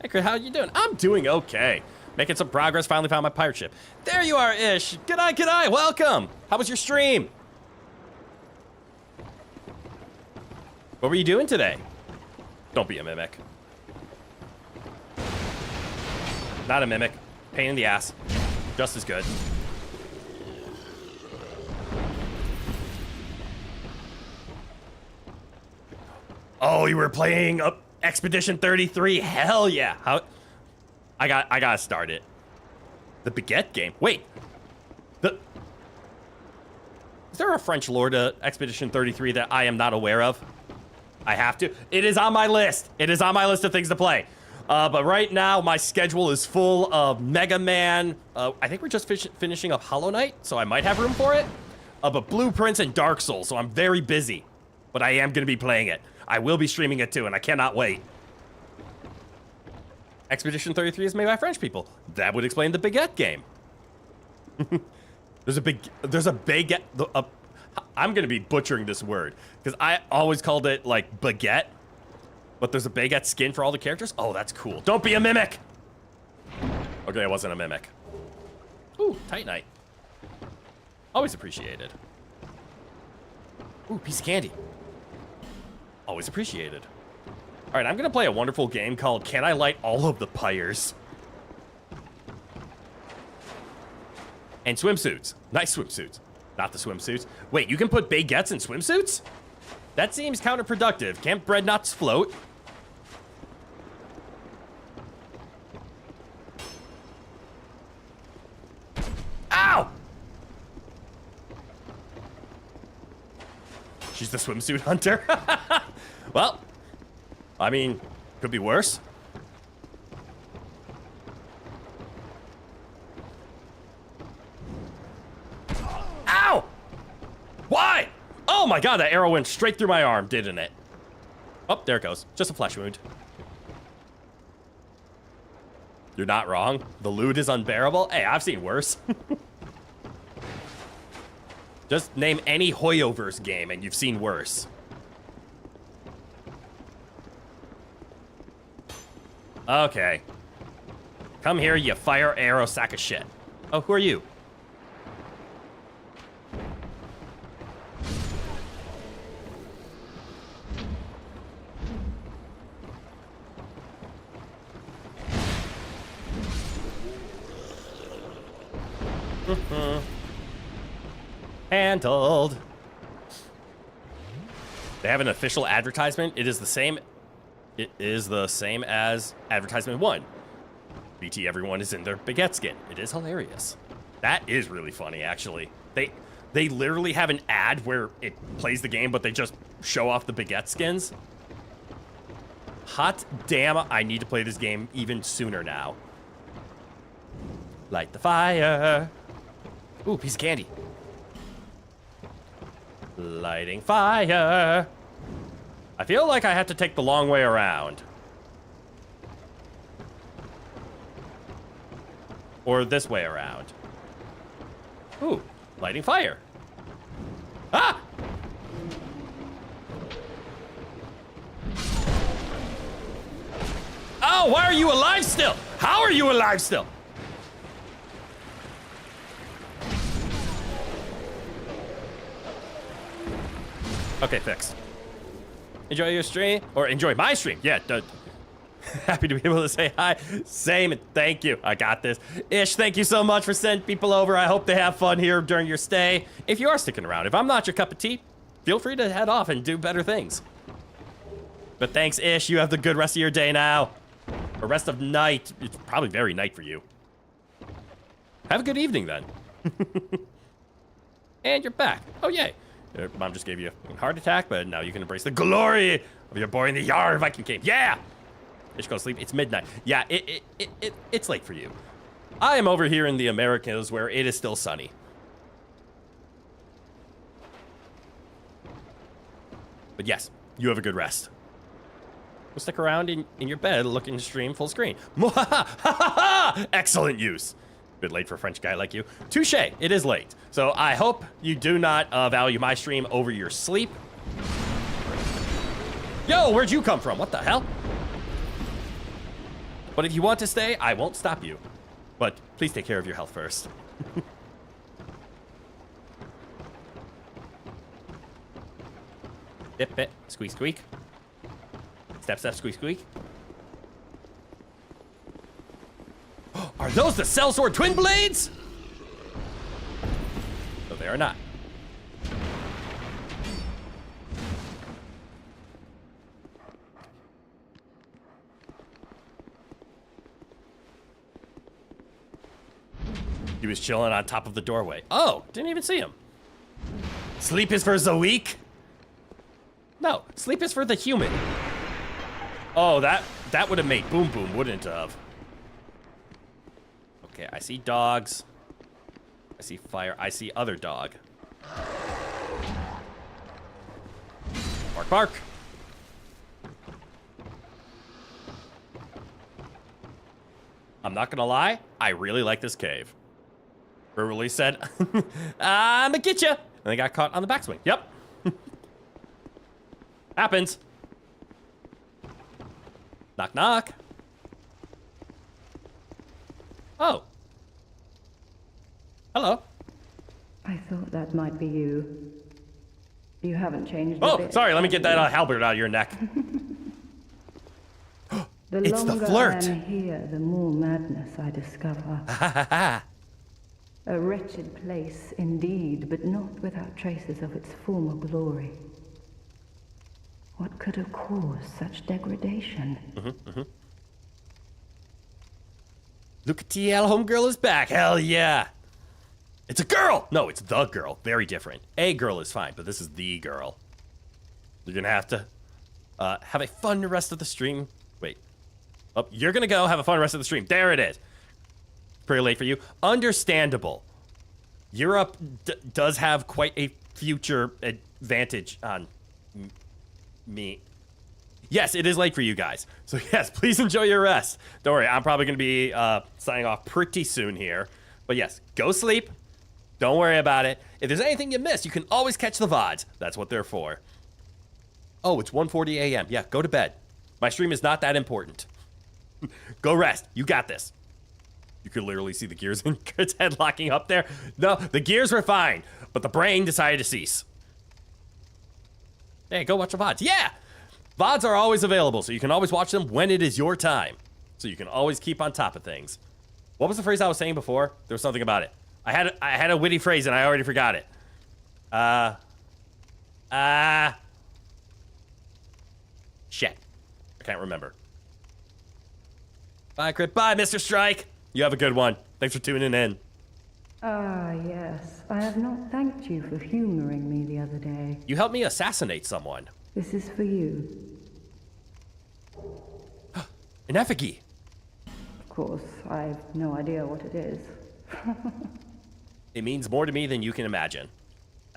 Hey, Crit, how you doing? I'm doing okay. Making some progress, finally found my pirate ship. There you are, Ish. G'day, g'day, welcome. How was your stream? What were you doing today? Don't be a mimic. Not a mimic. Pain in the ass. Just as good. Oh, you were playing Expedition 33? Hell yeah. How? I gotta start it. The Baguette game. Wait. Is there a French lore to Expedition 33 that I am not aware of? I have to. It is on my list. It is on my list of things to play. But right now, my schedule is full of Mega Man. I think we're just finishing up Hollow Knight, so I might have room for it. But Blueprints and Dark Souls, so I'm very busy. But I am going to be playing it. I will be streaming it too, and I cannot wait. Expedition 33 is made by French people. That would explain the Baguette game. There's a baguette. I'm going to be butchering this word, because I always called it, like, baguette. But there's a baguette skin for all the characters? Oh, that's cool. Don't be a mimic! Okay, I wasn't a mimic. Ooh, Titanite. Always appreciated. Ooh, piece of candy. Always appreciated. All right, I'm going to play a wonderful game called Can I Light All of the Pyres? And swimsuits. Nice swimsuits. Not the swimsuits. Wait, you can put baguettes in swimsuits? That seems counterproductive. Can't bread knots float? Ow! She's the swimsuit hunter? Well, I mean, could be worse. Ow! Why? Oh my god, that arrow went straight through my arm, didn't it? Oh, there it goes. Just a flesh wound. You're not wrong. The loot is unbearable. Hey, I've seen worse. Just name any Hoyoverse game and you've seen worse. Okay. Come here, you fire arrow sack of shit. Oh, who are you? Handled. They have an official advertisement. It is the same. It is the same as advertisement 1. BT, everyone is in their baguette skin. It is hilarious. That is really funny, actually. They literally have an ad where it plays the game, but they just show off the baguette skins. Hot damn, I need to play this game even sooner now. Light the fire. Ooh, piece of candy. Lighting fire. I feel like I have to take the long way around. Or this way around. Ooh, lighting fire. Ah! Oh, why are you alive still? How are you alive still? Okay, fixed. Enjoy your stream, or enjoy my stream. Yeah, happy to be able to say hi. Same, and thank you. I got this. Ish, thank you so much for sending people over. I hope they have fun here during your stay. If you are sticking around, if I'm not your cup of tea, feel free to head off and do better things. But thanks, Ish. You have the good rest of your day now. Or rest of night. It's probably very night for you. Have a good evening, then. And you're back. Oh, yay. Your mom just gave you a heart attack, but now you can embrace the glory of your boy in the yard Viking cave. Yeah! Ish, go to sleep. It's midnight. Yeah, it's late for you. I am over here in the Americas where it is still sunny. But yes, you have a good rest. We'll stick around in your bed looking to stream full screen. Excellent use. Bit late for a French guy like you. Touche, it is late. So I hope you do not value my stream over your sleep. Yo, where'd you come from? What the hell? But if you want to stay, I won't stop you. But please take care of your health first. Dip, bit, squeak, squeak. Step, step, squeak, squeak. Are those the Sellsword Twin Blades? No, they are not. He was chilling on top of the doorway. Oh, didn't even see him. Sleep is for the weak? No, sleep is for the human. Oh, that would have made boom boom, wouldn't it have? Okay, I see dogs. I see fire. I see other dog. Bark, bark. I'm not gonna lie, I really like this cave. Brutally said, I'ma get ya. And they got caught on the backswing. Yep. Happens. Knock, knock. Oh. Hello. I thought that might be you. You haven't changed a Oh, bit, sorry, let me have get that you? halberd out of your neck. It's the longer flirt. I am here, the more madness I discover. A wretched place indeed, but not without traces of its former glory. What could have caused such degradation? Look at TL, homegirl is back. Hell yeah. It's a girl. No, it's the girl. Very different. A girl is fine, but this is the girl. You're gonna have to have a fun rest of the stream. Wait. Oh, you're gonna go have a fun rest of the stream. There it is. Pretty late for you. Understandable. Europe does have quite a future advantage on me. Yes, it is late for you guys. So yes, please enjoy your rest. Don't worry, I'm probably going to be signing off pretty soon here. But yes, go sleep. Don't worry about it. If there's anything you missed, you can always catch the VODs. That's what they're for. Oh, it's 1:40 a.m. Yeah, go to bed. My stream is not that important. Go rest. You got this. You could literally see the gears in Kurt's head locking up there. No, the gears were fine, but the brain decided to cease. Hey, go watch the VODs. Yeah! VODs are always available, so you can always watch them when it is your time. So you can always keep on top of things. What was the phrase I was saying before? There was something about it. I had a witty phrase and I already forgot it. Shit. I can't remember. Bye, Crit. Bye, Mr. Strike. You have a good one. Thanks for tuning in. Ah, yes. I have not thanked you for humoring me the other day. You helped me assassinate someone. This is for you. An effigy. Of course, I've no idea what it is. It means more to me than you can imagine.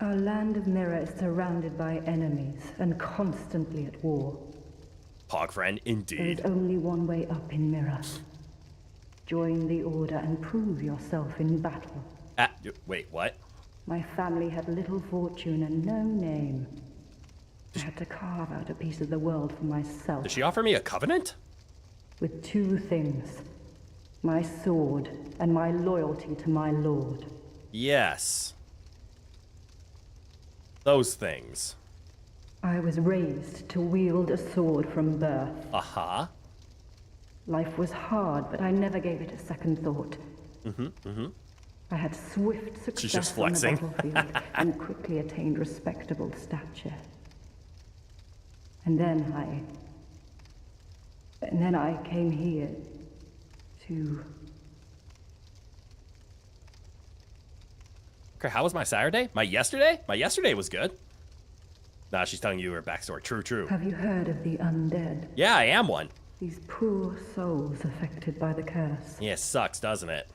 Our land of Mirror is surrounded by enemies and constantly at war. Pog friend, There is indeed. only one way up in Mirror. Join the Order and prove yourself in battle. Wait, what? My family had little fortune and no name. I had to carve out a piece of the world for myself. Did she offer me a covenant? With two things. My sword and my loyalty to my lord. Yes. Those things. I was raised to wield a sword from birth. Uh-huh. Life was hard, but I never gave it a second thought. I had swift success She's just on the flexing. battlefield and quickly attained respectable stature. And then I came here to... Okay, how was my Saturday? My yesterday? My yesterday was good. Nah, she's telling you her backstory. True, true. Have you heard of the undead? Yeah, I am one. These poor souls affected by the curse. Yeah, it sucks, doesn't it?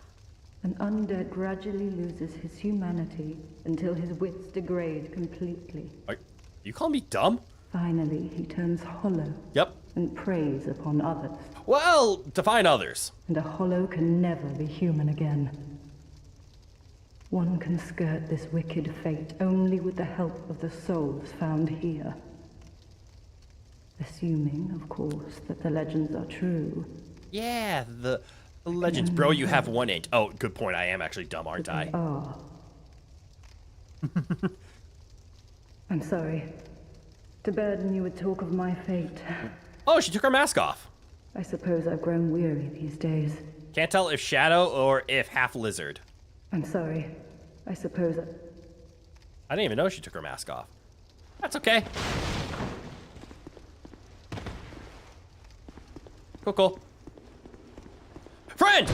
An undead gradually loses his humanity until his wits degrade completely. Are you calling me dumb? Finally, he turns hollow Yep. and preys upon others. Well, define others. And a hollow can never be human again. One can skirt this wicked fate only with the help of the souls found here. Assuming, of course, that the legends are true. Yeah, the legends. Bro, you have one inch. Oh, good point. I am actually dumb, aren't I? They are. I'm sorry. To burden you with talk of my fate. Oh, she took her mask off. I suppose I've grown weary these days. Can't tell if shadow or if half lizard. I'm sorry. I suppose I didn't even know she took her mask off. That's okay. Cool, cool. Friend!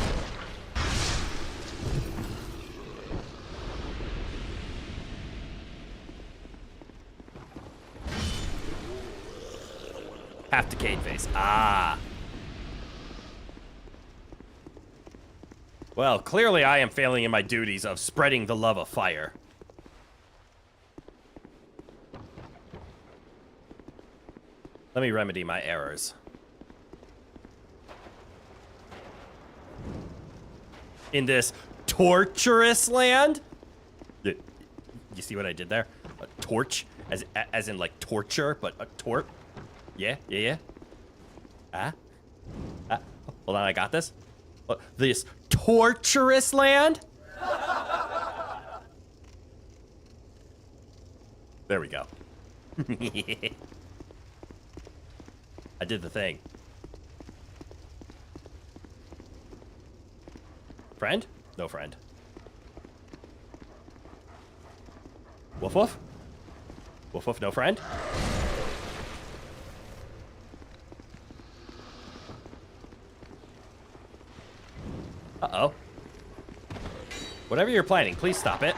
Half decayed face. Ah. Well, clearly I am failing in my duties of spreading the love of fire. Let me remedy my errors. In this torturous land? You see what I did there? A torch? As in like torture, but a tort? Yeah? Hold on, I got this. This torturous land? There we go. I did the thing. Friend? No friend. Woof woof? Woof woof, no friend? Uh-oh. Whatever you're planning, please stop it.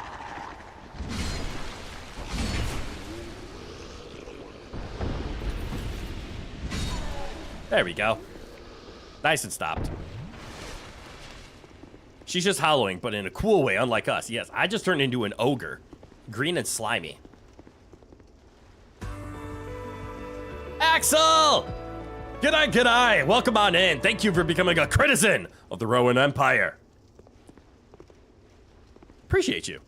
There we go. Nice and stopped. She's just hollowing, but in a cool way, unlike us. Yes, I just turned into an ogre. Green and slimy. Axel! G'day, g'day! Welcome on in. Thank you for becoming a citizen of the Rowan Empire. Appreciate you.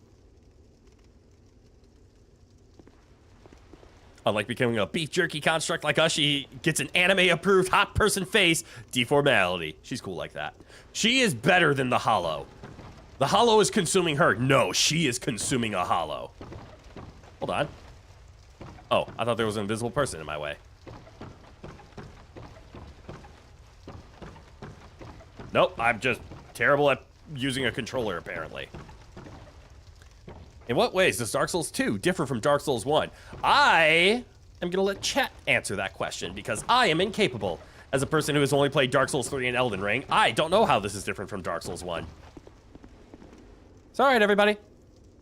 Unlike becoming a beef jerky construct like us, she gets an anime-approved hot person face, deformality. She's cool like that. She is better than the Hollow. The Hollow is consuming her. No, she is consuming a Hollow. Hold on. Oh, I thought there was an invisible person in my way. Nope, I'm just terrible at using a controller, apparently. In what ways does Dark Souls 2 differ from Dark Souls 1? I am gonna let chat answer that question because I am incapable. As a person who has only played Dark Souls 3 and Elden Ring, I don't know how this is different from Dark Souls 1. It's alright, everybody.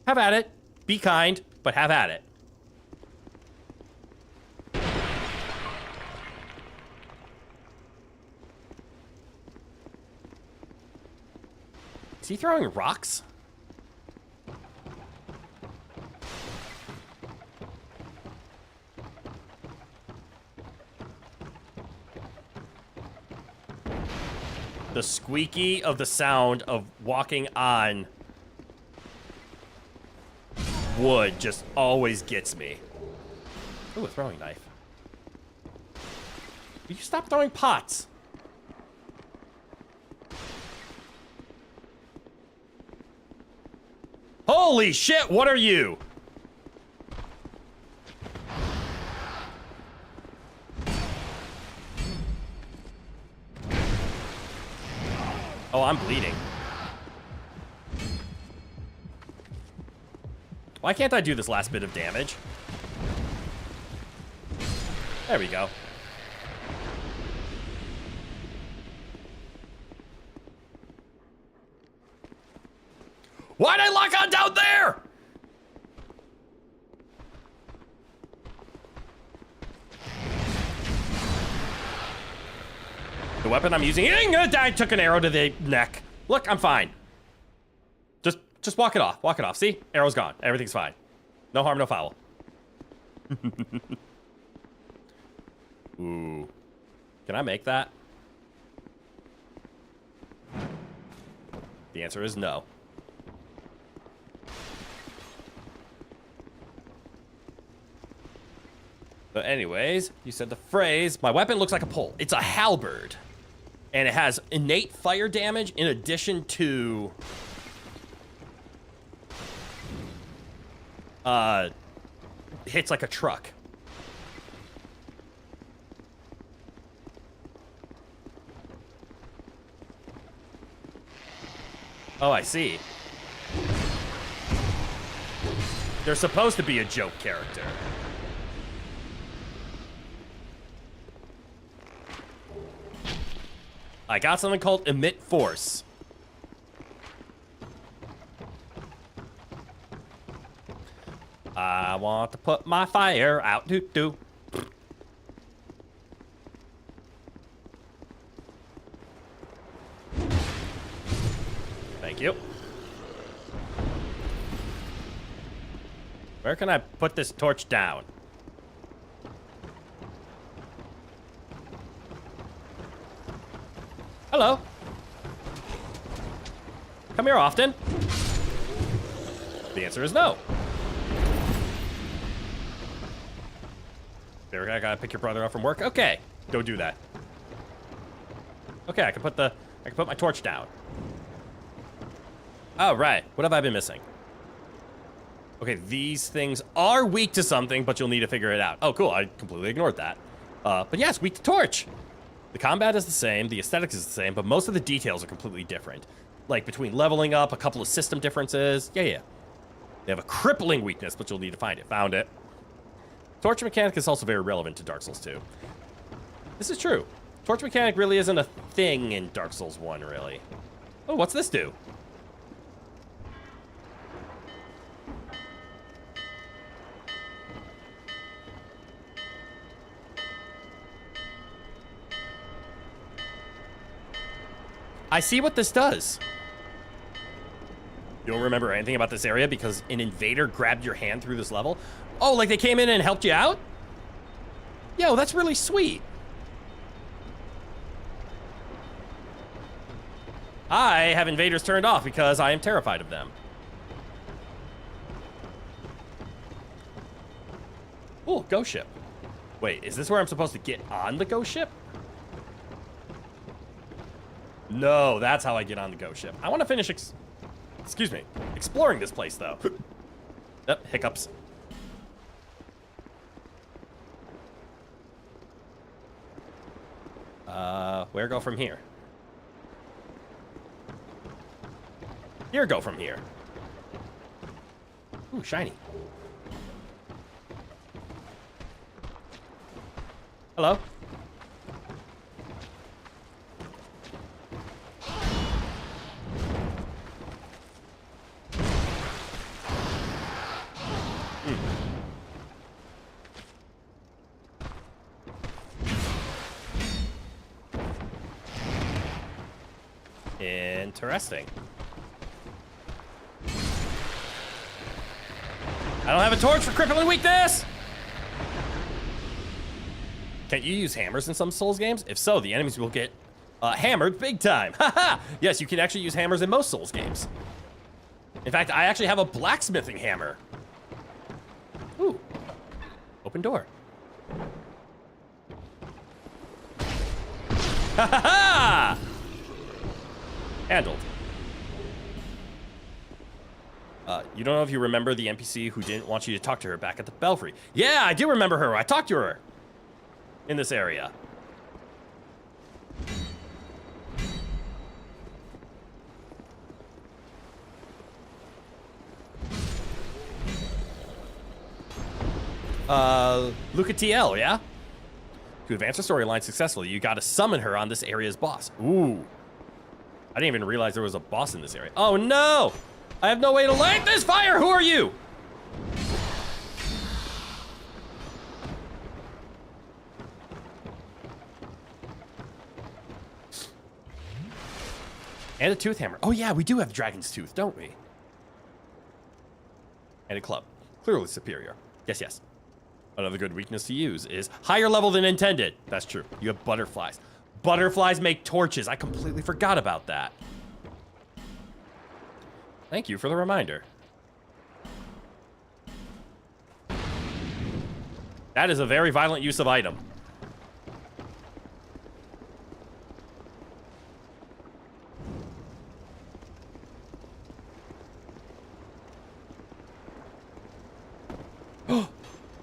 Have at it. Be kind, but have at it. Is he throwing rocks? The squeaky of the sound of walking on wood just always gets me. Ooh, a throwing knife. Will you stop throwing pots? Holy shit, what are you? Oh, I'm bleeding. Why can't I do this last bit of damage? There we go. Why'd I lock on down there? The weapon I'm using, I took an arrow to the neck. Look, I'm fine. Just walk it off. Walk it off. See? Arrow's gone. Everything's fine. No harm, no foul. Ooh. Can I make that? The answer is no. But anyways, you said the phrase, my weapon looks like a pole. It's a halberd. And it has innate fire damage in addition to... hits like a truck. Oh, I see. They're supposed to be a joke character. I got something called emit force. I want to put my fire out. Doo-doo. Thank you. Where can I put this torch down? Hello. Come here often. The answer is no. There, I gotta pick your brother up from work. Okay, go do that. Okay, I can put my torch down. Oh, right. What have I been missing? Okay, these things are weak to something, but you'll need to figure it out. Oh, cool. I completely ignored that. But yes, weak to torch. The combat is the same, the aesthetics is the same, but most of the details are completely different. Like between leveling up, a couple of system differences. Yeah. They have a crippling weakness, but you'll need to find it. Found it. Torch mechanic is also very relevant to Dark Souls 2. This is true. Torch mechanic really isn't a thing in Dark Souls 1, really. Oh, what's this do? I see what this does. You don't remember anything about this area because an invader grabbed your hand through this level? Oh, like they came in and helped you out? Yo, that's really sweet. I have invaders turned off because I am terrified of them. Ooh, ghost ship. Wait, is this where I'm supposed to get on the ghost ship? No, that's how I get on the ghost ship. I want to finish, excuse me, exploring this place, though. Yep, hiccups. Where go from here? Here go from here. Ooh, shiny. Hello? Interesting. I don't have a torch for crippling weakness! Can't you use hammers in some Souls games? If so, the enemies will get hammered big time. Haha! Yes, you can actually use hammers in most Souls games. In fact, I actually have a blacksmithing hammer. Ooh. Open door. Ha ha ha! Handled. You don't know if you remember the NPC who didn't want you to talk to her back at the Belfry. Yeah, I do remember her. I talked to her in this area. Luca TL, yeah? To advance the storyline successfully, you gotta summon her on this area's boss. Ooh. I didn't even realize there was a boss in this area. Oh no! I have no way to light this fire! Who are you? And a tooth hammer. Oh yeah, we do have dragon's tooth, don't we? And a club. Clearly superior. Yes, yes. Another good weakness to use is higher level than intended. That's true. You have butterflies. Butterflies make torches. I completely forgot about that. Thank you for the reminder. That is a very violent use of item.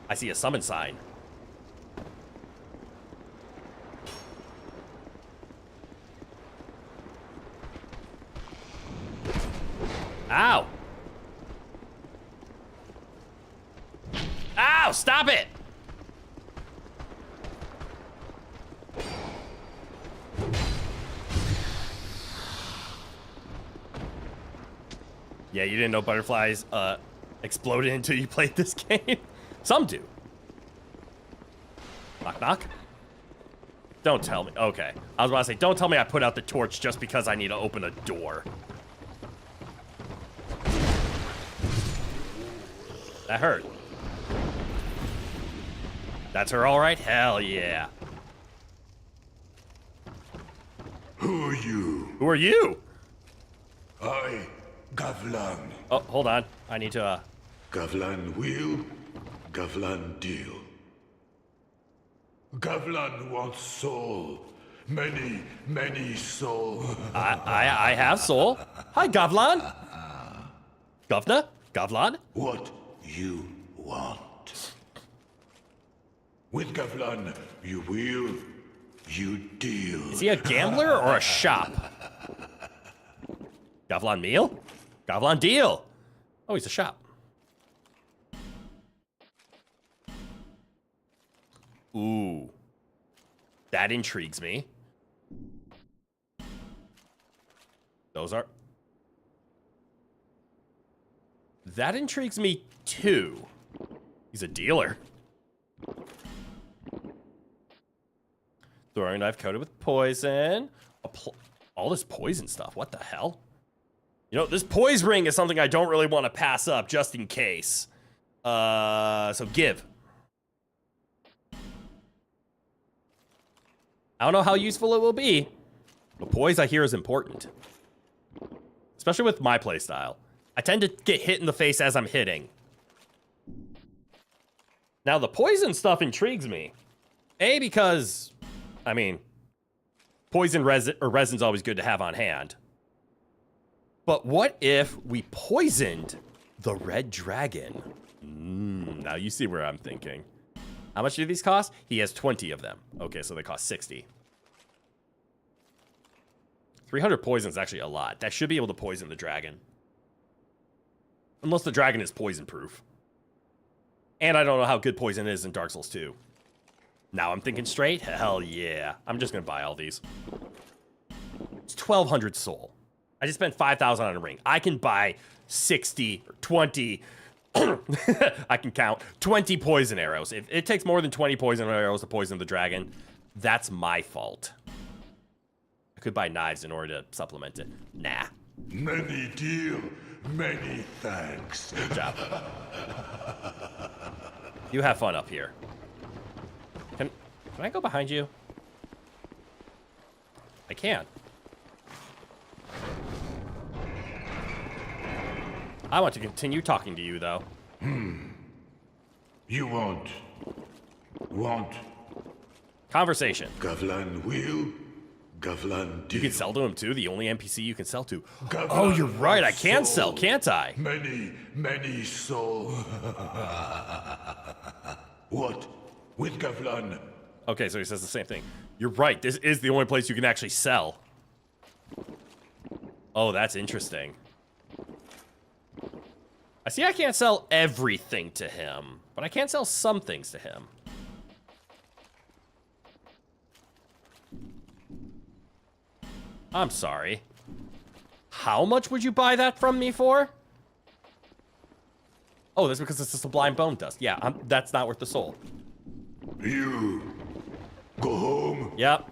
I see a summon sign. Ow! Ow! Stop it! Yeah, you didn't know butterflies exploded until you played this game? Some do. Knock, knock. Don't tell me. Okay. I was about to say, don't tell me I put out the torch just because I need to open a door. That hurt. That's her all right? Hell yeah. Who are you? Who are you? I, Gavlan. Oh, hold on. I need to, Gavlan wheel, Gavlan deal. Gavlan wants soul. Many, many soul. I have soul. Hi, Gavlan. Govna? Gavlan? What you want. With Gavlan, you wheel, you deal. Is he a gambler or a shop? Gavlan meal? Gavlan deal. Oh, he's a shop. Ooh. That intrigues me. Those are... That intrigues me too. He's a dealer. Throwing knife coated with poison. All this poison stuff. What the hell? You know, this poise ring is something I don't really want to pass up just in case. So give. I don't know how useful it will be, but poise I hear is important. Especially with my playstyle. I tend to get hit in the face as I'm hitting. Now, the poison stuff intrigues me. A, because, I mean, poison resin's always good to have on hand. But what if we poisoned the red dragon? Now you see where I'm thinking. How much do these cost? He has 20 of them. Okay, so they cost 60. 300 poison is actually a lot. That should be able to poison the dragon. Unless the dragon is poison proof. And I don't know how good poison is in Dark Souls 2. Now I'm thinking straight? Hell yeah. I'm just gonna buy all these. It's 1,200 soul. I just spent 5,000 on a ring. I can buy 60 or 20. I can count 20 poison arrows. If it takes more than 20 poison arrows to poison the dragon, that's my fault. I could buy knives in order to supplement it. Nah. Many deal, many thanks. Good job. You have fun up here. Can I go behind you? I can. I want to continue talking to you, though. You want Conversation. Gavlan will, Gavlan deal. You can sell to him, too? The only NPC you can sell to. Gavlan Oh, you're right. I can soul. sell, can't I? Many soul. What? With Gavlan? Okay, so he says the same thing. You're right. This is the only place you can actually sell. Oh, that's interesting. I see I can't sell everything to him, but I can sell some things to him. I'm sorry. How much would you buy that from me for? Oh, that's because it's a sublime bone dust. Yeah, that's not worth the soul. You go home. Yep.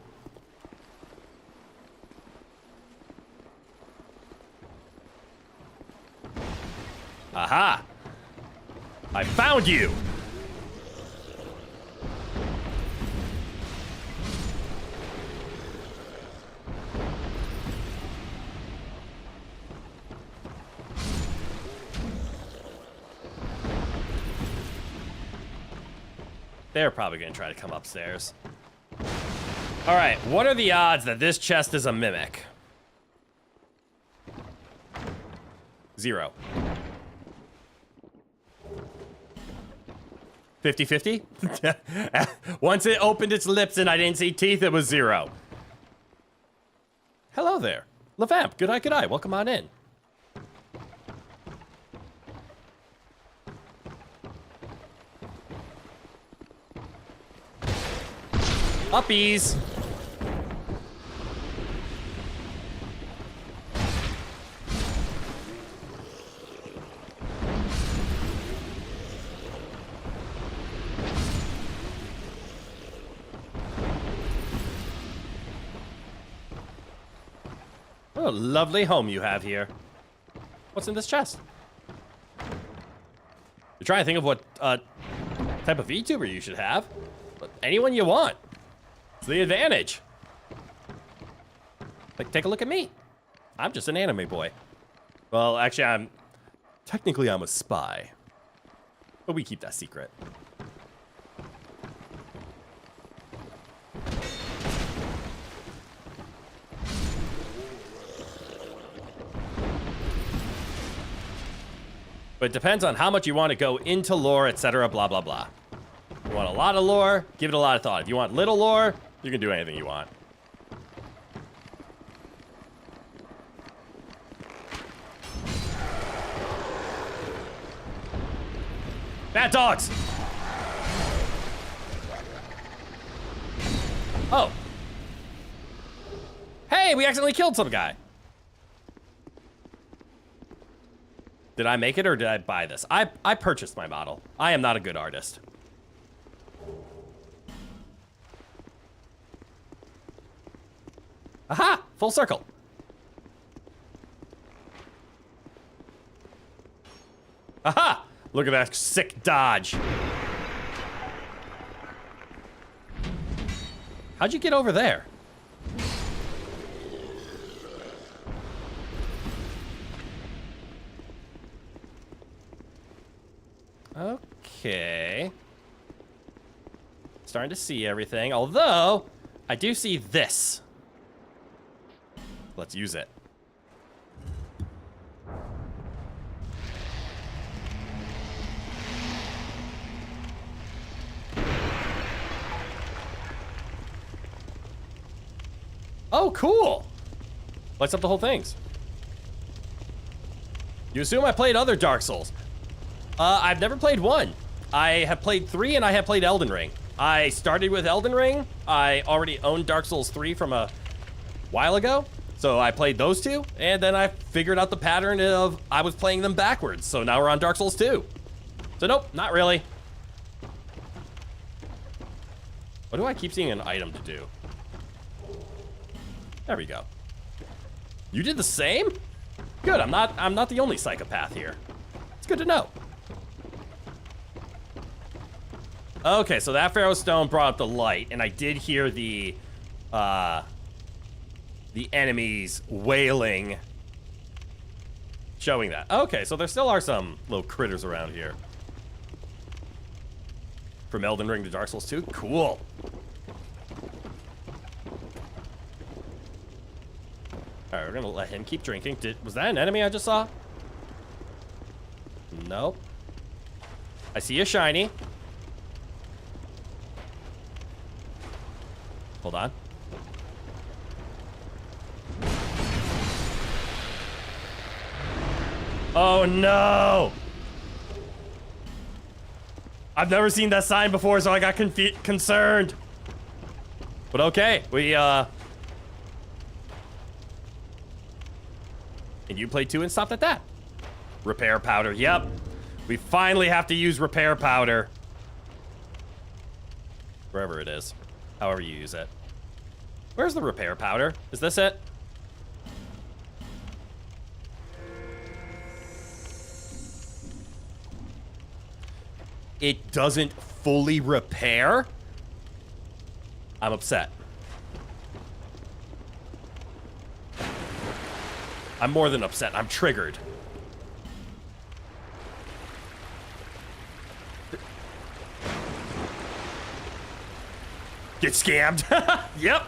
Aha! I found you! They're probably gonna try to come upstairs. Alright, what are the odds that this chest is a mimic? 0. 50-50? Once it opened its lips and I didn't see teeth, it was 0. Hello there. Levamp, good eye. Welcome on in. Uppies. What a lovely home you have here. What's in this chest? You're trying to think of what type of VTuber you should have. But anyone you want. It's the advantage. Like, take a look at me. I'm just an anime boy. Well, actually, technically I'm a spy. But we keep that secret. But it depends on how much you want to go into lore, etc., blah, blah, blah. If you want a lot of lore, give it a lot of thought. If you want little lore, you can do anything you want. Bad dogs! Oh. Hey, we accidentally killed some guy. Did I make it or did I buy this? I purchased my model. I am not a good artist. Aha! Full circle. Aha! Look at that sick dodge. How'd you get over there? Okay. starting to see everything. Although, I do see this. Let's use it. Oh, cool. Lights up the whole things. You assume I played other Dark Souls. I've never played 1. I have played 3 and I have played Elden Ring. I started with Elden Ring. I already owned Dark Souls 3 from a while ago. So I played those 2, and then I figured out the pattern of I was playing them backwards. So now we're on Dark Souls 2. So nope, not really. What do I keep seeing an item to do? There we go. You did the same? Good, I'm not the only psychopath here. It's good to know. Okay, so that Pharaoh Stone brought up the light, and I did hear the enemies wailing, showing that. Okay, so there still are some little critters around here. From Elden Ring to Dark Souls 2? Cool. Alright, we're gonna let him keep drinking. Was that an enemy I just saw? Nope. I see a shiny. Hold on. Oh no! I've never seen that sign before, so I got concerned. But okay, and you played 2 and stopped at that. Repair powder, yep. We finally have to use repair powder. Wherever it is. However you use it. Where's the repair powder? Is this it? It doesn't fully repair? I'm upset. I'm more than upset. I'm triggered. Get scammed. Yep.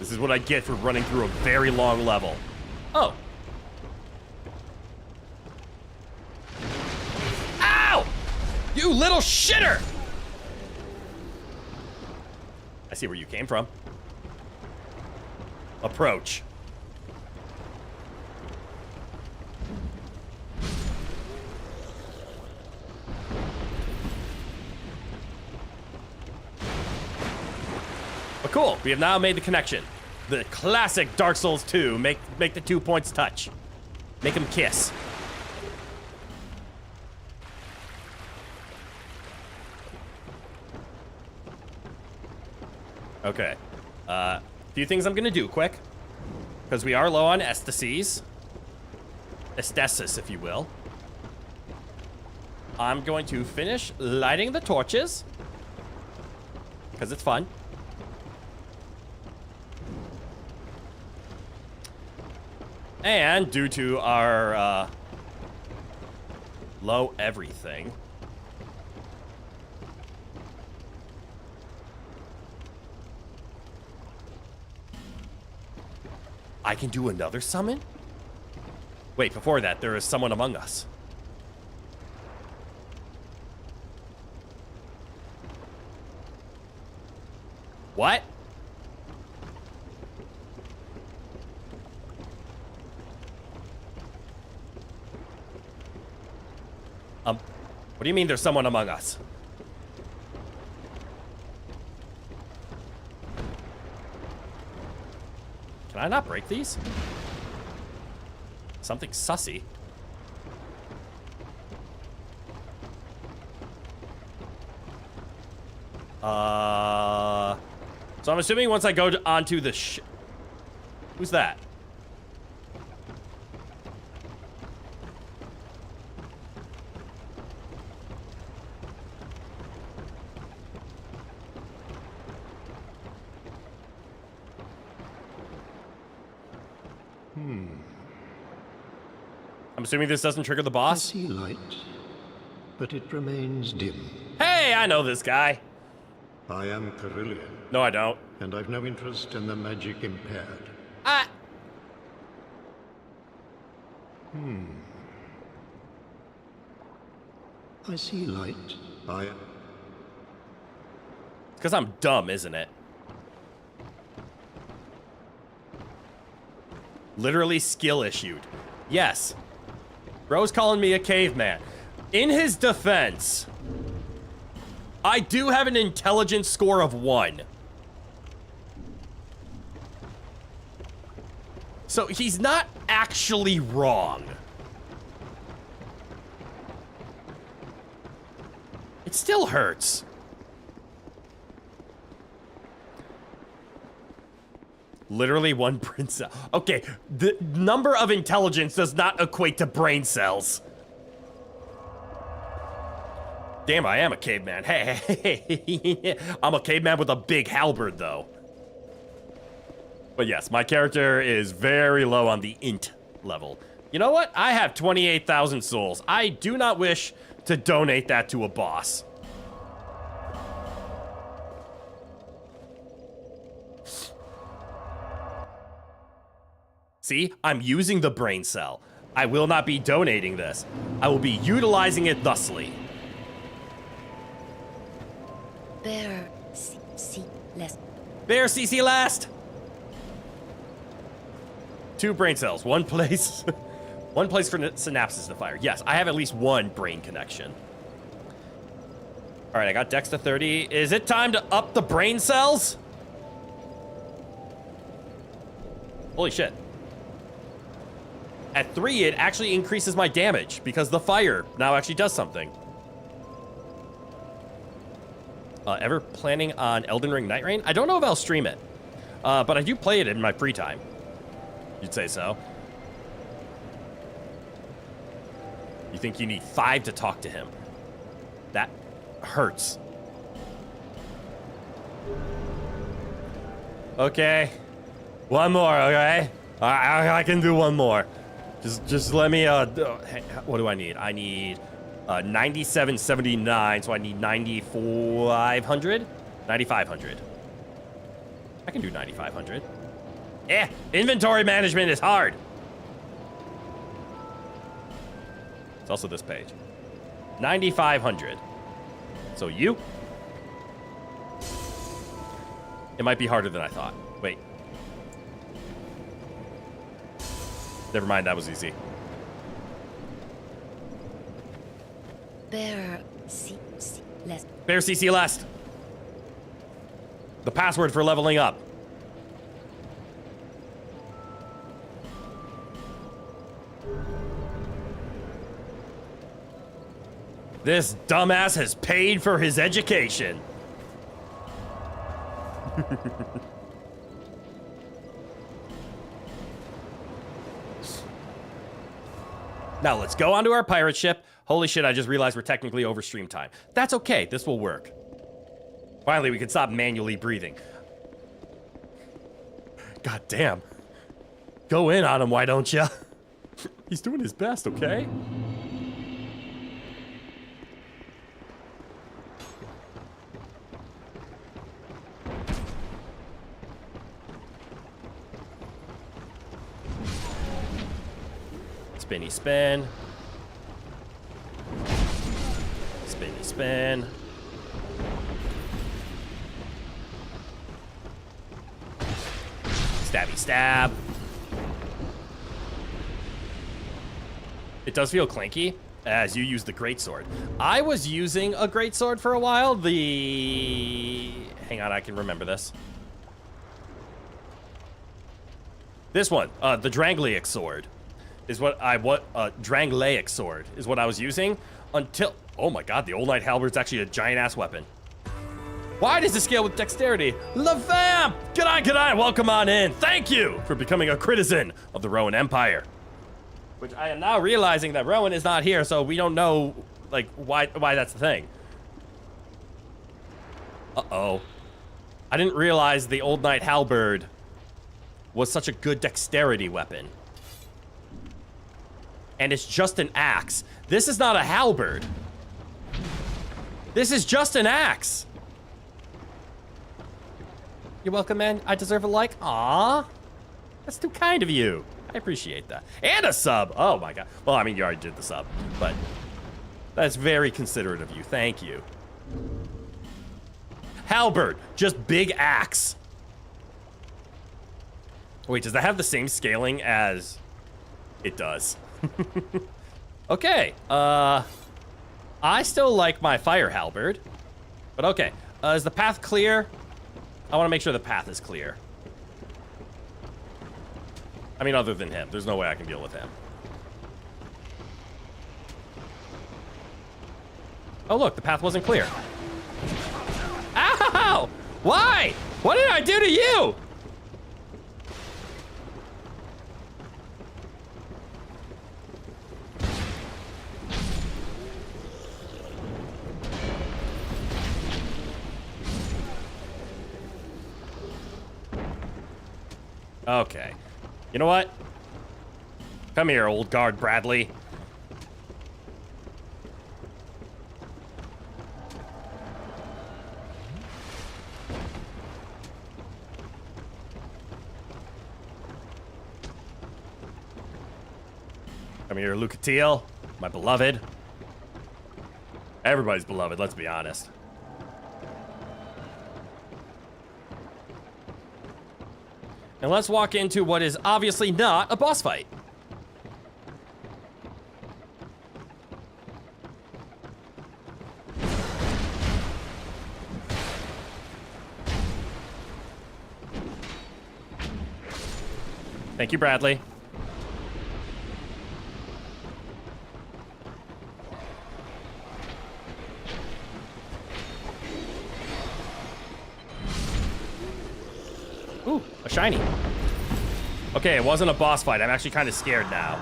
This is what I get for running through a very long level. Oh. Ow! You little shitter! I see where you came from. Approach. But cool, we have now made the connection. The classic Dark Souls 2, make the 2 points touch. Make them kiss. Okay. Few things I'm gonna do quick. Because we are low on estasis. Estasis, if you will. I'm going to finish lighting the torches. Because it's fun. And due to our low everything, I can do another summon? Wait, before that, there is someone among us. What? What do you mean there's someone among us? Can I not break these? Something sussy. So I'm assuming once I go onto the who's that? I'm assuming this doesn't trigger the boss? I see light, but it remains dim. Hey, I know this guy. I am Carillion, No, I don't. and I've no interest in the magic impaired. I... I see light. I am... It's because I'm dumb, isn't it? Literally skill issued. Yes. Bro's calling me a caveman. In his defense, I do have an intelligence score of 1. So he's not actually wrong. It still hurts. Literally 1 brain cell. Okay, the number of intelligence does not equate to brain cells. Damn, I am a caveman. Hey, I'm a caveman with a big halberd, though. But yes, my character is very low on the int level. You know what? I have 28,000 souls. I do not wish to donate that to a boss. See, I'm using the brain cell. I will not be donating this. I will be utilizing it thusly. Bear CC less. Bear CC last. 2 brain cells, 1 place. 1 place for synapses to fire. Yes, I have at least 1 brain connection. All right, I got Dex to 30. Is it time to up the brain cells? Holy shit. At 3, it actually increases my damage because the fire now actually does something. Ever planning on Elden Ring Night Rain? I don't know if I'll stream it, but I do play it in my free time. You'd say so. You think you need 5 to talk to him? That hurts. Okay. 1 more, okay? I can do 1 more. Just let me, what do I need? I need 9779, so I need 9,500? 9,500. I can do 9,500. Yeah, inventory management is hard. It's also this page. 9,500. So you? It might be harder than I thought. Wait. Never mind, that was easy. Bear CC less. Bear CC last. The password for leveling up. This dumbass has paid for his education. Now let's go onto our pirate ship. Holy shit, I just realized we're technically over stream time. That's okay, this will work. Finally, we can stop manually breathing. God damn. Go in on him, why don't ya? He's doing his best, okay? Spinny spin. Spinny spin. Stabby stab. It does feel clanky as you use the greatsword. I was using a greatsword for a while. Hang on, I can remember this. This one, the Drangleic sword. Is Drangleic sword is what I was using until, oh my god, the Old Knight Halberd's actually a giant-ass weapon. Why does it scale with dexterity? LaVamp! G'day, welcome on in. Thank you for becoming a citizen of the Rowan Empire. Which I am now realizing that Rowan is not here, so we don't know, like, why that's the thing. Uh-oh. I didn't realize the Old Knight Halberd was such a good dexterity weapon. And it's just an axe. This is not a halberd. This is just an axe. You're welcome, man. I deserve a like. Aw. That's too kind of you. I appreciate that. And a sub. Oh my god. Well, I mean, you already did the sub, but that's very considerate of you. Thank you. Halberd. Just big axe. Wait, does that have the same scaling as... It does. Okay. I still like my fire halberd. But okay. Is the path clear? I want to make sure the path is clear. I mean, other than him. There's no way I can deal with him. Oh, look. The path wasn't clear. Ow! Why? What did I do to you? Okay. You know what? Come here, old guard Bradley. Come here, Lucatiel, my beloved. Everybody's beloved, let's be honest. And let's walk into what is obviously not a boss fight. Thank you, Bradley. Ooh, a shiny. Okay, it wasn't a boss fight. I'm actually kind of scared now.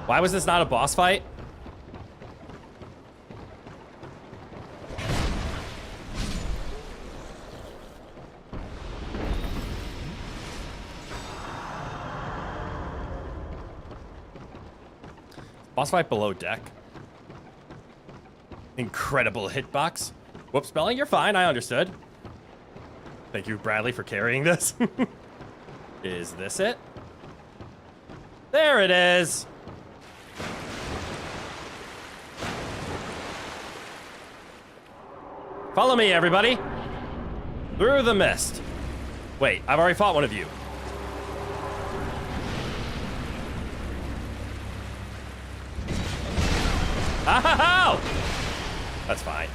Why was this not a boss fight? Boss fight below deck. Incredible hitbox. Whoops, spelling, you're fine. I understood. Thank you, Bradley, for carrying this. Is this it? There it is. Follow me, everybody. Through the mist. Wait, I've already fought one of you. Ow! That's fine.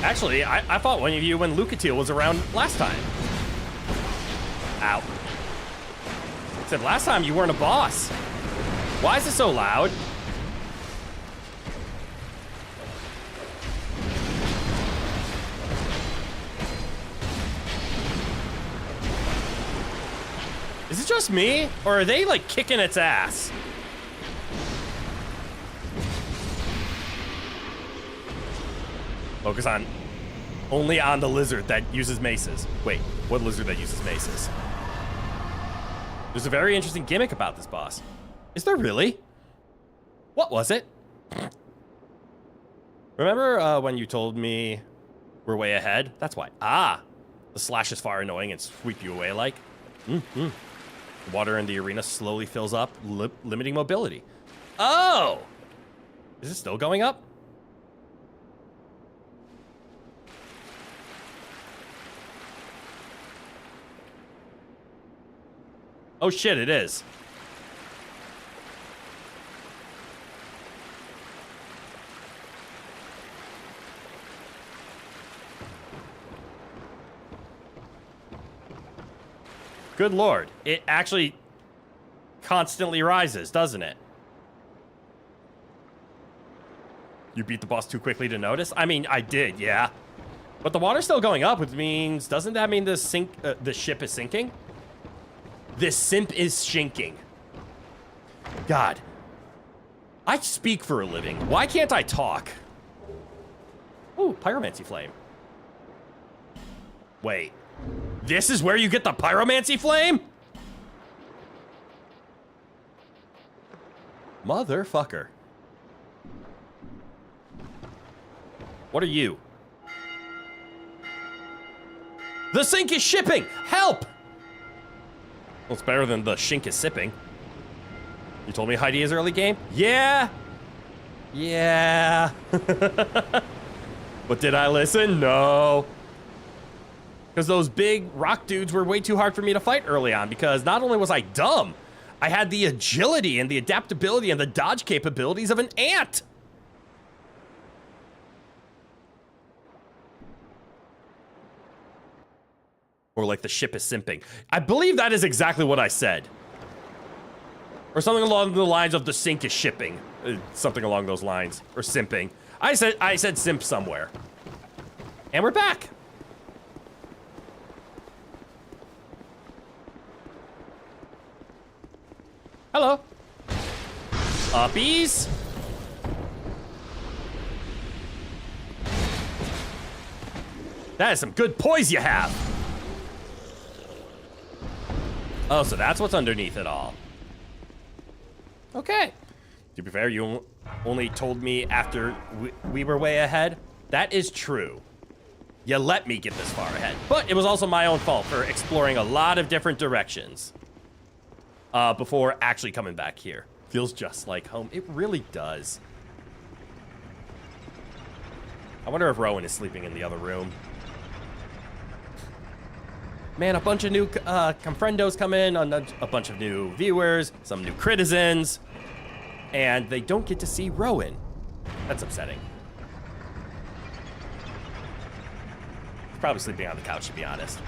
Actually, I fought one of you when Lucatiel was around last time. Ow. Said last time you weren't a boss. Why is it so loud? Is it just me? Or are they like kicking its ass? Focus on only on the lizard that uses maces. Wait, what lizard that uses maces? There's a very interesting gimmick about this boss. Is there really? What was it? Remember when you told me we're way ahead? That's why. Ah, the slash is far annoying and sweep you away like. The water in the arena slowly fills up, limiting mobility. Oh! Is it still going up? Oh shit, it is. Good lord. It actually constantly rises, doesn't it? You beat the boss too quickly to notice? I mean, I did, yeah. But the water's still going up, which means, doesn't that mean the ship is sinking? This simp is sinking. God. I speak for a living. Why can't I talk? Ooh, pyromancy flame. Wait. This is where you get the pyromancy flame? Motherfucker. What are you? The sink is shipping! Help! Well, it's better than the shink is sipping. You told me Heidi is early game? Yeah! Yeah. But did I listen? No. Because those big rock dudes were way too hard for me to fight early on, because not only was I dumb, I had the agility and the adaptability and the dodge capabilities of an ant. Or like the ship is simping. I believe that is exactly what I said. Or something along the lines of the sink is shipping. Something along those lines. Or simping. I said simp somewhere. And we're back. Hello. Uppies. That is some good poise you have. Oh, so that's what's underneath it all. Okay. To be fair, you only told me after we were way ahead. That is true. You let me get this far ahead. But it was also my own fault for exploring a lot of different directions before actually coming back here. Feels just like home. It really does. I wonder if Rowan is sleeping in the other room. Man, a bunch of new confrendos come in, a bunch of new viewers, some new critizens, and they don't get to see Rowan. That's upsetting. He's probably sleeping on the couch, to be honest.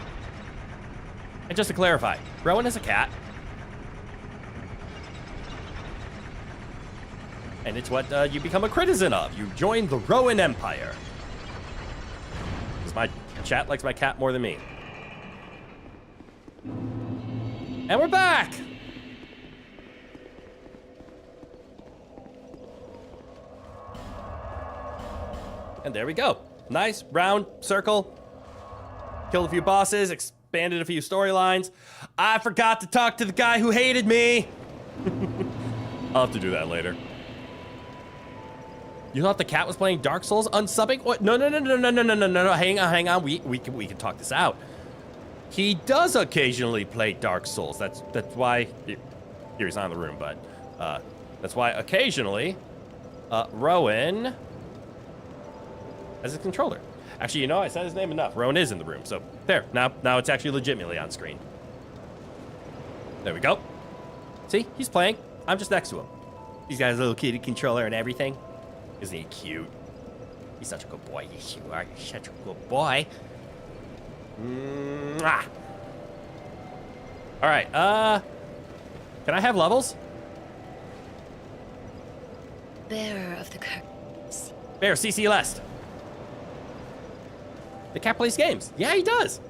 And just to clarify, Rowan is a cat. And it's what you become a critizen of. You join the Rowan Empire. Because my chat likes my cat more than me. And we're back! And there we go. Nice, round, circle. Killed a few bosses, expanded a few storylines. I forgot to talk to the guy who hated me! I'll have to do that later. You thought the cat was playing Dark Souls unsubbing? What? No. Hang on. We can talk this out. He does occasionally play Dark Souls. That's why here he's not in the room, but that's why occasionally Rowan has a controller. Actually, you know, I said his name enough. Rowan is in the room, so there. Now it's actually legitimately on screen. There we go. See, he's playing. I'm just next to him. He's got his little kitty controller and everything. Isn't he cute? He's such a good boy. Yes, you are. You're such a good boy. Mwah. All right, can I have levels? Bearer of the curse. Bear, CC Lest. The cat plays games. Yeah, he does.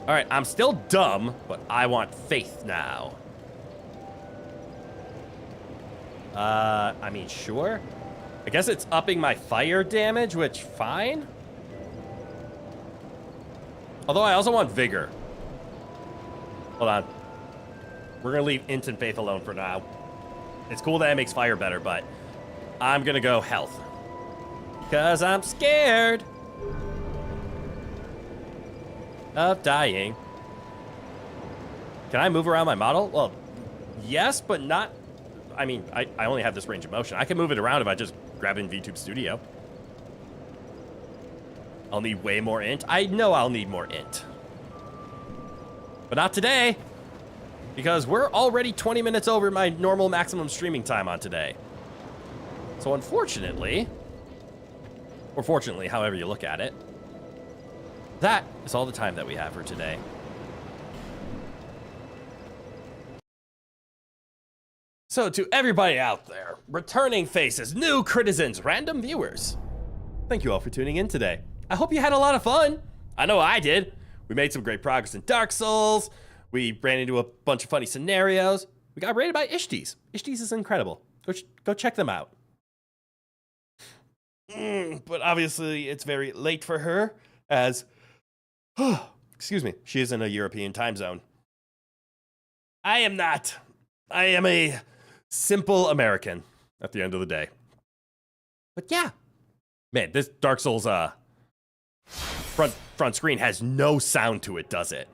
All right, I'm still dumb, but I want faith now. I mean, sure. I guess it's upping my fire damage, which, fine. Although I also want vigor. Hold on. We're gonna leave Int and Faith alone for now. It's cool that it makes fire better, but I'm gonna go health. Cause I'm scared of dying. Can I move around my model? Well, yes, but not. I mean, I only have this range of motion. I can move it around if I just grab it in VTube Studio. I'll need way more int. I know I'll need more int. But not today. Because we're already 20 minutes over my normal maximum streaming time on today. So unfortunately, or fortunately, however you look at it, that is all the time that we have for today. So to everybody out there, returning faces, new citizens, random viewers, thank you all for tuning in today. I hope you had a lot of fun. I know I did. We made some great progress in Dark Souls. We ran into a bunch of funny scenarios. We got rated by Ishtis. Ishtis is incredible. Go check them out. But obviously, it's very late for her, as, excuse me, she is in a European time zone. I am not. I am a simple American at the end of the day. But yeah, man, this Dark Souls front screen has no sound to it, does it?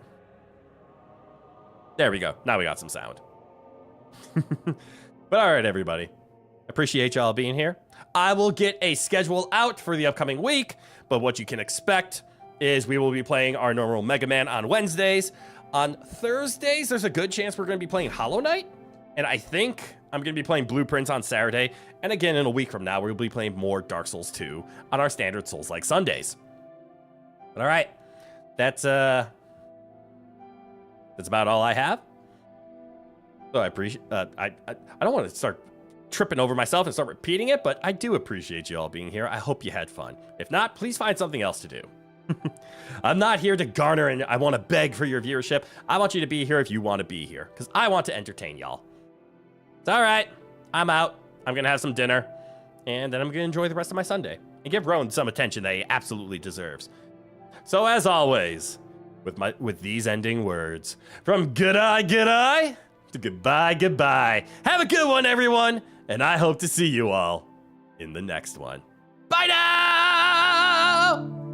There we go. Now we got some sound. But all right, everybody. Appreciate y'all being here. I will get a schedule out for the upcoming week, but what you can expect is we will be playing our normal Mega Man on Wednesdays. On Thursdays, there's a good chance we're going to be playing Hollow Knight, and I think I'm going to be playing Blueprints on Saturday, and again, in a week from now, we'll be playing more Dark Souls 2 on our standard Souls-like Sundays. But all right, that's about all I have. So I appreciate, I don't want to start tripping over myself and start repeating it, but I do appreciate you all being here. I hope you had fun. If not, please find something else to do. I'm not here to garner and I want to beg for your viewership. I want you to be here if you want to be here, because I want to entertain y'all. It's all right. I'm out. I'm going to have some dinner, and then I'm going to enjoy the rest of my Sunday and give Rowan some attention that he absolutely deserves. So as always, with these ending words, from good eye to goodbye. Have a good one, everyone, and I hope to see you all in the next one. Bye now!